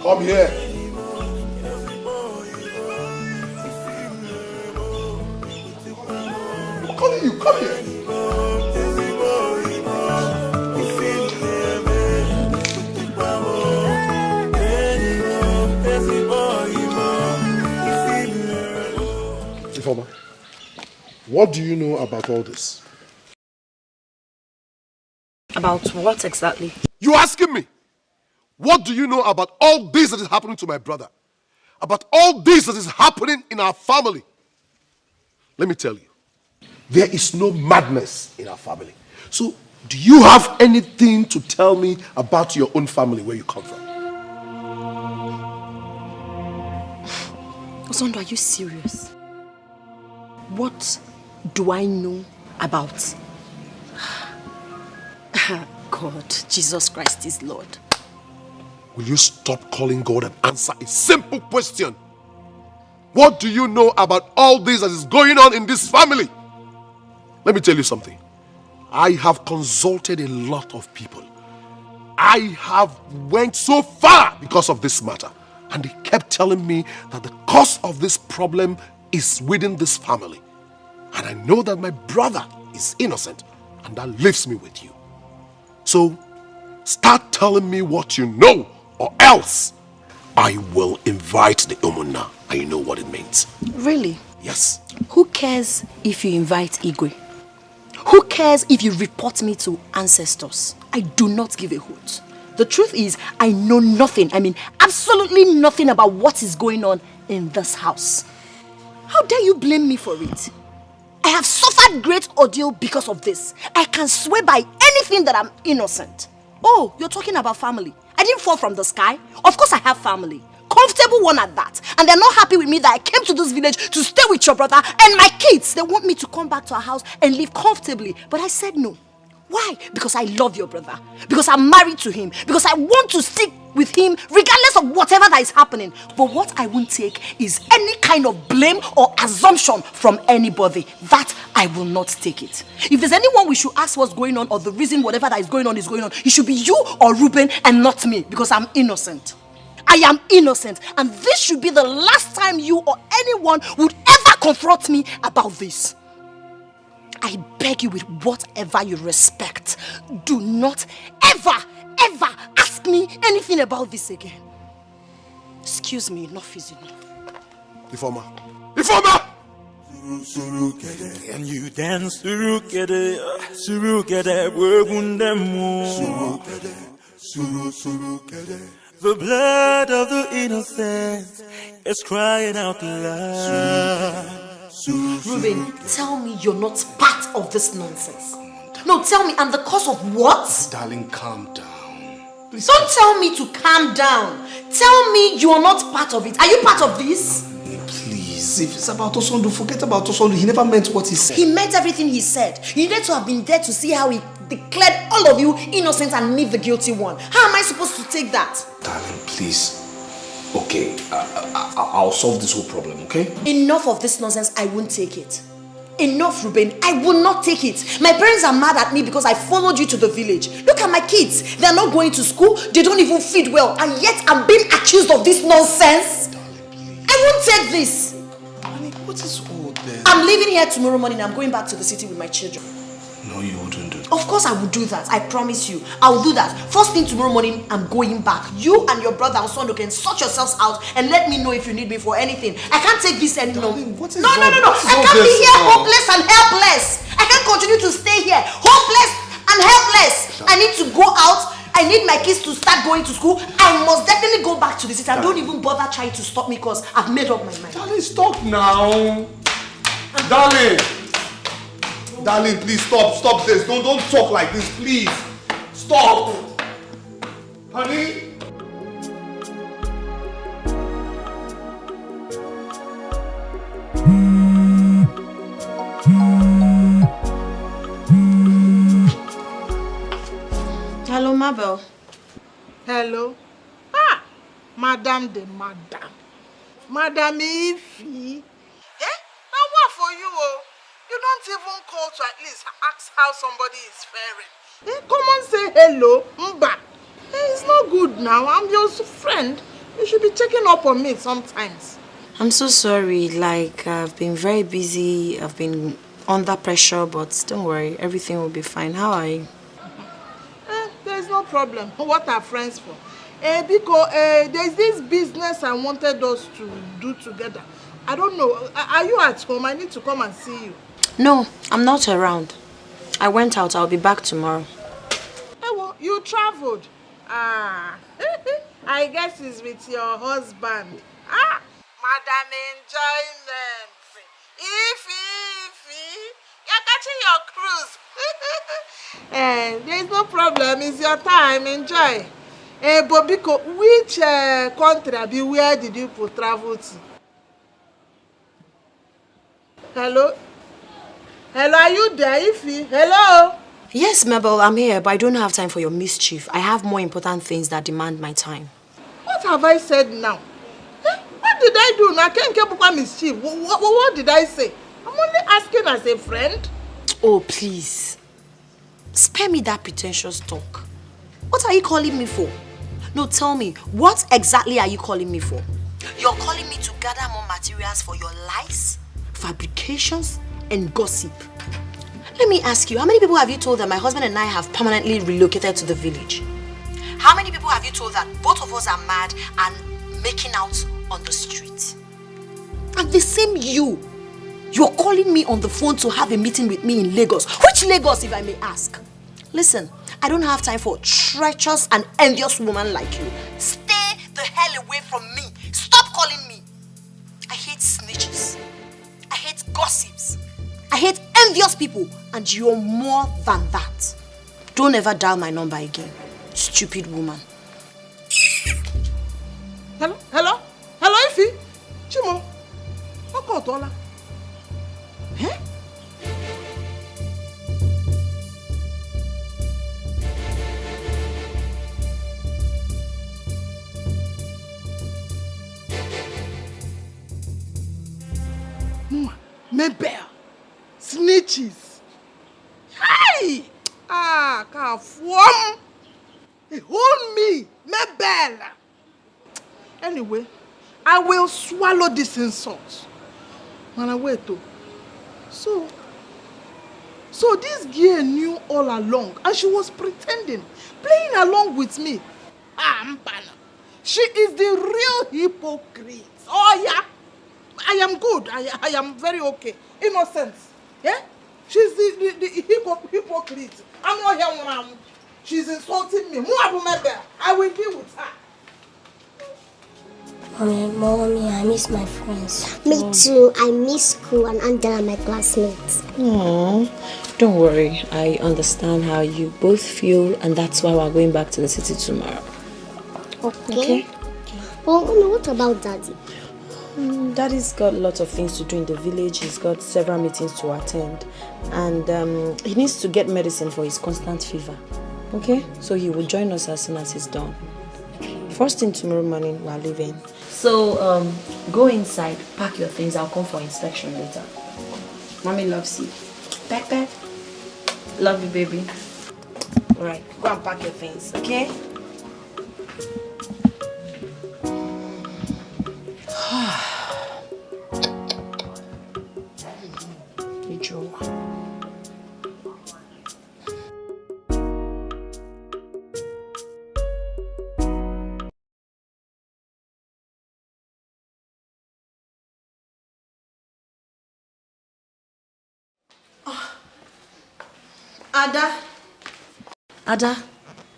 Come here. I'm calling you. Come here. Ifoma, what do you know about all this? About what exactly? You asking me? What do you know about all this that is happening to my brother? About all this that is happening in our family? Let me tell you, there is no madness in our family. So, do you have anything to tell me about your own family, where you come from? Osondo, are you serious? What do I know about? God, Jesus Christ is Lord. Will you stop calling God and answer a simple question? What do you know about all this that is going on in this family? Let me tell you something. I have consulted a lot of people. I have went so far because of this matter. And they kept telling me that the cause of this problem is within this family. And I know that my brother is innocent. And that leaves me with you. So, start telling me what you know, or else I will invite the Umunna, and you know what it means. Really? Yes. Who cares if you invite Igwe? Who cares if you report me to ancestors? I do not give a hoot. The truth is, I know nothing. I mean, absolutely nothing about what is going on in this house. How dare you blame me for it? I have suffered great ordeal because of this. I can swear by anything that I'm innocent. Oh, you're talking about family. I didn't fall from the sky. Of course I have family. Comfortable one at that. And they're not happy with me that I came to this village to stay with your brother and my kids. They want me to come back to our house and live comfortably. But I said no. Why? Because I love your brother. Because I'm married to him. Because I want to stick with him regardless of whatever that is happening. But what I won't take is any kind of blame or assumption from anybody. That I will not take it. If there's anyone we should ask what's going on or the reason whatever that is going on, it should be you or Ruben and not me, because I'm innocent. I am innocent, and this should be the last time you or anyone would ever confront me about this. I beg you with whatever you respect, do not ever ask me anything about this again. Excuse me, enough is enough. Ifoma! Ifoma! Can you dance? Surukede, surukede, wegundemu. Surukede. The blood of the innocent is crying out loud. Ruben, tell me you're not part of this nonsense. No, tell me, and the cause of what? Darling, calm down. Please. Don't tell me to calm down. Tell me you're not part of it. Are you part of this? Please, if it's about Osondu, forget about Osondu. He never meant what he said. He meant everything he said. You needed to have been there to see how he declared all of you innocent and me the guilty one. How am I supposed to take that? Darling, please. Okay, I'll solve this whole problem, okay? Enough of this nonsense. I won't take it. Enough, Ruben. I will not take it. My parents are mad at me because I followed you to the village. Look at my kids. They're not going to school. They don't even feed well. And yet I'm being accused of this nonsense. Darling, I won't take this. Honey, what is all this? I'm leaving here tomorrow morning. I'm going back to the city with my children. No, you wouldn't do that. Of course I will do that. I promise you. I will do that. First thing tomorrow morning, I'm going back. You and your brother Osondo can sort yourselves out and let me know if you need me for anything. I can't take this anymore. No. I can't be here hopeless and helpless. I can't continue to stay here hopeless and helpless. I need to go out. I need my kids to start going to school. I must definitely go back to the city. And don't even bother trying to stop me because I've made up my mind. Darling, stop now. Darling, please stop this. Don't talk like this, please. Stop. Honey. Hello, Mabel. Hello. Madam de Madam. Madam Ify. Now what for you? You don't even call to at least ask how somebody is faring. Come and say hello, Mba. It's not good now. I'm your friend. You should be checking up on me sometimes. I'm so sorry. Like, I've been very busy. I've been under pressure, but don't worry. Everything will be fine. How are you? There's no problem. What are friends for? Because there's this business I wanted us to do together. I don't know. Are you at home? I need to come and see you. No, I'm not around. I went out. I'll be back tomorrow. Well, you traveled. I guess it's with your husband. Madam enjoyment. Ify, you're catching your cruise. There's no problem. It's your time. Enjoy. But because which country, where did you travel to? Hello? Hello, are you there, Ify? Hello? Yes, Mabel, I'm here, but I don't have time for your mischief. I have more important things that demand my time. What have I said now? What did I do? I can't keep up mischief. What did I say? I'm only asking as a friend. Oh, please. Spare me that pretentious talk. What are you calling me for? No, tell me, what exactly are you calling me for? You're calling me to gather more materials for your lies, fabrications, and gossip. Let me ask you, how many people have you told that my husband and I have permanently relocated to the village? How many people have you told that both of us are mad and making out on the street? And the same you're calling me on the phone to have a meeting with me in Lagos. Which Lagos, if I may ask? Listen, I don't have time for a treacherous and envious woman like you. Stay the hell away from me. Stop calling me. I hate snitches. I hate gossips. I hate envious people. And you're more than that. Don't ever dial my number again. Stupid woman. Hello? Hello? Hello, Ify? Chimo? Okotola? Eh? Mabel, snitches. Hey! Kafuam! Hold me, Mabel. Anyway, I will swallow this insult. And I wait to. So this girl knew all along, and she was pretending, playing along with me. Mpana. She is the real hypocrite. Oh yeah. I am good. I am very okay. Innocence. Yeah? She's the hypocrite. I'm not here now. She's insulting me. I will deal with her. Mommy, I miss my friends. Me too. I miss school and Angela, my classmates. Aww. Don't worry. I understand how you both feel, and that's why we're going back to the city tomorrow. Okay. Well, Mommy, what about Daddy? Daddy's got lots of things to do in the village. He's got several meetings to attend. And he needs to get medicine for his constant fever. Okay? So he will join us as soon as he's done. First thing tomorrow morning, we're leaving. So, go inside, pack your things. I'll come for inspection later. Mommy loves you. Pepe. Love you, baby. Alright, go and pack your things, okay?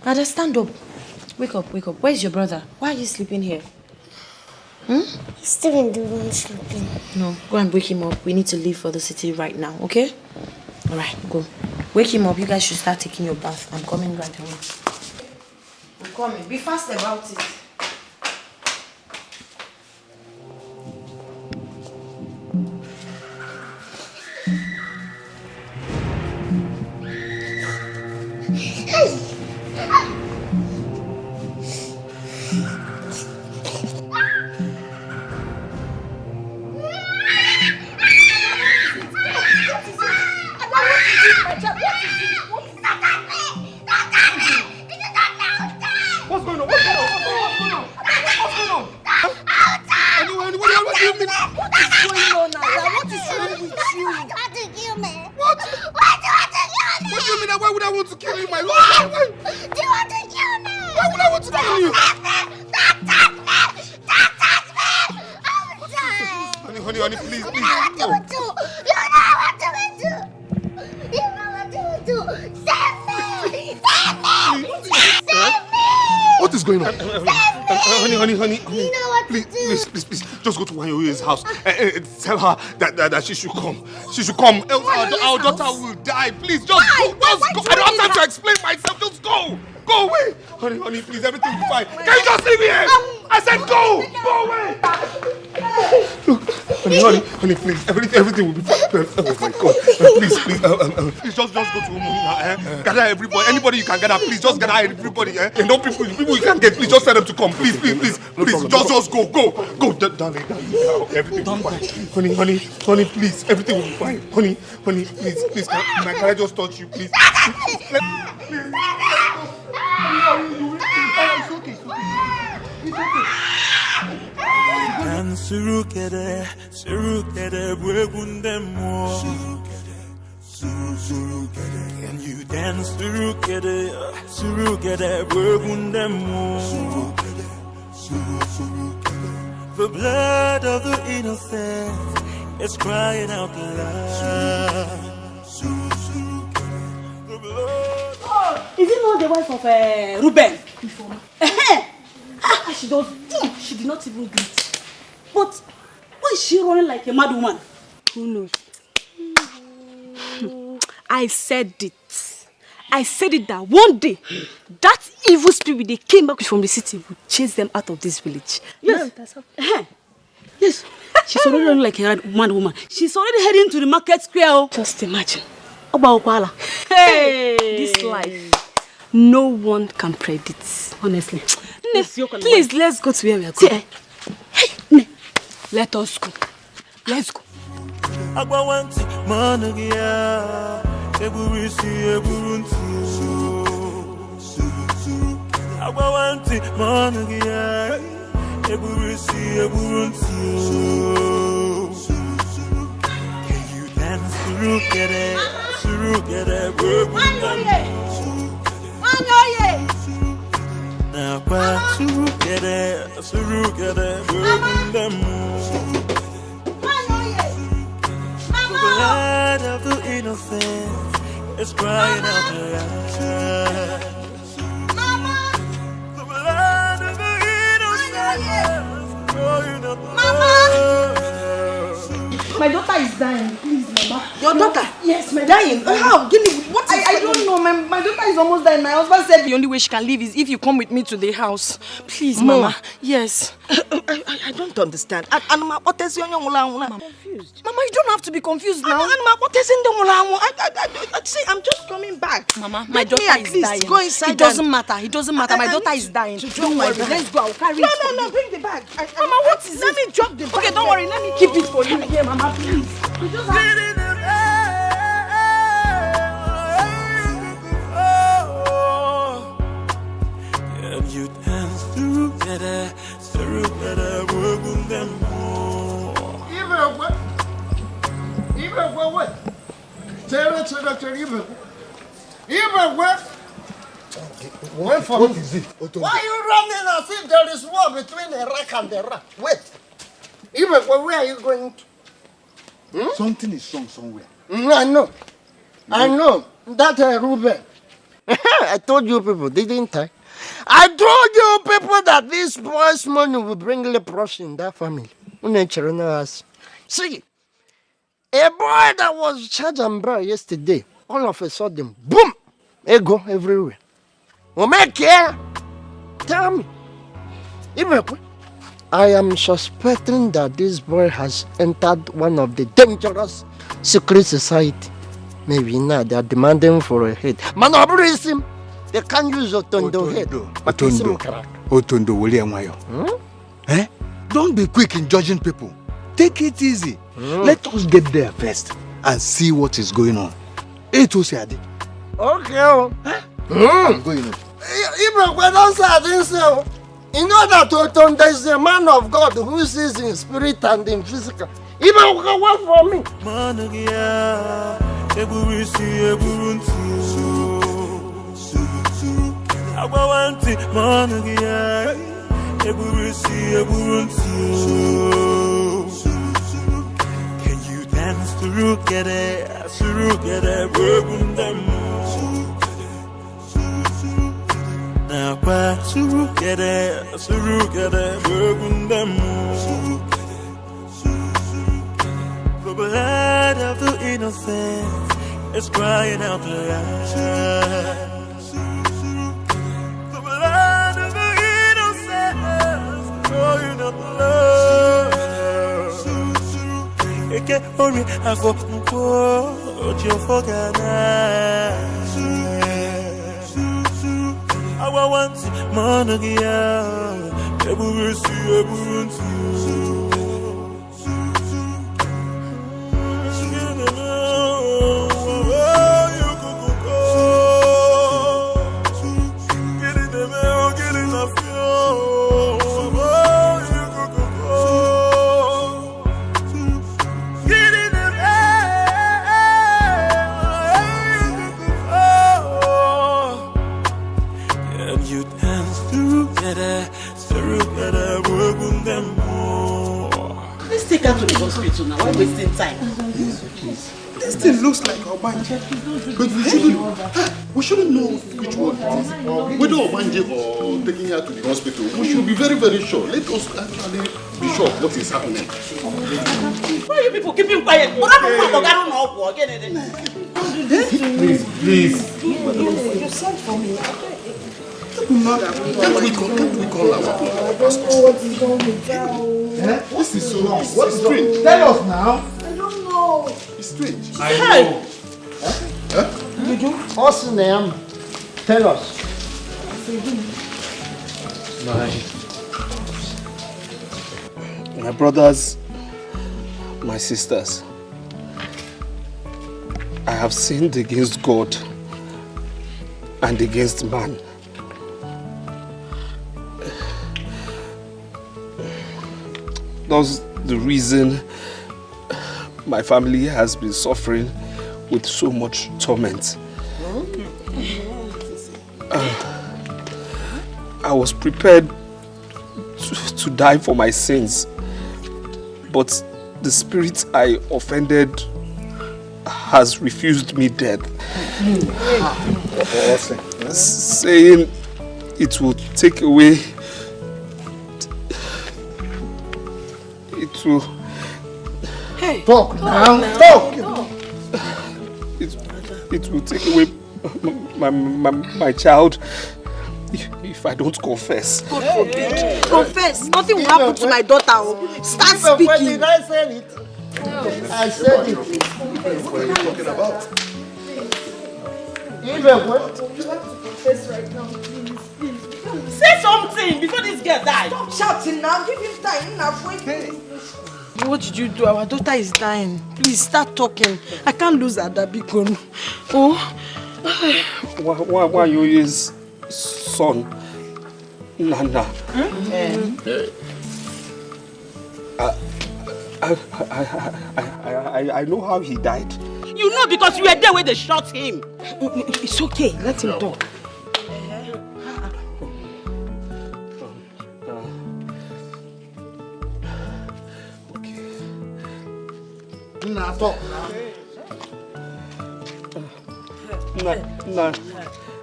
Ada, stand up. Wake up. Where's your brother? Why are you sleeping here? He's still in the room sleeping. No, go and wake him up. We need to leave for the city right now, okay? Alright, go. Wake him up. You guys should start taking your bath. I'm coming right away. I'm coming. Be fast about it. Honey, please, just go to Wanyoye's house and tell her that she should come. She should come, else our daughter will die. Please, just go. I don't have time to explain myself. Just go. Go away. Honey, please, everything will be fine. Can you just leave me here? I said go. Go away. Look, honey, please, everything will be fine. Oh my God. Please, just go to Umu. Gather everybody. Anybody you can gather, please, just gather everybody. And no people you can get, please, just tell them to come. Please, just go. Go, darling. Everything will be fine. Honey, please, everything will be fine. Honey, please, can I just touch you, please? Please. It's okay. And surukere bwegundemo. Can you dance surukere bwegundemo? The blood of the innocent is crying out loud. Is it not the wife of Ruben? She did not even greet. But why is she running like a mad woman? Who knows? I said it that one day, that evil spirit they came back from the city will chase them out of this village. Yes. Yes. She's already running like a mad woman. She's already heading to the market square. Just imagine. Hey! This life, no one can predict. Honestly. Please, let's go to where we are going. Hey, let us go. Let's go. Blood of the innocent is crying out loud. The blood of the innocent is crying My daughter is dying. Please, Mama. Your daughter? Yes, my dying. daughter is How? Give me. What is I don't know. My daughter is almost dying. My husband said the only way she can leave is if you come with me to the house. Please, Mama. Yes. I don't understand. And what is your young Mama, confused. Mama, you don't have to be confused now. What is in the I'm just coming back. Mama, my Let me daughter at is least dying. Go inside. It doesn't matter. It doesn't matter. My daughter is dying. Don't worry. Let's go. I'll carry it. No, bring the bag. Mama, what is it? Let me drop the bag. Okay, don't worry. Let me keep it for you here, Mama, please. You just have and you dance together, work with them more. Even what? Even what? What is it? Why are you running as if there is war between the rock and the rock? Wait. Even where are you going to? Something is wrong somewhere. I know. That Ruben. I told you people, didn't I? I told you people that this boy's money will bring leprosy in that family. See, a boy that was charged and brought yesterday, all of a sudden, boom, ego everywhere. Tell me. I am suspecting that this boy has entered one of the dangerous secret society. Maybe now they are demanding for a head. Manobrism. They can't use Otondo head. Otondo, eh? Don't be quick in judging people. Take it easy. Let us get there first and see what is going on. Okay. I'm going on. Even when I say, you know that Otondo is a man of God who sees in spirit and in physical. Even work for me. Can you dance together, work with them now, together, work with them the blood of the innocent is crying out loud. Hurry, I want money, To the hospital now. Why wasting time? This thing looks like Obanje, but we shouldn't know which one it is. Whether Obanje or taking her to the hospital, we should be very, very sure. Let us actually be sure of what is happening. Why are you people keeping quiet? Please. You sent for me. Can't we call our pastor? What is wrong with you? This is so wrong. What is strange? Tell us now. I don't know. It's strange. I know. Did you? What's the name? Tell us. My brothers, my sisters, I have sinned against God and against man. That's the reason my family has been suffering with so much torment. I was prepared to die for my sins, but the spirit I offended has refused me death, saying it will take away will... Hey, talk now. Talk. It will take away my child if I don't confess. God forbid. Confess. Nothing will happen to my daughter. Start speaking. Did I say it? I said it. What are you talking about? Even what? You have to confess right now, please. Say something before this girl dies. Stop shouting now. Give him time. Hey. What did you do? Our daughter is dying. Please start talking. I can't lose Adabikon. Oh. Why you his son, Nana? I know how he died. You know because you were there when they shot him. It's okay. Let him talk.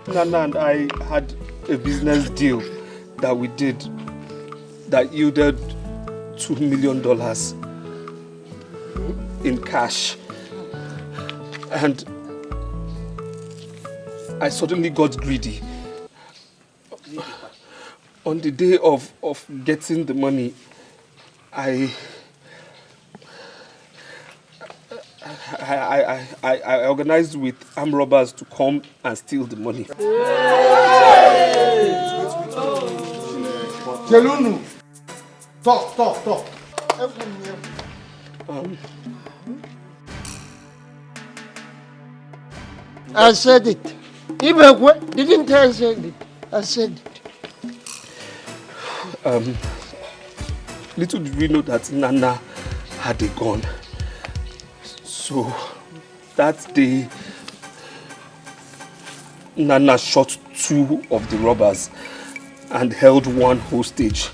Nana and I had a business deal that we did that yielded $2 million in cash. And I suddenly got greedy. On the day of getting the money, I organized with armed robbers to come and steal the money. Chelunu, talk. I said it. Ibekwe, didn't I say it? I said it. Little did we know that Nana had a gun. So that day, Nana shot 2 of the robbers and held 1 hostage.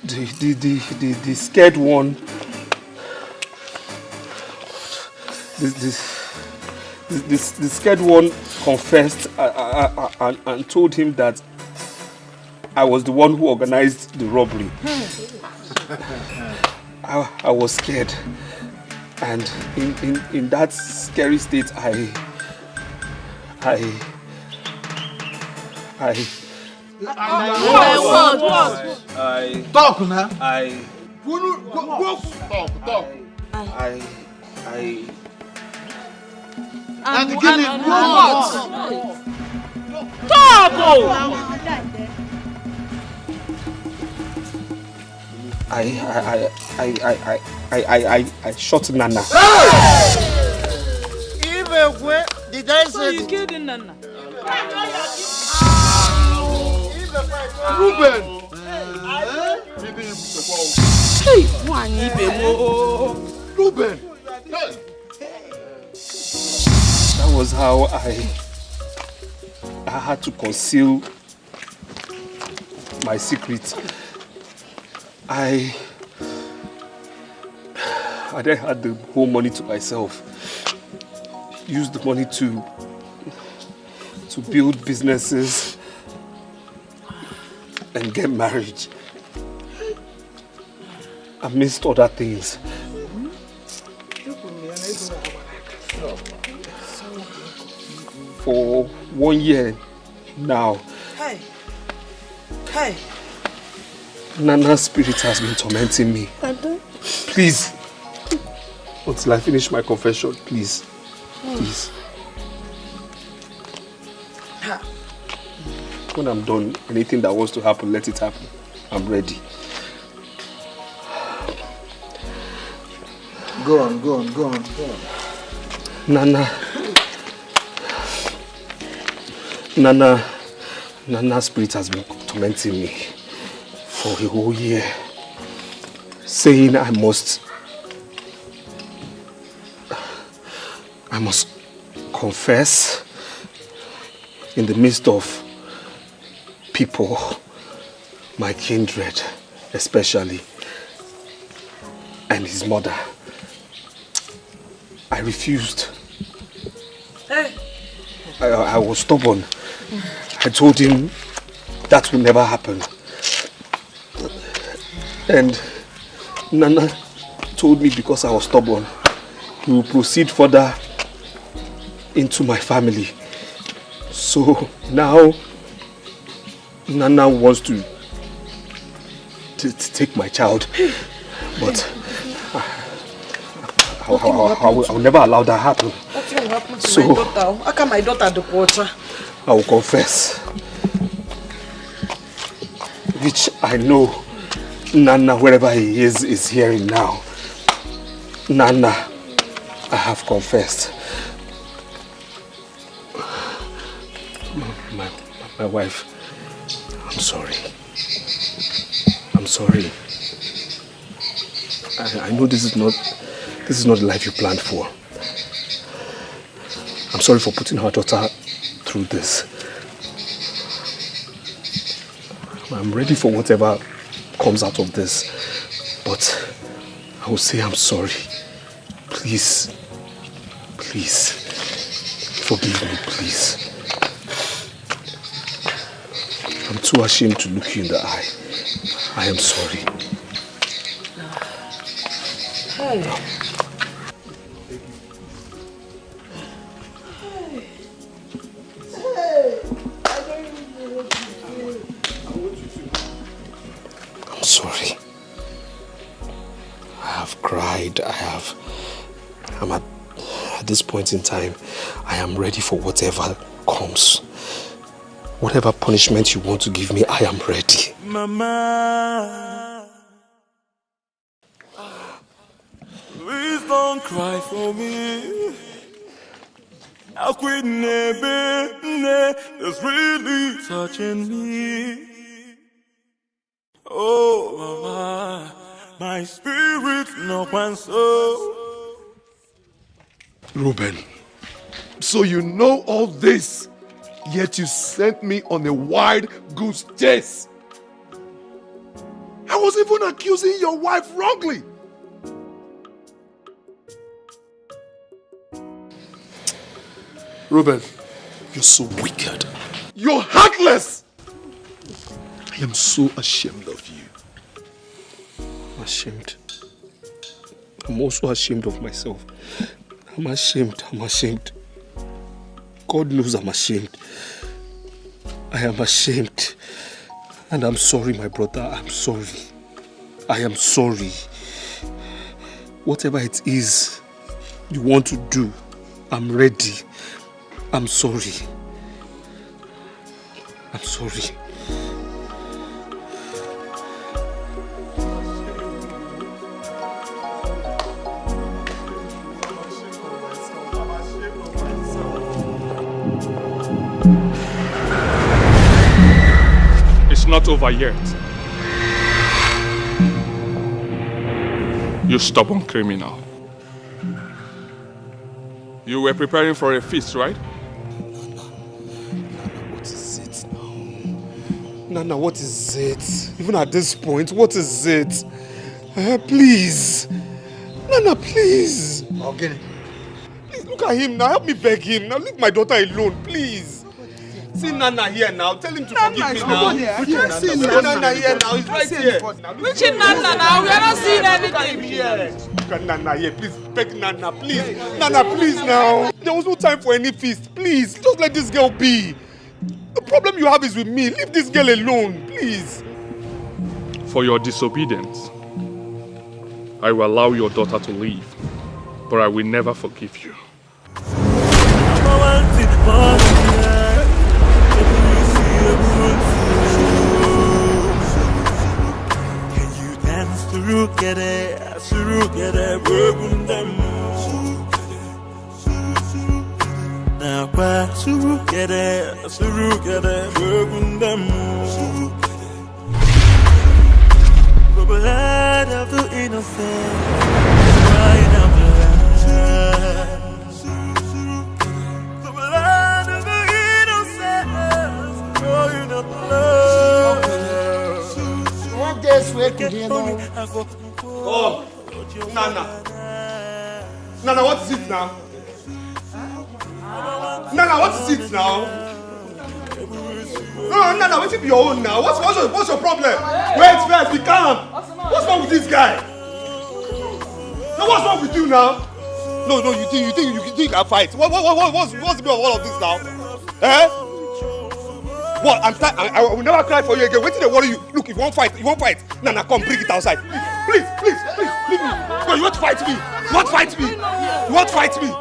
The scared one, the scared one confessed and told him that I was the one who organized the robbery. I was scared, and in that scary state, I talk now. I shot Nana. Ibekwe, did I say you killed Nana? Ruben! Hey, Ruben! That was how I had to conceal my secret. I then had the whole money to myself. Used the money to build businesses and get married. Amidst other things. For 1 year now, Hey. Nana's spirit has been tormenting me. Please, until I finish my confession, please. Please. When I'm done, anything that wants to happen, let it happen. I'm ready. Go on. Nana's spirit has been tormenting me for a whole year, saying I must confess in the midst of people, my kindred especially, and his mother. I refused. I was stubborn. I told him that will never happen. And Nana told me because I was stubborn, he will proceed further into my family. So now Nana wants to take my child, but I will never allow that happen. Nothing will happen to my daughter. How can my daughter do water? I will confess, which I know Nana, wherever he is hearing now. Nana, I have confessed. My wife, I'm sorry. I'm sorry. I know this is not the life you planned for. I'm sorry for putting our daughter through this. I'm ready for whatever comes out of this, but I will say I'm sorry. Please, forgive me, please. I'm too ashamed to look you in the eye. I am sorry. Hey. I'm sorry. I have cried. I'm at this point in time, I am ready for whatever comes. Whatever punishment you want to give me, I am ready. Mama, please don't cry for me. I quit it's really touching me. Oh, Mama, my spirit no one so. Reuben, so you know all this, yet you sent me on a wild goose chase. I was even accusing your wife wrongly. Reuben, you're so wicked. You're heartless. I am so ashamed of you. I'm ashamed. I'm also ashamed of myself. I'm ashamed. God knows I'm ashamed. I am ashamed. And I'm sorry, my brother. I'm sorry. I am sorry. Whatever it is you want to do, I'm ready. I'm sorry. I'm sorry. It's not over yet. You stubborn criminal. You were preparing for a feast, right? What is it now? Nana, what is it? Even at this point, what is it? Please. Nana, please. Okay. Please, look at him now. Help me beg him. Now leave my daughter alone, please. See Nana here now. Tell him to forgive me now. I can't see Nana here now. He's right here. Which is Nana now? We are not seeing anything here. Look at Nana here. Please beg Nana. Please. Nana, please now. There was no time for any feast. Please, just let this girl be. The problem you have is with me. Leave this girl alone, please. For your disobedience, I will allow your daughter to leave, but I will never forgive you. Can you dance together, broken them. Now, together, broken them. The blood of the innocent, crying out blood. The blood of the innocent, crying out blood. What days wait to hear now? Oh, Nana. Nana, what is it now? Nana, what is it now? No, Nana, what's your own now? What's your problem? Wait, first, be calm. What's What's wrong with this guy? Now what's wrong with you now? No, you think you can fight? What's the meaning of all of this now? Eh? What? I will never cry for you again. Wait till they worry you. Look, if you won't fight, Nana, come bring it outside. Please, leave me. No, you want to fight me? You want to fight me? You want to fight me? Eh? You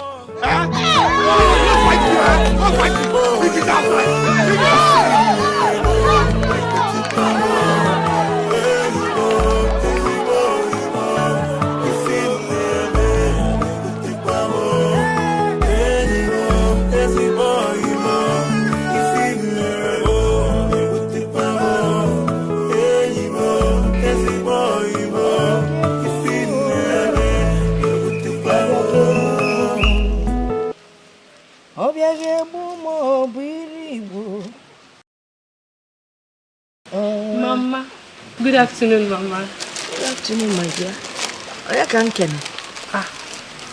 want to fight me? You want to fight me? Bring it outside. Bring it outside. Mama. Good afternoon, Mama. Good afternoon, my dear.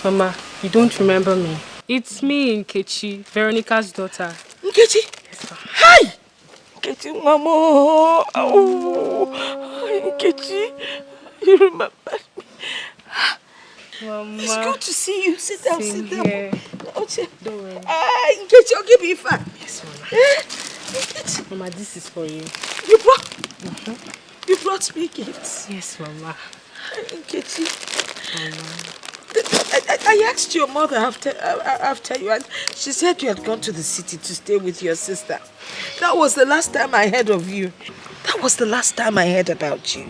Mama, you don't remember me. It's me, Nkechi, Veronica's daughter. Nkechi? Yes, Mama. Hi! Nkechi, Mama. Oh, Nkechi. You remember me. Mama. It's good to see you. Sit down, sit down. Don't worry. Nkechi, I'll give you a fan. Yes, Mama. Mama, this is for you. You brought me gifts. Yes, Mama. Nkechi. I asked your mother after you, and she said you had gone to the city to stay with your sister. That was the last time I heard of you. That was the last time I heard about you.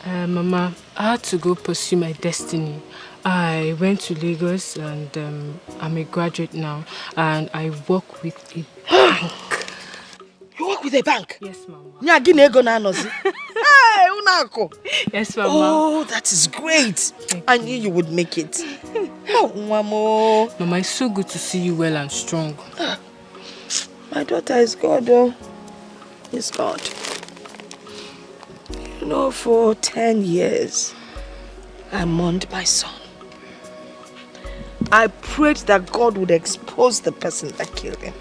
Mama, I had to go pursue my destiny. I went to Lagos and I'm a graduate now, and I work with a bank. You work with a bank? Yes, Mama. Hey, Unako. Yes, Mama. Oh, that is great. I knew you would make it. Oh, Mama. Mama, it's so good to see you well and strong. My daughter is God, though. Is God. You know, for 10 years, I mourned my son. I prayed that God would expose the person that killed him.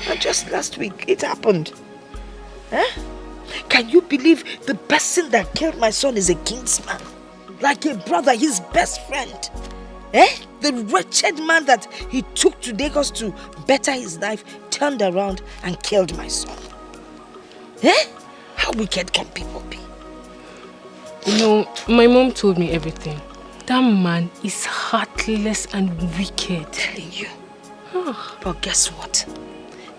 And just last week, it happened. Can you believe the person that killed my son is a kinsman? Like a brother, his best friend. The wretched man that he took to Lagos to better his life turned around and killed my son. How wicked can people be? You know, my mom told me everything. That man is heartless and wicked. Telling you. But guess what?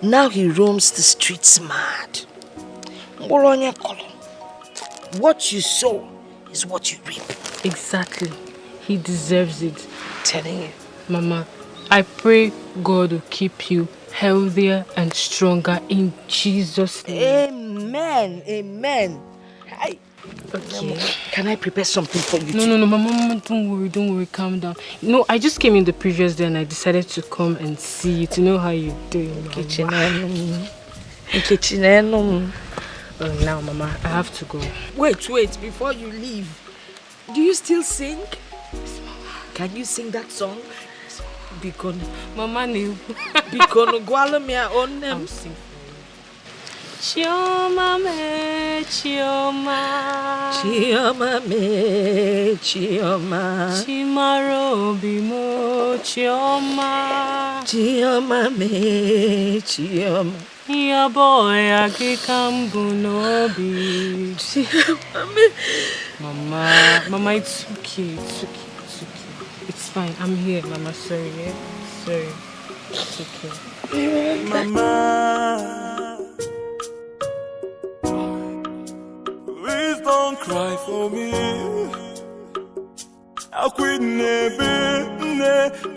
Now he roams the streets mad. What you sow is what you reap. Exactly. He deserves it. I'm telling you. Mama, I pray God will keep you healthier and stronger in Jesus' name. Amen. Amen. Okay. Can I prepare something for you? No, Mama, don't worry, calm down. You know, I just came in the previous day and I decided to come and see you to know how you're doing. Now, Mama, I have to go. Wait, before you leave. Do you still sing? Yes, Mama. Can you sing that song? Yes, Mama. Mama, no. I'm singing. Chioma me, Chioma. Chioma me, Chioma. Chimarobi mo, Chioma. Chioma me, Chioma. Ya boy, agikambu nobi. Mama, it's okay. It's fine. I'm here, Mama. Sorry, yeah? Sorry. It's okay. Mama, please don't cry for me. How quit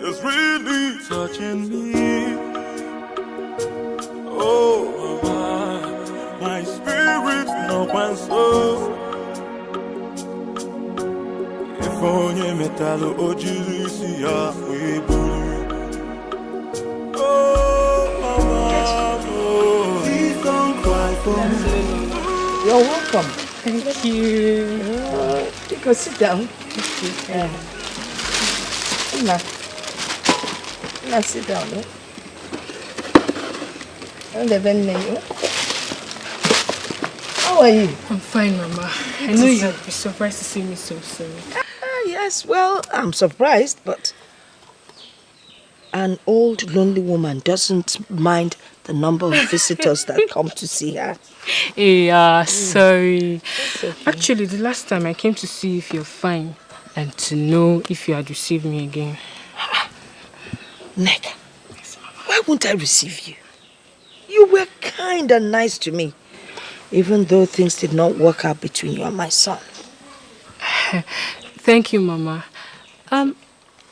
is really touching me. Oh, Mama, my spirit's no one so. If only metal or Jesus, we oh, Mama, please don't cry for me. You're welcome. Thank you. You can sit down. Now sit down. How are you? I'm fine, Mama. I know you'd be surprised to see me so soon. Yes, well, I'm surprised, but an old lonely woman doesn't mind the number of visitors that come to see her. Yeah, sorry. Okay. Actually, the last time I came to see if you're fine and to know if you had received me again. Neka, why won't I receive you? You were kind and nice to me, even though things did not work out between you and my son. Thank you, Mama.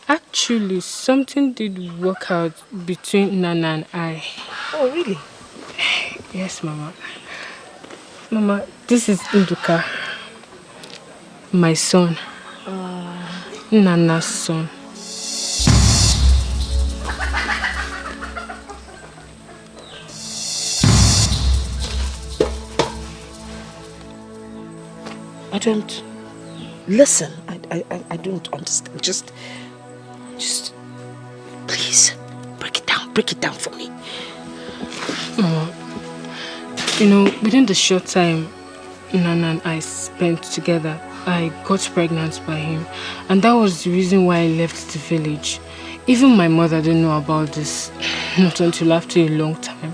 Actually, something did work out between Nana and I. Oh, really? Yes, Mama. Mama, this is Nduka, my son. Nana's son. I don't... Listen, I don't understand. Just... Please, break it down for me. Mama, you know, within the short time Nana and I spent together, I got pregnant by him. And that was the reason why I left the village. Even my mother didn't know about this, not until after a long time.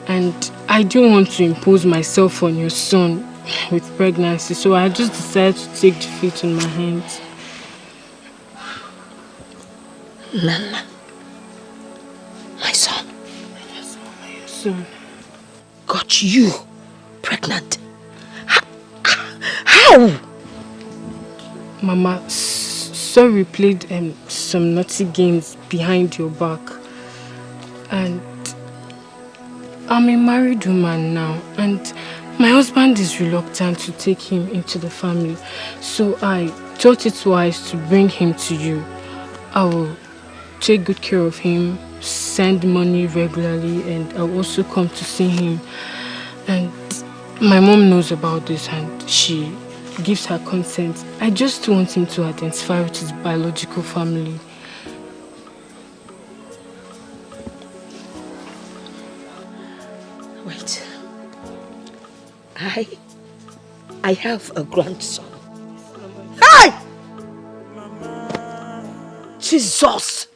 And I didn't want to impose myself on your son with pregnancy, so I just decided to take the fate in my hands. Nana, my son. Yes, Mama, your son. Got you pregnant. How? Mama, sorry, played some naughty games behind your back. And I'm a married woman now, and my husband is reluctant to take him into the family. So I thought it wise to bring him to you. I will take good care of him, send money regularly, and I'll also come to see him. And my mom knows about this and she gives her consent. I just want him to identify with his biological family. Wait. I have a grandson. Hey! Jesus!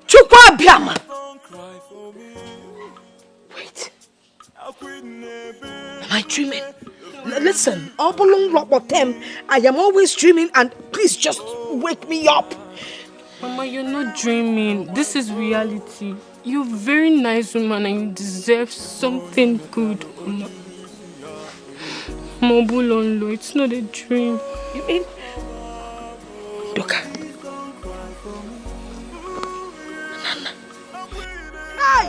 Chukwabiama! Wait. Am I dreaming? Listen, I am always dreaming, and please just wake me up. Mama, you're not dreaming. This is reality. You're a very nice woman and you deserve something good. Mobulonlo, it's not a dream. You mean? Doka. Nana. Hey!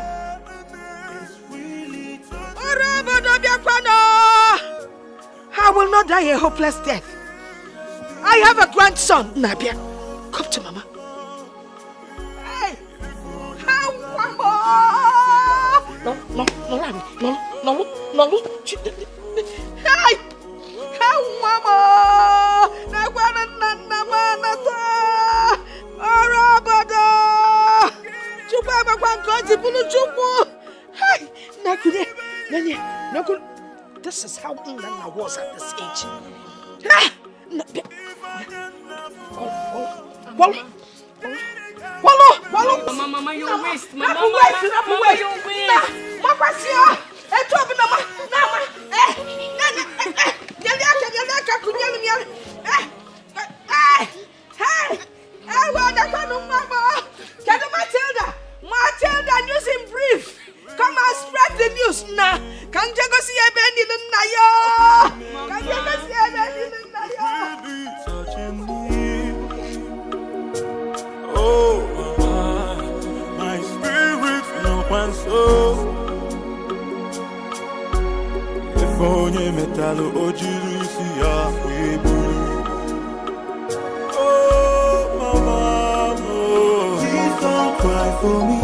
I will not die a hopeless death. I have a grandson, Nabia. Come to Mama. Hey! No. Hey! Mama! This is how Nana was at this age. Mama, you're waste. Mama, Matilda, news in brief. Come and spread the news now. Can you go see a bendy in Nayo? Can you go see a bendy in Nayo? Oh, my spirit no one so. If only metal ojuru si ya oh, mama, oh. Please don't cry for me.